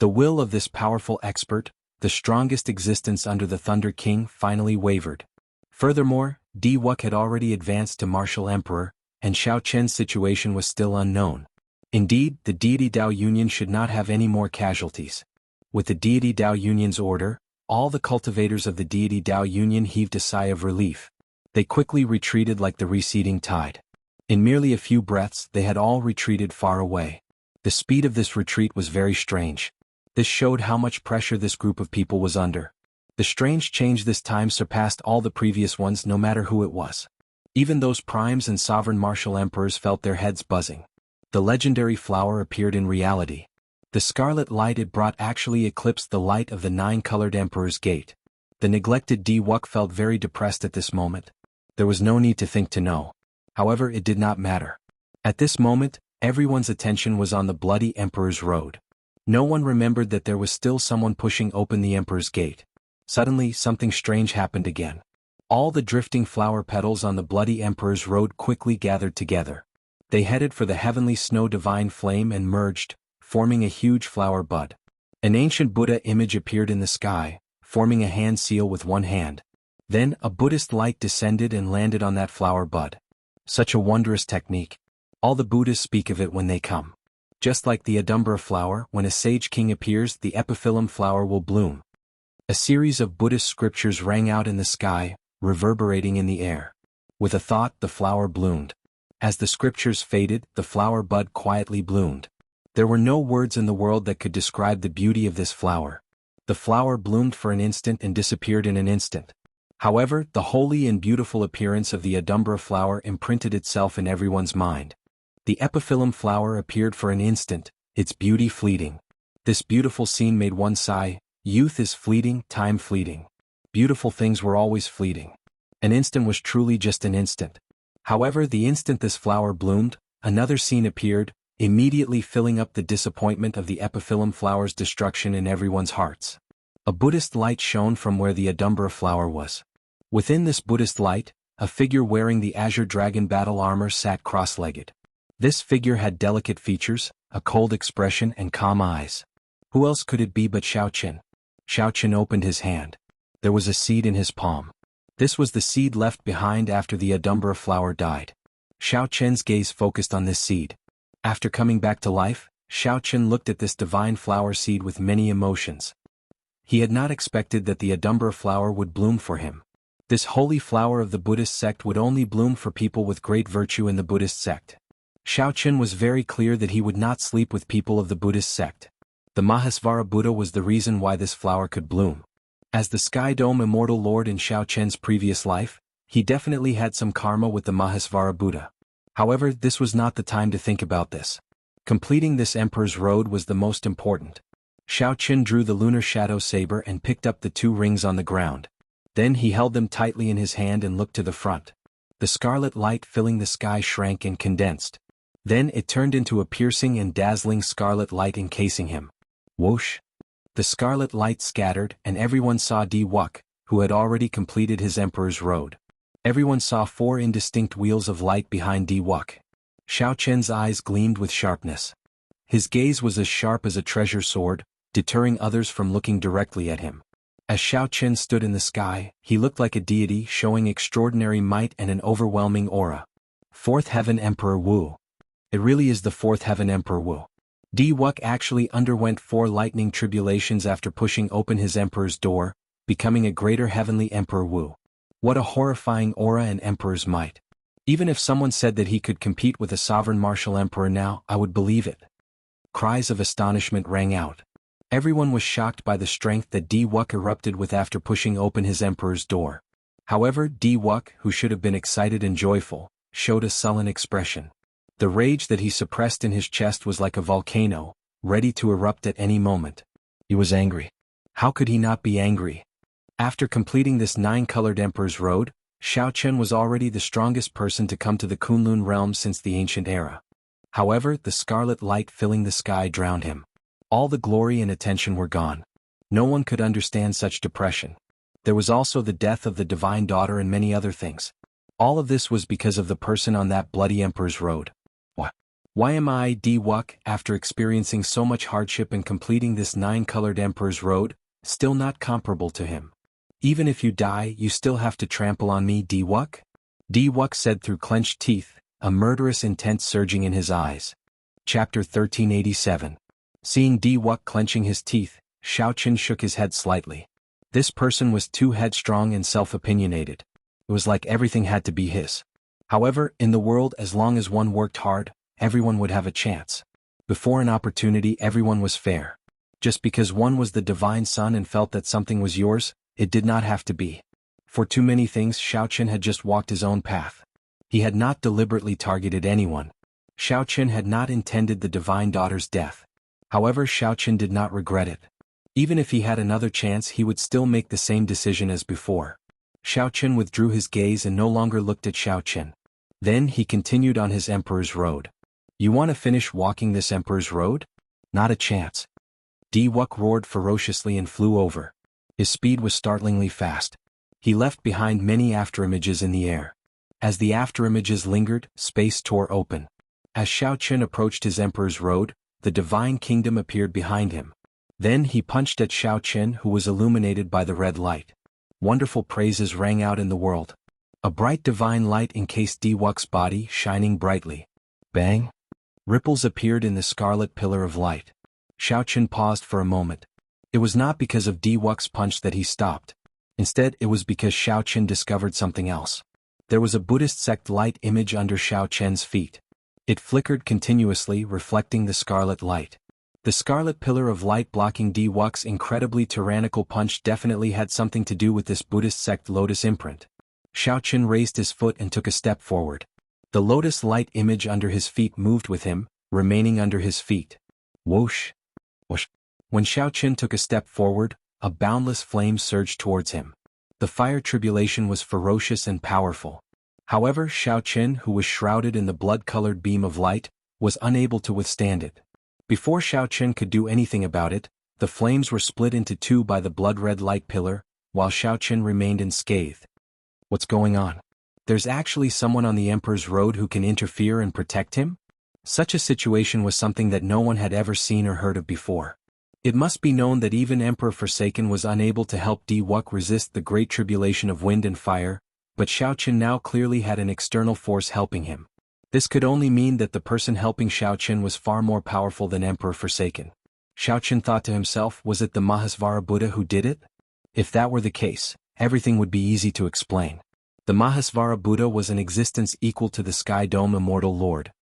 The will of this powerful expert, the strongest existence under the Thunder King, finally wavered. Furthermore, Di Wuk had already advanced to Martial Emperor, and Xiao Chen's situation was still unknown. Indeed, the deity Dao Union should not have any more casualties. With the deity Dao Union's order, all the cultivators of the deity Dao Union heaved a sigh of relief. They quickly retreated like the receding tide. In merely a few breaths, they had all retreated far away. The speed of this retreat was very strange. This showed how much pressure this group of people was under. The strange change this time surpassed all the previous ones, no matter who it was. Even those primes and sovereign martial emperors felt their heads buzzing. The legendary flower appeared in reality. The scarlet light it brought actually eclipsed the light of the nine-colored Emperor's Gate. The neglected Di Wuk felt very depressed at this moment. There was no need to think to know. However, it did not matter. At this moment, everyone's attention was on the bloody Emperor's Road. No one remembered that there was still someone pushing open the Emperor's Gate. Suddenly, something strange happened again. All the drifting flower petals on the bloody Emperor's Road quickly gathered together. They headed for the heavenly snow divine flame and merged, forming a huge flower bud. An ancient Buddha image appeared in the sky, forming a hand seal with one hand. Then, a Buddhist light descended and landed on that flower bud. Such a wondrous technique. All the Buddhists speak of it when they come. Just like the Adumbra flower, when a sage king appears, the epiphyllum flower will bloom. A series of Buddhist scriptures rang out in the sky, reverberating in the air. With a thought, the flower bloomed. As the scriptures faded, the flower bud quietly bloomed. There were no words in the world that could describe the beauty of this flower. The flower bloomed for an instant and disappeared in an instant. However, the holy and beautiful appearance of the Adumbra flower imprinted itself in everyone's mind. The epiphyllum flower appeared for an instant, its beauty fleeting. This beautiful scene made one sigh. Youth is fleeting, time fleeting. Beautiful things were always fleeting. An instant was truly just an instant. However, the instant this flower bloomed, another scene appeared, immediately filling up the disappointment of the epiphyllum flower's destruction in everyone's hearts. A Buddhist light shone from where the Adumbra flower was. Within this Buddhist light, a figure wearing the azure dragon battle armor sat cross-legged. This figure had delicate features, a cold expression and calm eyes. Who else could it be but Xiao Chen? Xiao Chen opened his hand. There was a seed in his palm. This was the seed left behind after the Adumbra flower died. Xiao Chen's gaze focused on this seed. After coming back to life, Xiao Chen looked at this divine flower seed with many emotions. He had not expected that the Adumbra flower would bloom for him. This holy flower of the Buddhist sect would only bloom for people with great virtue in the Buddhist sect. Xiao Chen was very clear that he would not sleep with people of the Buddhist sect. The Mahasvara Buddha was the reason why this flower could bloom. As the Sky Dome Immortal Lord in Xiao Chen's previous life, he definitely had some karma with the Mahasvara Buddha. However, this was not the time to think about this. Completing this Emperor's Road was the most important. Xiao Chen drew the lunar shadow saber and picked up the two rings on the ground. Then he held them tightly in his hand and looked to the front. The scarlet light filling the sky shrank and condensed. Then it turned into a piercing and dazzling scarlet light encasing him. Whoosh! The scarlet light scattered and everyone saw Di Wuk, who had already completed his Emperor's Road. Everyone saw four indistinct wheels of light behind Di Wuk. Xiao Chen's eyes gleamed with sharpness. His gaze was as sharp as a treasure sword, deterring others from looking directly at him. As Xiao Chen stood in the sky, he looked like a deity showing extraordinary might and an overwhelming aura. Fourth Heaven Emperor Wu. It really is the Fourth Heaven Emperor Wu. Wuxia actually underwent 4 lightning tribulations after pushing open his emperor's door, becoming a greater heavenly emperor Wu. What a horrifying aura and emperor's might. Even if someone said that he could compete with a sovereign martial emperor now, I would believe it. Cries of astonishment rang out. Everyone was shocked by the strength that Wuxia erupted with after pushing open his emperor's door. However, Wuxia, who should have been excited and joyful, showed a sullen expression. The rage that he suppressed in his chest was like a volcano, ready to erupt at any moment. He was angry. How could he not be angry? After completing this 9-colored Emperor's Road, Xiaochen was already the strongest person to come to the Kunlun realm since the ancient era. However, the scarlet light filling the sky drowned him. All the glory and attention were gone. No one could understand such depression. There was also the death of the divine daughter and many other things. All of this was because of the person on that bloody Emperor's Road. Why am I, Wuxia, after experiencing so much hardship and completing this 9-colored Emperor's Road, still not comparable to him? Even if you die, you still have to trample on me, Wuxia? Wuxia said through clenched teeth, a murderous intent surging in his eyes. Chapter 1387. Seeing Wuxia clenching his teeth, Xiaochen shook his head slightly. This person was too headstrong and self-opinionated. It was like everything had to be his. However, in the world, as long as one worked hard, everyone would have a chance. Before an opportunity, everyone was fair. Just because one was the divine son and felt that something was yours, it did not have to be. For too many things, Xiaochen had just walked his own path. He had not deliberately targeted anyone. Xiaochen had not intended the divine daughter's death. However, Xiaochen did not regret it. Even if he had another chance, he would still make the same decision as before. Xiaochen withdrew his gaze and no longer looked at Xiaochen. Then he continued on his Emperor's Road. You want to finish walking this Emperor's Road? Not a chance. Wuxia roared ferociously and flew over. His speed was startlingly fast. He left behind many afterimages in the air. As the afterimages lingered, space tore open. As Xiaochen approached his Emperor's Road, the divine kingdom appeared behind him. Then he punched at Xiaochen, who was illuminated by the red light. Wonderful praises rang out in the world. A bright divine light encased Wuxia's body, shining brightly. Bang! Ripples appeared in the scarlet pillar of light. Xiaochen paused for a moment. It was not because of Wuxia's punch that he stopped. Instead, it was because Xiaochen discovered something else. There was a Buddhist sect light image under Xiaochen's feet. It flickered continuously, reflecting the scarlet light. The scarlet pillar of light blocking Wuxia's incredibly tyrannical punch definitely had something to do with this Buddhist sect lotus imprint. Xiaochen raised his foot and took a step forward. The lotus light image under his feet moved with him, remaining under his feet. Whoosh! Whoosh! When Xiaochen took a step forward, a boundless flame surged towards him. The fire tribulation was ferocious and powerful. However, Xiaochen, who was shrouded in the blood-colored beam of light, was unable to withstand it. Before Xiaochen could do anything about it, the flames were split into 2 by the blood-red light pillar, while Xiaochen remained unscathed. What's going on? There's actually someone on the Emperor's Road who can interfere and protect him? Such a situation was something that no one had ever seen or heard of before. It must be known that even Emperor Forsaken was unable to help Wuxia resist the great tribulation of wind and fire, but Xiaochen now clearly had an external force helping him. This could only mean that the person helping Xiaochen was far more powerful than Emperor Forsaken. Xiaochen thought to himself, was it the Mahasvara Buddha who did it? If that were the case, everything would be easy to explain. The Mahasvara Buddha was an existence equal to the Sky Dome Immortal Lord.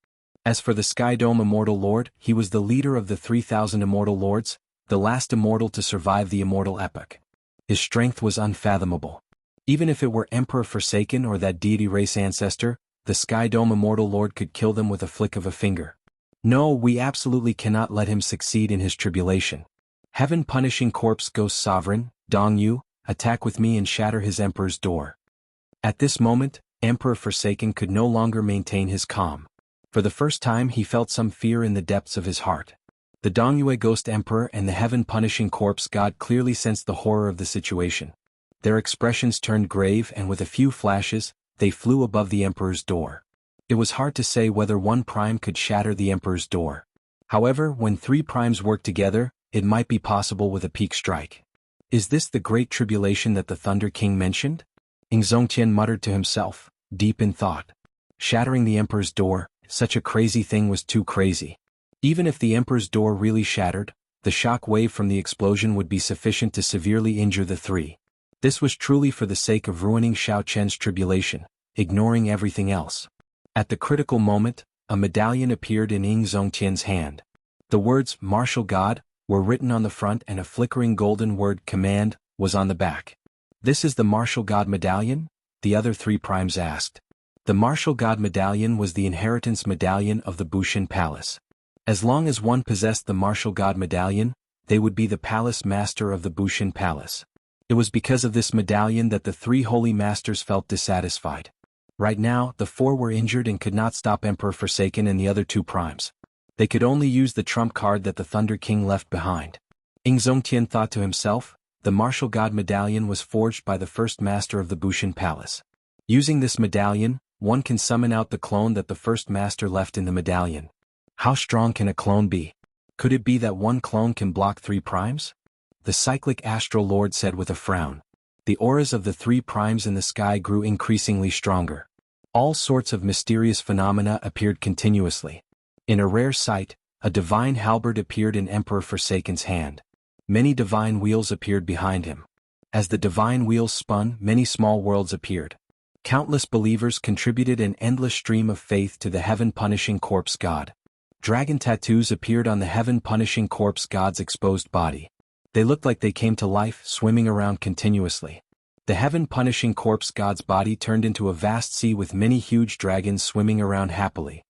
As for the Sky Dome Immortal Lord, he was the leader of the 3,000 Immortal Lords, the last immortal to survive the immortal epoch. His strength was unfathomable. Even if it were Emperor Forsaken or that deity race ancestor, the Sky Dome Immortal Lord could kill them with a flick of a finger. No, we absolutely cannot let him succeed in his tribulation. Heaven punishing corpse ghost sovereign, Dong Yu, attack with me and shatter his emperor's door. At this moment, Emperor Forsaken could no longer maintain his calm. For the first time he felt some fear in the depths of his heart. The Dongyue Ghost Emperor and the heaven-punishing corpse god clearly sensed the horror of the situation. Their expressions turned grave and with a few flashes, they flew above the Emperor's door. It was hard to say whether one prime could shatter the Emperor's door. However, when 3 primes worked together, it might be possible with a peak strike. Is this the great tribulation that the Thunder King mentioned? Zongtian muttered to himself, deep in thought. Shattering the Emperor's door, such a crazy thing was too crazy. Even if the Emperor's door really shattered, the shock wave from the explosion would be sufficient to severely injure the three. This was truly for the sake of ruining Xiao Chen's tribulation, ignoring everything else. At the critical moment, a medallion appeared in Ying Zongtian's hand. The words, "Martial God," were written on the front and a flickering golden word, "Command," was on the back. "This is the Martial God medallion?" the other three primes asked. The Martial God medallion was the inheritance medallion of the Bushin Palace. As long as one possessed the Martial God medallion, they would be the palace master of the Bushin Palace. It was because of this medallion that the three holy masters felt dissatisfied. Right now, the four were injured and could not stop Emperor Forsaken and the other two primes. They could only use the trump card that the Thunder King left behind. Ying Zongtian thought to himself, the Martial God medallion was forged by the first master of the Bushin Palace. Using this medallion, one can summon out the clone that the first master left in the medallion. How strong can a clone be? Could it be that one clone can block three primes? The cyclic astral lord said with a frown. The auras of the three primes in the sky grew increasingly stronger. All sorts of mysterious phenomena appeared continuously. In a rare sight, a divine halberd appeared in Emperor Forsaken's hand. Many divine wheels appeared behind him. As the divine wheels spun, many small worlds appeared. Countless believers contributed an endless stream of faith to the heaven-punishing corpse god. Dragon tattoos appeared on the heaven-punishing corpse god's exposed body. They looked like they came to life, swimming around continuously. The heaven-punishing corpse god's body turned into a vast sea with many huge dragons swimming around happily.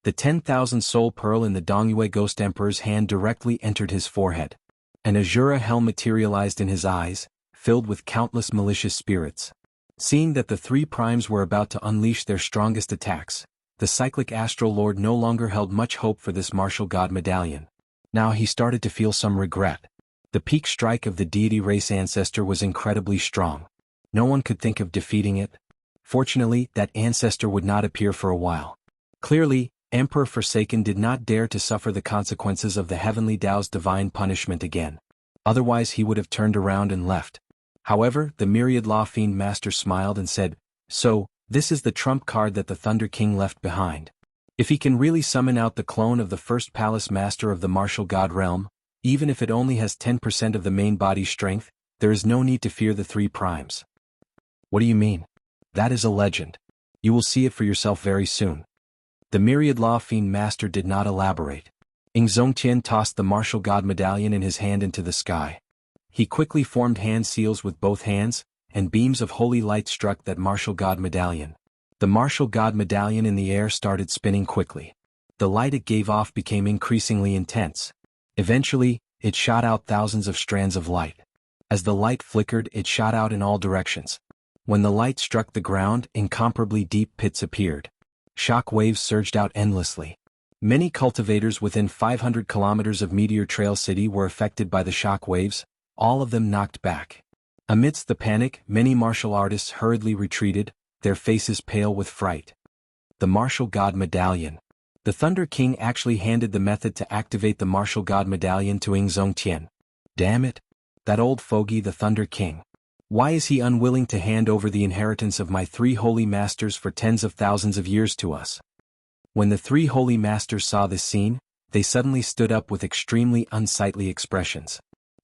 The 10,000 soul pearl in the Dongyue Ghost Emperor's hand directly entered his forehead. An Azura helm materialized in his eyes, filled with countless malicious spirits. Seeing that the three primes were about to unleash their strongest attacks, the cyclic astral lord no longer held much hope for this martial god medallion. Now he started to feel some regret. The peak strike of the deity race ancestor was incredibly strong. No one could think of defeating it. Fortunately, that ancestor would not appear for a while. Clearly, Emperor Forsaken did not dare to suffer the consequences of the heavenly Tao's divine punishment again. Otherwise he would have turned around and left. However, the myriad law fiend master smiled and said, "So, this is the trump card that the Thunder King left behind. If he can really summon out the clone of the first palace master of the martial god realm, even if it only has 10% of the main body's strength, there is no need to fear the three primes." "What do you mean?" "That is a legend. You will see it for yourself very soon." The myriad law fiend master did not elaborate. Ying Zongtian tossed the martial god medallion in his hand into the sky. He quickly formed hand seals with both hands, and beams of holy light struck that martial god medallion. The martial god medallion in the air started spinning quickly. The light it gave off became increasingly intense. Eventually, it shot out thousands of strands of light. As the light flickered, it shot out in all directions. When the light struck the ground, incomparably deep pits appeared. Shock waves surged out endlessly. Many cultivators within 500 kilometers of Meteor Trail City were affected by the shock waves, all of them knocked back. Amidst the panic, many martial artists hurriedly retreated, their faces pale with fright. The Martial God Medallion. The Thunder King actually handed the method to activate the Martial God Medallion to Ying Zongtian. Damn it! That old fogey, the Thunder King. Why is he unwilling to hand over the inheritance of my three holy masters for tens of thousands of years to us? When the three holy masters saw this scene, they suddenly stood up with extremely unsightly expressions.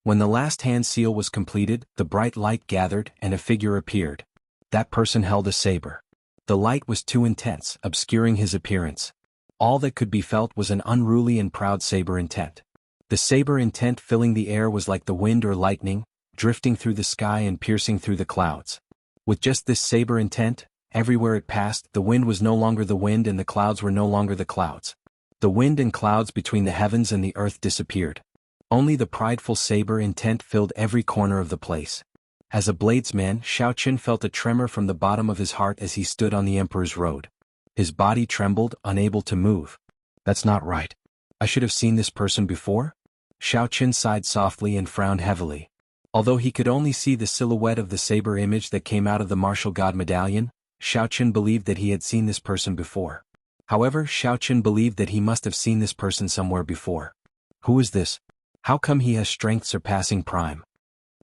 When the last hand seal was completed, the bright light gathered and a figure appeared. That person held a saber. The light was too intense, obscuring his appearance. All that could be felt was an unruly and proud saber intent. The saber intent filling the air was like the wind or lightning, drifting through the sky and piercing through the clouds. With just this saber intent, everywhere it passed, the wind was no longer the wind and the clouds were no longer the clouds. The wind and clouds between the heavens and the earth disappeared. Only the prideful saber intent filled every corner of the place. As a bladesman, Xiaoqun felt a tremor from the bottom of his heart as he stood on the Emperor's road. His body trembled, unable to move. That's not right. I should have seen this person before? Xiaoqun sighed softly and frowned heavily. Although he could only see the silhouette of the saber image that came out of the martial god medallion, Xiaoqun believed that he had seen this person before. However, Xiaoqun believed that he must have seen this person somewhere before. Who is this? How come he has strength surpassing prime?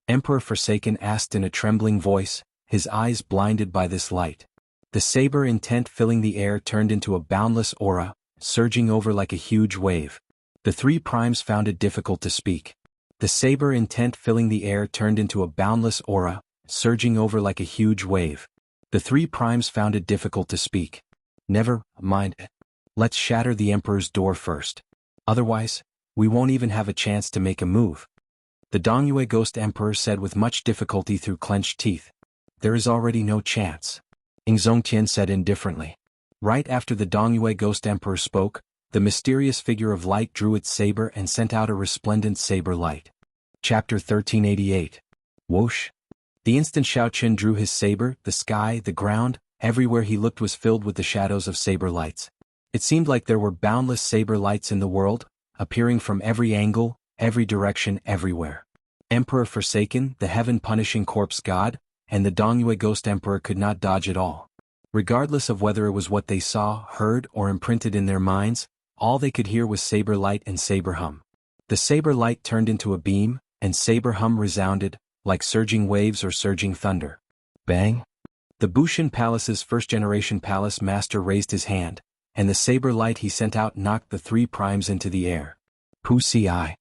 Emperor Forsaken asked in a trembling voice, his eyes blinded by this light. The saber intent filling the air turned into a boundless aura, surging over like a huge wave. The three primes found it difficult to speak. The saber intent filling the air turned into a boundless aura, surging over like a huge wave. The three primes found it difficult to speak. Never mind. Let's shatter the Emperor's door first. Otherwise, we won't even have a chance to make a move. The Dongyue Ghost Emperor said with much difficulty through clenched teeth. There is already no chance. Zongtian said indifferently. Right after the Dongyue Ghost Emperor spoke, the mysterious figure of light drew its saber and sent out a resplendent saber light. Chapter 1388. Whoosh. The instant Xiaoqin drew his saber, the sky, the ground, everywhere he looked was filled with the shadows of saber lights. It seemed like there were boundless saber lights in the world, appearing from every angle, every direction, everywhere. Emperor Forsaken, the heaven-punishing corpse god, and the Dongyue Ghost Emperor could not dodge it all. Regardless of whether it was what they saw, heard, or imprinted in their minds, all they could hear was saber light and saber hum. The saber light turned into a beam, and saber hum resounded, like surging waves or surging thunder. Bang! The Bushin Palace's first-generation palace master raised his hand, and the saber light he sent out knocked the three primes into the air. Pusi.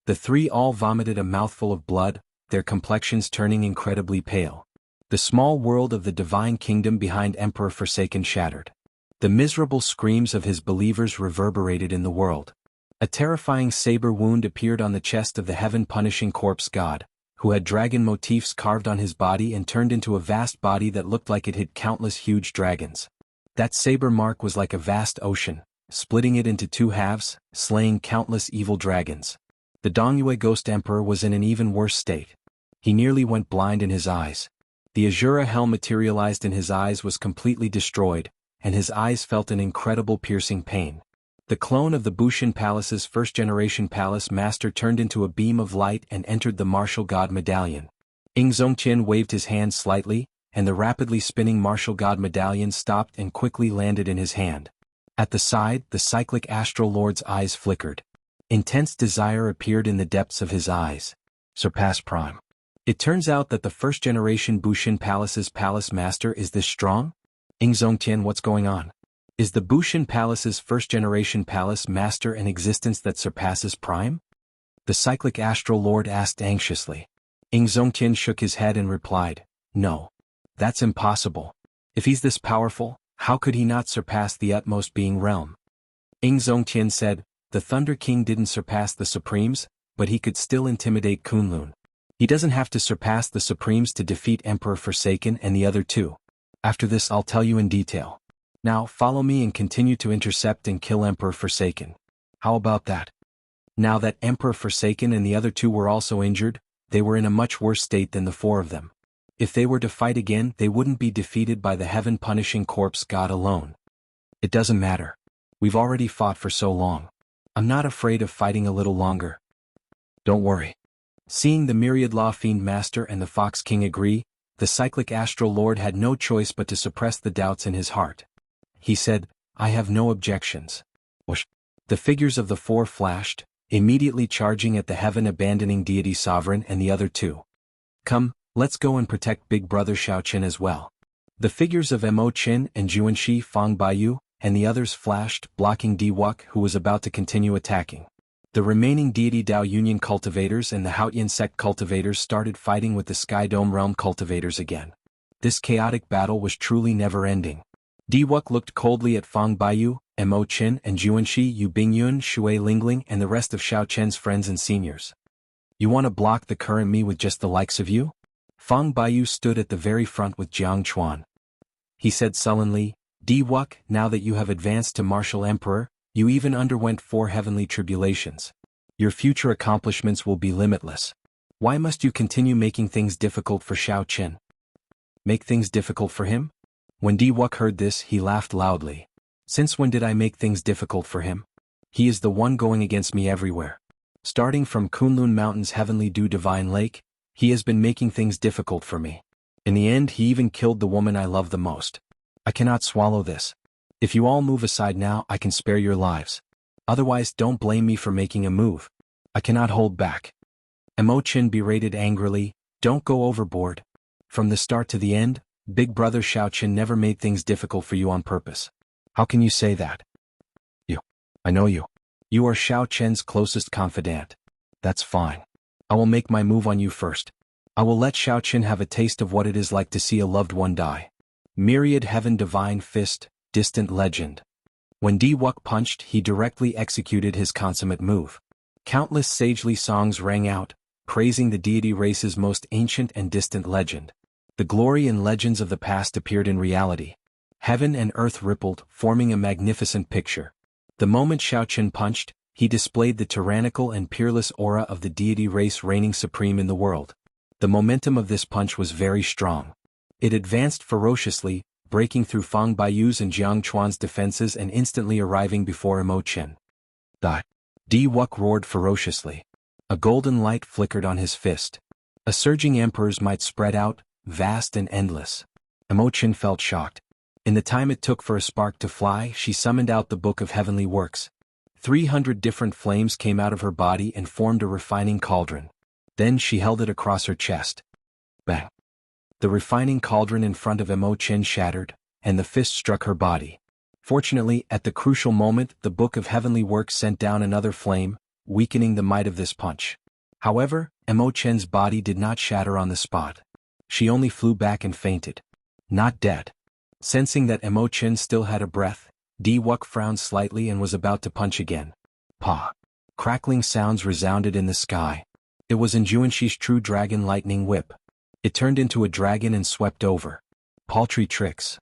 The three all vomited a mouthful of blood, their complexions turning incredibly pale. The small world of the divine kingdom behind Emperor Forsaken shattered. The miserable screams of his believers reverberated in the world. A terrifying saber wound appeared on the chest of the heaven-punishing corpse god, who had dragon motifs carved on his body and turned into a vast body that looked like it hid countless huge dragons. That saber mark was like a vast ocean, splitting it into two halves, slaying countless evil dragons. The Dongyue Ghost Emperor was in an even worse state. He nearly went blind in his eyes. The Azura hell materialized in his eyes was completely destroyed, and his eyes felt an incredible piercing pain. The clone of the Bushin Palace's first-generation palace master turned into a beam of light and entered the martial god medallion. Zongtian waved his hand slightly, and the rapidly spinning martial god medallion stopped and quickly landed in his hand. At the side, the cyclic astral lord's eyes flickered. Intense desire appeared in the depths of his eyes. Surpass Prime. It turns out that the first-generation Bushin Palace's palace master is this strong? Zongtian, what's going on? Is the Bushin Palace's first-generation palace master an existence that surpasses Prime? The cyclic astral lord asked anxiously. Zongtian shook his head and replied, no. That's impossible. If he's this powerful, how could he not surpass the utmost being realm? Zongtian said, the Thunder King didn't surpass the Supremes, but he could still intimidate Kunlun. He doesn't have to surpass the Supremes to defeat Emperor Forsaken and the other two. After this I'll tell you in detail. Now follow me and continue to intercept and kill Emperor Forsaken. How about that? Now that Emperor Forsaken and the other two were also injured, they were in a much worse state than the four of them. If they were to fight again, they wouldn't be defeated by the heaven-punishing corpse god alone. It doesn't matter. We've already fought for so long. I'm not afraid of fighting a little longer. Don't worry. Seeing the Myriad Law Fiend Master and the Fox King agree, the cyclic astral lord had no choice but to suppress the doubts in his heart. He said, I have no objections. Whoosh. The figures of the four flashed, immediately charging at the heaven-abandoning deity sovereign and the other two. Come, let's go and protect Big Brother Xiaoqin as well. The figures of Mo Qin and Juanxi Fang Baiyu and the others flashed, blocking Diwuk, who was about to continue attacking. The remaining deity Dao Union cultivators and the Haotian sect cultivators started fighting with the Sky Dome Realm cultivators again. This chaotic battle was truly never-ending. Diwuk looked coldly at Fang Baiyu, Mo Qin and Juanxi Yu Bingyun, Shui Lingling and the rest of Xiaoqian's friends and seniors. You want to block the current me with just the likes of you? Fang Baiyu stood at the very front with Jiang Chuan. He said sullenly, Diwuk, now that you have advanced to Martial Emperor, you even underwent 4 heavenly tribulations. Your future accomplishments will be limitless. Why must you continue making things difficult for Xiaoqin? Make things difficult for him? When Diwuk heard this, he laughed loudly. Since when did I make things difficult for him? He is the one going against me everywhere. Starting from Kunlun Mountain's Heavenly Dew Divine Lake, he has been making things difficult for me. In the end, he even killed the woman I love the most. I cannot swallow this. If you all move aside now, I can spare your lives. Otherwise, don't blame me for making a move. I cannot hold back. Mo Qin berated angrily, don't go overboard. From the start to the end, Big Brother Xiaoqin never made things difficult for you on purpose. How can you say that? I know you. You are Xiao Chen's closest confidant. That's fine. I will make my move on you first. I will let Xiao Chen have a taste of what it is like to see a loved one die. Myriad Heaven Divine Fist, Distant Legend. When Di Wuk punched, he directly executed his consummate move. Countless sagely songs rang out, praising the deity race's most ancient and distant legend. The glory and legends of the past appeared in reality. Heaven and earth rippled, forming a magnificent picture. The moment Xiao Chen punched, he displayed the tyrannical and peerless aura of the deity race reigning supreme in the world. The momentum of this punch was very strong. It advanced ferociously, breaking through Fang Baiyu's and Jiang Chuan's defenses and instantly arriving before Imo Chen. Die! Di Wuk roared ferociously. A golden light flickered on his fist. A surging emperor's might spread out, vast and endless. Imo Chen felt shocked. In the time it took for a spark to fly, she summoned out the Book of Heavenly Works. 300 different flames came out of her body and formed a refining cauldron. Then she held it across her chest. Bang! The refining cauldron in front of Imo Chen shattered, and the fist struck her body. Fortunately, at the crucial moment, the Book of Heavenly Works sent down another flame, weakening the might of this punch. However, Imo Chen's body did not shatter on the spot. She only flew back and fainted. Not dead. Sensing that Imo Chen still had a breath, Di Wuk frowned slightly and was about to punch again. Pa! Crackling sounds resounded in the sky. It was Injuanshi's true dragon lightning whip. It turned into a dragon and swept over. Paltry tricks.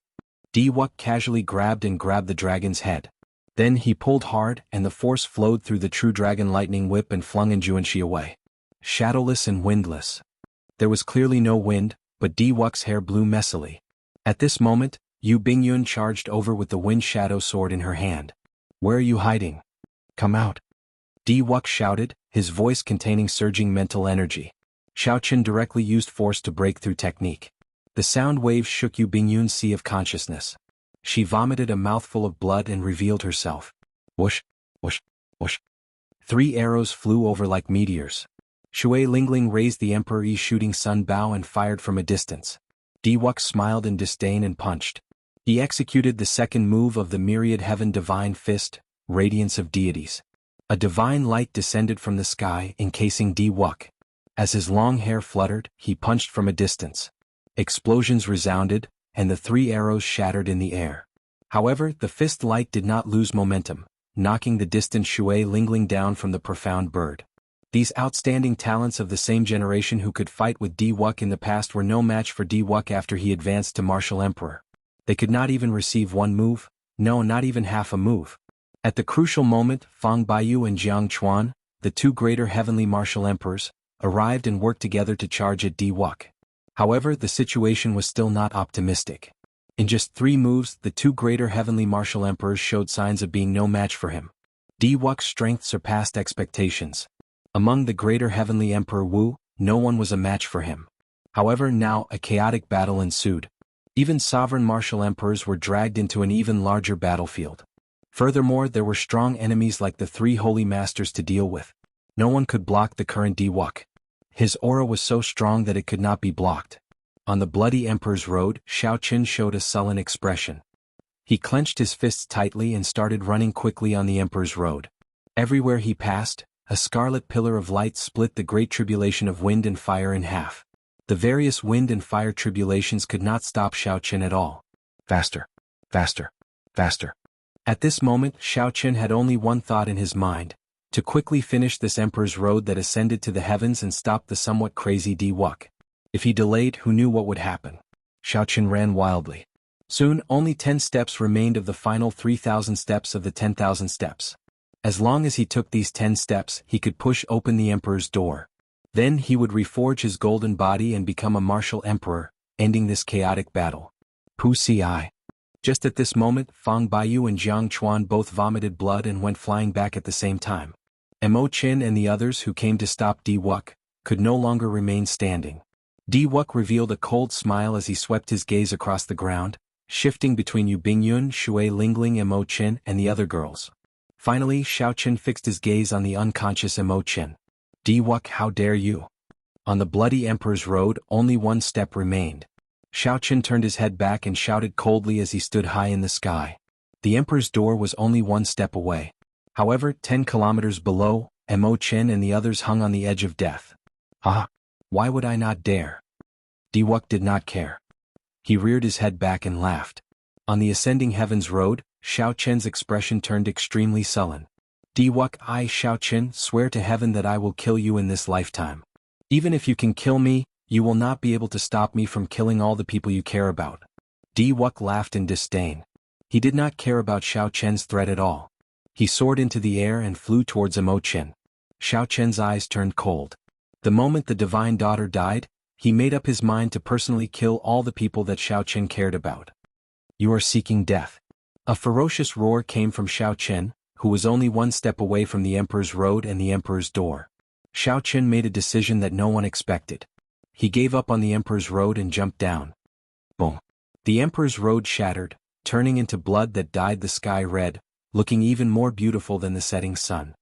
Di Wuk casually grabbed the dragon's head. Then he pulled hard and the force flowed through the true dragon lightning whip and flung Injuanshi away. Shadowless and windless. There was clearly no wind, but Di Wuk's hair blew messily. At this moment, Yu Bingyun charged over with the wind shadow sword in her hand. Where are you hiding? Come out. Di Wuk shouted, his voice containing surging mental energy. Xiao Chen directly used force to break through technique. The sound waves shook Yu Bingyun's sea of consciousness. She vomited a mouthful of blood and revealed herself. Whoosh, whoosh, whoosh. 3 arrows flew over like meteors. Shui Lingling raised the Emperor Yi shooting sun bow and fired from a distance. Di Wuk smiled in disdain and punched. He executed the second move of the Myriad Heaven Divine Fist, Radiance of Deities. A divine light descended from the sky, encasing Di Wuk. As his long hair fluttered, he punched from a distance. Explosions resounded, and the 3 arrows shattered in the air. However, the fist light did not lose momentum, knocking the distant Shui Lingling down from the profound bird. These outstanding talents of the same generation who could fight with Di Wuk in the past were no match for Di Wuk after he advanced to Martial Emperor. They could not even receive one move, no, not even half a move. At the crucial moment, Fang Baiyu and Jiang Chuan, the 2 greater heavenly martial emperors, arrived and worked together to charge at Di Wuk. However, the situation was still not optimistic. In just 3 moves, the 2 greater heavenly martial emperors showed signs of being no match for him. Di Wuk's strength surpassed expectations. Among the greater heavenly emperor Wu, no one was a match for him. However, now a chaotic battle ensued. Even sovereign martial emperors were dragged into an even larger battlefield. Furthermore, there were strong enemies like the 3 holy masters to deal with. No one could block the current Di Wuk. His aura was so strong that it could not be blocked. On the bloody Emperor's Road, Xiao Chen showed a sullen expression. He clenched his fists tightly and started running quickly on the Emperor's Road. Everywhere he passed, a scarlet pillar of light split the great tribulation of wind and fire in half. The various wind and fire tribulations could not stop Xiao Chen at all. Faster, faster, faster. At this moment, Xiao Chen had only one thought in his mind: to quickly finish this Emperor's Road that ascended to the heavens and stop the somewhat crazy Di Wuk. If he delayed, who knew what would happen? Xiao Chen ran wildly. Soon, only 10 steps remained of the final 3,000 steps of the 10,000 steps. As long as he took these 10 steps, he could push open the Emperor's door. Then he would reforge his golden body and become a martial emperor, ending this chaotic battle. Pu Si. Just at this moment, Fang Baiyu and Jiang Chuan both vomited blood and went flying back at the same time. Imo Chen and the others who came to stop Di Wuk could no longer remain standing. Di Wuk revealed a cold smile as he swept his gaze across the ground, shifting between Yu Bingyun, Shui Lingling, Imo Chen, and the other girls. Finally, Xiao Chen fixed his gaze on the unconscious Imo Chen. Di Wuk, how dare you? On the bloody Emperor's Road, only 1 step remained. Xiao Chen turned his head back and shouted coldly as he stood high in the sky. The Emperor's door was only 1 step away. However, 10 kilometers below, Mo Chen and the others hung on the edge of death. Ah! Why would I not dare? Diwuk did not care. He reared his head back and laughed. On the ascending heavens road, Xiao Chen's expression turned extremely sullen. Diwuk, I, Xiao Chen, swear to heaven that I will kill you in this lifetime. Even if you can kill me, you will not be able to stop me from killing all the people you care about. Diwuk laughed in disdain. He did not care about Xiao Chen's threat at all. He soared into the air and flew towards Mo Chen. Xiao Chen's eyes turned cold. The moment the divine daughter died, he made up his mind to personally kill all the people that Xiao Chen cared about. You are seeking death. A ferocious roar came from Xiao Chen, who was only one step away from the Emperor's road and the Emperor's door. Xiao Chen made a decision that no one expected. He gave up on the Emperor's road and jumped down. Boom. The Emperor's road shattered, turning into blood that dyed the sky red, looking even more beautiful than the setting sun.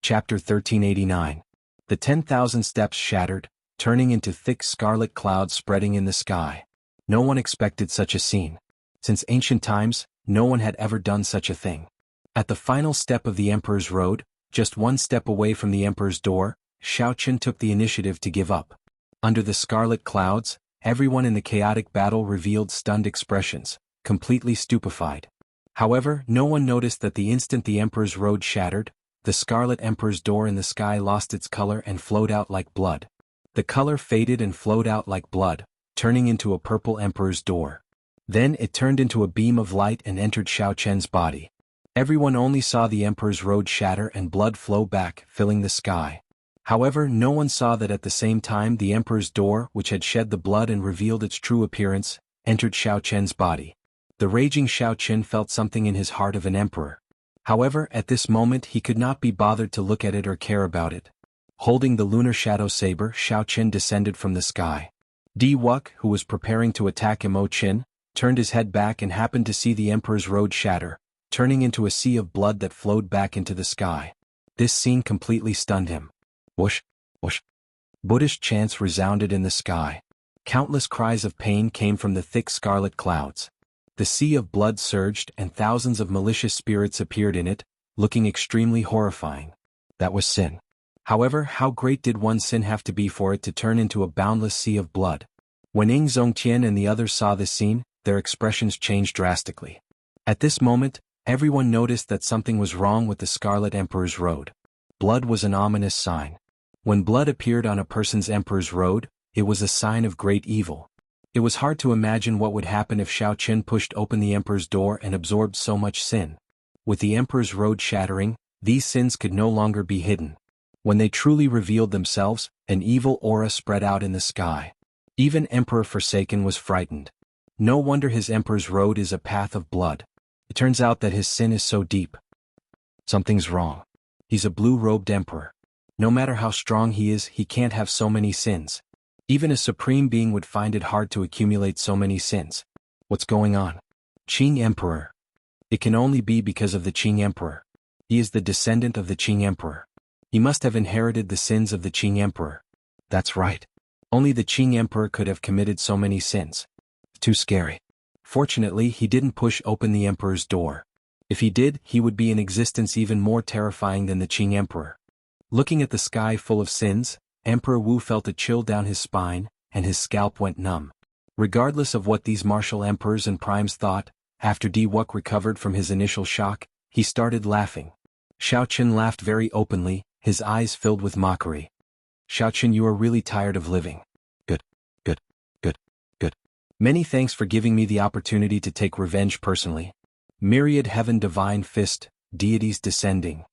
Chapter 1389. The 10,000 steps shattered, turning into thick scarlet clouds spreading in the sky. No one expected such a scene. Since ancient times, no one had ever done such a thing. At the final step of the Emperor's road, just one step away from the Emperor's door, Xiao Chen took the initiative to give up. Under the scarlet clouds, everyone in the chaotic battle revealed stunned expressions, completely stupefied. However, no one noticed that the instant the Emperor's road shattered, the scarlet Emperor's door in the sky lost its color and flowed out like blood. The color faded and flowed out like blood, turning into a purple Emperor's door. Then it turned into a beam of light and entered Xiao Chen's body. Everyone only saw the Emperor's road shatter and blood flow back, filling the sky. However, no one saw that at the same time the Emperor's door, which had shed the blood and revealed its true appearance, entered Xiao Chen's body. The raging Xiao Chen felt something in his heart of an emperor. However, at this moment he could not be bothered to look at it or care about it. Holding the lunar shadow saber, Xiao Chen descended from the sky. Diwuk, who was preparing to attack Mo Chen, turned his head back and happened to see the Emperor's road shatter, turning into a sea of blood that flowed back into the sky. This scene completely stunned him. Whoosh, whoosh. Buddhist chants resounded in the sky. Countless cries of pain came from the thick scarlet clouds. The sea of blood surged and thousands of malicious spirits appeared in it, looking extremely horrifying. That was sin. However, how great did one sin have to be for it to turn into a boundless sea of blood? When Ying Zongtian and the others saw this scene, their expressions changed drastically. At this moment, everyone noticed that something was wrong with the Scarlet Emperor's road. Blood was an ominous sign. When blood appeared on a person's Emperor's road, it was a sign of great evil. It was hard to imagine what would happen if Xiao Chen pushed open the Emperor's door and absorbed so much sin. With the Emperor's road shattering, these sins could no longer be hidden. When they truly revealed themselves, an evil aura spread out in the sky. Even Emperor Forsaken was frightened. No wonder his Emperor's road is a path of blood. It turns out that his sin is so deep. Something's wrong. He's a blue-robed emperor. No matter how strong he is, he can't have so many sins. Even a supreme being would find it hard to accumulate so many sins. What's going on? Qing Emperor. It can only be because of the Qing Emperor. He is the descendant of the Qing Emperor. He must have inherited the sins of the Qing Emperor. That's right. Only the Qing Emperor could have committed so many sins. Too scary. Fortunately, he didn't push open the Emperor's door. If he did, he would be in existence even more terrifying than the Qing Emperor. Looking at the sky full of sins, Emperor Wu felt a chill down his spine, and his scalp went numb. Regardless of what these martial emperors and primes thought, after Diwuk recovered from his initial shock, he started laughing. Xiao Chen laughed very openly, his eyes filled with mockery. Xiao Chen, you are really tired of living. Good, good, good, good. Many thanks for giving me the opportunity to take revenge personally. Myriad Heaven Divine Fist, Deities Descending.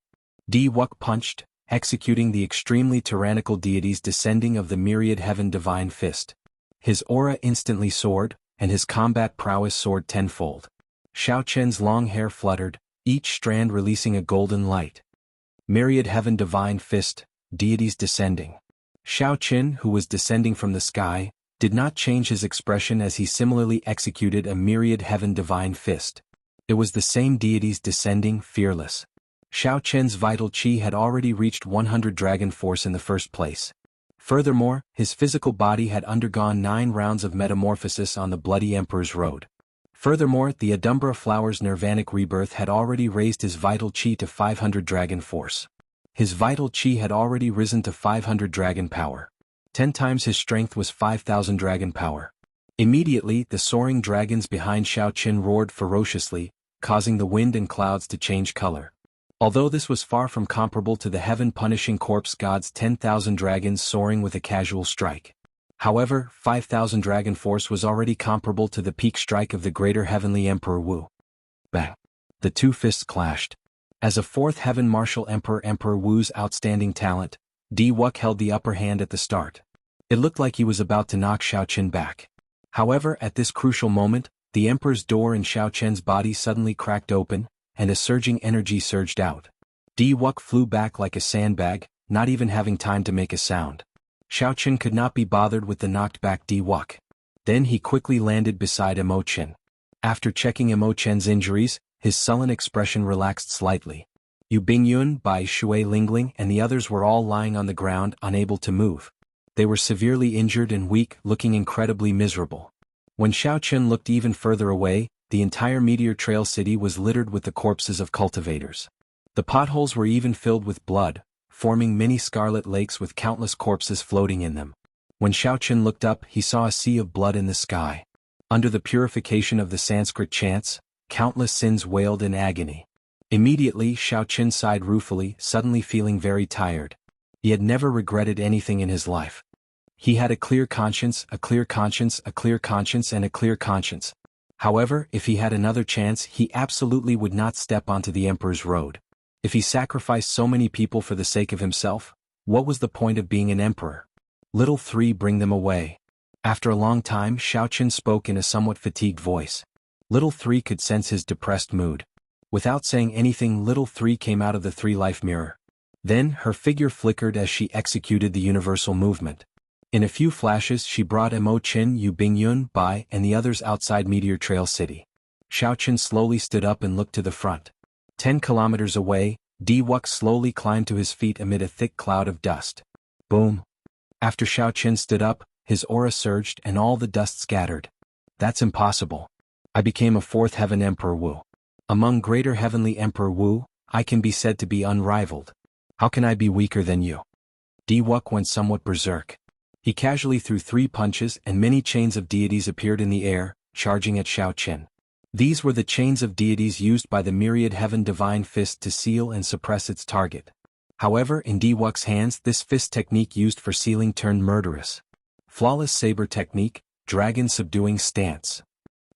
Diwuk punched, executing the extremely tyrannical deities descending of the Myriad Heaven Divine Fist. His aura instantly soared, and his combat prowess soared tenfold. Xiao Chen's long hair fluttered, each strand releasing a golden light. Myriad Heaven Divine Fist, Deities Descending. Xiao Chen, who was descending from the sky, did not change his expression as he similarly executed a Myriad Heaven Divine Fist. It was the same deities descending, fearless. Xiao Chen's vital qi had already reached 100 dragon force in the first place. Furthermore, his physical body had undergone 9 rounds of metamorphosis on the Bloody Emperor's road. Furthermore, the Adumbra flower's nirvanic rebirth had already raised his vital chi to 500 dragon force. His vital chi had already risen to 500 dragon power. 10 times his strength was 5,000 dragon power. Immediately, the soaring dragons behind Xiao Qin roared ferociously, causing the wind and clouds to change color. Although this was far from comparable to the heaven-punishing corpse god's 10,000 dragons soaring with a casual strike. However, 5,000 dragon force was already comparable to the peak strike of the greater heavenly Emperor Wu. Bang! The two fists clashed. As a fourth heaven martial Emperor Wu's outstanding talent, Di Wuk held the upper hand at the start. It looked like he was about to knock Xiao Qin back. However, at this crucial moment, the Emperor's door in Xiao Qian's body suddenly cracked open, and a surging energy surged out. Di Wuk flew back like a sandbag, not even having time to make a sound. Xiao Qin could not be bothered with the knocked-back Di Wuk. Then he quickly landed beside Imo Qin. After checking Imo Qin's injuries, his sullen expression relaxed slightly. Yu Bingyun, Bai Shui Lingling and the others were all lying on the ground, unable to move. They were severely injured and weak, looking incredibly miserable. When Xiao Qin looked even further away, the entire Meteor Trail city was littered with the corpses of cultivators. The potholes were even filled with blood, forming many scarlet lakes with countless corpses floating in them. When Xiao Qin looked up, he saw a sea of blood in the sky. Under the purification of the Sanskrit chants, countless sins wailed in agony. Immediately, Xiao Qin sighed ruefully, suddenly feeling very tired. He had never regretted anything in his life. He had a clear conscience, a clear conscience, a clear conscience, and a clear conscience. However, if he had another chance, he absolutely would not step onto the Emperor's road. If he sacrificed so many people for the sake of himself, what was the point of being an emperor? Little three, bring them away. After a long time, Xiao Qin spoke in a somewhat fatigued voice. Little three could sense his depressed mood. Without saying anything, Little three came out of the three-life mirror. Then, her figure flickered as she executed the universal movement. In a few flashes, she brought Imo Qin, Yu Bingyun, Bai, and the others outside Meteor Trail City. Xiao Qin slowly stood up and looked to the front. 10 kilometers away, Di Wuk slowly climbed to his feet amid a thick cloud of dust. Boom! After Xiao Qin stood up, his aura surged and all the dust scattered. That's impossible. I became a fourth heaven Emperor Wu. Among greater heavenly Emperor Wu, I can be said to be unrivaled. How can I be weaker than you? Di Wuk went somewhat berserk. He casually threw 3 punches and many chains of deities appeared in the air, charging at Xiao Qin. These were the chains of deities used by the myriad heaven divine fist to seal and suppress its target. However, in Di Wuk's hands, this fist technique used for sealing turned murderous. Flawless saber technique, dragon subduing stance.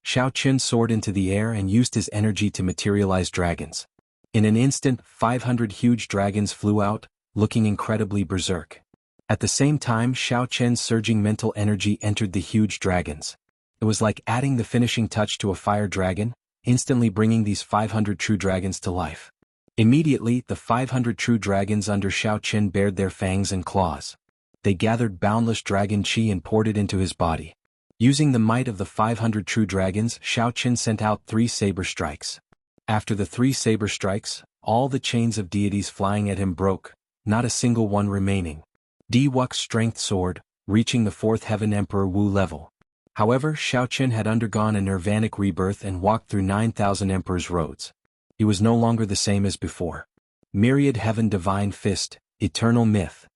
Xiao Qin soared into the air and used his energy to materialize dragons. In an instant, 500 huge dragons flew out, looking incredibly berserk. At the same time, Xiao Qin's surging mental energy entered the huge dragons. It was like adding the finishing touch to a fire dragon, instantly bringing these 500 true dragons to life. Immediately, the 500 true dragons under Xiao Qin bared their fangs and claws. They gathered boundless dragon chi and poured it into his body. Using the might of the 500 true dragons, Xiao Qin sent out 3 saber strikes. After the 3 saber strikes, all the chains of deities flying at him broke, not a single one remaining. Di Wuk's strength soared, reaching the 4th heaven Emperor Wu level. However, Xiao Qin had undergone a nirvanic rebirth and walked through 9,000 Emperor's roads. He was no longer the same as before. Myriad heaven divine fist, eternal myth.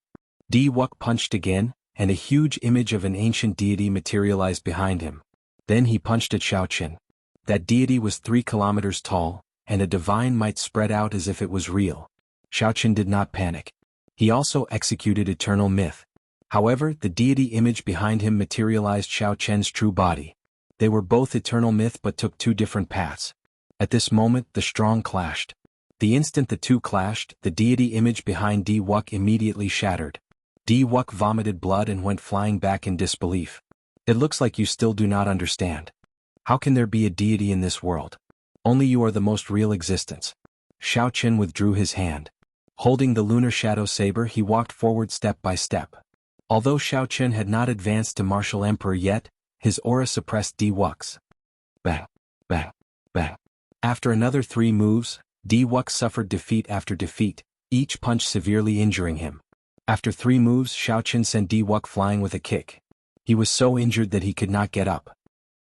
Di Wuk punched again, and a huge image of an ancient deity materialized behind him. Then he punched at Xiao Qin. That deity was 3 kilometers tall, and a divine might spread out as if it was real. Xiao Qin did not panic. He also executed eternal myth. However, the deity image behind him materialized Xiao Qin's true body. They were both eternal myth but took 2 different paths. At this moment, the strong clashed. The instant the 2 clashed, the deity image behind Di Wuk immediately shattered. Di Wuk vomited blood and went flying back in disbelief. It looks like you still do not understand. How can there be a deity in this world? Only you are the most real existence. Xiao Qin withdrew his hand. Holding the lunar shadow saber, he walked forward step by step. Although Xiao Qin had not advanced to martial emperor yet, his aura suppressed Di Wuk's. Bang, bang, bang. After another 3 moves, Di Wuk suffered defeat after defeat, each punch severely injuring him. After 3 moves, Xiao Qin sent Di Wuk flying with a kick. He was so injured that he could not get up.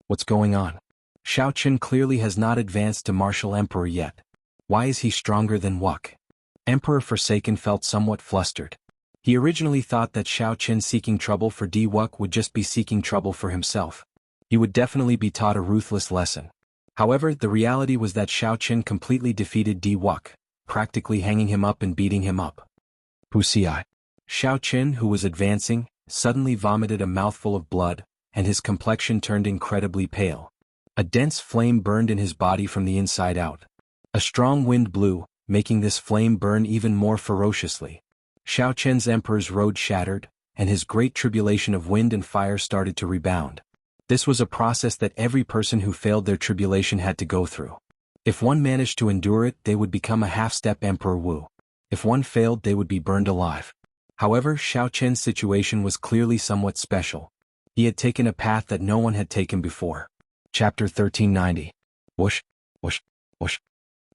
What's going on? Shao Chen clearly has not advanced to martial emperor yet. Why is he stronger than Wuk? Emperor Forsaken felt somewhat flustered. He originally thought that Shao Chen seeking trouble for Di Wuk would just be seeking trouble for himself. He would definitely be taught a ruthless lesson. However, the reality was that Shao Chen completely defeated Di Wuk, practically hanging him up and beating him up. Wuxia. Shao Chen, who was advancing, suddenly vomited a mouthful of blood, and his complexion turned incredibly pale. A dense flame burned in his body from the inside out. A strong wind blew, making this flame burn even more ferociously. Shao Chen's emperor's road shattered, and his great tribulation of wind and fire started to rebound. This was a process that every person who failed their tribulation had to go through. If one managed to endure it, they would become a half-step Emperor Wu. If one failed, they would be burned alive. However, Shao Chen's situation was clearly somewhat special. He had taken a path that no one had taken before. Chapter 1390. Whoosh, whoosh, whoosh.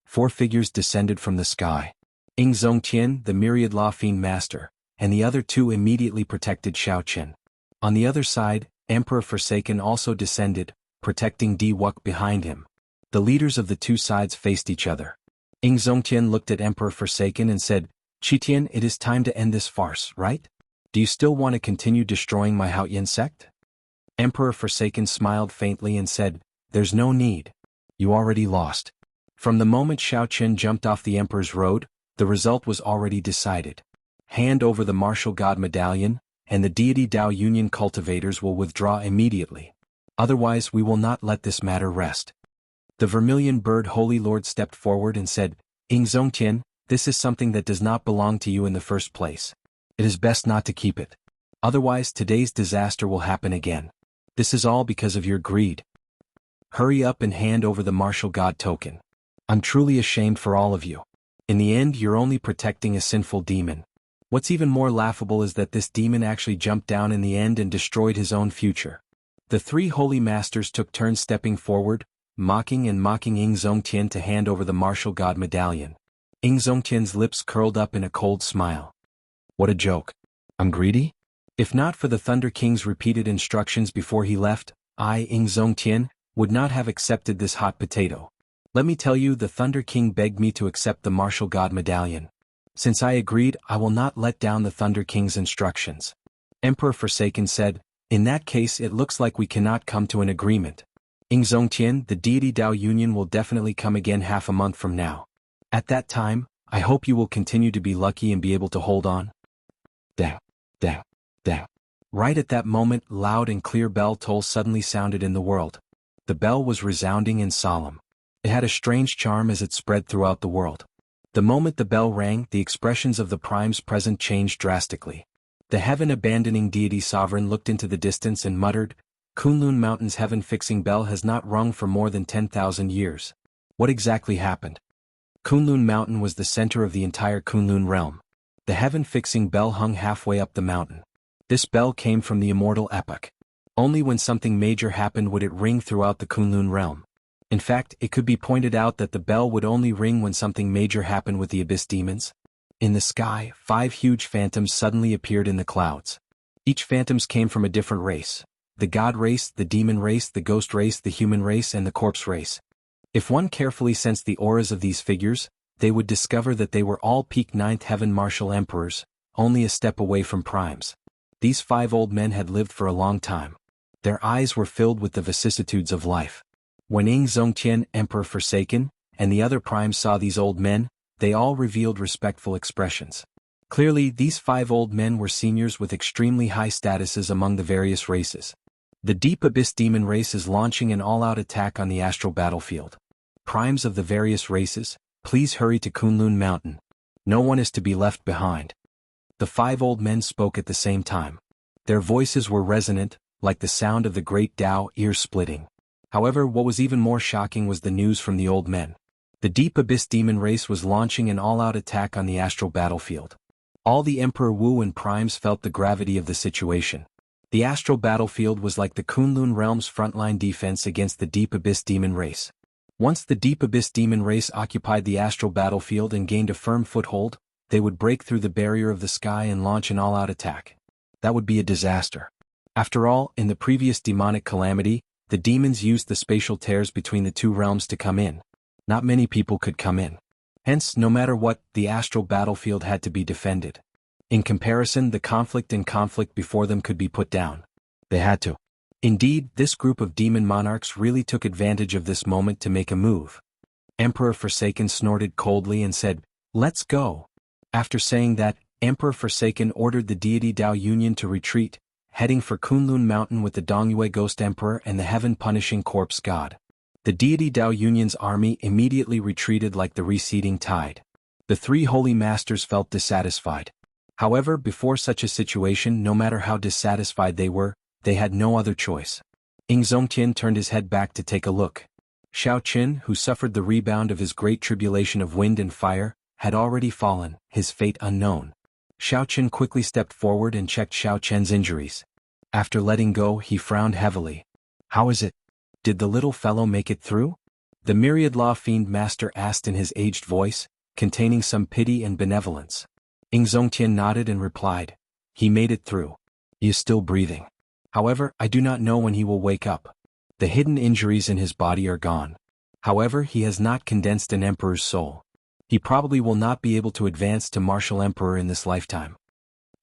4 figures descended from the sky. Ying Zongtian, the myriad law fiend master, and the other 2 immediately protected Shao Chen. On the other side, Emperor Forsaken also descended, protecting Di Wuk behind him. The leaders of the 2 sides faced each other. Ying Zongtian looked at Emperor Forsaken and said, "Qitian, it is time to end this farce, right? Do you still want to continue destroying my Haoyan sect?" Emperor Forsaken smiled faintly and said, "There's no need. You already lost." From the moment Shao Chen jumped off the Emperor's road, the result was already decided. Hand over the martial god medallion, and the deity Dao Union cultivators will withdraw immediately. Otherwise we will not let this matter rest. The Vermilion Bird Holy Lord stepped forward and said, "Ying Zongtian, this is something that does not belong to you in the first place. It is best not to keep it. Otherwise today's disaster will happen again. This is all because of your greed. Hurry up and hand over the martial god token. I'm truly ashamed for all of you. In the end, you're only protecting a sinful demon. What's even more laughable is that this demon actually jumped down in the end and destroyed his own future." The 3 holy masters took turns stepping forward, mocking Ying Zongtian to hand over the martial god medallion. Ying Zongtian's lips curled up in a cold smile. What a joke. I'm greedy? If not for the Thunder King's repeated instructions before he left, I, Ying Zongtian, would not have accepted this hot potato. Let me tell you, the Thunder King begged me to accept the martial god medallion. Since I agreed, I will not let down the Thunder King's instructions. Emperor Forsaken said, "In that case it looks like we cannot come to an agreement. Ying Zongtian, the deity Dao Union will definitely come again half a month from now. At that time, I hope you will continue to be lucky and be able to hold on." Dao, Dao, Dao. Right at that moment, loud and clear bell toll suddenly sounded in the world. The bell was resounding and solemn. It had a strange charm as it spread throughout the world. The moment the bell rang, the expressions of the primes present changed drastically. The heaven-abandoning deity sovereign looked into the distance and muttered, "Kunlun Mountain's heaven-fixing bell has not rung for more than 10,000 years. What exactly happened?" Kunlun Mountain was the center of the entire Kunlun realm. The heaven-fixing bell hung halfway up the mountain. This bell came from the immortal epoch. Only when something major happened would it ring throughout the Kunlun realm. In fact, it could be pointed out that the bell would only ring when something major happened with the abyss demons. In the sky, 5 huge phantoms suddenly appeared in the clouds. Each phantoms came from a different race: the god race, the demon race, the ghost race, the human race, and the corpse race. If one carefully sensed the auras of these figures, they would discover that they were all peak 9th heaven martial emperors, only a step away from primes. These 5 old men had lived for a long time. Their eyes were filled with the vicissitudes of life. When Ying Zongtian, Emperor Forsaken, and the other primes saw these old men, they all revealed respectful expressions. Clearly, these 5 old men were seniors with extremely high statuses among the various races. The Deep Abyss Demon race is launching an all-out attack on the astral battlefield. Primes of the various races, please hurry to Kunlun Mountain. No one is to be left behind. The 5 old men spoke at the same time. Their voices were resonant, like the sound of the great Tao, ear-splitting. However, what was even more shocking was the news from the old men. The Deep Abyss Demon race was launching an all-out attack on the astral battlefield. All the Emperor Wu and primes felt the gravity of the situation. The astral battlefield was like the Kunlun realm's frontline defense against the Deep Abyss Demon race. Once the Deep Abyss Demon race occupied the astral battlefield and gained a firm foothold, they would break through the barrier of the sky and launch an all-out attack. That would be a disaster. After all, in the previous demonic calamity, The demons used the spatial tears between the two realms to come in. Not many people could come in. Hence, no matter what, the astral battlefield had to be defended. In comparison, the conflict before them could be put down. They had to. Indeed, this group of demon monarchs really took advantage of this moment to make a move. Emperor Forsaken snorted coldly and said, "Let's go." After saying that, Emperor Forsaken ordered the deity Dao Union to retreat, heading for Kunlun Mountain with the Dongyue Ghost Emperor and the heaven-punishing corpse god. The deity Dao Union's army immediately retreated like the receding tide. The three holy masters felt dissatisfied. However, before such a situation, no matter how dissatisfied they were, they had no other choice. Zongtian turned his head back to take a look. Xiao Qin, who suffered the rebound of his great tribulation of wind and fire, had already fallen, his fate unknown. Xiao Qin quickly stepped forward and checked Xiao Qian's injuries. After letting go, he frowned heavily. "How is it? Did the little fellow make it through?" The myriad law fiend master asked in his aged voice, containing some pity and benevolence. Zongtian nodded and replied, "He made it through. He is still breathing. However, I do not know when he will wake up. The hidden injuries in his body are gone. However, he has not condensed an emperor's soul. He probably will not be able to advance to martial emperor in this lifetime."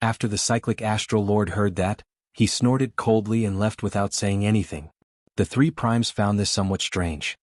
After the cyclic astral lord heard that, he snorted coldly and left without saying anything. The three primes found this somewhat strange.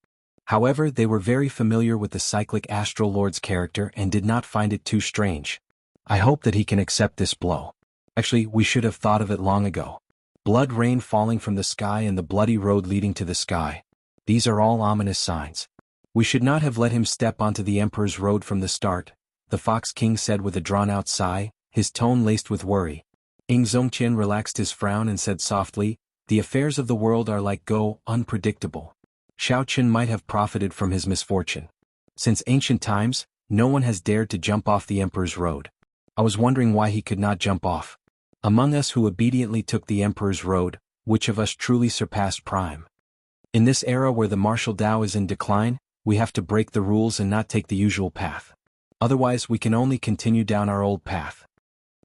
However, they were very familiar with the cyclic astral lord's character and did not find it too strange. "I hope that he can accept this blow. Actually, we should have thought of it long ago. Blood rain falling from the sky and the bloody road leading to the sky. These are all ominous signs. We should not have let him step onto the Emperor's road from the start," the Fox King said with a drawn-out sigh, his tone laced with worry. Zongtian relaxed his frown and said softly, "The affairs of the world are like unpredictable. Xiao Qin might have profited from his misfortune. Since ancient times, no one has dared to jump off the Emperor's road. I was wondering why he could not jump off. Among us who obediently took the Emperor's road, which of us truly surpassed Prime? In this era where the martial Tao is in decline, we have to break the rules and not take the usual path. Otherwise we can only continue down our old path."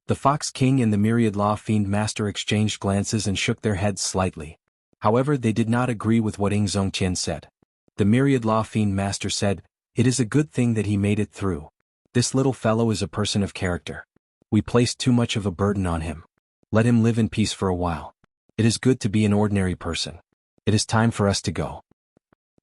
The Fox King and the Myriad Law Fiend Master exchanged glances and shook their heads slightly. However, they did not agree with what Zongtian said. The Myriad Law Fiend Master said, "It is a good thing that he made it through. This little fellow is a person of character. We placed too much of a burden on him. Let him live in peace for a while. It is good to be an ordinary person. It is time for us to go."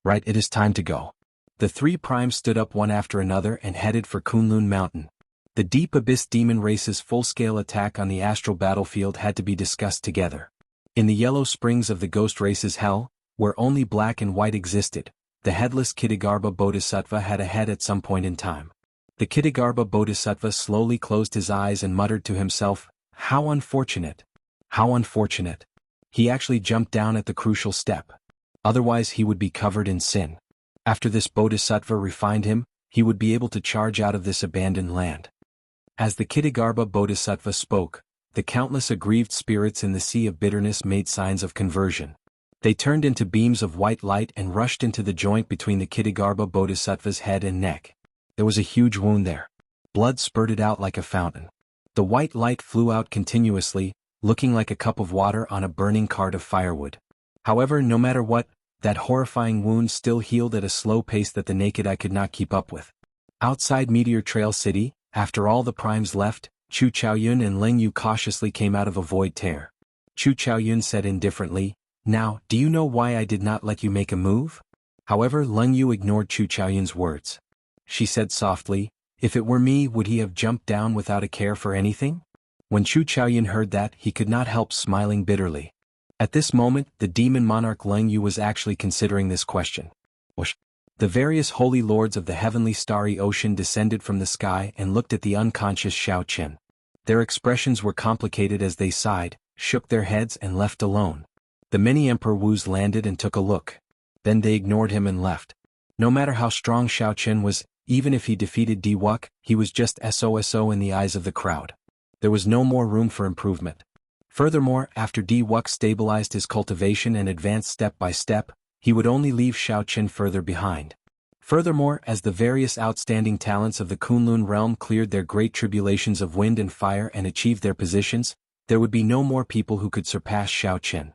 "Right, it is time to go." The three primes stood up one after another and headed for Kunlun Mountain. The Deep Abyss Demon Race's full-scale attack on the astral battlefield had to be discussed together. In the yellow springs of the Ghost Race's hell, where only black and white existed, the headless Kitagarbha Bodhisattva had a head at some point in time. The Kitagarbha Bodhisattva slowly closed his eyes and muttered to himself, "How unfortunate! How unfortunate!" He actually jumped down at the crucial step. Otherwise he would be covered in sin. After this Bodhisattva refined him, he would be able to charge out of this abandoned land. As the Kitagarbha Bodhisattva spoke, the countless aggrieved spirits in the sea of bitterness made signs of conversion. They turned into beams of white light and rushed into the joint between the Kitagarbha Bodhisattva's head and neck. There was a huge wound there. Blood spurted out like a fountain. The white light flew out continuously, looking like a cup of water on a burning cart of firewood. However, no matter what, that horrifying wound still healed at a slow pace that the naked eye could not keep up with. Outside Meteor Trail City, after all the primes left, Chu Chaoyun and Leng Yu cautiously came out of a void tear. Chu Chaoyun said indifferently, "Now, do you know why I did not let you make a move?" However, Leng Yu ignored Chu Chaoyun's words. She said softly, "If it were me, would he have jumped down without a care for anything?" When Chu Chaoyun heard that, he could not help smiling bitterly. At this moment, the demon monarch Leng Yu was actually considering this question. The various holy lords of the heavenly starry ocean descended from the sky and looked at the unconscious Xiao Qin. Their expressions were complicated as they sighed, shook their heads and left alone. The many Emperor Wus landed and took a look. Then they ignored him and left. No matter how strong Xiao Qin was, even if he defeated Di Wuk, he was just SOSO in the eyes of the crowd. There was no more room for improvement. Furthermore, after Di Wuk stabilized his cultivation and advanced step by step, he would only leave Xiao Qin further behind. Furthermore, as the various outstanding talents of the Kunlun realm cleared their great tribulations of wind and fire and achieved their positions, there would be no more people who could surpass Xiao Qin.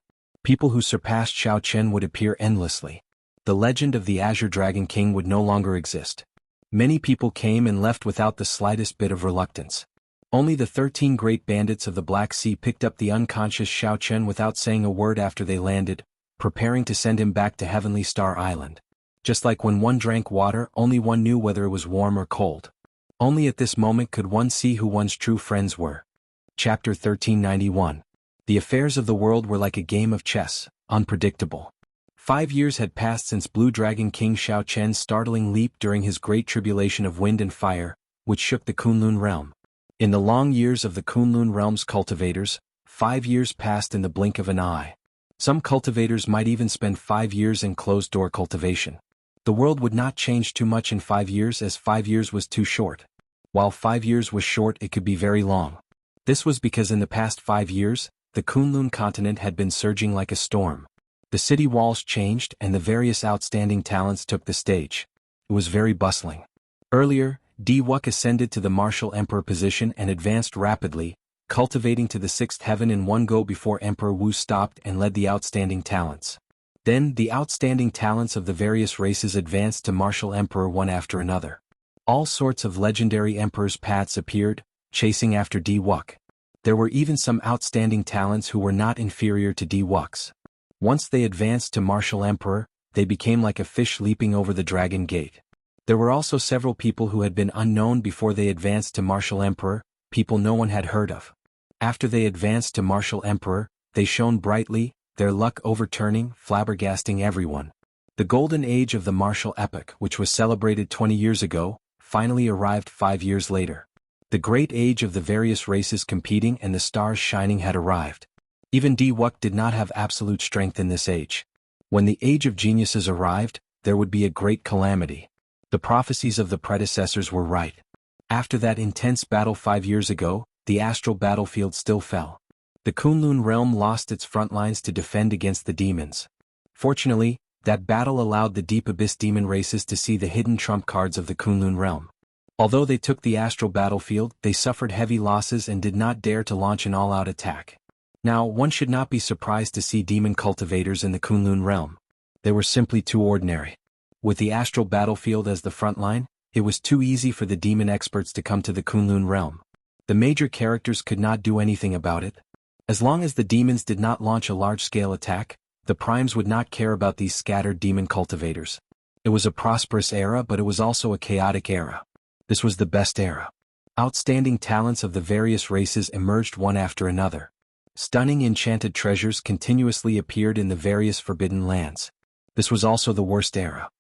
People who surpassed Xiao Qian would appear endlessly. The legend of the Azure Dragon King would no longer exist. Many people came and left without the slightest bit of reluctance. Only the 13 great bandits of the Black Sea picked up the unconscious Xiao Qian without saying a word after they landed, preparing to send him back to Heavenly Star Island. Just like when one drank water, only one knew whether it was warm or cold. Only at this moment could one see who one's true friends were. Chapter 1391. The affairs of the world were like a game of chess, unpredictable. 5 years had passed since Blue Dragon King Xiao Qian's startling leap during his great tribulation of wind and fire, which shook the Kunlun realm. In the long years of the Kunlun realm's cultivators, 5 years passed in the blink of an eye. Some cultivators might even spend 5 years in closed-door cultivation. The world would not change too much in 5 years, as 5 years was too short. While 5 years was short, it could be very long. This was because in the past 5 years, the Kunlun continent had been surging like a storm. The city walls changed and the various outstanding talents took the stage. It was very bustling. Earlier, Di Wuk ascended to the martial emperor position and advanced rapidly, cultivating to the 6th heaven in one go before Emperor Wu stopped and led the outstanding talents. Then, the outstanding talents of the various races advanced to martial emperor one after another. All sorts of legendary emperors' paths appeared, chasing after Di Wuk. There were even some outstanding talents who were not inferior to Di Wuk's. Once they advanced to martial emperor, they became like a fish leaping over the dragon gate. There were also several people who had been unknown before they advanced to martial emperor, people no one had heard of. After they advanced to martial emperor, they shone brightly, their luck overturning, flabbergasting everyone. The golden age of the martial epoch, which was celebrated 20 years ago, finally arrived 5 years later. The great age of the various races competing and the stars shining had arrived. Even Di Wuk did not have absolute strength in this age. When the age of geniuses arrived, there would be a great calamity. The prophecies of the predecessors were right. After that intense battle 5 years ago, the astral battlefield still fell. The Kunlun realm lost its front lines to defend against the demons. Fortunately, that battle allowed the Deep Abyss demon races to see the hidden trump cards of the Kunlun realm. Although they took the astral battlefield, they suffered heavy losses and did not dare to launch an all-out attack. Now, one should not be surprised to see demon cultivators in the Kunlun realm. They were simply too ordinary. With the astral battlefield as the front line, it was too easy for the demon experts to come to the Kunlun realm. The major characters could not do anything about it. As long as the demons did not launch a large-scale attack, the primes would not care about these scattered demon cultivators. It was a prosperous era, but it was also a chaotic era. This was the best era. Outstanding talents of the various races emerged one after another. Stunning enchanted treasures continuously appeared in the various forbidden lands. This was also the worst era.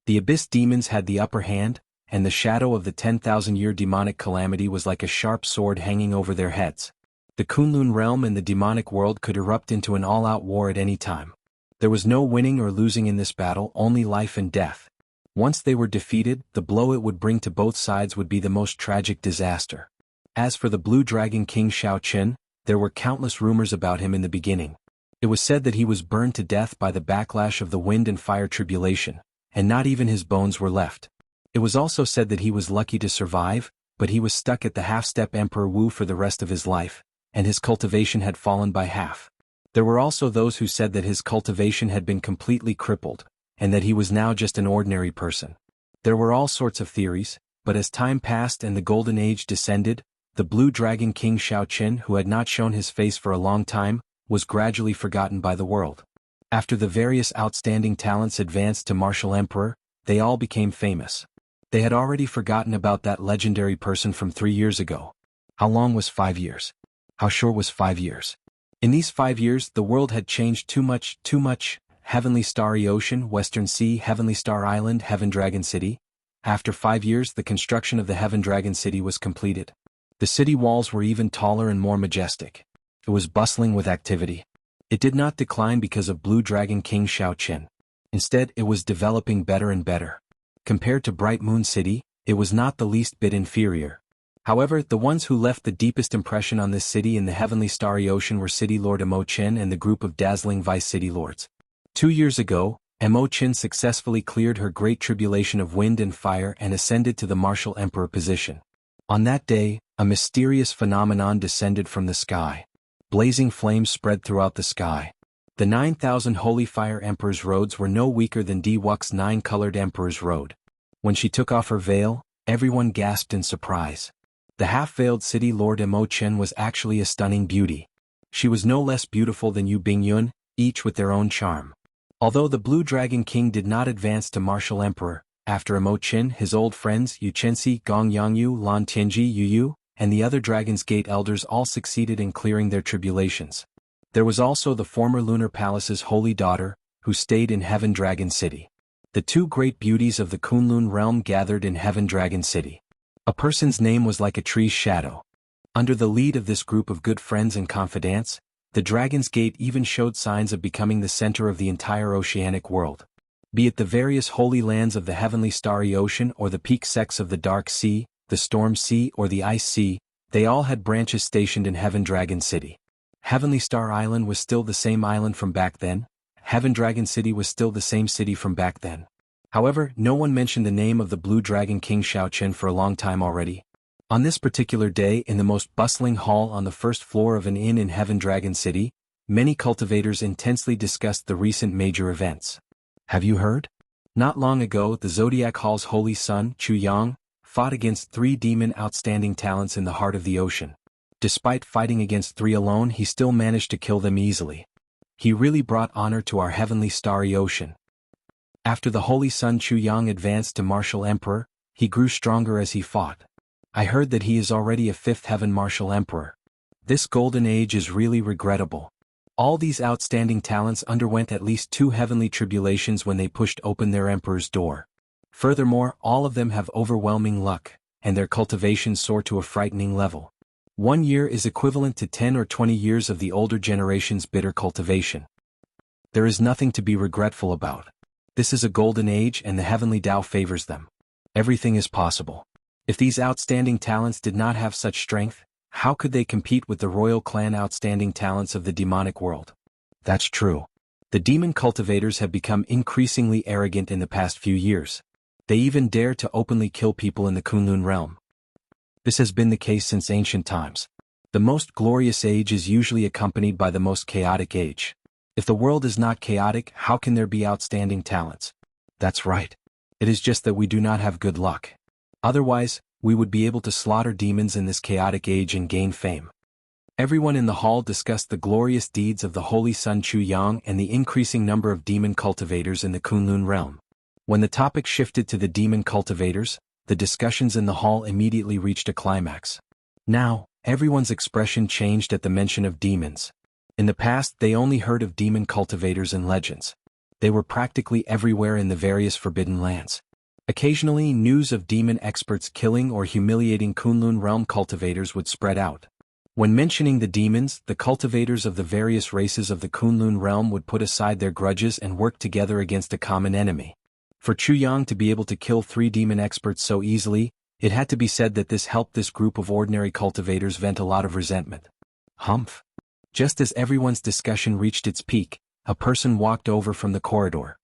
The abyss demons had the upper hand, and the shadow of the 10,000-year demonic calamity was like a sharp sword hanging over their heads. The Kunlun realm and the demonic world could erupt into an all-out war at any time. There was no winning or losing in this battle, only life and death. Once they were defeated, the blow it would bring to both sides would be the most tragic disaster. As for the Blue Dragon King Xiao Qian, there were countless rumors about him in the beginning. It was said that he was burned to death by the backlash of the wind and fire tribulation, and not even his bones were left. It was also said that he was lucky to survive, but he was stuck at the half-step Emperor Wu for the rest of his life, and his cultivation had fallen by half. There were also those who said that his cultivation had been completely crippled, and that he was now just an ordinary person. There were all sorts of theories, but as time passed and the Golden Age descended, the Blue Dragon King Xiao Qian, who had not shown his face for a long time, was gradually forgotten by the world. After the various outstanding talents advanced to martial emperor, they all became famous. They had already forgotten about that legendary person from 3 years ago. How long was 5 years? How short was 5 years? In these 5 years, the world had changed too much. Heavenly Starry Ocean, Western Sea, Heavenly Star Island, Heaven Dragon City. After 5 years, the construction of the Heaven Dragon City was completed. The city walls were even taller and more majestic. It was bustling with activity. It did not decline because of Blue Dragon King Xiao Qian. Instead, it was developing better and better. Compared to Bright Moon City, it was not the least bit inferior. However, the ones who left the deepest impression on this city in the Heavenly Starry Ocean were City Lord Emo Qin and the group of dazzling Vice City Lords. 2 years ago, Emo Qin successfully cleared her great tribulation of wind and fire and ascended to the martial emperor position. On that day, a mysterious phenomenon descended from the sky. Blazing flames spread throughout the sky. The 9,000 Holy Fire Emperor's robes were no weaker than Wux's 9-colored Emperor's robe. When she took off her veil, everyone gasped in surprise. The half-veiled city Lord Imochen was actually a stunning beauty. She was no less beautiful than Yu Bingyun, each with their own charm. Although the Blue Dragon King did not advance to Martial Emperor, after Imochen, his old friends Yu Chenxi, Gong Yangyu, Lan Tianji, Yu Yu, and the other Dragon's Gate elders all succeeded in clearing their tribulations. There was also the former Lunar Palace's holy daughter, who stayed in Heaven Dragon City. The two great beauties of the Kunlun realm gathered in Heaven Dragon City. A person's name was like a tree's shadow. Under the lead of this group of good friends and confidants, the Dragon's Gate even showed signs of becoming the center of the entire oceanic world. Be it the various holy lands of the heavenly starry ocean or the peak sects of the Dark Sea, the Storm Sea or the Ice Sea, they all had branches stationed in Heaven Dragon City. Heavenly Star Island was still the same island from back then. Heaven Dragon City was still the same city from back then. However, no one mentioned the name of the Blue Dragon King Xiaoqian for a long time already. On this particular day, in the most bustling hall on the first floor of an inn in Heaven Dragon City, many cultivators intensely discussed the recent major events. Have you heard? Not long ago, the Zodiac Hall's holy son, Chu Yang, fought against 3 demon outstanding talents in the heart of the ocean. Despite fighting against 3 alone, he still managed to kill them easily. He really brought honor to our heavenly starry ocean. After the holy son Chu Yang advanced to Martial Emperor, he grew stronger as he fought. I heard that he is already a 5th Heaven Martial Emperor. This golden age is really regrettable. All these outstanding talents underwent at least 2 heavenly tribulations when they pushed open their emperor's door. Furthermore, all of them have overwhelming luck, and their cultivation soar to a frightening level. 1 year is equivalent to 10 or 20 years of the older generation's bitter cultivation. There is nothing to be regretful about. This is a golden age and the heavenly Tao favors them. Everything is possible. If these outstanding talents did not have such strength, how could they compete with the royal clan outstanding talents of the demonic world? That's true. The demon cultivators have become increasingly arrogant in the past few years. They even dare to openly kill people in the Kunlun realm. This has been the case since ancient times. The most glorious age is usually accompanied by the most chaotic age. If the world is not chaotic, how can there be outstanding talents? That's right. It is just that we do not have good luck. Otherwise, we would be able to slaughter demons in this chaotic age and gain fame. Everyone in the hall discussed the glorious deeds of the holy son Chu Yang and the increasing number of demon cultivators in the Kunlun realm. When the topic shifted to the demon cultivators, the discussions in the hall immediately reached a climax. Now, everyone's expression changed at the mention of demons. In the past, they only heard of demon cultivators in legends. They were practically everywhere in the various forbidden lands. Occasionally, news of demon experts killing or humiliating Kunlun realm cultivators would spread out. When mentioning the demons, the cultivators of the various races of the Kunlun realm would put aside their grudges and work together against a common enemy. For Chu Yang to be able to kill 3 demon experts so easily, it had to be said that this helped this group of ordinary cultivators vent a lot of resentment. Humph. Just as everyone's discussion reached its peak, a person walked over from the corridor.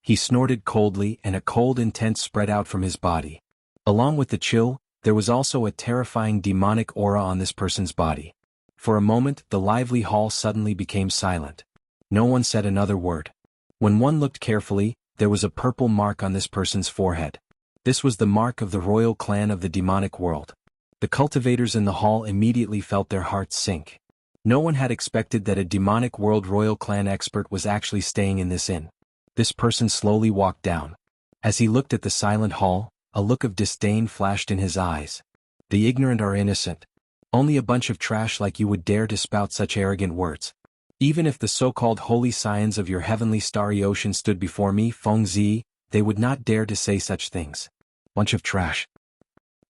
He snorted coldly and a cold intent spread out from his body. Along with the chill, there was also a terrifying demonic aura on this person's body. For a moment, the lively hall suddenly became silent. No one said another word. When one looked carefully, there was a purple mark on this person's forehead. This was the mark of the royal clan of the demonic world. The cultivators in the hall immediately felt their hearts sink. No one had expected that a demonic world royal clan expert was actually staying in this inn. This person slowly walked down. As he looked at the silent hall, a look of disdain flashed in his eyes. The ignorant are innocent. Only a bunch of trash like you would dare to spout such arrogant words. Even if the so-called holy scions of your heavenly starry ocean stood before me, Fengzi, they would not dare to say such things. Bunch of trash.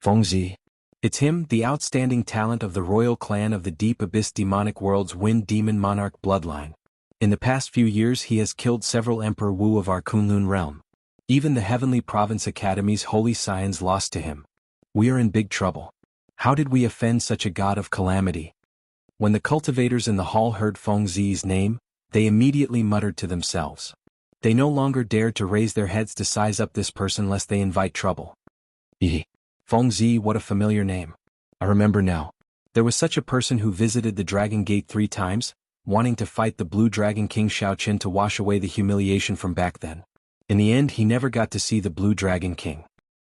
Fengzi. It's him, the outstanding talent of the royal clan of the Deep Abyss demonic world's Wind Demon Monarch bloodline. In the past few years he has killed several Emperor Wu of our Kunlun realm. Even the Heavenly Province Academy's holy scions lost to him. We are in big trouble. How did we offend such a god of calamity? When the cultivators in the hall heard Feng Zi's name, they immediately muttered to themselves. They no longer dared to raise their heads to size up this person lest they invite trouble. Feng Zi, what a familiar name. I remember now. There was such a person who visited the Dragon Gate 3 times. wanting to fight the Blue Dragon King Xiaoqin to wash away the humiliation from back then. In the end, he never got to see the Blue Dragon King.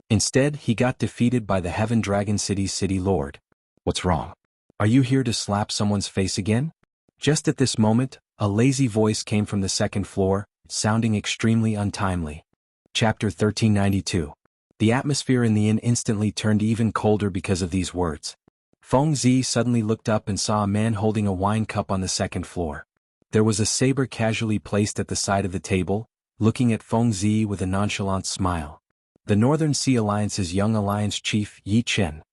Instead, he got defeated by the Heaven Dragon City's city lord. What's wrong? Are you here to slap someone's face again? Just at this moment, a lazy voice came from the second floor, sounding extremely untimely. Chapter 1392. The atmosphere in the inn instantly turned even colder because of these words. Feng Zi suddenly looked up and saw a man holding a wine cup on the second floor. There was a saber casually placed at the side of the table, looking at Feng Zi with a nonchalant smile. The Northern Sea Alliance's young alliance chief, Yi Chen.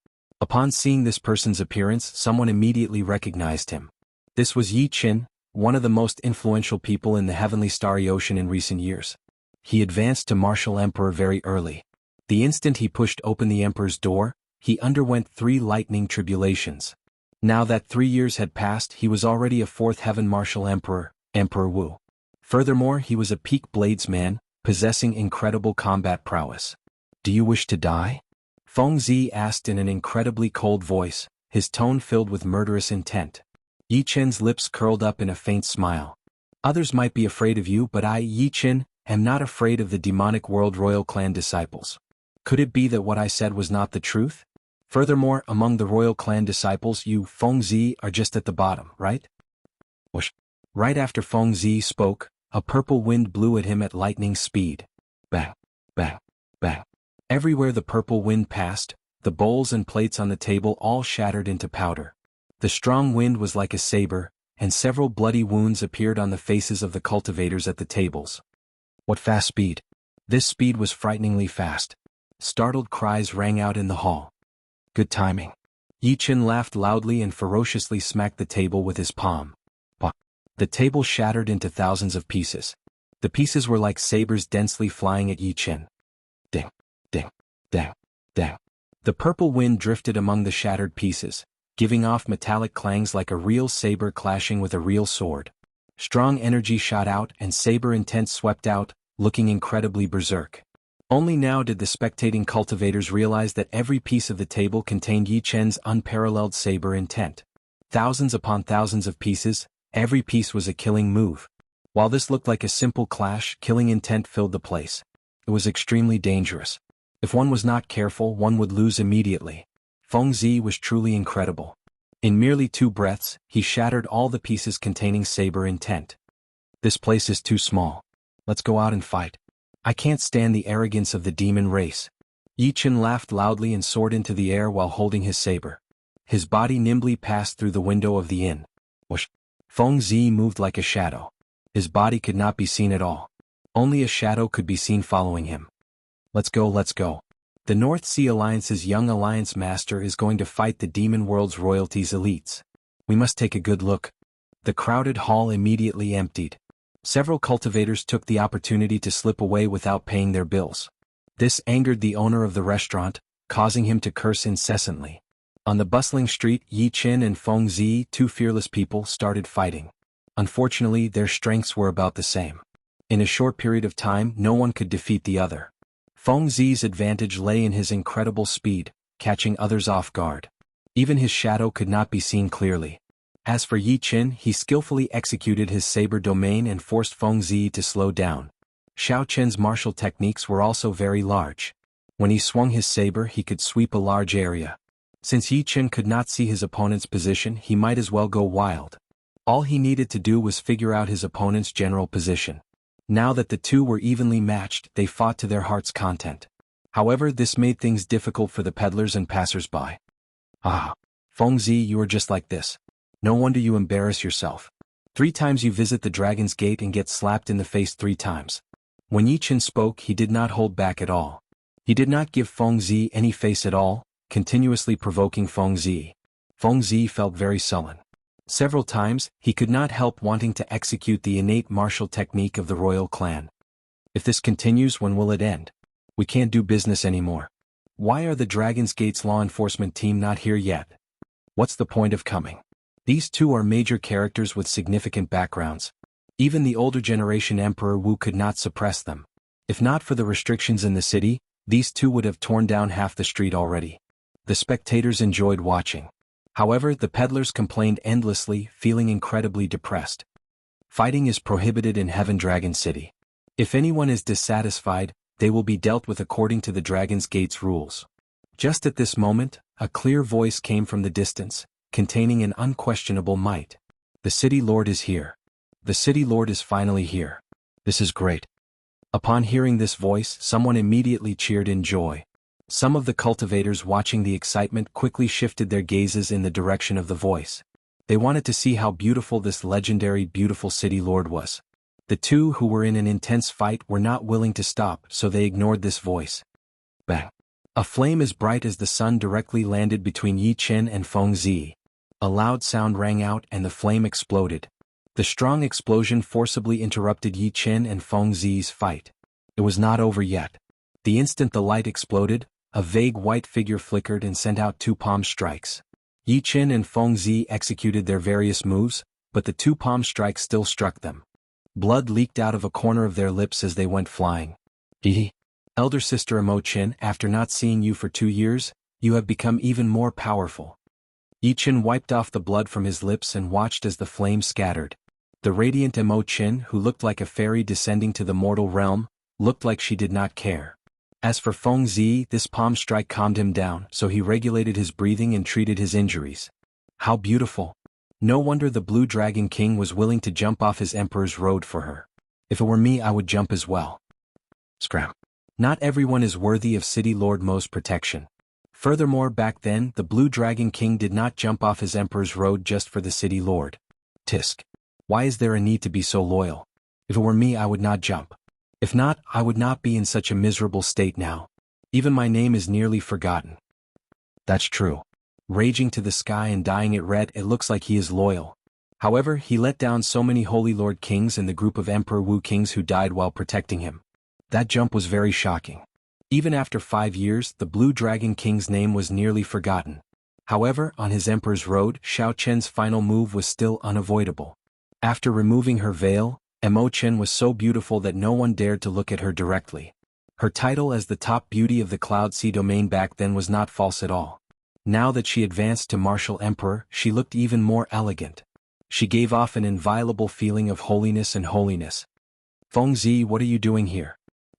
Upon seeing this person's appearance, someone immediately recognized him. This was Yi Chen, one of the most influential people in the Heavenly Starry Ocean in recent years. He advanced to Martial Emperor very early. The instant he pushed open the Emperor's door, he underwent 3 lightning tribulations. Now that 3 years had passed, he was already a 4th Heaven Martial Emperor, Emperor Wu. Furthermore, he was a peak bladesman, possessing incredible combat prowess. Do you wish to die? Feng Zi asked in an incredibly cold voice, his tone filled with murderous intent. Yi Chen's lips curled up in a faint smile. Others might be afraid of you, but I, Yi Chen, am not afraid of the demonic world royal clan disciples. Could it be that what I said was not the truth? Furthermore, among the royal clan disciples, you, Feng Zi, are just at the bottom, right? Whoosh. Right after Feng Zi spoke, a purple wind blew at him at lightning speed. Bang, bang, bang. Everywhere the purple wind passed, the bowls and plates on the table all shattered into powder. The strong wind was like a saber, and several bloody wounds appeared on the faces of the cultivators at the tables. What fast speed! This speed was frighteningly fast. Startled cries rang out in the hall. Good timing. Yi Chen laughed loudly and ferociously smacked the table with his palm. Pah! The table shattered into thousands of pieces. The pieces were like sabers densely flying at Yi Chen. Ding, ding, dang, dang. The purple wind drifted among the shattered pieces, giving off metallic clangs like a real saber clashing with a real sword. Strong energy shot out and saber intent swept out, looking incredibly berserk. Only now did the spectating cultivators realize that every piece of the table contained Yi Chen's unparalleled saber intent. Thousands upon thousands of pieces, every piece was a killing move. While this looked like a simple clash, killing intent filled the place. It was extremely dangerous. If one was not careful, one would lose immediately. Feng Zi was truly incredible. In merely 2 breaths, he shattered all the pieces containing saber intent. This place is too small. Let's go out and fight. I can't stand the arrogance of the demon race. Yi Chen laughed loudly and soared into the air while holding his saber. His body nimbly passed through the window of the inn. Whoosh! Feng Zi moved like a shadow. His body could not be seen at all. Only a shadow could be seen following him. Let's go, let's go. The North Sea Alliance's young alliance master is going to fight the demon world's royalty's elites. We must take a good look. The crowded hall immediately emptied. Several cultivators took the opportunity to slip away without paying their bills. This angered the owner of the restaurant, causing him to curse incessantly. On the bustling street, Yi Chen and Feng Zi, 2 fearless people, started fighting. Unfortunately, their strengths were about the same. In a short period of time, no one could defeat the other. Feng Zi's advantage lay in his incredible speed, catching others off guard. Even his shadow could not be seen clearly. As for Yi Chen, he skillfully executed his saber domain and forced Feng Zi to slow down. Xiao Chen's martial techniques were also very large. When he swung his saber, he could sweep a large area. Since Yi Chen could not see his opponent's position, he might as well go wild. All he needed to do was figure out his opponent's general position. Now that the 2 were evenly matched, they fought to their heart's content. However, this made things difficult for the peddlers and passers-by. Ah, Feng Zi, you are just like this. No wonder you embarrass yourself. 3 times you visit the Dragon's Gate and get slapped in the face 3 times. When Yi Chen spoke, he did not hold back at all. He did not give Feng Zi any face at all, continuously provoking Feng Zi. Feng Zi felt very sullen. Several times, he could not help wanting to execute the innate martial technique of the royal clan. If this continues, when will it end? We can't do business anymore. Why are the Dragon's Gate's law enforcement team not here yet? What's the point of coming? These 2 are major characters with significant backgrounds. Even the older generation Emperor Wu could not suppress them. If not for the restrictions in the city, these 2 would have torn down half the street already. The spectators enjoyed watching. However, the peddlers complained endlessly, feeling incredibly depressed. Fighting is prohibited in Heaven Dragon City. If anyone is dissatisfied, they will be dealt with according to the Dragon's Gate's rules. Just at this moment, a clear voice came from the distance, containing an unquestionable might. The city lord is here. The city lord is finally here. This is great. Upon hearing this voice, someone immediately cheered in joy. Some of the cultivators watching the excitement quickly shifted their gazes in the direction of the voice. They wanted to see how beautiful this legendary beautiful city lord was. The two who were in an intense fight were not willing to stop, so they ignored this voice. Bang! A flame as bright as the sun directly landed between Yi Chen and Feng Zi. A loud sound rang out and the flame exploded. The strong explosion forcibly interrupted Yi Chen and Feng Zi's fight. It was not over yet. The instant the light exploded, a vague white figure flickered and sent out two palm strikes. Yi Chen and Feng Zi executed their various moves, but the two palm strikes still struck them. Blood leaked out of a corner of their lips as they went flying. Elder sister Imo Chen, after not seeing you for 2 years, you have become even more powerful. Yi Chen wiped off the blood from his lips and watched as the flame scattered. The radiant Imo Chen, who looked like a fairy descending to the mortal realm, looked like she did not care. As for Feng Zi, this palm strike calmed him down, so he regulated his breathing and treated his injuries. How beautiful! No wonder the Blue Dragon King was willing to jump off his emperor's road for her. If it were me, I would jump as well. Scram. Not everyone is worthy of City Lord Mo's protection. Furthermore, back then, the Blue Dragon King did not jump off his emperor's road just for the City Lord. Tisk. Why is there a need to be so loyal? If it were me, I would not jump. If not, I would not be in such a miserable state now. Even my name is nearly forgotten. That's true. Raging to the sky and dyeing it red, it looks like he is loyal. However, he let down so many Holy Lord Kings and the group of Emperor Wu Kings who died while protecting him. That jump was very shocking. Even after 5 years, the Blue Dragon King's name was nearly forgotten. However, on his Emperor's Road, Xiao Chen's final move was still unavoidable. After removing her veil, Imo Chen was so beautiful that no one dared to look at her directly. Her title as the top beauty of the Cloud Sea domain back then was not false at all. Now that she advanced to Martial Emperor, she looked even more elegant. She gave off an inviolable feeling of holiness and holiness. Feng Zi, what are you doing here?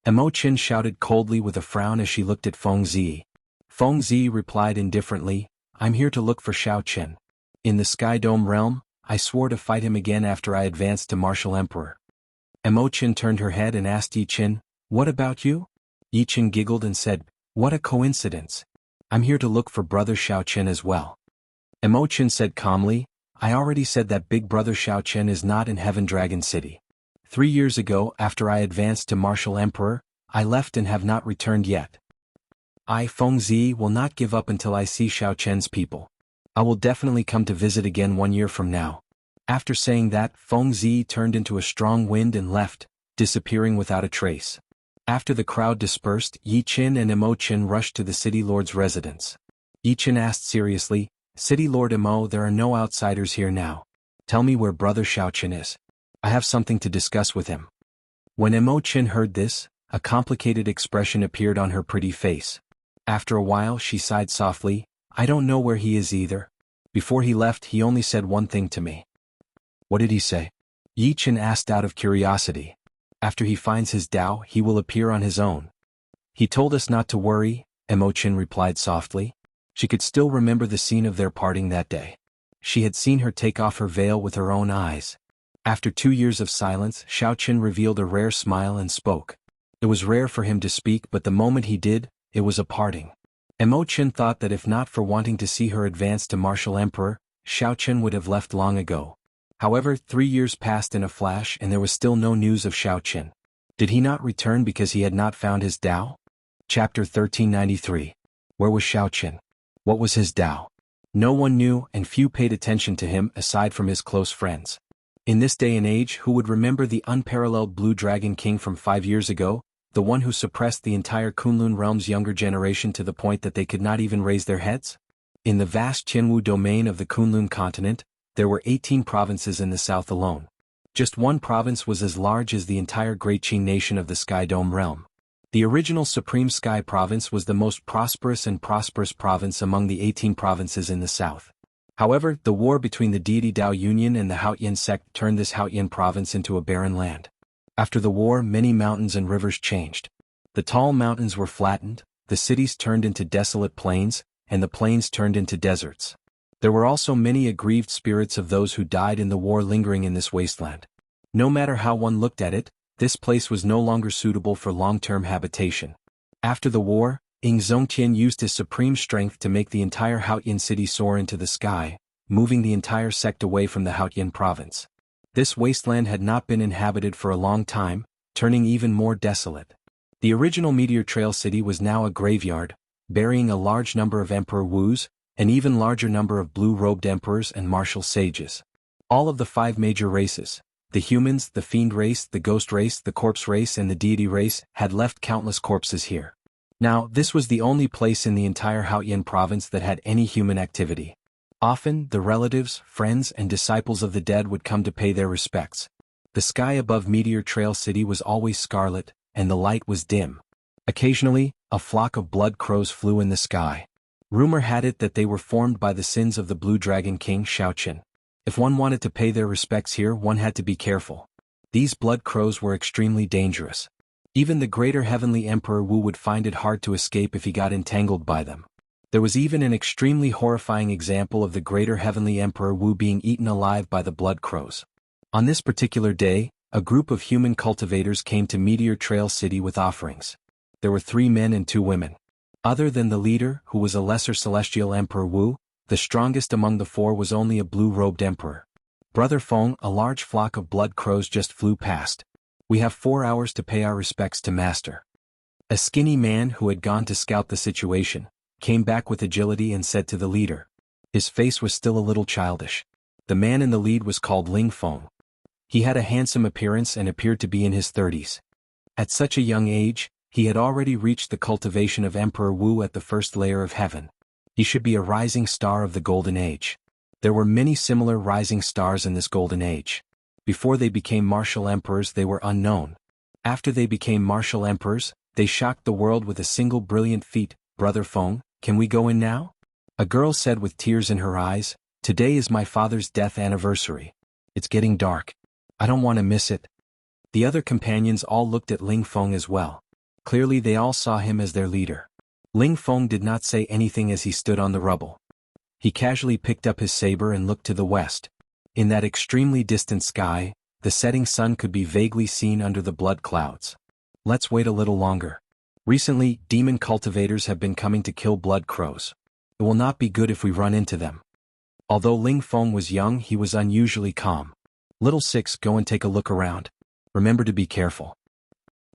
Imo Chen shouted coldly with a frown as she looked at Feng Zi. Feng Zi replied indifferently, I'm here to look for Xiao Chen. In the Sky Dome realm, I swore to fight him again after I advanced to Martial Emperor. Imo Chen turned her head and asked Yi Chen, what about you? Yi Chen giggled and said, what a coincidence. I'm here to look for brother Xiao Chen as well. Imo Chen said calmly, I already said that big brother Xiao Chen is not in Heaven Dragon City. 3 years ago, after I advanced to Martial Emperor, I left and have not returned yet. I, Feng Zi, will not give up until I see Xiao Chen's people. I will definitely come to visit again 1 year from now. After saying that, Feng Zi turned into a strong wind and left, disappearing without a trace. After the crowd dispersed, Yi Chen and Imo Chen rushed to the City Lord's residence. Yi Chen asked seriously, City Lord Imo, there are no outsiders here now. Tell me where brother Xiao Chen is. I have something to discuss with him. When Imo Chen heard this, a complicated expression appeared on her pretty face. After a while she sighed softly, I don't know where he is either. Before he left he only said one thing to me. What did he say? Yi Chen asked out of curiosity. After he finds his Tao, he will appear on his own. He told us not to worry, Imo Chen replied softly. She could still remember the scene of their parting that day. She had seen her take off her veil with her own eyes. After 2 years of silence, Xiao Chen revealed a rare smile and spoke. It was rare for him to speak, but the moment he did, it was a parting. Imo Chen thought that if not for wanting to see her advance to Martial Emperor, Xiao Chen would have left long ago. However, 3 years passed in a flash and there was still no news of Xiao Chen. Did he not return because he had not found his Tao? Chapter 1393. Where was Xiao Chen? What was his Tao? No one knew, and few paid attention to him aside from his close friends. In this day and age, who would remember the unparalleled Blue Dragon King from 5 years ago, the one who suppressed the entire Kunlun realm's younger generation to the point that they could not even raise their heads? In the vast Qianwu domain of the Kunlun continent, there were 18 provinces in the south alone. Just one province was as large as the entire Great Qing nation of the Sky Dome realm. The original Supreme Sky Province was the most prosperous province among the 18 provinces in the south. However, the war between the deity Dao Union and the Haotian sect turned this Haotian province into a barren land. After the war, many mountains and rivers changed. The tall mountains were flattened, the cities turned into desolate plains, and the plains turned into deserts. There were also many aggrieved spirits of those who died in the war lingering in this wasteland. No matter how one looked at it, this place was no longer suitable for long-term habitation. After the war, Ing Zongtian used his supreme strength to make the entire Haotian city soar into the sky, moving the entire sect away from the Haotian province. This wasteland had not been inhabited for a long time, turning even more desolate. The original Meteor Trail city was now a graveyard, burying a large number of Emperor Wu's, an even larger number of blue-robed emperors and martial sages. All of the 5 major races, the humans, the fiend race, the ghost race, the corpse race and the deity race, had left countless corpses here. Now, this was the only place in the entire Haotian province that had any human activity. Often, the relatives, friends and disciples of the dead would come to pay their respects. The sky above Meteor Trail City was always scarlet, and the light was dim. Occasionally, a flock of blood crows flew in the sky. Rumor had it that they were formed by the sins of the Blue Dragon King Shaoqin. If one wanted to pay their respects here, one had to be careful. These blood crows were extremely dangerous. Even the greater heavenly Emperor Wu would find it hard to escape if he got entangled by them. There was even an extremely horrifying example of the greater heavenly Emperor Wu being eaten alive by the blood crows. On this particular day, a group of human cultivators came to Meteor Trail City with offerings. There were 3 men and 2 women. Other than the leader, who was a lesser celestial Emperor Wu, the strongest among the 4 was only a blue-robed emperor. Brother Feng, a large flock of blood crows just flew past. We have 4 hours to pay our respects to Master. A skinny man who had gone to scout the situation came back with agility and said to the leader. His face was still a little childish. The man in the lead was called Ling Feng. He had a handsome appearance and appeared to be in his 30s. At such a young age, he had already reached the cultivation of Emperor Wu at the first layer of heaven. He should be a rising star of the Golden Age. There were many similar rising stars in this Golden Age. Before they became martial emperors, they were unknown. After they became martial emperors, they shocked the world with a single brilliant feat. Brother Feng, can we go in now? A girl said with tears in her eyes, today is my father's death anniversary. It's getting dark. I don't want to miss it. The other companions all looked at Ling Feng as well. Clearly they all saw him as their leader. Ling Feng did not say anything as he stood on the rubble. He casually picked up his saber and looked to the west. In that extremely distant sky, the setting sun could be vaguely seen under the blood clouds. Let's wait a little longer. Recently, demon cultivators have been coming to kill blood crows. It will not be good if we run into them. Although Ling Feng was young, he was unusually calm. Little Six, go and take a look around. Remember to be careful.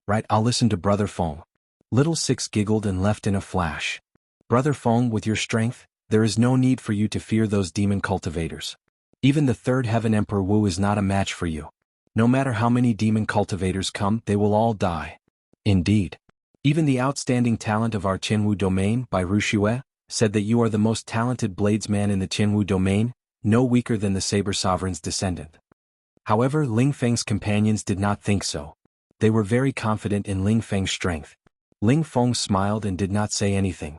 Right, I'll listen to Brother Feng. Little Six giggled and left in a flash. Brother Feng, with your strength, there is no need for you to fear those demon cultivators. Even the 3rd Heaven Emperor Wu is not a match for you. No matter how many demon cultivators come, they will all die. Indeed. Even the outstanding talent of our Qianwu domain by Rushue said that you are the most talented bladesman in the Qianwu domain, no weaker than the Saber Sovereign's descendant. However, Ling Feng's companions did not think so. They were very confident in Ling Feng's strength. Ling Feng smiled and did not say anything.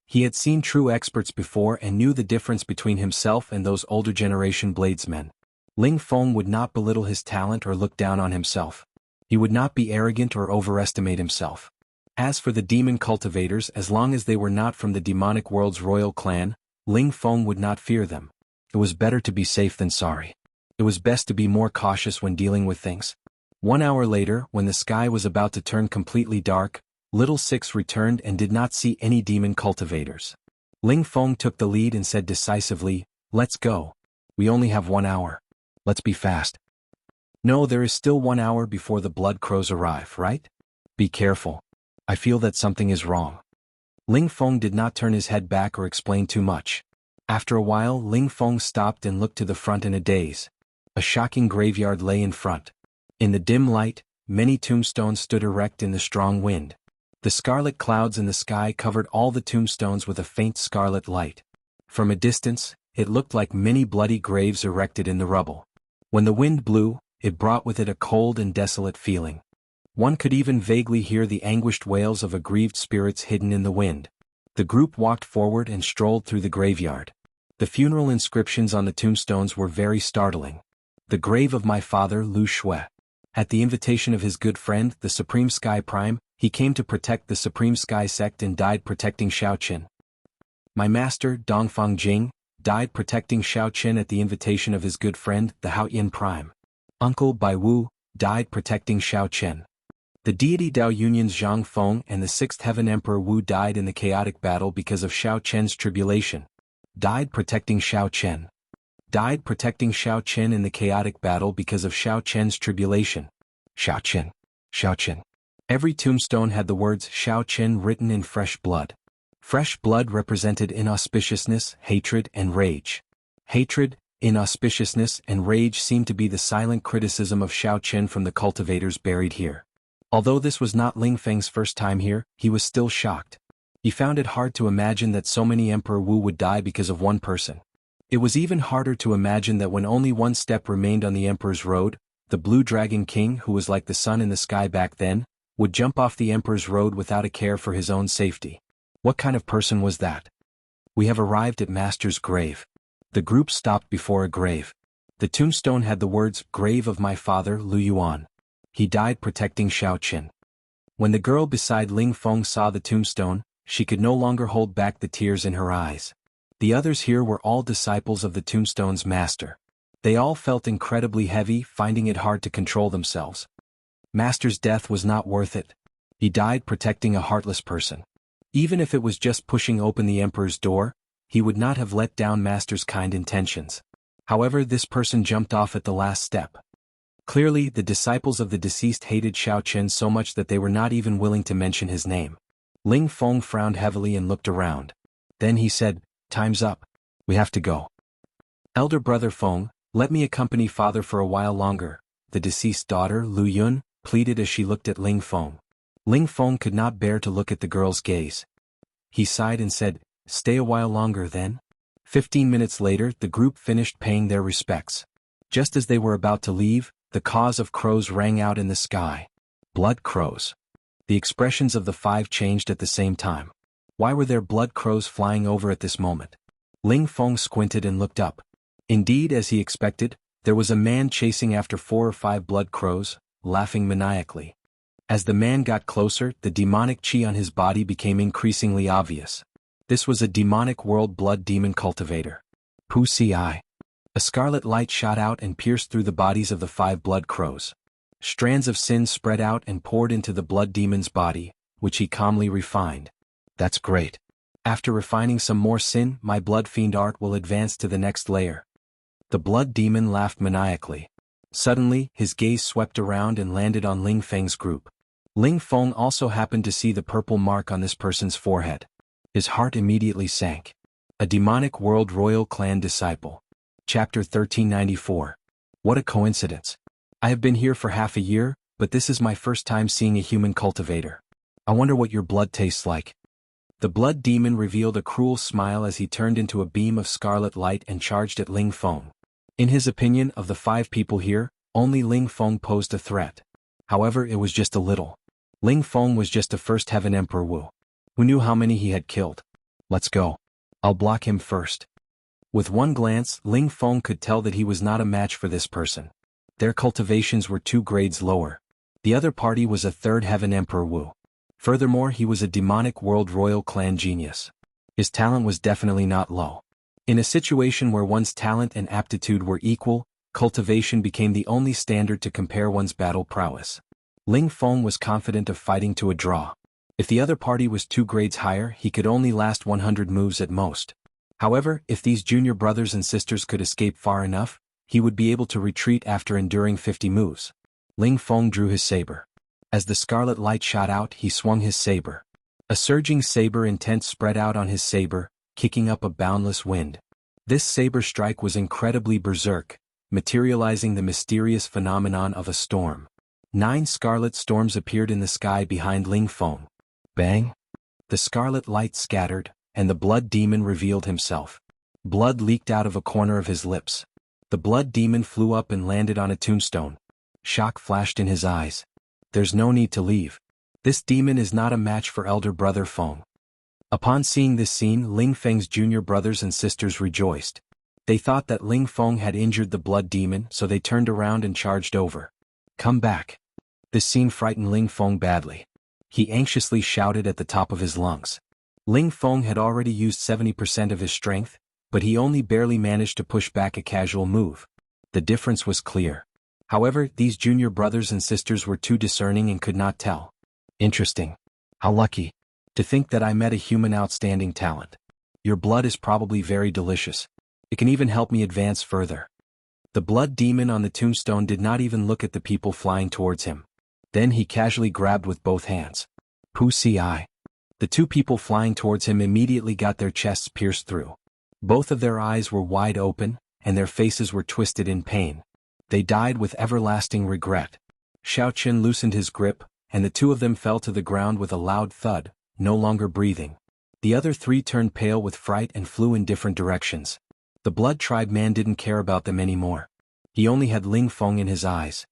He had seen true experts before and knew the difference between himself and those older generation bladesmen. Ling Feng would not belittle his talent or look down on himself. He would not be arrogant or overestimate himself. As for the demon cultivators, as long as they were not from the demonic world's royal clan, Ling Feng would not fear them. It was better to be safe than sorry. It was best to be more cautious when dealing with things. 1 hour later, when the sky was about to turn completely dark, Little Six returned and did not see any demon cultivators. Ling Feng took the lead and said decisively, let's go. We only have 1 hour. Let's be fast. No, there is still 1 hour before the blood crows arrive, right? Be careful. I feel that something is wrong. Ling Feng did not turn his head back or explain too much. After a while, Ling Feng stopped and looked to the front in a daze. A shocking graveyard lay in front. In the dim light, many tombstones stood erect in the strong wind. The scarlet clouds in the sky covered all the tombstones with a faint scarlet light. From a distance, it looked like many bloody graves erected in the rubble. When the wind blew, it brought with it a cold and desolate feeling. One could even vaguely hear the anguished wails of aggrieved spirits hidden in the wind. The group walked forward and strolled through the graveyard. The funeral inscriptions on the tombstones were very startling. The grave of my father Lu Shui. At the invitation of his good friend, the Supreme Sky Prime, he came to protect the Supreme Sky Sect and died protecting Shaoqin. My master, Dongfang Jing, died protecting Shaoqin at the invitation of his good friend, the Haoyin Prime. Uncle Bai Wu died protecting Shaoqin. The deity Dao Yunyan's Zhang Feng and the Sixth Heaven Emperor Wu died in the chaotic battle because of Shaoqin's tribulation. Died protecting Shaoqin. Died protecting Shaoqin in the chaotic battle because of Shaoqin's tribulation. Shaoqin. Shaoqin. Every tombstone had the words Shaoqin written in fresh blood. Fresh blood represented inauspiciousness, hatred, and rage. Hatred, inauspiciousness, and rage seemed to be the silent criticism of Shaoqin from the cultivators buried here. Although this was not Ling Feng's first time here, he was still shocked. He found it hard to imagine that so many Emperor Wu would die because of one person. It was even harder to imagine that when only one step remained on the Emperor's road, the Blue Dragon King, who was like the sun in the sky back then, would jump off the Emperor's road without a care for his own safety. What kind of person was that? We have arrived at Master's grave. The group stopped before a grave. The tombstone had the words, Grave of my father Lu Yuan. He died protecting Shaoqin. When the girl beside Ling Feng saw the tombstone, she could no longer hold back the tears in her eyes. The others here were all disciples of the tombstone's master. They all felt incredibly heavy, finding it hard to control themselves. Master's death was not worth it. He died protecting a heartless person. Even if it was just pushing open the Emperor's door, he would not have let down Master's kind intentions. However, this person jumped off at the last step. Clearly, the disciples of the deceased hated Shaoqin so much that they were not even willing to mention his name. Ling Feng frowned heavily and looked around. Then he said, Time's up. We have to go. Elder brother Feng, let me accompany father for a while longer, the deceased daughter, Lu Yun, pleaded as she looked at Ling Feng. Ling Feng could not bear to look at the girl's gaze. He sighed and said, Stay a while longer then. 15 minutes later, the group finished paying their respects. Just as they were about to leave, the caws of crows rang out in the sky. Blood crows. The expressions of the five changed at the same time. Why were there blood crows flying over at this moment? Ling Feng squinted and looked up. Indeed, as he expected, there was a man chasing after 4 or 5 blood crows, laughing maniacally. As the man got closer, the demonic qi on his body became increasingly obvious. This was a demonic world blood demon cultivator. Pu Si. A scarlet light shot out and pierced through the bodies of the 5 blood crows. Strands of sin spread out and poured into the blood demon's body, which he calmly refined. That's great. After refining some more sin, my blood fiend art will advance to the next layer. The blood demon laughed maniacally. Suddenly, his gaze swept around and landed on Ling Feng's group. Ling Feng also happened to see the purple mark on this person's forehead. His heart immediately sank. A demonic world royal clan disciple. Chapter 1394. What a coincidence. I have been here for half a year, but this is my first time seeing a human cultivator. I wonder what your blood tastes like. The blood demon revealed a cruel smile as he turned into a beam of scarlet light and charged at Ling Feng. In his opinion, of the 5 people here, only Ling Feng posed a threat. However, it was just a little. Ling Feng was just a first heaven Emperor Wu. Who knew how many he had killed? Let's go. I'll block him first. With one glance, Ling Feng could tell that he was not a match for this person. Their cultivations were 2 grades lower. The other party was a 3rd heaven Emperor Wu. Furthermore, he was a demonic world royal clan genius. His talent was definitely not low. In a situation where one's talent and aptitude were equal, cultivation became the only standard to compare one's battle prowess. Ling Feng was confident of fighting to a draw. If the other party was 2 grades higher, he could only last 100 moves at most. However, if these junior brothers and sisters could escape far enough, he would be able to retreat after enduring 50 moves. Ling Feng drew his saber. As the scarlet light shot out, he swung his saber. A surging saber intent spread out on his saber, kicking up a boundless wind. This saber strike was incredibly berserk, materializing the mysterious phenomenon of a storm. 9 scarlet storms appeared in the sky behind Ling Feng. Bang! The scarlet light scattered, and the blood demon revealed himself. Blood leaked out of a corner of his lips. The blood demon flew up and landed on a tombstone. Shock flashed in his eyes. There's no need to leave. This demon is not a match for elder brother Feng. Upon seeing this scene, Ling Feng's junior brothers and sisters rejoiced. They thought that Ling Feng had injured the blood demon, so they turned around and charged over. "Come back." This scene frightened Ling Feng badly. He anxiously shouted at the top of his lungs. Ling Feng had already used 70% of his strength, but he only barely managed to push back a casual move. The difference was clear. However, these junior brothers and sisters were too discerning and could not tell. "Interesting. How lucky. To think that I met a human outstanding talent. Your blood is probably very delicious. It can even help me advance further." The blood demon on the tombstone did not even look at the people flying towards him. Then he casually grabbed with both hands. "Pu Si. The two people flying towards him immediately got their chests pierced through. Both of their eyes were wide open, and their faces were twisted in pain. They died with everlasting regret. Xiao Qin loosened his grip, and the two of them fell to the ground with a loud thud, no longer breathing. The other three turned pale with fright and flew in different directions. The blood tribe man didn't care about them anymore. He only had Ling Feng in his eyes.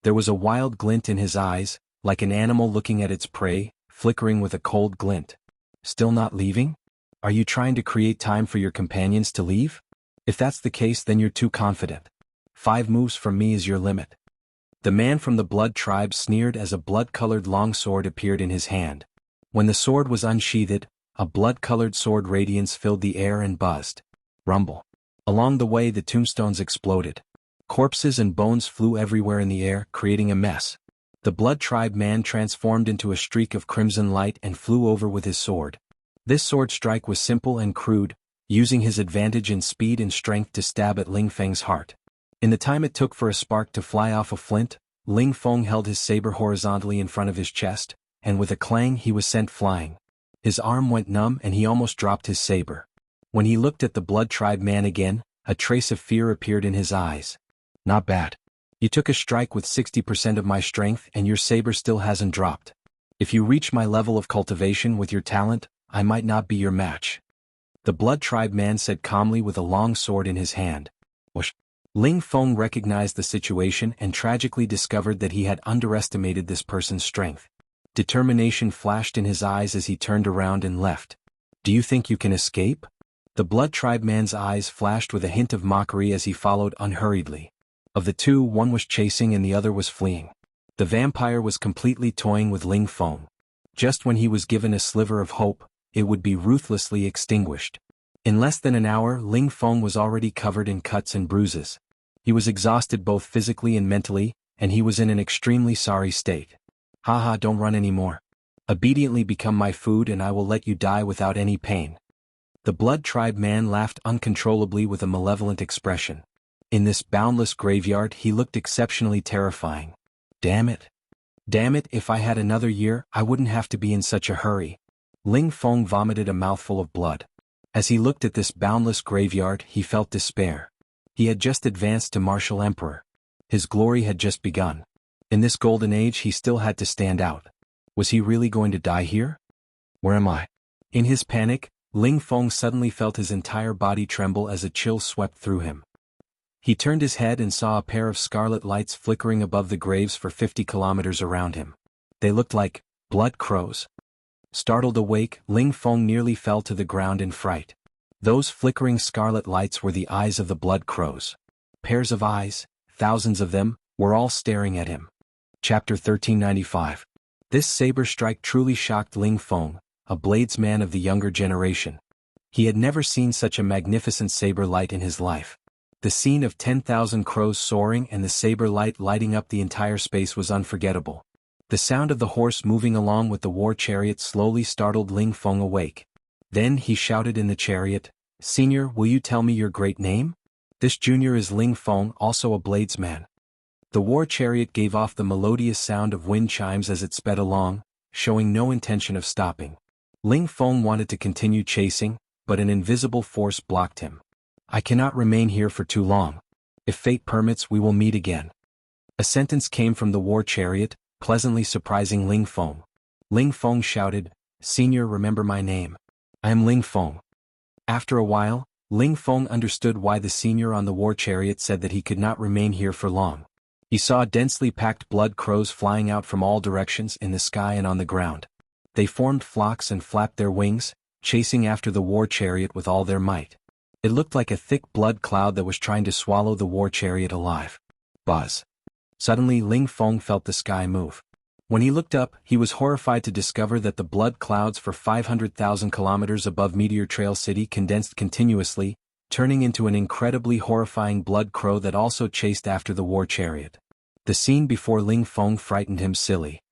There was a wild glint in his eyes, like an animal looking at its prey, flickering with a cold glint. "Still not leaving? Are you trying to create time for your companions to leave? If that's the case, then you're too confident. 5 moves from me is your limit." The man from the blood tribe sneered as a blood-colored long sword appeared in his hand. When the sword was unsheathed, a blood-colored sword radiance filled the air and buzzed. Rumble. Along the way, the tombstones exploded. Corpses and bones flew everywhere in the air, creating a mess. The blood tribe man transformed into a streak of crimson light and flew over with his sword. This sword strike was simple and crude, using his advantage in speed and strength to stab at Ling Feng's heart. In the time it took for a spark to fly off a flint, Ling Feng held his saber horizontally in front of his chest, and with a clang he was sent flying. His arm went numb and he almost dropped his saber. When he looked at the blood tribe man again, a trace of fear appeared in his eyes. "Not bad. You took a strike with 60% of my strength and your saber still hasn't dropped. If you reach my level of cultivation with your talent, I might not be your match." The blood tribe man said calmly with a long sword in his hand. Whoosh. Ling Feng recognized the situation and tragically discovered that he had underestimated this person's strength. Determination flashed in his eyes as he turned around and left. "Do you think you can escape?" The blood tribe man's eyes flashed with a hint of mockery as he followed unhurriedly. Of the two, one was chasing and the other was fleeing. The vampire was completely toying with Ling Feng. Just when he was given a sliver of hope, it would be ruthlessly extinguished. In less than an hour, Ling Feng was already covered in cuts and bruises. He was exhausted both physically and mentally, and he was in an extremely sorry state. "Haha, don't run anymore. Obediently become my food and I will let you die without any pain." The blood tribe man laughed uncontrollably with a malevolent expression. In this boundless graveyard he looked exceptionally terrifying. Damn it. Damn it, if I had another year, I wouldn't have to be in such a hurry. Ling Feng vomited a mouthful of blood. As he looked at this boundless graveyard, he felt despair. He had just advanced to martial emperor. His glory had just begun. In this golden age he still had to stand out. Was he really going to die here? Where am I? In his panic, Ling Feng suddenly felt his entire body tremble as a chill swept through him. He turned his head and saw a pair of scarlet lights flickering above the graves for 50 kilometers around him. They looked like blood crows. Startled awake, Ling Feng nearly fell to the ground in fright. Those flickering scarlet lights were the eyes of the blood crows. Pairs of eyes, thousands of them, were all staring at him. Chapter 1395. This saber strike truly shocked Ling Feng, a bladesman of the younger generation. He had never seen such a magnificent saber light in his life. The scene of 10,000 crows soaring and the saber light lighting up the entire space was unforgettable. The sound of the horse moving along with the war chariot slowly startled Ling Feng awake. Then he shouted in the chariot, "Senior, will you tell me your great name?" This junior is Ling Feng, also a bladesman. The war chariot gave off the melodious sound of wind chimes as it sped along, showing no intention of stopping. Ling Feng wanted to continue chasing, but an invisible force blocked him. "I cannot remain here for too long. If fate permits, we will meet again." A sentence came from the war chariot, pleasantly surprising Ling Feng. Ling Feng shouted, "Senior, remember my name. I am Ling Feng." After a while, Ling Feng understood why the senior on the war chariot said that he could not remain here for long. He saw densely packed blood crows flying out from all directions in the sky and on the ground. They formed flocks and flapped their wings, chasing after the war chariot with all their might. It looked like a thick blood cloud that was trying to swallow the war chariot alive. Buzz. Suddenly Ling Feng felt the sky move. When he looked up, he was horrified to discover that the blood clouds for 500,000 kilometers above Meteor Trail City condensed continuously, turning into an incredibly horrifying blood crow that also chased after the war chariot. The scene before Ling Feng frightened him silly.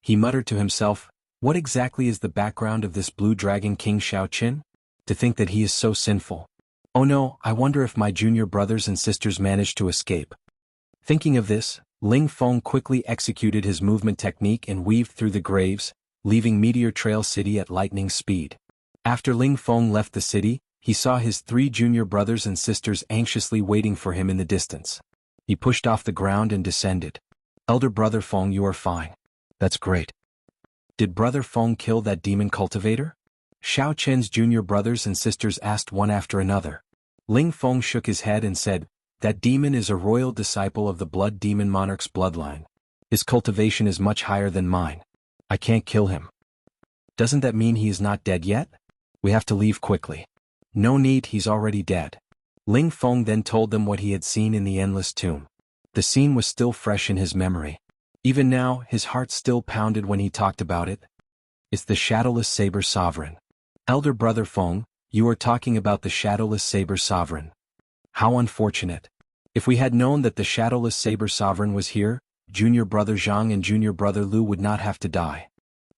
He muttered to himself, "What exactly is the background of this blue dragon King Xiaoqin? To think that he is so sinful. Oh no, I wonder if my junior brothers and sisters managed to escape." Thinking of this, Ling Feng quickly executed his movement technique and weaved through the graves, leaving Meteor Trail City at lightning speed. After Ling Feng left the city, he saw his 3 junior brothers and sisters anxiously waiting for him in the distance. He pushed off the ground and descended. "Elder brother Feng, you are fine. That's great. Did brother Feng kill that demon cultivator?" Xiao Chen's junior brothers and sisters asked one after another. Ling Feng shook his head and said, "That demon is a royal disciple of the blood demon monarch's bloodline. His cultivation is much higher than mine. I can't kill him." "Doesn't that mean he is not dead yet? We have to leave quickly." "No need, he's already dead." Ling Feng then told them what he had seen in the endless tomb. The scene was still fresh in his memory. Even now, his heart still pounded when he talked about it. "It's the Shadowless Saber Sovereign." "Elder brother Feng, you are talking about the Shadowless Saber Sovereign. How unfortunate. If we had known that the Shadowless Saber Sovereign was here, junior brother Zhang and junior brother Lu would not have to die."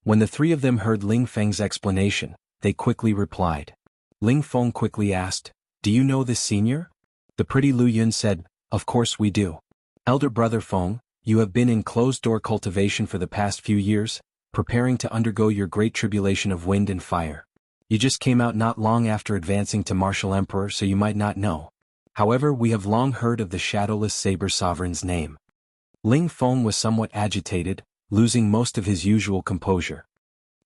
When the 3 of them heard Ling Feng's explanation, they quickly replied. Ling Feng quickly asked, "Do you know this senior?" The pretty Lu Yun said, "Of course we do. Elder brother Feng, you have been in closed-door cultivation for the past few years, preparing to undergo your great tribulation of wind and fire. You just came out not long after advancing to Martial Emperor, so you might not know. However, we have long heard of the Shadowless Saber Sovereign's name." Ling Feng was somewhat agitated, losing most of his usual composure.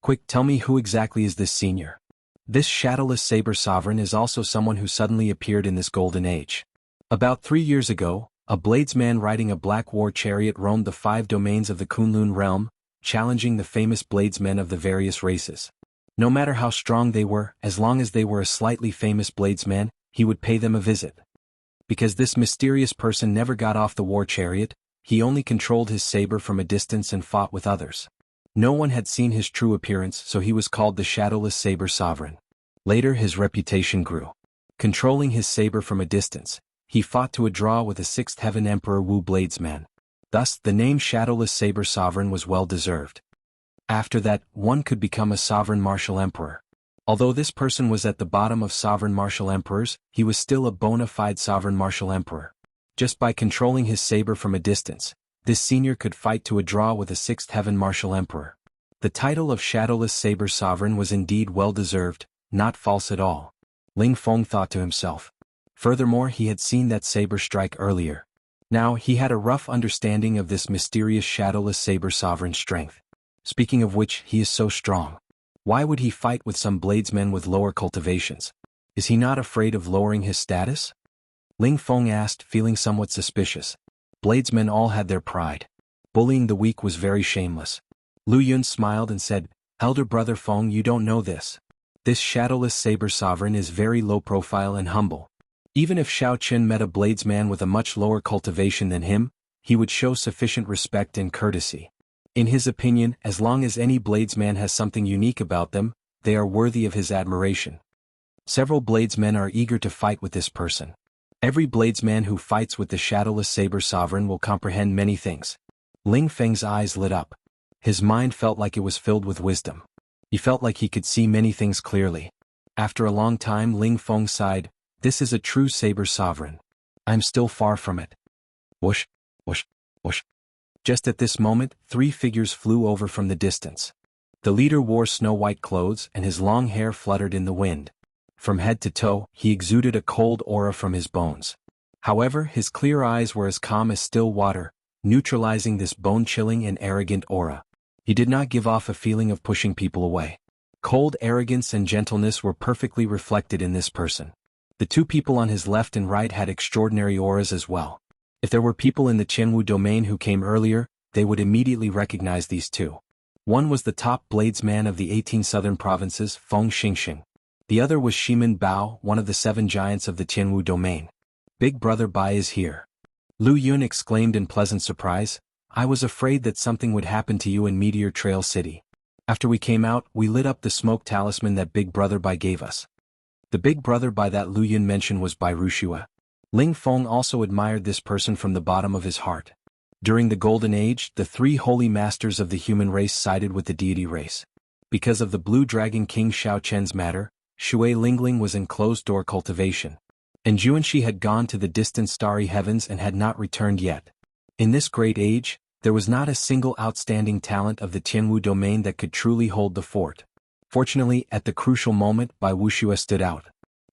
"Quick, tell me, who exactly is this senior?" "This Shadowless Saber Sovereign is also someone who suddenly appeared in this golden age. About 3 years ago, a bladesman riding a black war chariot roamed the 5 domains of the Kunlun realm, challenging the famous bladesmen of the various races. No matter how strong they were, as long as they were a slightly famous bladesman, he would pay them a visit. Because this mysterious person never got off the war chariot, he only controlled his saber from a distance and fought with others. No one had seen his true appearance, so he was called the Shadowless Saber Sovereign. Later his reputation grew. Controlling his saber from a distance, he fought to a draw with the 6th Heaven Emperor Wu Bladesman. Thus, the name Shadowless Saber Sovereign was well deserved. After that, one could become a sovereign martial emperor. Although this person was at the bottom of sovereign martial emperors, he was still a bona fide sovereign martial emperor. Just by controlling his saber from a distance, this senior could fight to a draw with a 6th Heaven Martial Emperor. The title of Shadowless Saber Sovereign was indeed well-deserved, not false at all. Ling Feng thought to himself. Furthermore, he had seen that saber strike earlier. Now, he had a rough understanding of this mysterious Shadowless Saber Sovereign's strength. Speaking of which, he is so strong. Why would he fight with some bladesmen with lower cultivations? Is he not afraid of lowering his status? Ling Feng asked, feeling somewhat suspicious. Bladesmen all had their pride. Bullying the weak was very shameless. Lu Yun smiled and said, "Elder brother Feng, you don't know this. This Shadowless Saber Sovereign is very low profile and humble. Even if Xiao Qin met a bladesman with a much lower cultivation than him, he would show sufficient respect and courtesy. In his opinion, as long as any bladesman has something unique about them, they are worthy of his admiration. Several bladesmen are eager to fight with this person. Every bladesman who fights with the Shadowless Saber Sovereign will comprehend many things." Ling Feng's eyes lit up. His mind felt like it was filled with wisdom. He felt like he could see many things clearly. After a long time, Ling Feng sighed, "This is a true Saber Sovereign. I am still far from it." Whoosh, whoosh, whoosh. Just at this moment, 3 figures flew over from the distance. The leader wore snow-white clothes and his long hair fluttered in the wind. From head to toe, he exuded a cold aura from his bones. However, his clear eyes were as calm as still water, neutralizing this bone-chilling and arrogant aura. He did not give off a feeling of pushing people away. Cold arrogance and gentleness were perfectly reflected in this person. The 2 people on his left and right had extraordinary auras as well. If there were people in the Qianwu domain who came earlier, they would immediately recognize these 2. One was the top bladesman of the 18 southern provinces, Feng Xingxing. The other was Shimin Bao, one of the 7 giants of the Tianwu domain. Big Brother Bai is here. Lu Yun exclaimed in pleasant surprise. I was afraid that something would happen to you in Meteor Trail City. After we came out, we lit up the smoke talisman that Big Brother Bai gave us. The Big Brother Bai that Lu Yun mentioned was Bai Wuxia. Ling Feng also admired this person from the bottom of his heart. During the Golden Age, the 3 holy masters of the human race sided with the deity race. Because of the Blue Dragon King Xiao Chen's matter, Shui Lingling was in closed-door cultivation. And Juanxi had gone to the distant starry heavens and had not returned yet. In this great age, there was not a single outstanding talent of the Tianwu domain that could truly hold the fort. Fortunately, at the crucial moment, Bai Wuxia stood out.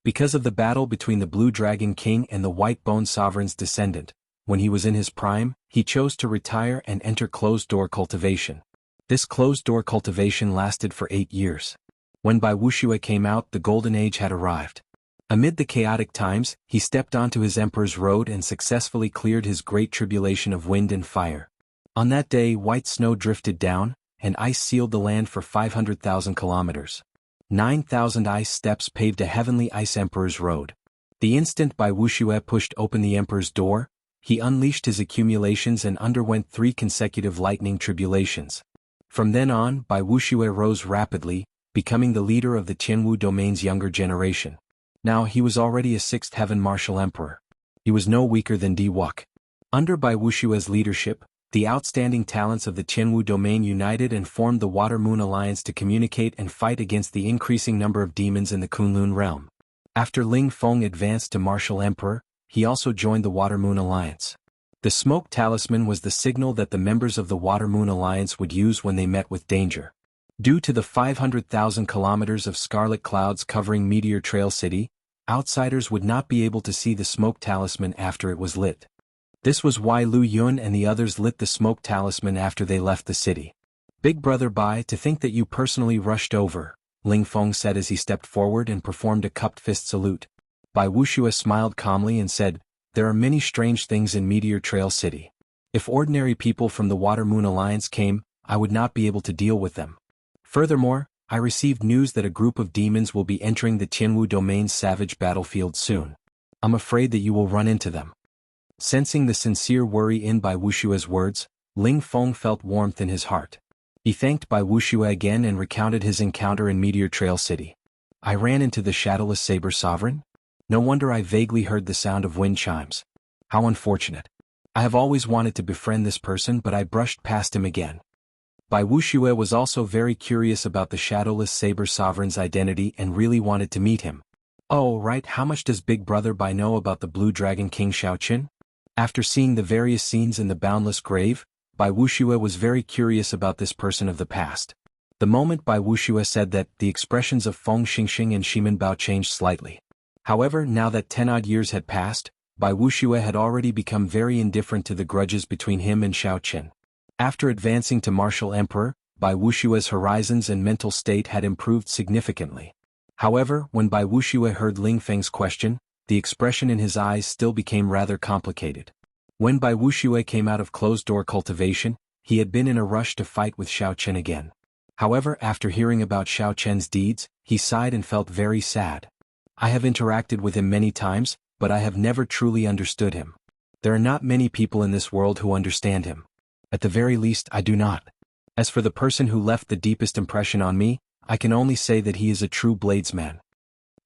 Because of the battle between the Blue Dragon King and the White Bone Sovereign's descendant, when he was in his prime, he chose to retire and enter closed-door cultivation. This closed-door cultivation lasted for 8 years. When Bai Wuxia came out, the Golden Age had arrived. Amid the chaotic times, he stepped onto his emperor's road and successfully cleared his great tribulation of wind and fire. On that day, white snow drifted down, and ice sealed the land for 500,000 kilometers. 9,000 ice steps paved a heavenly ice emperor's road. The instant Bai Wuxia pushed open the emperor's door, he unleashed his accumulations and underwent 3 consecutive lightning tribulations. From then on, Bai Wuxia rose rapidly, becoming the leader of the Tianwu domain's younger generation. Now he was already a 6th heaven martial emperor. He was no weaker than Di Wuk. Under Bai Wuxia's leadership, the outstanding talents of the Tianwu domain united and formed the Water-Moon Alliance to communicate and fight against the increasing number of demons in the Kunlun realm. After Ling Feng advanced to martial emperor, he also joined the Water-Moon Alliance. The smoke talisman was the signal that the members of the Water-Moon Alliance would use when they met with danger. Due to the 500,000 kilometers of scarlet clouds covering Meteor Trail City, outsiders would not be able to see the smoke talisman after it was lit. This was why Lu Yun and the others lit the smoke talisman after they left the city. Big Brother Bai, to think that you personally rushed over, Ling Feng said as he stepped forward and performed a cupped fist salute. Bai Wuxia smiled calmly and said, there are many strange things in Meteor Trail City. If ordinary people from the Water-Moon Alliance came, I would not be able to deal with them. Furthermore, I received news that a group of demons will be entering the Tianwu domain's savage battlefield soon. I'm afraid that you will run into them. Sensing the sincere worry in Bai Wuxia's words, Ling Feng felt warmth in his heart. He thanked Bai Wuxia again and recounted his encounter in Meteor Trail City. I ran into the shadowless saber sovereign? No wonder I vaguely heard the sound of wind chimes. How unfortunate. I have always wanted to befriend this person, but I brushed past him again. Bai Wuxia was also very curious about the shadowless saber sovereign's identity and really wanted to meet him. Oh right, how much does Big Brother Bai know about the Blue Dragon King Xiaoqin? After seeing the various scenes in the Boundless Grave, Bai Wuxia was very curious about this person of the past. The moment Bai Wuxia said that, the expressions of Feng Xingxing and Shimin Bao changed slightly. However, now that 10-odd years had passed, Bai Wuxia had already become very indifferent to the grudges between him and Xiaoqin. After advancing to martial emperor, Bai Wuxia's horizons and mental state had improved significantly. However, when Bai Wuxia heard Ling Feng's question, the expression in his eyes still became rather complicated. When Bai Wuxia came out of closed-door cultivation, he had been in a rush to fight with Xiaoqin again. However, after hearing about Xiaoqin's deeds, he sighed and felt very sad. I have interacted with him many times, but I have never truly understood him. There are not many people in this world who understand him. At the very least, I do not. As for the person who left the deepest impression on me, I can only say that he is a true bladesman.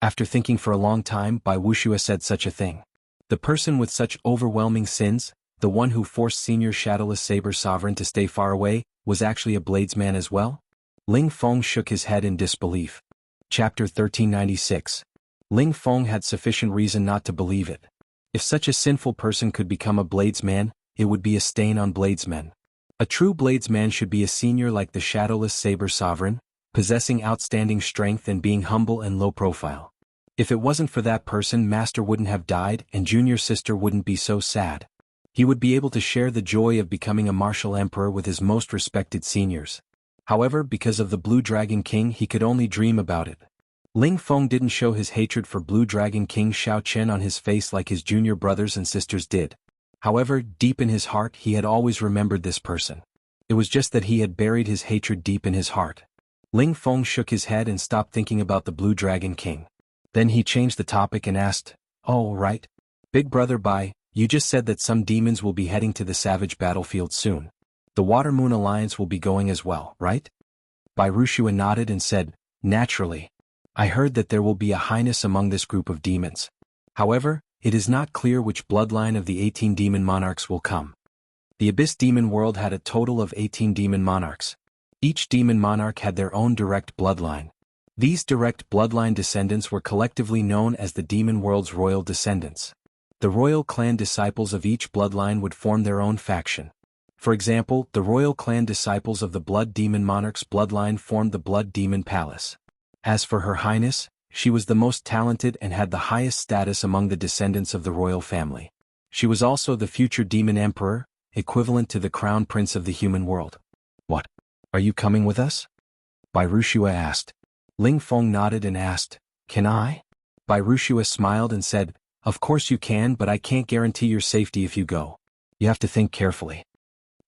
After thinking for a long time, Bai Wuxia said such a thing. The person with such overwhelming sins, the one who forced Senior Shadowless Saber Sovereign to stay far away, was actually a bladesman as well? Ling Feng shook his head in disbelief. Chapter 1396. Ling Feng had sufficient reason not to believe it. If such a sinful person could become a bladesman, it would be a stain on bladesmen. A true bladesman should be a senior like the Shadowless Saber Sovereign, possessing outstanding strength and being humble and low profile. If it wasn't for that person, Master wouldn't have died and Junior Sister wouldn't be so sad. He would be able to share the joy of becoming a martial emperor with his most respected seniors. However, because of the Blue Dragon King, he could only dream about it. Ling Feng didn't show his hatred for Blue Dragon King Xiaoqin on his face like his junior brothers and sisters did. However, deep in his heart he had always remembered this person. It was just that he had buried his hatred deep in his heart. Ling Feng shook his head and stopped thinking about the Blue Dragon King. Then he changed the topic and asked, "Oh, right. Big Brother Bai, you just said that some demons will be heading to the savage battlefield soon. The Water Moon Alliance will be going as well, right?" Bai Rushua nodded and said, "Naturally. I heard that there will be a highness among this group of demons. However, it is not clear which bloodline of the 18 demon monarchs will come." The Abyss Demon World had a total of 18 demon monarchs. Each demon monarch had their own direct bloodline. These direct bloodline descendants were collectively known as the demon world's royal descendants. The royal clan disciples of each bloodline would form their own faction. For example, the royal clan disciples of the Blood Demon Monarch's bloodline formed the Blood Demon Palace. As for Her Highness, she was the most talented and had the highest status among the descendants of the royal family. She was also the future demon emperor, equivalent to the crown prince of the human world. "What? Are you coming with us?" Bai Rushua asked. Ling Feng nodded and asked, "Can I?" Bai Rushua smiled and said, "Of course you can, but I can't guarantee your safety if you go. You have to think carefully."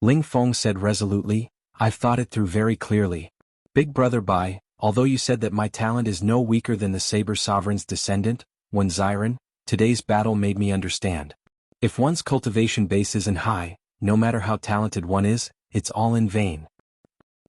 Ling Feng said resolutely, "I've thought it through very clearly. Big Brother Bai, although you said that my talent is no weaker than the Saber Sovereign's descendant, Wen Xiren, today's battle made me understand. If one's cultivation base isn't high, no matter how talented one is, it's all in vain.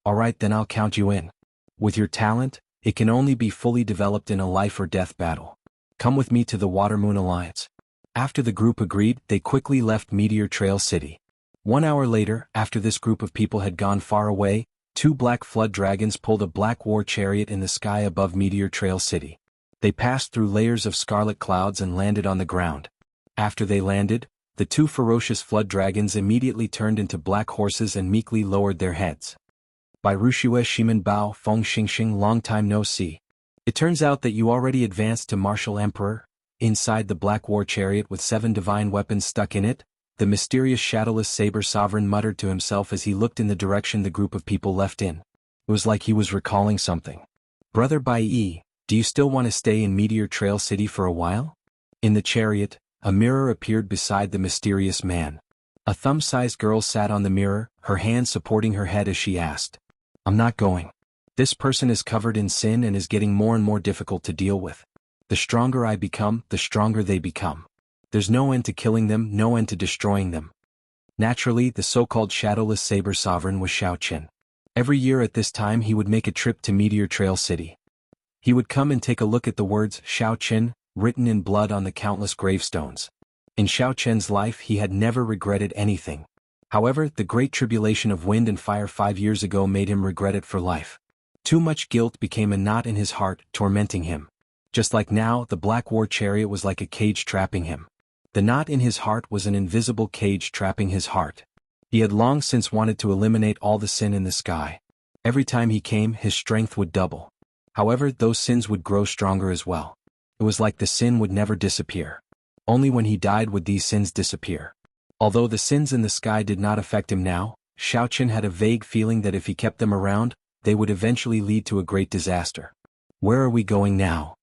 Alright, then I'll count you in. With your talent, it can only be fully developed in a life or death battle. Come with me to the Water Moon Alliance." After the group agreed, they quickly left Meteor Trail City. 1 hour later, after this group of people had gone far away, 2 black flood dragons pulled a black war chariot in the sky above Meteor Trail City. They passed through layers of scarlet clouds and landed on the ground. After they landed, the 2 ferocious flood dragons immediately turned into black horses and meekly lowered their heads. Bai Rushua Shimen Bao Feng Xingxing, long time no see. It turns out that you already advanced to Martial Emperor. Inside the black war chariot with 7 divine weapons stuck in it, the mysterious shadowless Saber Sovereign muttered to himself as he looked in the direction the group of people left in. It was like he was recalling something. "Brother Bai Yi, do you still want to stay in Meteor Trail City for a while?" In the chariot, a mirror appeared beside the mysterious man. A thumb-sized girl sat on the mirror, her hand supporting her head as she asked, "I'm not going. This person is covered in sin and is getting more and more difficult to deal with. The stronger I become, the stronger they become. There's no end to killing them, no end to destroying them." Naturally, the so-called shadowless Saber Sovereign was Xiao Qin. Every year at this time he would make a trip to Meteor Trail City. He would come and take a look at the words Xiao Qin, written in blood on the countless gravestones. In Xiao Qin's life he had never regretted anything. However, the great tribulation of wind and fire 5 years ago made him regret it for life. Too much guilt became a knot in his heart, tormenting him. Just like now, the black war chariot was like a cage trapping him. The knot in his heart was an invisible cage trapping his heart. He had long since wanted to eliminate all the sin in the sky. Every time he came, his strength would double. However, those sins would grow stronger as well. It was like the sin would never disappear. Only when he died would these sins disappear. Although the sins in the sky did not affect him now, Xiao Qin had a vague feeling that if he kept them around, they would eventually lead to a great disaster. "Where are we going now?"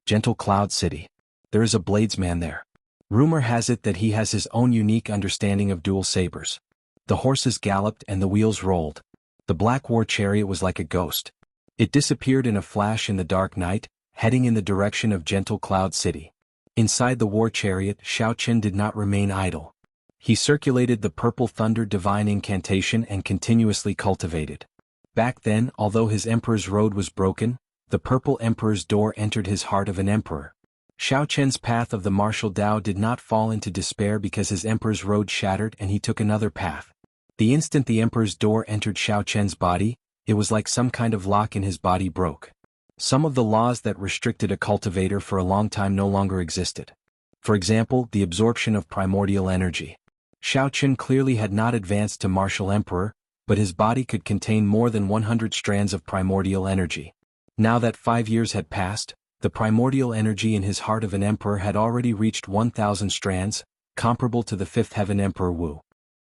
"Gentle Cloud City. There is a bladesman there. Rumor has it that he has his own unique understanding of dual sabers." The horses galloped and the wheels rolled. The black war chariot was like a ghost. It disappeared in a flash in the dark night, heading in the direction of Gentle Cloud City. Inside the war chariot, Xiao Qin did not remain idle. He circulated the Purple Thunder divine incantation and continuously cultivated. Back then, although his emperor's road was broken, the Purple Emperor's door entered his heart of an emperor. Xiao Qin's path of the martial Tao did not fall into despair because his emperor's road shattered and he took another path. The instant the emperor's door entered Xiao Qin's body, it was like some kind of lock in his body broke. Some of the laws that restricted a cultivator for a long time no longer existed. For example, the absorption of primordial energy. Xiao Qin clearly had not advanced to martial emperor, but his body could contain more than 100 strands of primordial energy. Now that 5 years had passed, the primordial energy in his heart of an emperor had already reached 1,000 strands, comparable to the 5th heaven Emperor Wu.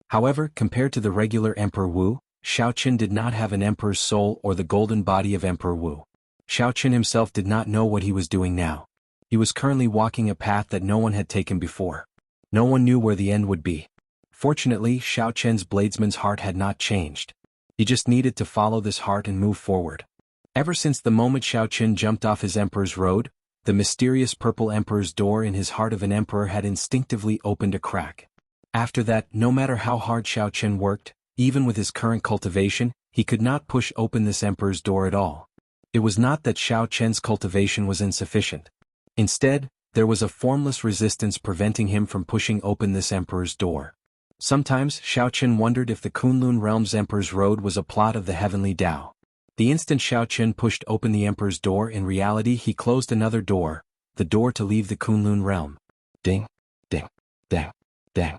However, compared to the regular Emperor Wu, Xiao Qin did not have an emperor's soul or the golden body of Emperor Wu. Xiao Qin himself did not know what he was doing now. He was currently walking a path that no one had taken before. No one knew where the end would be. Fortunately, Xiao Qin's bladesman's heart had not changed. He just needed to follow this heart and move forward. Ever since the moment Xiao Qin jumped off his emperor's road, the mysterious purple emperor's door in his heart of an emperor had instinctively opened a crack. After that, no matter how hard Xiao Qin worked, even with his current cultivation, he could not push open this emperor's door at all. It was not that Xiao Qin's cultivation was insufficient. Instead, there was a formless resistance preventing him from pushing open this emperor's door. Sometimes Xiao Qin wondered if the Kunlun realm's emperor's road was a plot of the heavenly Tao. The instant Xiao Qin pushed open the emperor's door, in reality he closed another door, the door to leave the Kunlun realm. Ding, ding, ding, ding.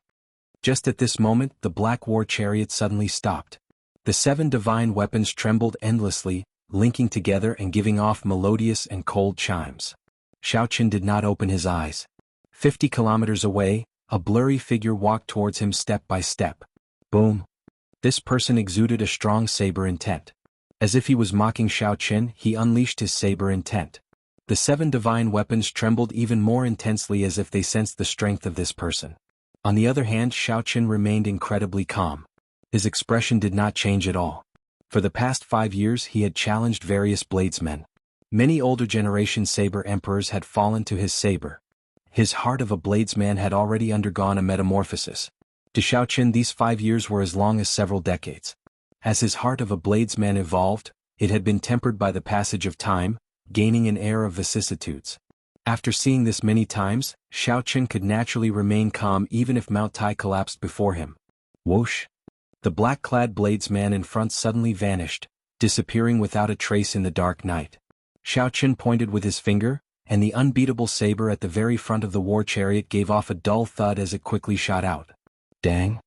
Just at this moment, the black war chariot suddenly stopped. The 7 divine weapons trembled endlessly, linking together and giving off melodious and cold chimes. Xiao Qin did not open his eyes. 50 kilometers away, a blurry figure walked towards him step by step. Boom. This person exuded a strong saber intent. As if he was mocking Xiao Qin, he unleashed his saber intent. The 7 divine weapons trembled even more intensely as if they sensed the strength of this person. On the other hand, Xiao Qin remained incredibly calm. His expression did not change at all. For the past 5 years he had challenged various bladesmen. Many older generation saber emperors had fallen to his saber. His heart of a bladesman had already undergone a metamorphosis. To Xiao Qin these 5 years were as long as several decades. As his heart of a bladesman evolved, it had been tempered by the passage of time, gaining an air of vicissitudes. After seeing this many times, Xiao Qin could naturally remain calm even if Mount Tai collapsed before him. Whoosh! The black-clad bladesman in front suddenly vanished, disappearing without a trace in the dark night. Xiao Qin pointed with his finger, and the unbeatable saber at the very front of the war chariot gave off a dull thud as it quickly shot out. Dang!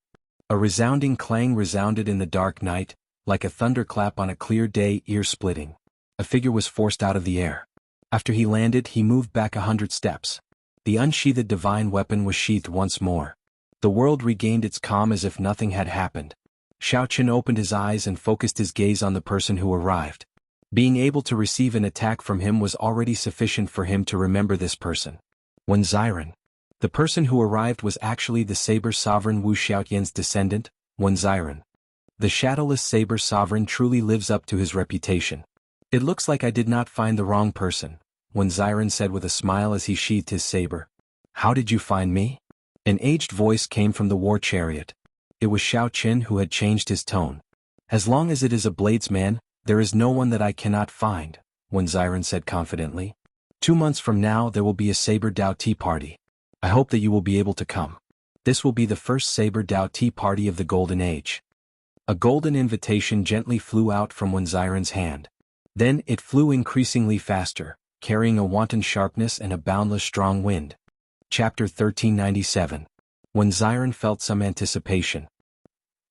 A resounding clang resounded in the dark night, like a thunderclap on a clear day, ear-splitting. A figure was forced out of the air. After he landed, he moved back 100 steps. The unsheathed divine weapon was sheathed once more. The world regained its calm as if nothing had happened. Xiao Qin opened his eyes and focused his gaze on the person who arrived. Being able to receive an attack from him was already sufficient for him to remember this person. Wen Xiren. The person who arrived was actually the Saber Sovereign Wu Xiaoyan's descendant, Wen Xiren. The shadowless Saber Sovereign truly lives up to his reputation. It looks like I did not find the wrong person, Wen Xiren said with a smile as he sheathed his saber. How did you find me? An aged voice came from the war chariot. It was Xiao Qin who had changed his tone. As long as it is a bladesman, there is no one that I cannot find, Wen Xiren said confidently. 2 months from now there will be a Saber Dao tea party. I hope that you will be able to come. This will be the first Saber Dao tea party of the Golden Age. A golden invitation gently flew out from Wen Xiren's hand. Then it flew increasingly faster, carrying a wanton sharpness and a boundless strong wind. Chapter 1397. Wen Xiren felt some anticipation.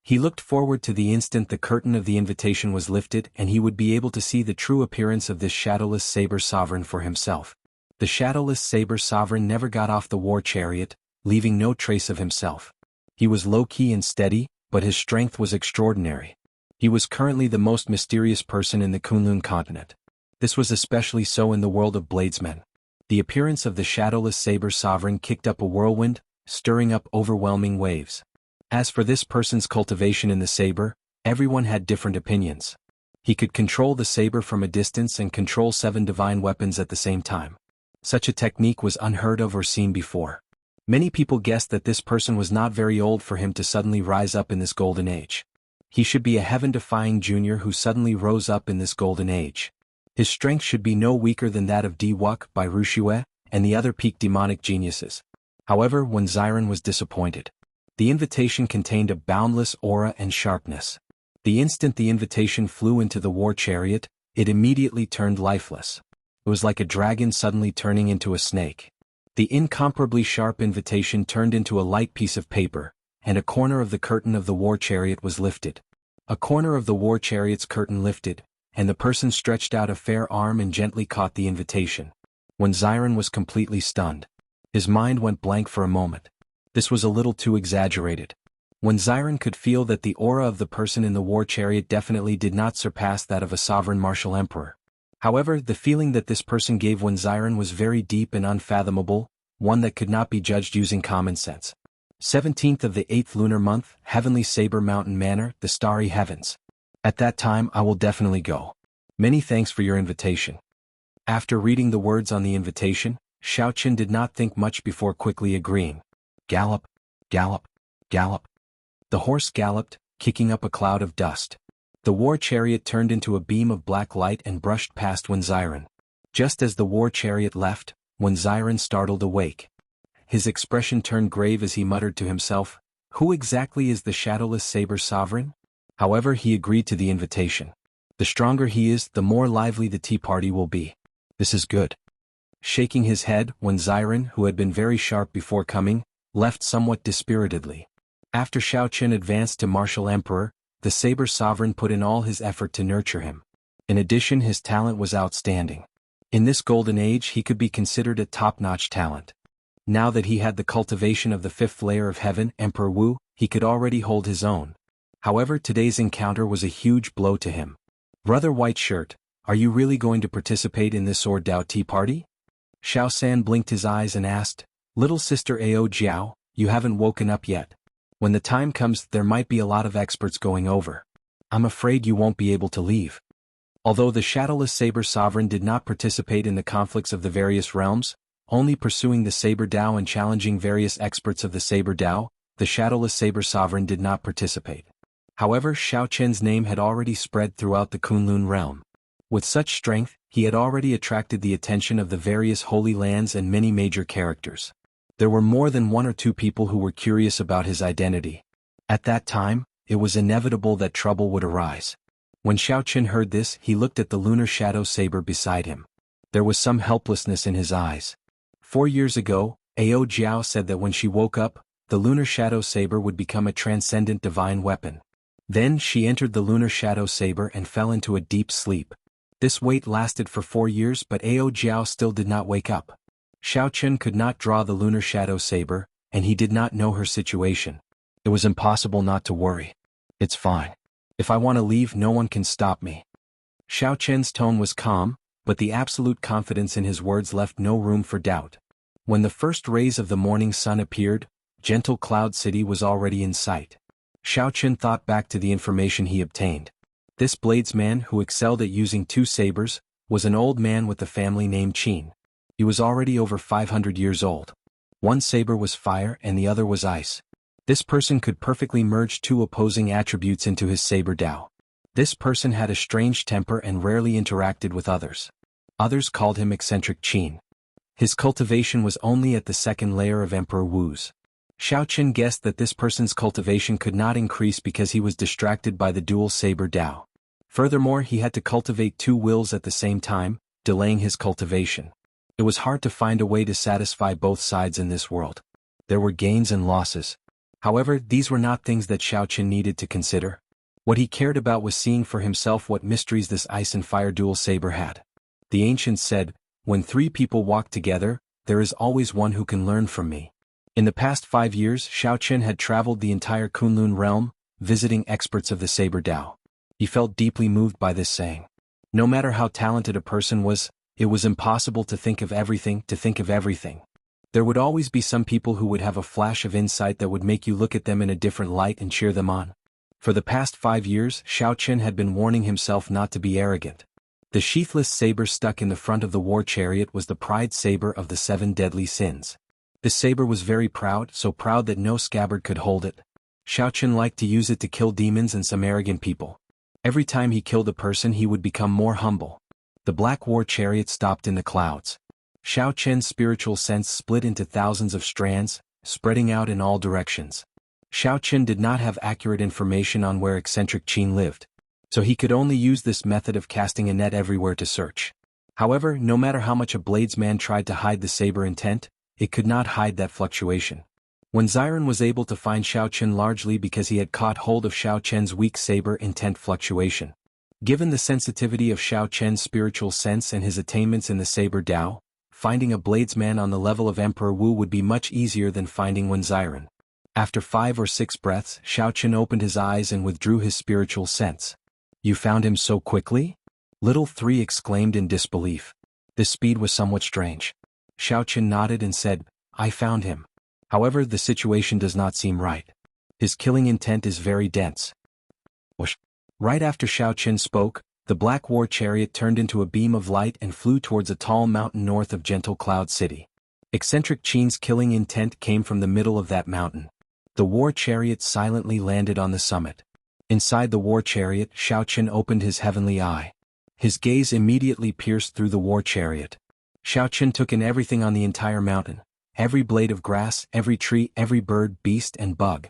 He looked forward to the instant the curtain of the invitation was lifted and he would be able to see the true appearance of this shadowless Saber Sovereign for himself. The shadowless Saber Sovereign never got off the war chariot, leaving no trace of himself. He was low-key and steady, but his strength was extraordinary. He was currently the most mysterious person in the Kunlun continent. This was especially so in the world of bladesmen. The appearance of the shadowless Saber Sovereign kicked up a whirlwind, stirring up overwhelming waves. As for this person's cultivation in the saber, everyone had different opinions. He could control the saber from a distance and control 7 divine weapons at the same time. Such a technique was unheard of or seen before. Many people guessed that this person was not very old for him to suddenly rise up in this golden age. He should be a heaven-defying junior who suddenly rose up in this golden age. His strength should be no weaker than that of Di Wuk by Rushue and the other peak demonic geniuses. However, Wen Xiren was disappointed. The invitation contained a boundless aura and sharpness. The instant the invitation flew into the war chariot, it immediately turned lifeless. It was like a dragon suddenly turning into a snake. The incomparably sharp invitation turned into a light piece of paper, and a corner of the curtain of the war chariot was lifted. A corner of the war chariot's curtain lifted, and the person stretched out a fair arm and gently caught the invitation. Wen Xiren was completely stunned. His mind went blank for a moment. This was a little too exaggerated. Wen Xiren could feel that the aura of the person in the war chariot definitely did not surpass that of a sovereign martial emperor. However, the feeling that this person gave Wen Xiren was very deep and unfathomable, one that could not be judged using common sense. 17th of the 8th lunar month, Heavenly Saber Mountain Manor, the Starry Heavens. At that time I will definitely go. Many thanks for your invitation. After reading the words on the invitation, Xiaoqin did not think much before quickly agreeing. Gallop, gallop, gallop. The horse galloped, kicking up a cloud of dust. The war chariot turned into a beam of black light and brushed past Wenziren. Just as the war chariot left, Wenziren startled awake. His expression turned grave as he muttered to himself, "Who exactly is the shadowless saber sovereign?" However, he agreed to the invitation. The stronger he is, the more lively the tea party will be. This is good. Shaking his head, Wenziren, who had been very sharp before coming, left somewhat dispiritedly. After Xiaoqin advanced to martial emperor, the saber sovereign put in all his effort to nurture him. In addition, his talent was outstanding. In this golden age he could be considered a top-notch talent. Now that he had the cultivation of the fifth layer of heaven, Emperor Wu, he could already hold his own. However, today's encounter was a huge blow to him. "Brother White Shirt, are you really going to participate in this Sword Dao tea party?" Xiao San blinked his eyes and asked, "Little sister Ao Jiao, you haven't woken up yet. When the time comes, there might be a lot of experts going over. I'm afraid you won't be able to leave." Although the shadowless saber sovereign did not participate in the conflicts of the various realms, only pursuing the saber Dao and challenging various experts of the saber Dao, the shadowless saber sovereign did not participate. However, Xiaoqin's name had already spread throughout the Kunlun realm. With such strength, he had already attracted the attention of the various holy lands and many major characters. There were more than one or two people who were curious about his identity. At that time, it was inevitable that trouble would arise. When Xiaoqin heard this, he looked at the lunar shadow saber beside him. There was some helplessness in his eyes. 4 years ago, Ao Jiao said that when she woke up, the lunar shadow saber would become a transcendent divine weapon. Then she entered the lunar shadow saber and fell into a deep sleep. This wait lasted for 4 years, but Ao Jiao still did not wake up. Xiaoqin could not draw the lunar shadow saber, and he did not know her situation. It was impossible not to worry. "It's fine. If I want to leave, no one can stop me." Xiaoqin's tone was calm, but the absolute confidence in his words left no room for doubt. When the first rays of the morning sun appeared, gentle Cloud City was already in sight. Xiaoqin thought back to the information he obtained. This bladesman, who excelled at using 2 sabers, was an old man with a family named Qin. He was already over 500 years old. One saber was fire and the other was ice. This person could perfectly merge 2 opposing attributes into his saber Dao. This person had a strange temper and rarely interacted with others. Others called him eccentric Qin. His cultivation was only at the 2nd layer of Emperor Wu's. Xiaoqin guessed that this person's cultivation could not increase because he was distracted by the dual saber Dao. Furthermore, he had to cultivate 2 wills at the same time, delaying his cultivation. It was hard to find a way to satisfy both sides in this world. There were gains and losses. However, these were not things that Xiaoqin needed to consider. What he cared about was seeing for himself what mysteries this ice and fire dual saber had. The ancients said, "When 3 people walk together, there is always one who can learn from me." In the past 5 years, Xiaoqin had traveled the entire Kunlun realm, visiting experts of the saber Dao. He felt deeply moved by this saying. No matter how talented a person was, it was impossible to think of everything. There would always be some people who would have a flash of insight that would make you look at them in a different light and cheer them on. For the past 5 years, Xiaoqin had been warning himself not to be arrogant. The sheathless saber stuck in the front of the war chariot was the pride saber of the 7 deadly sins. This saber was very proud, so proud that no scabbard could hold it. Xiaoqin liked to use it to kill demons and some arrogant people. Every time he killed a person, he would become more humble. The black war chariot stopped in the clouds. Xiaoqin's spiritual sense split into thousands of strands, spreading out in all directions. Xiaoqin did not have accurate information on where eccentric Qin lived, so he could only use this method of casting a net everywhere to search. However, no matter how much a bladesman tried to hide the saber intent, it could not hide that fluctuation. Wenziren was able to find Xiaoqin largely because he had caught hold of Xiaoqin's weak saber intent fluctuation. Given the sensitivity of Xiaoqin's spiritual sense and his attainments in the saber Dao, finding a bladesman on the level of Emperor Wu would be much easier than finding Wenziren. After 5 or 6 breaths, Xiaoqin opened his eyes and withdrew his spiritual sense. "You found him so quickly?" Little 3 exclaimed in disbelief. This speed was somewhat strange. Xiaoqin nodded and said, "I found him. However, the situation does not seem right. His killing intent is very dense." Whoosh. Right after Xiao Chen spoke, the black war chariot turned into a beam of light and flew towards a tall mountain north of Gentle Cloud City. Eccentric Qin's killing intent came from the middle of that mountain. The war chariot silently landed on the summit. Inside the war chariot, Xiao Chen opened his heavenly eye. His gaze immediately pierced through the war chariot. Xiao Chen took in everything on the entire mountain, every blade of grass, every tree, every bird, beast and bug.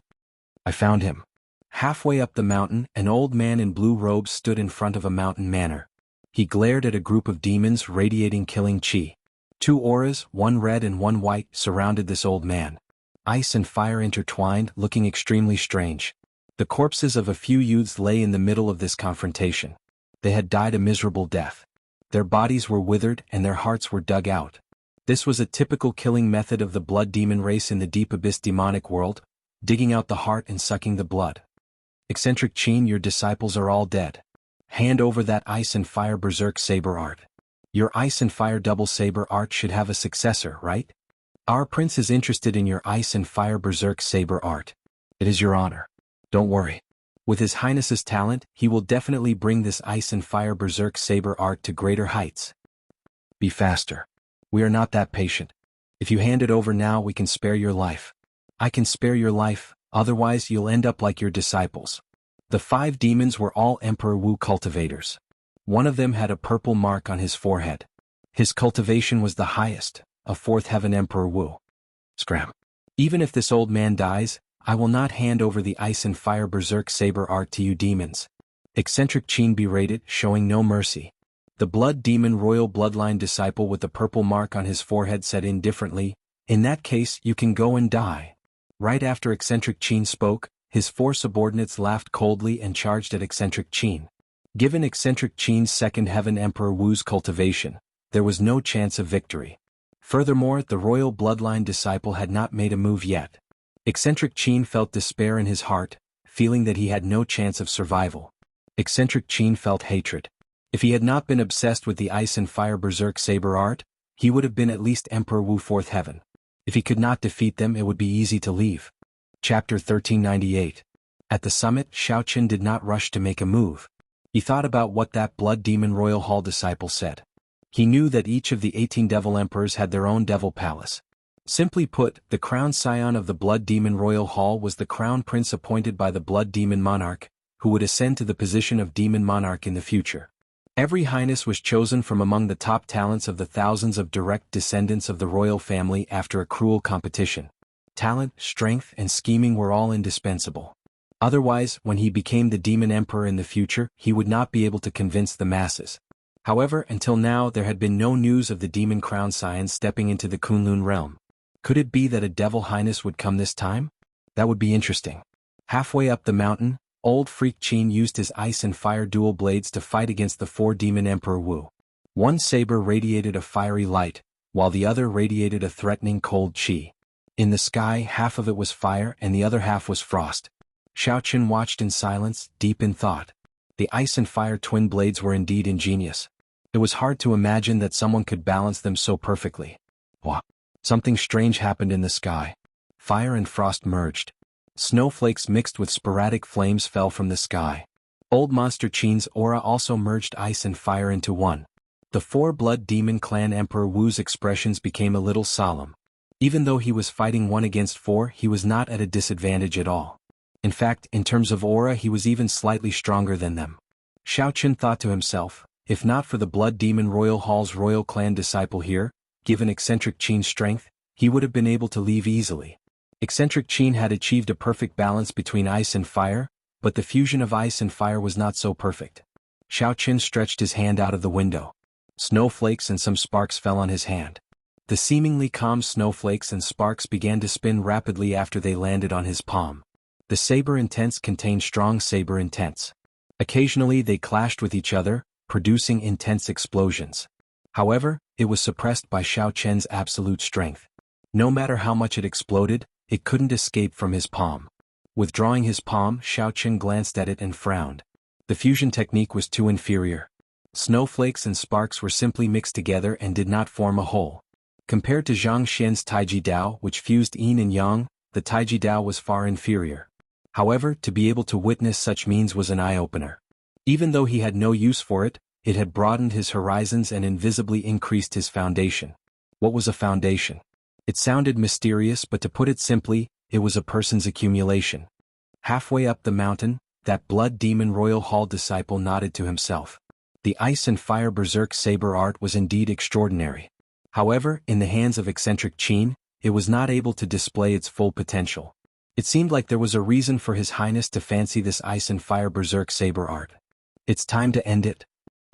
I found him. Halfway up the mountain, an old man in blue robes stood in front of a mountain manor. He glared at a group of demons radiating killing chi. 2 auras, one red and one white, surrounded this old man. Ice and fire intertwined, looking extremely strange. The corpses of a few youths lay in the middle of this confrontation. They had died a miserable death. Their bodies were withered and their hearts were dug out. This was a typical killing method of the blood demon race in the deep abyss demonic world, digging out the heart and sucking the blood. Eccentric Qin, your disciples are all dead. Hand over that ice and fire berserk saber art. Your ice and fire double saber art should have a successor, right? Our prince is interested in your ice and fire berserk saber art. It is your honor. Don't worry. With His Highness's talent, he will definitely bring this ice and fire berserk saber art to greater heights. Be faster. We are not that patient. If you hand it over now, we can spare your life. I can spare your life, otherwise you'll end up like your disciples. The 5 demons were all Emperor Wu cultivators. One of them had a purple mark on his forehead. His cultivation was the highest, a 4th heaven Emperor Wu. Scram. Even if this old man dies, I will not hand over the ice and fire berserk saber art to you demons. Eccentric Qin berated, showing no mercy. The blood demon royal bloodline disciple with the purple mark on his forehead said indifferently, in that case you can go and die. Right after Eccentric Qin spoke, his 4 subordinates laughed coldly and charged at Eccentric Qin. Given Eccentric Qin's 2nd heaven Emperor Wu's cultivation, there was no chance of victory. Furthermore, the royal bloodline disciple had not made a move yet. Eccentric Qin felt despair in his heart, feeling that he had no chance of survival. Eccentric Qin felt hatred. If he had not been obsessed with the ice and fire berserk saber art, he would have been at least Emperor Wu 4th heaven. If he could not defeat them, it would be easy to leave. Chapter 1398. At the summit, Xiao Chen did not rush to make a move. He thought about what that blood demon royal hall disciple said. He knew that each of the 18 devil emperors had their own devil palace. Simply put, the crown scion of the blood demon royal hall was the crown prince appointed by the blood demon monarch, who would ascend to the position of demon monarch in the future. Every highness was chosen from among the top talents of the thousands of direct descendants of the royal family after a cruel competition. Talent, strength, and scheming were all indispensable. Otherwise, when he became the demon emperor in the future, he would not be able to convince the masses. However, until now there had been no news of the demon crown scion stepping into the Kunlun realm. Could it be that a devil highness would come this time? That would be interesting. Halfway up the mountain, old freak Qin used his ice and fire dual blades to fight against the 4 demon Emperor Wu. One saber radiated a fiery light, while the other radiated a threatening cold chi. In the sky, half of it was fire and the other half was frost. Xiao Chen watched in silence, deep in thought. The ice and fire twin blades were indeed ingenious. It was hard to imagine that someone could balance them so perfectly. What? Something strange happened in the sky. Fire and frost merged. Snowflakes mixed with sporadic flames fell from the sky. Old Monster Qin's aura also merged ice and fire into one. The 4 blood demon clan Emperor Wu's expressions became a little solemn. Even though he was fighting 1 against 4, he was not at a disadvantage at all. In fact, in terms of aura he was even slightly stronger than them. Xiao Chen thought to himself, if not for the blood demon royal hall's royal clan disciple here, given Eccentric Qin's strength, he would have been able to leave easily. Eccentric Qin had achieved a perfect balance between ice and fire, but the fusion of ice and fire was not so perfect. Xiao Chen stretched his hand out of the window. Snowflakes and some sparks fell on his hand. The seemingly calm snowflakes and sparks began to spin rapidly after they landed on his palm. The saber intents contained strong saber intents. Occasionally they clashed with each other, producing intense explosions. However, it was suppressed by Xiao Chen's absolute strength. No matter how much it exploded, it couldn't escape from his palm. Withdrawing his palm, Xiao Chen glanced at it and frowned. The fusion technique was too inferior. Snowflakes and sparks were simply mixed together and did not form a whole. Compared to Zhang Xian's Taiji Dao, which fused yin and yang, the Taiji Dao was far inferior. However, to be able to witness such means was an eye-opener. Even though he had no use for it, it had broadened his horizons and invisibly increased his foundation. What was a foundation? It sounded mysterious, but to put it simply, it was a person's accumulation. Halfway up the mountain, that blood demon royal hall disciple nodded to himself. The ice and fire berserk saber art was indeed extraordinary. However, in the hands of eccentric Qin, it was not able to display its full potential. It seemed like there was a reason for His Highness to fancy this ice and fire berserk saber art. It's time to end it.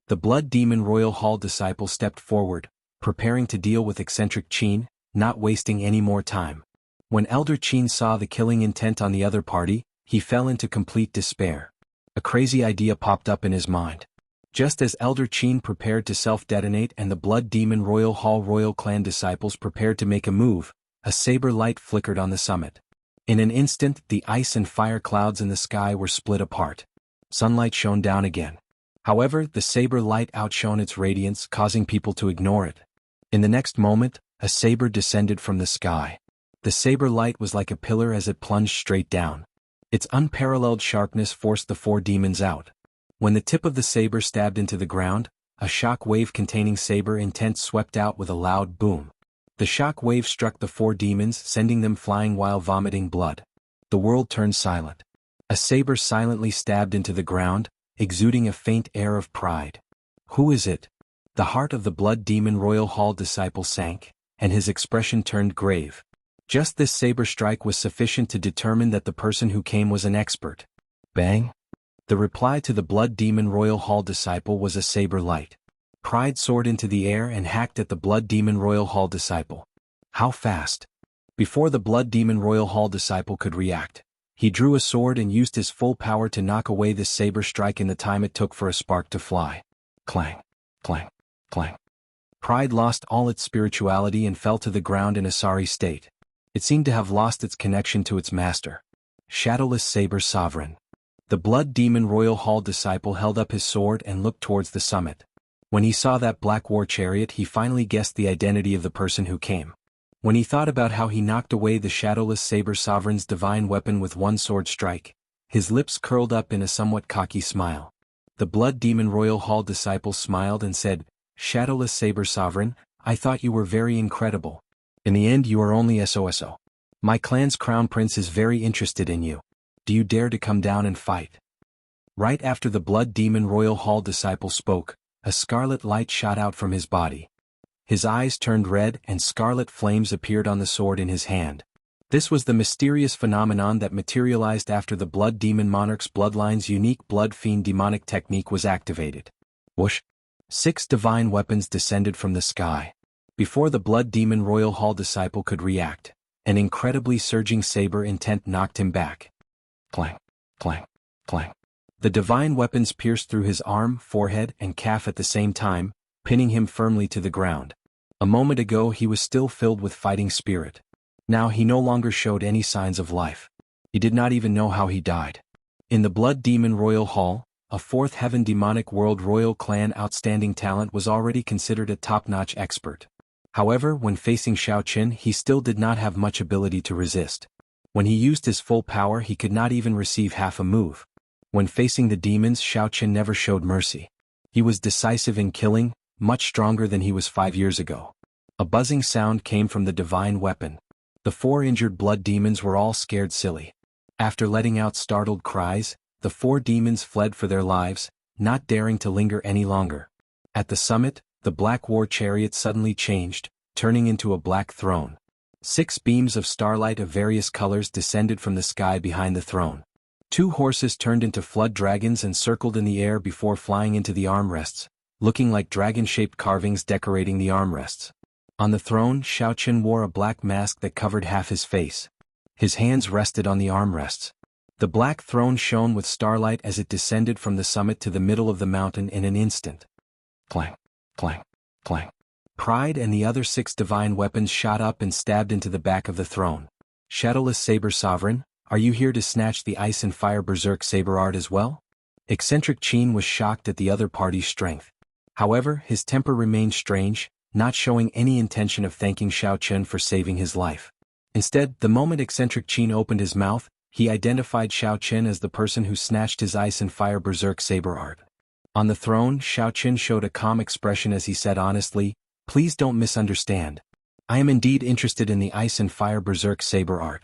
The blood demon royal hall disciple stepped forward, preparing to deal with eccentric Qin, not wasting any more time. When Elder Qin saw the killing intent on the other party, he fell into complete despair. A crazy idea popped up in his mind. Just as Elder Qin prepared to self-detonate and the blood demon royal hall royal clan disciples prepared to make a move, a saber light flickered on the summit. In an instant, the ice and fire clouds in the sky were split apart. Sunlight shone down again. However, the saber light outshone its radiance, causing people to ignore it. In the next moment, a saber descended from the sky. The saber light was like a pillar as it plunged straight down. Its unparalleled sharpness forced the four demons out. When the tip of the saber stabbed into the ground, a shock wave containing saber intent swept out with a loud boom. The shock wave struck the four demons, sending them flying while vomiting blood. The world turned silent. A saber silently stabbed into the ground, exuding a faint air of pride. Who is it? The heart of the blood demon royal hall disciple sank, and his expression turned grave. Just this saber strike was sufficient to determine that the person who came was an expert. Bang! The reply to the blood demon royal hall disciple was a saber light. Pride soared into the air and hacked at the blood demon royal hall disciple. How fast? Before the blood demon royal hall disciple could react, he drew a sword and used his full power to knock away the saber strike in the time it took for a spark to fly. Clang, clang, clang. Pride lost all its spirituality and fell to the ground in a sorry state. It seemed to have lost its connection to its master. Shadowless Saber Sovereign. The blood demon royal hall disciple held up his sword and looked towards the summit. When he saw that black war chariot, he finally guessed the identity of the person who came. When he thought about how he knocked away the Shadowless Saber Sovereign's divine weapon with one sword strike, his lips curled up in a somewhat cocky smile. The blood demon royal hall disciple smiled and said, "Shadowless Saber Sovereign, I thought you were very incredible. In the end you are only SOSO. My clan's crown prince is very interested in you. Do you dare to come down and fight?" Right after the blood demon royal hall disciple spoke, a scarlet light shot out from his body. His eyes turned red and scarlet flames appeared on the sword in his hand. This was the mysterious phenomenon that materialized after the blood demon monarch's bloodline's unique blood fiend demonic technique was activated. Whoosh! 6 divine weapons descended from the sky. Before the blood demon royal hall disciple could react, an incredibly surging saber intent knocked him back. Clang, clang, clang. The divine weapons pierced through his arm, forehead, and calf at the same time, pinning him firmly to the ground. A moment ago he was still filled with fighting spirit. Now he no longer showed any signs of life. He did not even know how he died. In the blood demon royal hall, a 4th heaven demonic world royal clan outstanding talent was already considered a top-notch expert. However, when facing Xiaoqin, he still did not have much ability to resist. When he used his full power, he could not even receive half a move. When facing the demons, Xiaoqin never showed mercy. He was decisive in killing, much stronger than he was 5 years ago. A buzzing sound came from the divine weapon. The 4 injured blood demons were all scared silly. After letting out startled cries, the 4 demons fled for their lives, not daring to linger any longer. At the summit, the black war chariot suddenly changed, turning into a black throne. 6 beams of starlight of various colors descended from the sky behind the throne. 2 horses turned into flood dragons and circled in the air before flying into the armrests, looking like dragon-shaped carvings decorating the armrests. On the throne, Xiaoqin wore a black mask that covered half his face. His hands rested on the armrests. The black throne shone with starlight as it descended from the summit to the middle of the mountain in an instant. Clang, clang, clang. Pride and the other 6 divine weapons shot up and stabbed into the back of the throne. Shadowless Saber Sovereign, are you here to snatch the ice and fire berserk saber art as well? Eccentric Qin was shocked at the other party's strength. However, his temper remained strange, not showing any intention of thanking Xiaoqin for saving his life. Instead, the moment Eccentric Qin opened his mouth, he identified Xiao Qin as the person who snatched his ice and fire berserk saber art. On the throne, Xiao Qin showed a calm expression as he said honestly, "Please don't misunderstand. I am indeed interested in the ice and fire berserk saber art.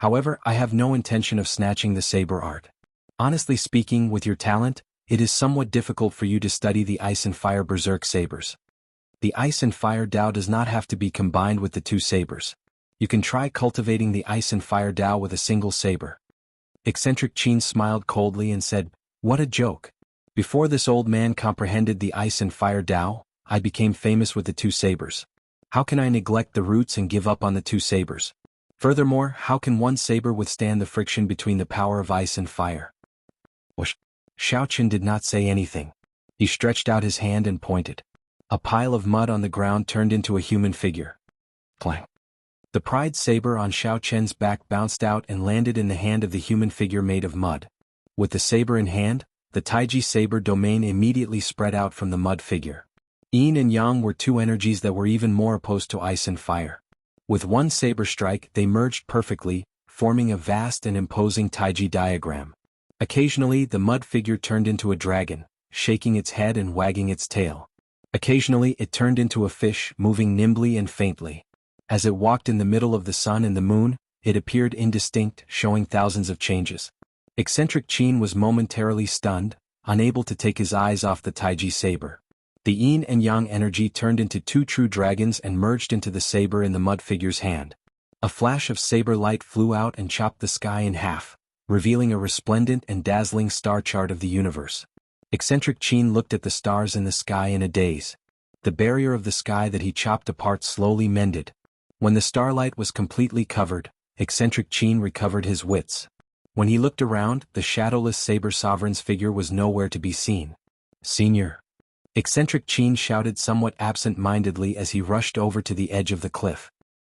However, I have no intention of snatching the saber art. Honestly speaking, with your talent, it is somewhat difficult for you to study the ice and fire berserk sabers. The ice and fire Dao does not have to be combined with the two sabers. You can try cultivating the ice and fire Dao with a single saber." Eccentric Qin smiled coldly and said, "What a joke. Before this old man comprehended the ice and fire Dao, I became famous with the two sabers. How can I neglect the roots and give up on the two sabers? Furthermore, how can one saber withstand the friction between the power of ice and fire?" Xiao Qin did not say anything. He stretched out his hand and pointed. A pile of mud on the ground turned into a human figure. Clang. The pride saber on Xiao Qin's back bounced out and landed in the hand of the human figure made of mud. With the saber in hand, the Taiji saber domain immediately spread out from the mud figure. Yin and Yang were two energies that were even more opposed to ice and fire. With one saber strike, they merged perfectly, forming a vast and imposing Taiji diagram. Occasionally, the mud figure turned into a dragon, shaking its head and wagging its tail. Occasionally, it turned into a fish, moving nimbly and faintly. As it walked in the middle of the sun and the moon, it appeared indistinct, showing thousands of changes. Eccentric Qin was momentarily stunned, unable to take his eyes off the Taiji saber. The yin and yang energy turned into two true dragons and merged into the saber in the mud figure's hand. A flash of saber light flew out and chopped the sky in half, revealing a resplendent and dazzling star chart of the universe. Eccentric Qin looked at the stars in the sky in a daze. The barrier of the sky that he chopped apart slowly mended. When the starlight was completely covered, Eccentric Qin recovered his wits. When he looked around, the shadowless saber sovereign's figure was nowhere to be seen. "Senior!" Eccentric Qin shouted somewhat absent-mindedly as he rushed over to the edge of the cliff.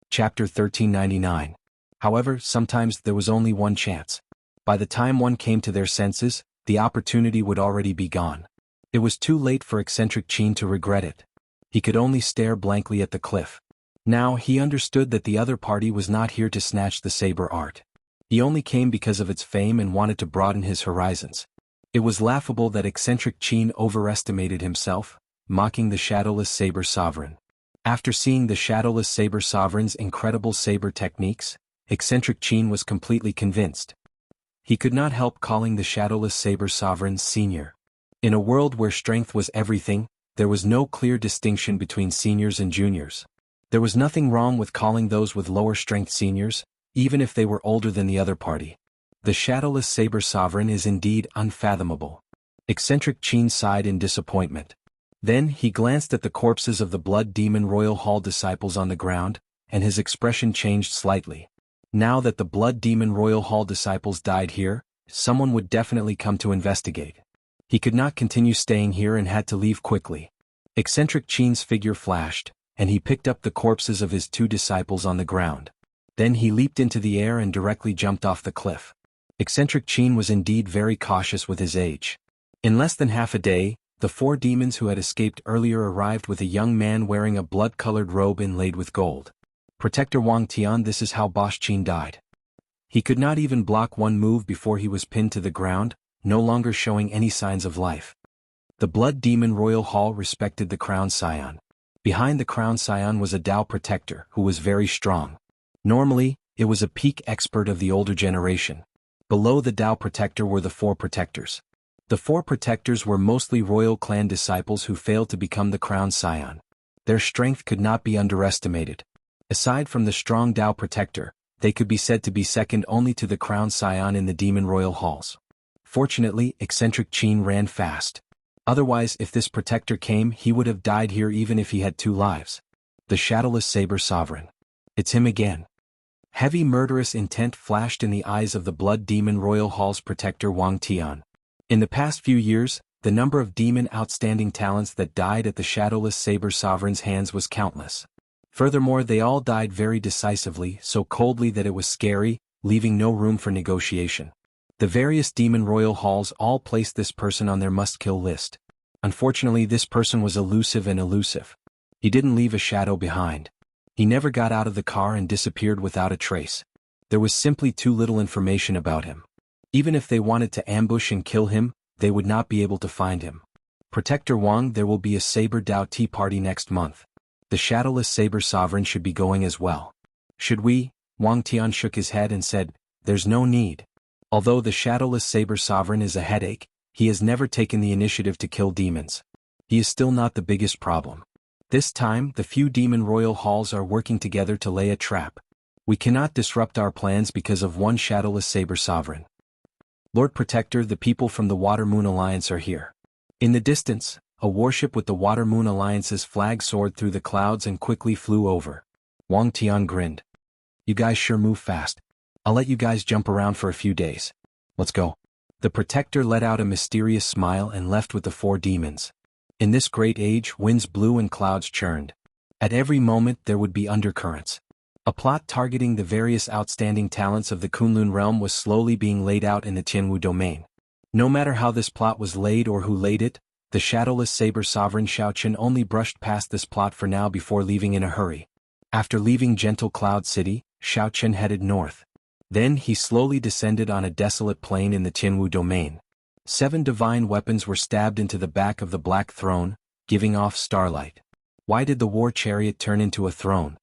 Chapter 1399. However, sometimes there was only one chance. By the time one came to their senses, the opportunity would already be gone. It was too late for Eccentric Qin to regret it. He could only stare blankly at the cliff. Now he understood that the other party was not here to snatch the saber art. He only came because of its fame and wanted to broaden his horizons. It was laughable that Eccentric Qin overestimated himself, mocking the shadowless saber sovereign. After seeing the shadowless saber sovereign's incredible saber techniques, Eccentric Qin was completely convinced. He could not help calling the shadowless saber sovereign senior. In a world where strength was everything, there was no clear distinction between seniors and juniors. There was nothing wrong with calling those with lower strength seniors, even if they were older than the other party. The shadowless saber sovereign is indeed unfathomable. Eccentric Qin sighed in disappointment. Then he glanced at the corpses of the Blood Demon Royal Hall disciples on the ground, and his expression changed slightly. Now that the Blood Demon Royal Hall disciples died here, someone would definitely come to investigate. He could not continue staying here and had to leave quickly. Eccentric Qin's figure flashed, and he picked up the corpses of his two disciples on the ground. Then he leaped into the air and directly jumped off the cliff. Eccentric Qin was indeed very cautious with his age. In less than half a day, the four demons who had escaped earlier arrived with a young man wearing a blood-colored robe inlaid with gold. Protector Wang Tian, this is how Bosch Qin died. He could not even block one move before he was pinned to the ground, no longer showing any signs of life. The Blood Demon Royal Hall respected the Crown Scion. Behind the Crown Scion was a Dao Protector who was very strong. Normally, it was a peak expert of the older generation. Below the Dao Protector were the four Protectors. The four Protectors were mostly royal clan disciples who failed to become the Crown Scion. Their strength could not be underestimated. Aside from the strong Dao Protector, they could be said to be second only to the Crown Scion in the Demon Royal Halls. Fortunately, Eccentric Qin ran fast. Otherwise, if this Protector came, he would have died here even if he had 2 lives. The Shadowless Saber Sovereign. It's him again. Heavy murderous intent flashed in the eyes of the Blood Demon Royal Hall's Protector Wang Tian. In the past few years, the number of demon outstanding talents that died at the Shadowless Saber Sovereign's hands was countless. Furthermore, they all died very decisively, so coldly that it was scary, leaving no room for negotiation. The various Demon Royal Halls all placed this person on their must-kill list. Unfortunately, this person was elusive and elusive. He didn't leave a shadow behind. He never got out of the car and disappeared without a trace. There was simply too little information about him. Even if they wanted to ambush and kill him, they would not be able to find him. Protector Wang, there will be a Saber Dao tea party next month. The Shadowless Saber Sovereign should be going as well. Should we? Wang Tian shook his head and said, there's no need. Although the Shadowless Saber Sovereign is a headache, he has never taken the initiative to kill demons. He is still not the biggest problem. This time, the few demon royal halls are working together to lay a trap. We cannot disrupt our plans because of one Shadowless Saber Sovereign. Lord Protector, the people from the Water Moon Alliance are here. In the distance, a warship with the Water Moon Alliance's flag soared through the clouds and quickly flew over. Wang Tian grinned. You guys sure move fast. I'll let you guys jump around for a few days. Let's go. The Protector let out a mysterious smile and left with the 4 demons. In this great age, winds blew and clouds churned. At every moment there would be undercurrents. A plot targeting the various outstanding talents of the Kunlun realm was slowly being laid out in the Tianwu domain. No matter how this plot was laid or who laid it, the Shadowless Saber Sovereign Xiaochen only brushed past this plot for now before leaving in a hurry. After leaving Gentle Cloud City, Xiaochen headed north. Then he slowly descended on a desolate plain in the Tianwu domain. 7 divine weapons were stabbed into the back of the Black Throne, giving off starlight. Why did the war chariot turn into a throne?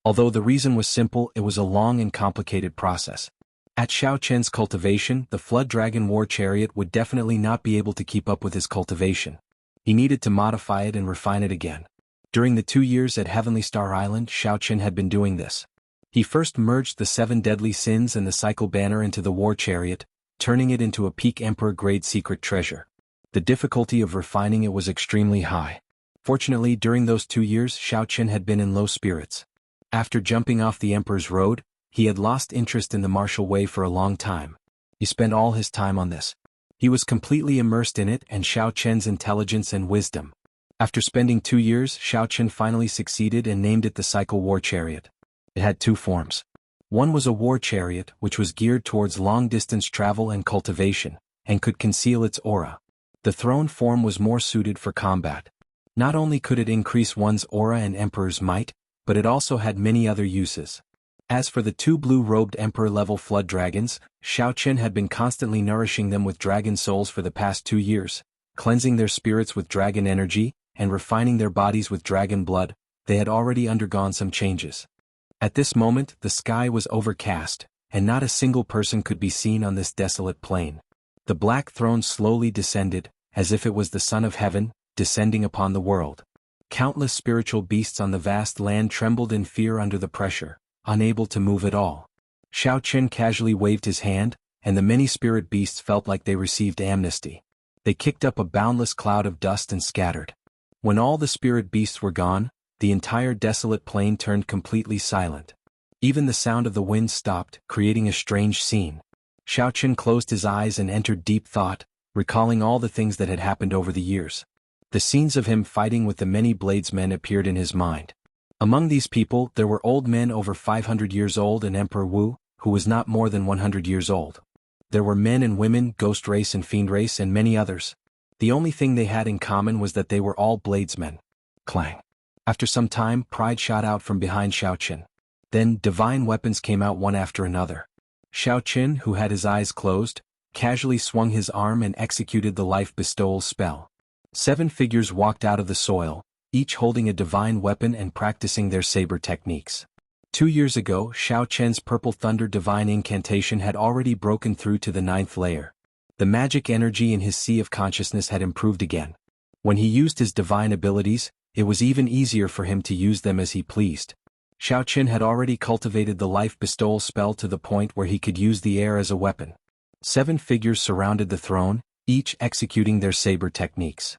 Although the reason was simple, it was a long and complicated process. At Xiaochen's cultivation, the Flood Dragon war chariot would definitely not be able to keep up with his cultivation. He needed to modify it and refine it again. During the 2 years at Heavenly Star Island, Xiaochen had been doing this. He first merged the 7 deadly sins and the cycle banner into the war chariot, turning it into a peak Emperor-grade secret treasure. The difficulty of refining it was extremely high. Fortunately, during those 2 years, Xiaochen had been in low spirits. After jumping off the Emperor's road, he had lost interest in the martial way for a long time. He spent all his time on this. He was completely immersed in it and Xiaochen's intelligence and wisdom. After spending 2 years, Xiaochen finally succeeded and named it the Cycle War Chariot. It had 2 forms. One was a war chariot, which was geared towards long-distance travel and cultivation, and could conceal its aura. The throne form was more suited for combat. Not only could it increase one's aura and Emperor's might, but it also had many other uses. As for the 2 blue-robed Emperor-level flood dragons, Xiaochen had been constantly nourishing them with dragon souls for the past 2 years, cleansing their spirits with dragon energy, and refining their bodies with dragon blood. They had already undergone some changes. At this moment, the sky was overcast, and not a single person could be seen on this desolate plain. The Black Throne slowly descended, as if it was the Son of Heaven, descending upon the world. Countless spiritual beasts on the vast land trembled in fear under the pressure, unable to move at all. Xiaochen casually waved his hand, and the many spirit beasts felt like they received amnesty. They kicked up a boundless cloud of dust and scattered. When all the spirit beasts were gone, the entire desolate plain turned completely silent. Even the sound of the wind stopped, creating a strange scene. Xiaochen closed his eyes and entered deep thought, recalling all the things that had happened over the years. The scenes of him fighting with the many bladesmen appeared in his mind. Among these people, there were old men over 500 years old and Emperor Wu, who was not more than 100 years old. There were men and women, ghost race and fiend race and many others. The only thing they had in common was that they were all bladesmen. Clang. After some time, pride shot out from behind Xiaochen. Then, divine weapons came out one after another. Xiaochen, who had his eyes closed, casually swung his arm and executed the life bestowal spell. 7 figures walked out of the soil, each holding a divine weapon and practicing their saber techniques. 2 years ago, Xiaochen's Purple Thunder divine incantation had already broken through to the 9th layer. The magic energy in his sea of consciousness had improved again. When he used his divine abilities, it was even easier for him to use them as he pleased. Xiaochen had already cultivated the life bestowal spell to the point where he could use the air as a weapon. 7 figures surrounded the throne, each executing their saber techniques.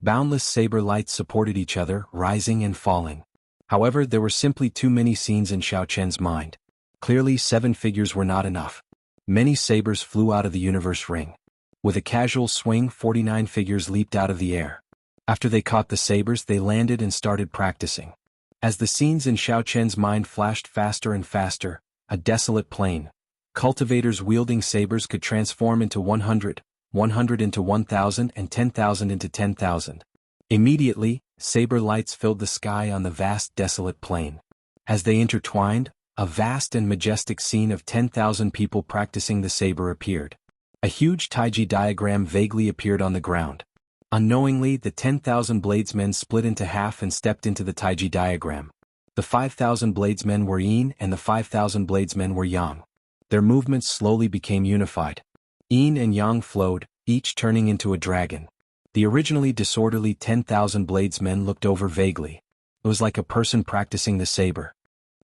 Boundless saber lights supported each other, rising and falling. However, there were simply too many scenes in Xiaochen's mind. Clearly, 7 figures were not enough. Many sabers flew out of the universe ring. With a casual swing, 49 figures leaped out of the air. After they caught the sabers, they landed and started practicing. As the scenes in Xiaochen's mind flashed faster and faster, a desolate plain. Cultivators wielding sabers could transform into 100, 100 into 1,000 and 10,000 into 10,000. Immediately, saber lights filled the sky on the vast desolate plain. As they intertwined, a vast and majestic scene of 10,000 people practicing the saber appeared. A huge taiji diagram vaguely appeared on the ground. Unknowingly, the 10,000 bladesmen split into half and stepped into the taiji diagram. The 5,000 bladesmen were yin and the 5,000 bladesmen were yang. Their movements slowly became unified. Yin and yang flowed, each turning into a dragon. The originally disorderly 10,000 bladesmen looked over vaguely. It was like a person practicing the saber.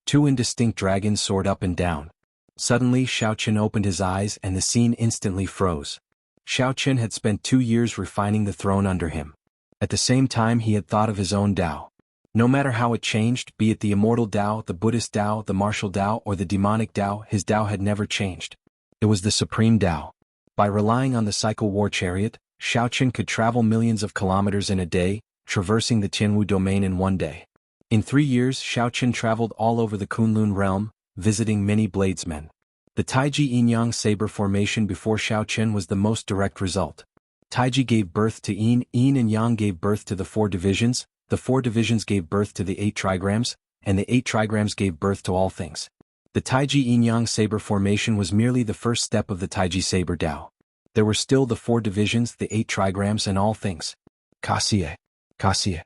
Two indistinct dragons soared up and down. Suddenly Xiaoqin opened his eyes and the scene instantly froze. Xiaoqin had spent 2 years refining the throne under him. At the same time he had thought of his own Tao. No matter how it changed, be it the immortal Tao, the Buddhist Tao, the martial Tao, or the demonic Tao, his Tao had never changed. It was the supreme Tao. By relying on the cycle war chariot, Xiaoqin could travel millions of kilometers in a day, traversing the Tianwu domain in 1 day. In 3 years, Xiaoqin traveled all over the Kunlun realm, visiting many bladesmen. The Taiji Yin-Yang saber formation before Xiaoqin was the most direct result. Taiji gave birth to Yin, Yin and Yang gave birth to the 4 divisions, the 4 divisions gave birth to the 8 trigrams, and the 8 trigrams gave birth to all things. The Taiji Yin-Yang saber formation was merely the first step of the Taiji saber Tao. There were still the 4 divisions, the 8 trigrams and all things. Kaxie. Kaxie.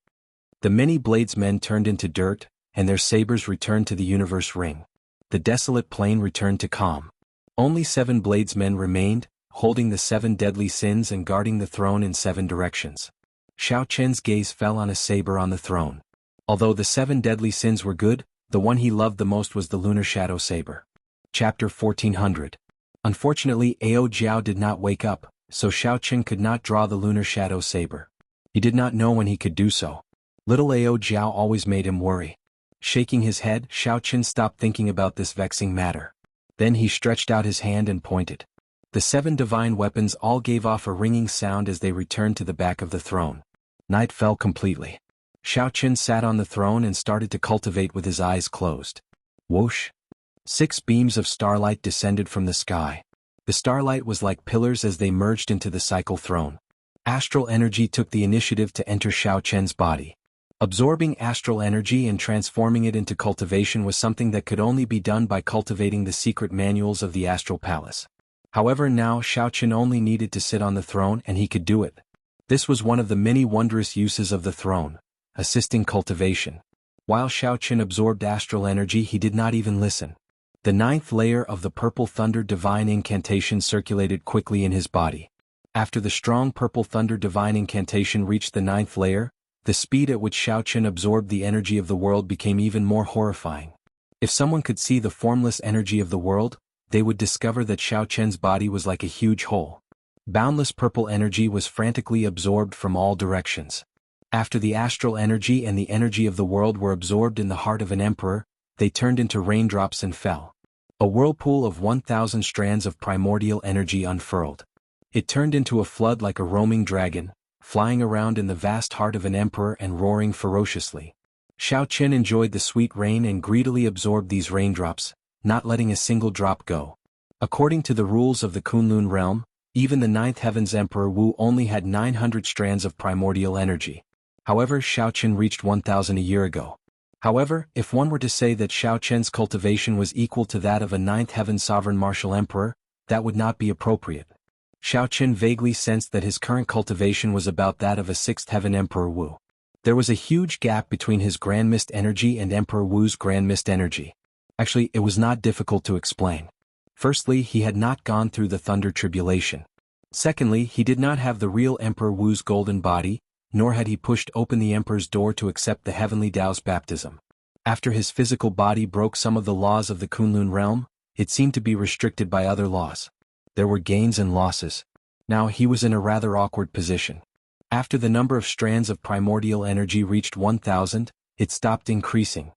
The many bladesmen turned into dirt, and their sabers returned to the universe ring. The desolate plain returned to calm. Only 7 bladesmen remained, holding the 7 deadly sins and guarding the throne in 7 directions. Xiaoqin's gaze fell on a saber on the throne. Although the 7 deadly sins were good, the one he loved the most was the lunar shadow saber. Chapter 1400. Unfortunately, Ao Jiao did not wake up, so Xiaoqin could not draw the lunar shadow saber. He did not know when he could do so. Little Ao Jiao always made him worry. Shaking his head, Xiaoqin stopped thinking about this vexing matter. Then he stretched out his hand and pointed. The 7 divine weapons all gave off a ringing sound as they returned to the back of the throne. Night fell completely. Xiaoqin sat on the throne and started to cultivate with his eyes closed. Whoosh! 6 beams of starlight descended from the sky. The starlight was like pillars as they merged into the cycle throne. Astral energy took the initiative to enter Xiaoqin's body. Absorbing astral energy and transforming it into cultivation was something that could only be done by cultivating the secret manuals of the Astral Palace. However, now Xiaoqin only needed to sit on the throne and he could do it. This was one of the many wondrous uses of the throne, assisting cultivation. While Xiaoqin absorbed astral energy, he did not even listen. The 9th layer of the Purple Thunder Divine Incantation circulated quickly in his body. After the strong Purple Thunder Divine Incantation reached the 9th layer, the speed at which Xiaoqin absorbed the energy of the world became even more horrifying. If someone could see the formless energy of the world, they would discover that Xiaoqin's body was like a huge hole. Boundless purple energy was frantically absorbed from all directions. After the astral energy and the energy of the world were absorbed in the heart of an emperor, they turned into raindrops and fell. A whirlpool of 1,000 strands of primordial energy unfurled. It turned into a flood like a roaming dragon, flying around in the vast heart of an emperor and roaring ferociously. Xiaoqin enjoyed the sweet rain and greedily absorbed these raindrops, not letting a single drop go. According to the rules of the Kunlun realm, even the 9th Heaven's Emperor Wu only had 900 strands of primordial energy. However, Xiaoqin reached 1,000 a year ago. However, if one were to say that Xiaoqin's cultivation was equal to that of a 9th Heaven Sovereign Martial Emperor, that would not be appropriate. Xiaoqin vaguely sensed that his current cultivation was about that of a 6th Heaven Emperor Wu. There was a huge gap between his Grand Mist energy and Emperor Wu's Grand Mist energy. Actually, it was not difficult to explain. Firstly, he had not gone through the Thunder Tribulation. Secondly, he did not have the real Emperor Wu's golden body, nor had he pushed open the Emperor's door to accept the Heavenly Tao's baptism. After his physical body broke some of the laws of the Kunlun realm, it seemed to be restricted by other laws. There were gains and losses. Now he was in a rather awkward position. After the number of strands of primordial energy reached 1,000, it stopped increasing.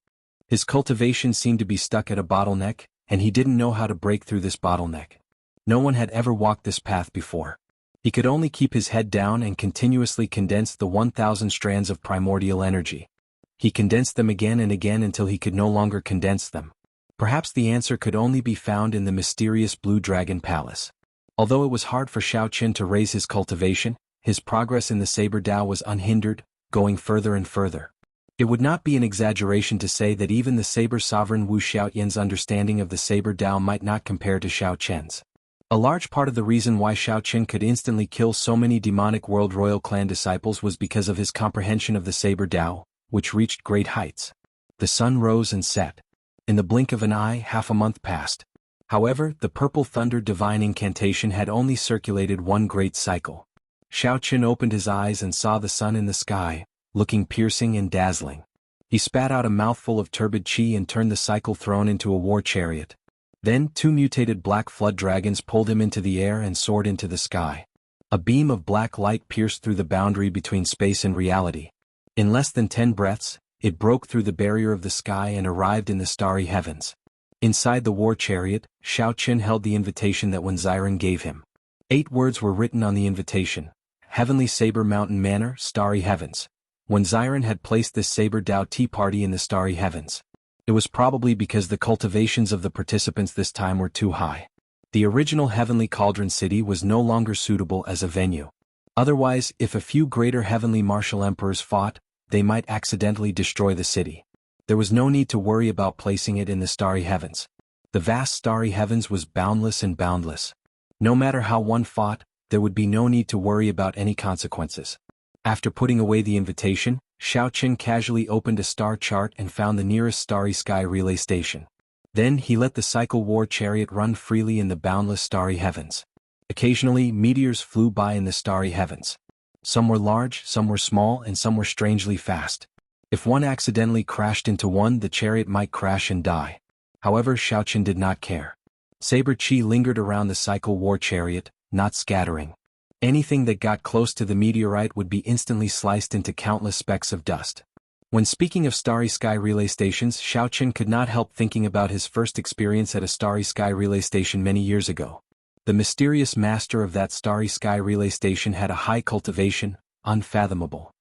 His cultivation seemed to be stuck at a bottleneck, and he didn't know how to break through this bottleneck. No one had ever walked this path before. He could only keep his head down and continuously condense the 1,000 strands of primordial energy. He condensed them again and again until he could no longer condense them. Perhaps the answer could only be found in the mysterious Blue Dragon Palace. Although it was hard for Xiaoqin to raise his cultivation, his progress in the Saber Tao was unhindered, going further and further. It would not be an exaggeration to say that even the saber sovereign Wu Xiaoyan's understanding of the saber Dao might not compare to Xiao Chen's. A large part of the reason why Xiao Chen could instantly kill so many demonic world royal clan disciples was because of his comprehension of the saber Dao, which reached great heights. The sun rose and set. In the blink of an eye, half a month passed. However, the purple thunder divine incantation had only circulated one great cycle. Xiao Chen opened his eyes and saw the sun in the sky, looking piercing and dazzling. He spat out a mouthful of turbid qi and turned the cycle throne into a war chariot. Then 2 mutated black flood dragons pulled him into the air and soared into the sky. A beam of black light pierced through the boundary between space and reality. In less than 10 breaths, it broke through the barrier of the sky and arrived in the starry heavens. Inside the war chariot, Xiao Chen held the invitation that Wenziren gave him. 8 words were written on the invitation. Heavenly Saber Mountain Manor, Starry Heavens. Wenziren had placed this Saber Dao tea party in the starry heavens. It was probably because the cultivations of the participants this time were too high. The original Heavenly Cauldron City was no longer suitable as a venue. Otherwise, if a few greater heavenly martial emperors fought, they might accidentally destroy the city. There was no need to worry about placing it in the starry heavens. The vast starry heavens was boundless and boundless. No matter how one fought, there would be no need to worry about any consequences. After putting away the invitation, Xiao Chen casually opened a star chart and found the nearest starry sky relay station. Then he let the cycle war chariot run freely in the boundless starry heavens. Occasionally, meteors flew by in the starry heavens. Some were large, some were small, and some were strangely fast. If one accidentally crashed into one, the chariot might crash and die. However, Xiao Chen did not care. Saber Qi lingered around the cycle war chariot, not scattering. Anything that got close to the meteorite would be instantly sliced into countless specks of dust. When speaking of starry sky relay stations, Xiao Chen could not help thinking about his first experience at a starry sky relay station many years ago. The mysterious master of that starry sky relay station had a high cultivation, unfathomable.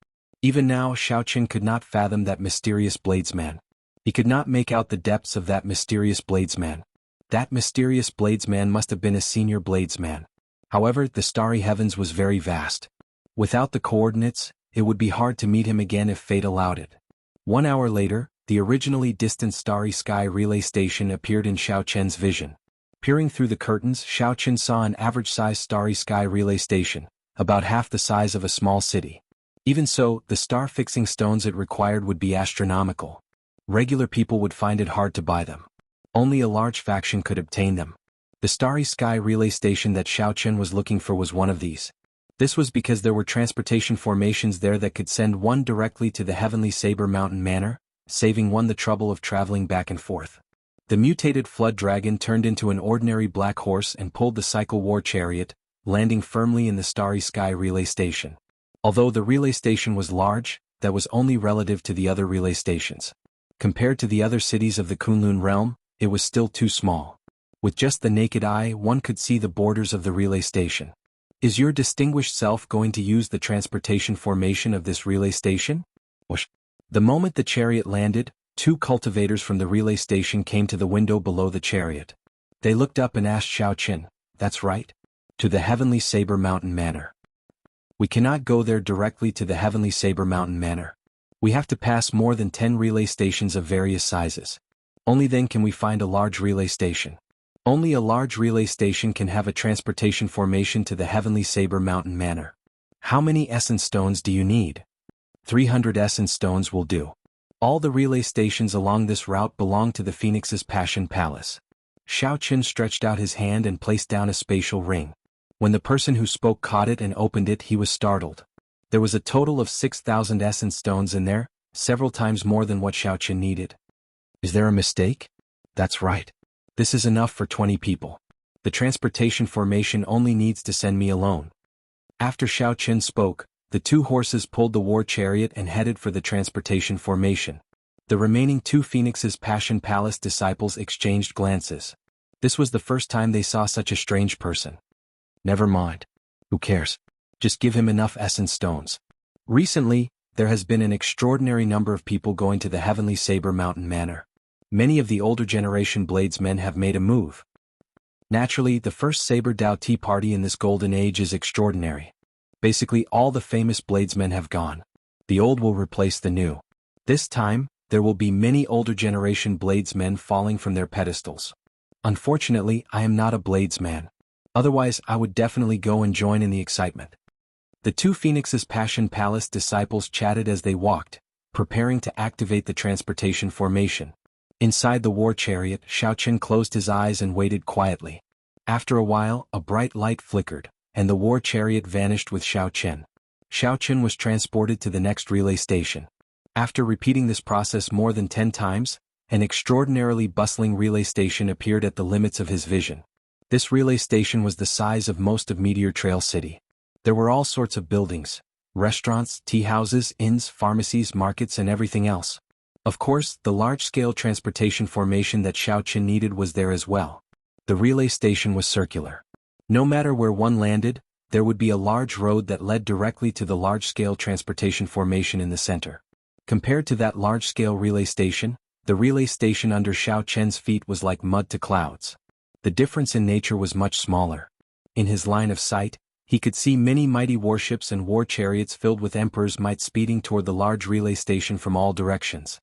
Even now, Xiao Chen could not fathom that mysterious bladesman. He could not make out the depths of that mysterious bladesman. That mysterious bladesman must have been a senior bladesman. However, the starry heavens was very vast. Without the coordinates, it would be hard to meet him again if fate allowed it. 1 hour later, the originally distant starry sky relay station appeared in Xiao Chen's vision. Peering through the curtains, Xiao Chen saw an average-sized starry sky relay station, about half the size of a small city. Even so, the star-fixing stones it required would be astronomical. Regular people would find it hard to buy them. Only a large faction could obtain them. The starry sky relay station that Xiao Chen was looking for was one of these. This was because there were transportation formations there that could send one directly to the Heavenly Saber Mountain Manor, saving one the trouble of traveling back and forth. The mutated flood dragon turned into an ordinary black horse and pulled the cycle war chariot, landing firmly in the starry sky relay station. Although the relay station was large, that was only relative to the other relay stations. Compared to the other cities of the Kunlun realm, it was still too small. With just the naked eye, one could see the borders of the relay station. Is your distinguished self going to use the transportation formation of this relay station? Whoosh. The moment the chariot landed, 2 cultivators from the relay station came to the window below the chariot. They looked up and asked Xiao Chen, "That's right? To the Heavenly Saber Mountain Manor." "We cannot go there directly to the Heavenly Saber Mountain Manor. We have to pass more than 10 relay stations of various sizes. Only then can we find a large relay station. Only a large relay station can have a transportation formation to the Heavenly Saber Mountain Manor. How many essence stones do you need?" 300 essence stones will do. All the relay stations along this route belong to the Phoenix's Passion Palace. Xiao Chen stretched out his hand and placed down a spatial ring. When the person who spoke caught it and opened it, he was startled. There was a total of 6,000 essence stones in there, several times more than what Xiao Chen needed. Is there a mistake? That's right. This is enough for 20 people. The transportation formation only needs to send me alone. After Xiao Chen spoke, the 2 horses pulled the war chariot and headed for the transportation formation. The remaining 2 Phoenix's Passion Palace disciples exchanged glances. This was the first time they saw such a strange person. Never mind. Who cares? Just give him enough essence stones. Recently, there has been an extraordinary number of people going to the Heavenly Saber Mountain Manor. Many of the older generation bladesmen have made a move. Naturally, the first Saber Dao tea party in this golden age is extraordinary. Basically all the famous bladesmen have gone. The old will replace the new. This time, there will be many older generation bladesmen falling from their pedestals. Unfortunately, I am not a bladesman. Otherwise, I would definitely go and join in the excitement. The two Phoenix's Passion Palace disciples chatted as they walked, preparing to activate the transportation formation. Inside the war chariot, Xiaochen closed his eyes and waited quietly. After a while, a bright light flickered, and the war chariot vanished with Xiaochen. Xiaochen was transported to the next relay station. After repeating this process more than 10 times, an extraordinarily bustling relay station appeared at the limits of his vision. This relay station was the size of most of Meteor Trail City. There were all sorts of buildings, restaurants, tea houses, inns, pharmacies, markets, and everything else. Of course, the large-scale transportation formation that Xiaochen needed was there as well. The relay station was circular. No matter where one landed, there would be a large road that led directly to the large-scale transportation formation in the center. Compared to that large-scale relay station, the relay station under Xiaochen's feet was like mud to clouds. The difference in nature was much smaller. In his line of sight, he could see many mighty warships and war chariots filled with emperor's might speeding toward the large relay station from all directions.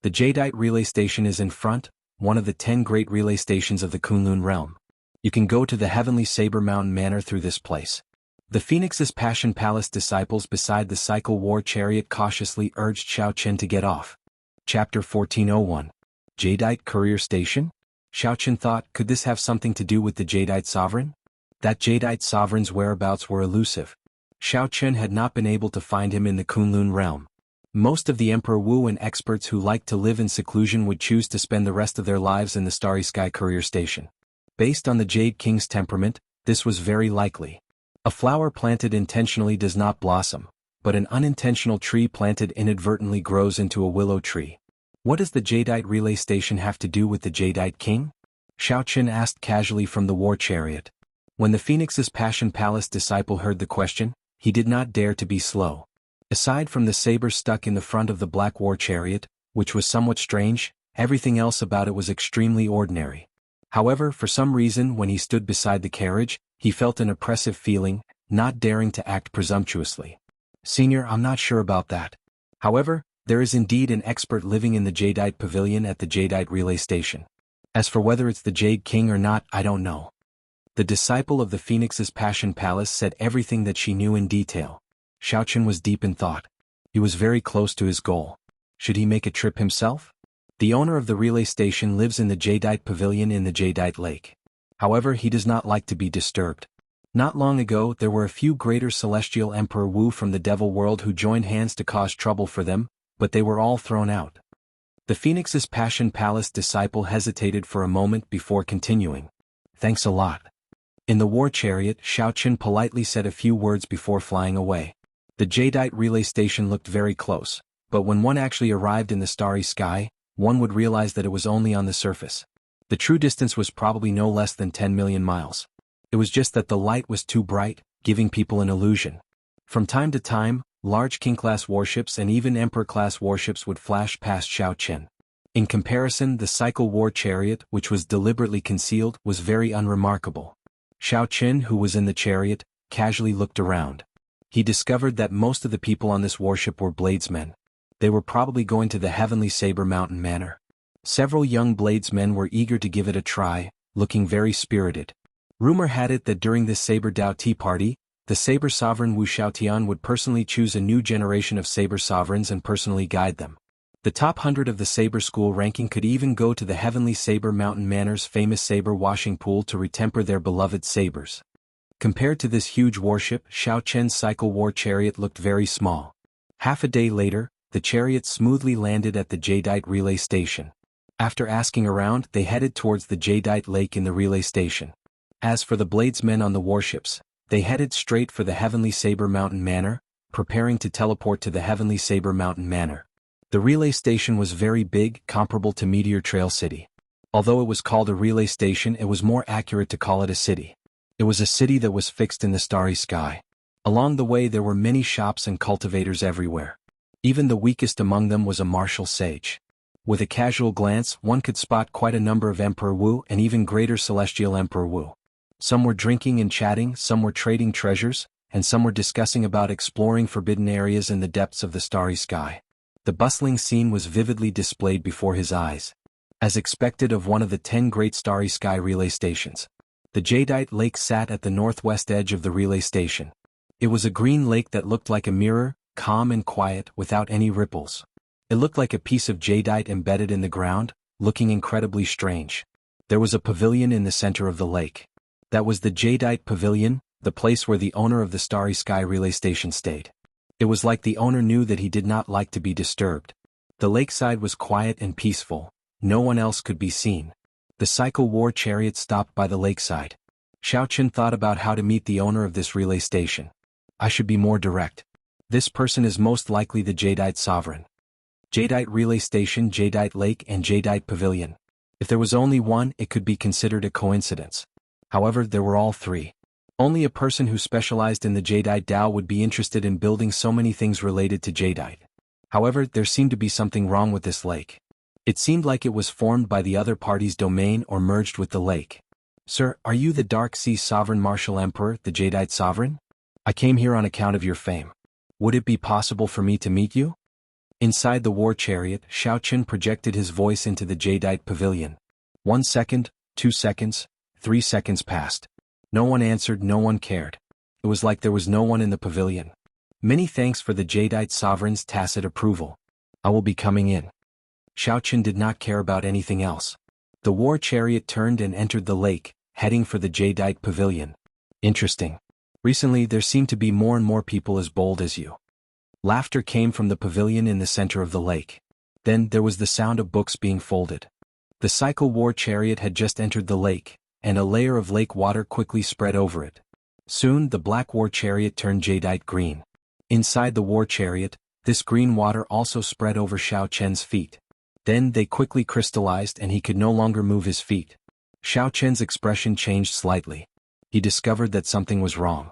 The Jadeite relay station is in front, one of the 10 great relay stations of the Kunlun realm. You can go to the Heavenly Saber Mountain Manor through this place. The Phoenix's Passion Palace disciples beside the cycle war chariot cautiously urged Xiaochen to get off. Chapter 1401. Jadeite Courier Station? Xiaochen thought, could this have something to do with the Jadeite sovereign? That Jadeite sovereign's whereabouts were elusive. Xiaochen had not been able to find him in the Kunlun realm. Most of the Emperor Wu and experts who liked to live in seclusion would choose to spend the rest of their lives in the Starry Sky Courier Station. Based on the Jade King's temperament, this was very likely. A flower planted intentionally does not blossom, but an unintentional tree planted inadvertently grows into a willow tree. What does the Jadeite relay station have to do with the Jadeite king? Xiaochen asked casually from the war chariot. When the Phoenix's Passion Palace disciple heard the question, he did not dare to be slow. Aside from the saber stuck in the front of the black war chariot, which was somewhat strange, everything else about it was extremely ordinary. However, for some reason when he stood beside the carriage, he felt an oppressive feeling, not daring to act presumptuously. Senior, I'm not sure about that. However, there is indeed an expert living in the Jadeite Pavilion at the Jadeite relay station. As for whether it's the Jade King or not, I don't know. The disciple of the Phoenix's Passion Palace said everything that she knew in detail. Xiaochen was deep in thought. He was very close to his goal. Should he make a trip himself? The owner of the relay station lives in the Jadeite Pavilion in the Jadeite Lake. However, he does not like to be disturbed. Not long ago, there were a few greater celestial Emperor Wu from the Devil World who joined hands to cause trouble for them, but they were all thrown out. The Phoenix's Passion Palace disciple hesitated for a moment before continuing. Thanks a lot. In the war chariot, Xiaochen politely said a few words before flying away. The Jadeite relay station looked very close, but when one actually arrived in the starry sky, one would realize that it was only on the surface. The true distance was probably no less than 10 million miles. It was just that the light was too bright, giving people an illusion. From time to time, large King-class warships and even Emperor-class warships would flash past Xiaochen. In comparison, the cycle war chariot, which was deliberately concealed, was very unremarkable. Xiaochen, who was in the chariot, casually looked around. He discovered that most of the people on this warship were bladesmen. They were probably going to the Heavenly Saber Mountain Manor. Several young bladesmen were eager to give it a try, looking very spirited. Rumor had it that during this Saber Dao tea party, the Saber Sovereign Wu Xiaotian would personally choose a new generation of Saber Sovereigns and personally guide them. The top 100 of the Saber School ranking could even go to the Heavenly Saber Mountain Manor's famous Saber washing pool to retemper their beloved sabers. Compared to this huge warship, Xiaochen's cycle war chariot looked very small. Half a day later, the chariot smoothly landed at the Jadeite relay station. After asking around, they headed towards the Jadeite lake in the relay station. As for the bladesmen on the warships, they headed straight for the Heavenly Saber Mountain Manor, preparing to teleport to the Heavenly Saber Mountain Manor. The relay station was very big, comparable to Meteor Trail City. Although it was called a relay station, it was more accurate to call it a city. It was a city that was fixed in the starry sky. Along the way there were many shops and cultivators everywhere. Even the weakest among them was a martial sage. With a casual glance, one could spot quite a number of Emperor Wu and even greater Celestial Emperor Wu. Some were drinking and chatting, some were trading treasures, and some were discussing about exploring forbidden areas in the depths of the starry sky. The bustling scene was vividly displayed before his eyes. As expected of one of the 10 great starry sky relay stations. The jadeite lake sat at the northwest edge of the relay station. It was a green lake that looked like a mirror, calm and quiet without any ripples. It looked like a piece of jadeite embedded in the ground, looking incredibly strange. There was a pavilion in the center of the lake. That was the jadeite pavilion, the place where the owner of the starry sky relay station stayed. It was like the owner knew that he did not like to be disturbed. The lakeside was quiet and peaceful. No one else could be seen. The cycle war chariot stopped by the lakeside. Xiaochen thought about how to meet the owner of this relay station. I should be more direct. This person is most likely the jadeite sovereign. Jadeite relay station, jadeite lake and jadeite pavilion. If there was only one, it could be considered a coincidence. However, there were all three. Only a person who specialized in the jadeite Dao would be interested in building so many things related to jadeite. However, there seemed to be something wrong with this lake. It seemed like it was formed by the other party's domain or merged with the lake. Sir, are you the Dark Sea Sovereign Martial Emperor, the jadeite sovereign? I came here on account of your fame. Would it be possible for me to meet you? Inside the war chariot, Xiaochen projected his voice into the jadeite pavilion. 1 second, 2 seconds, 3 seconds passed. No one answered, no one cared. It was like there was no one in the pavilion. Many thanks for the jadeite sovereign's tacit approval. I will be coming in. Xiaochen did not care about anything else. The war chariot turned and entered the lake, heading for the jadeite pavilion. Interesting. Recently there seem to be more and more people as bold as you. Laughter came from the pavilion in the center of the lake. Then there was the sound of books being folded. The cycle war chariot had just entered the lake, and a layer of lake water quickly spread over it. Soon the black war chariot turned jadeite green. Inside the war chariot, this green water also spread over Xiaochen's feet. Then they quickly crystallized and he could no longer move his feet. Xiaochen's expression changed slightly. He discovered that something was wrong.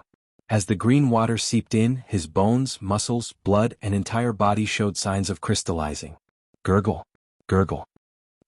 As the green water seeped in, his bones, muscles, blood and entire body showed signs of crystallizing. Gurgle. Gurgle.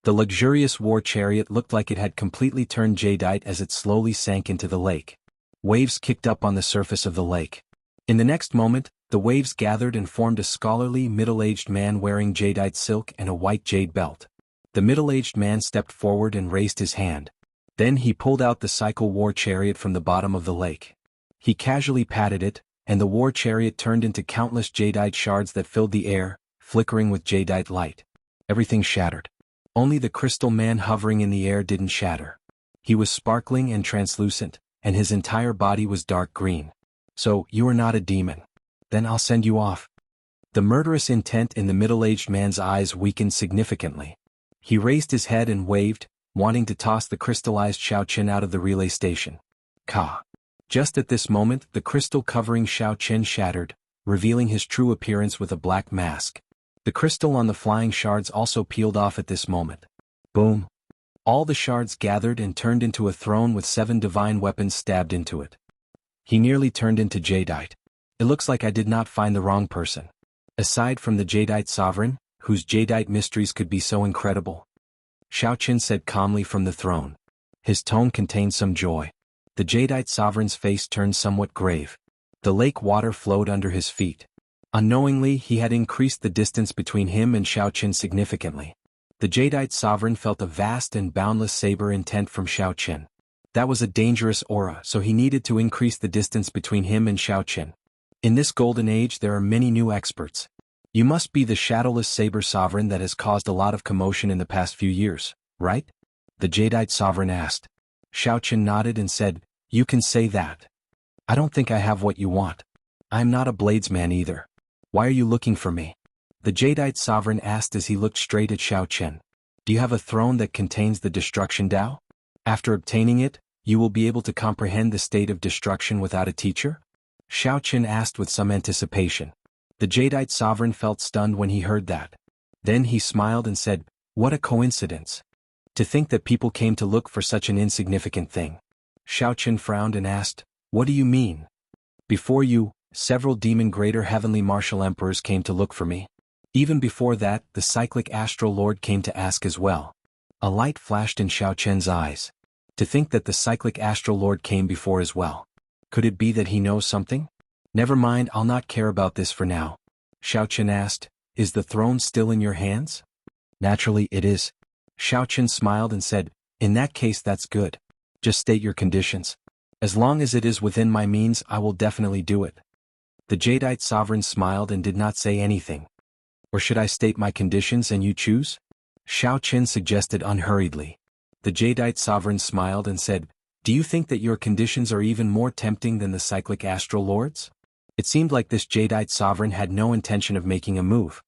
The luxurious war chariot looked like it had completely turned jadeite as it slowly sank into the lake. Waves kicked up on the surface of the lake. In the next moment, the waves gathered and formed a scholarly middle-aged man wearing jadeite silk and a white jade belt. The middle-aged man stepped forward and raised his hand. Then he pulled out the cycle war chariot from the bottom of the lake. He casually patted it, and the war chariot turned into countless jadeite shards that filled the air, flickering with jadeite light. Everything shattered. Only the crystal man hovering in the air didn't shatter. He was sparkling and translucent, and his entire body was dark green. So, you are not a demon. Then I'll send you off. The murderous intent in the middle-aged man's eyes weakened significantly. He raised his head and waved, wanting to toss the crystallized Xiaochen out of the relay station. Ka. Just at this moment, the crystal covering Xiaochen shattered, revealing his true appearance with a black mask. The crystal on the flying shards also peeled off at this moment. Boom. All the shards gathered and turned into a throne with 7 divine weapons stabbed into it. He nearly turned into jadeite. It looks like I did not find the wrong person. Aside from the jadeite sovereign, whose jadeite mysteries could be so incredible. Xiaochen said calmly from the throne. His tone contained some joy. The jadeite sovereign's face turned somewhat grave. The lake water flowed under his feet. Unknowingly, he had increased the distance between him and Xiaochen significantly. The jadeite sovereign felt a vast and boundless saber intent from Xiaochen. That was a dangerous aura, so he needed to increase the distance between him and Xiaochen. In this golden age there are many new experts. You must be the shadowless saber sovereign that has caused a lot of commotion in the past few years, right? The jadeite sovereign asked. Xiaochen nodded and said, You can say that. I don't think I have what you want. I am not a bladesman either. Why are you looking for me? The jadeite sovereign asked as he looked straight at Xiaochen. Do you have a throne that contains the destruction Dao? After obtaining it, you will be able to comprehend the state of destruction without a teacher? Xiaochen asked with some anticipation. The jadeite sovereign felt stunned when he heard that. Then he smiled and said, What a coincidence. To think that people came to look for such an insignificant thing. Xiaochen frowned and asked, What do you mean? Before you, several demon greater heavenly martial emperors came to look for me. Even before that, the cyclic astral lord came to ask as well. A light flashed in Xiaochen's eyes. To think that the cyclic astral lord came before as well. Could it be that he knows something? Never mind, I'll not care about this for now. Xiaochen asked, Is the throne still in your hands? Naturally it is. Xiao Qin smiled and said, in that case that's good. Just state your conditions. As long as it is within my means I will definitely do it. The Jadeite sovereign smiled and did not say anything. Or should I state my conditions and you choose? Xiao Qin suggested unhurriedly. The Jadeite sovereign smiled and said, do you think that your conditions are even more tempting than the cyclic astral lords? It seemed like this Jadeite sovereign had no intention of making a move.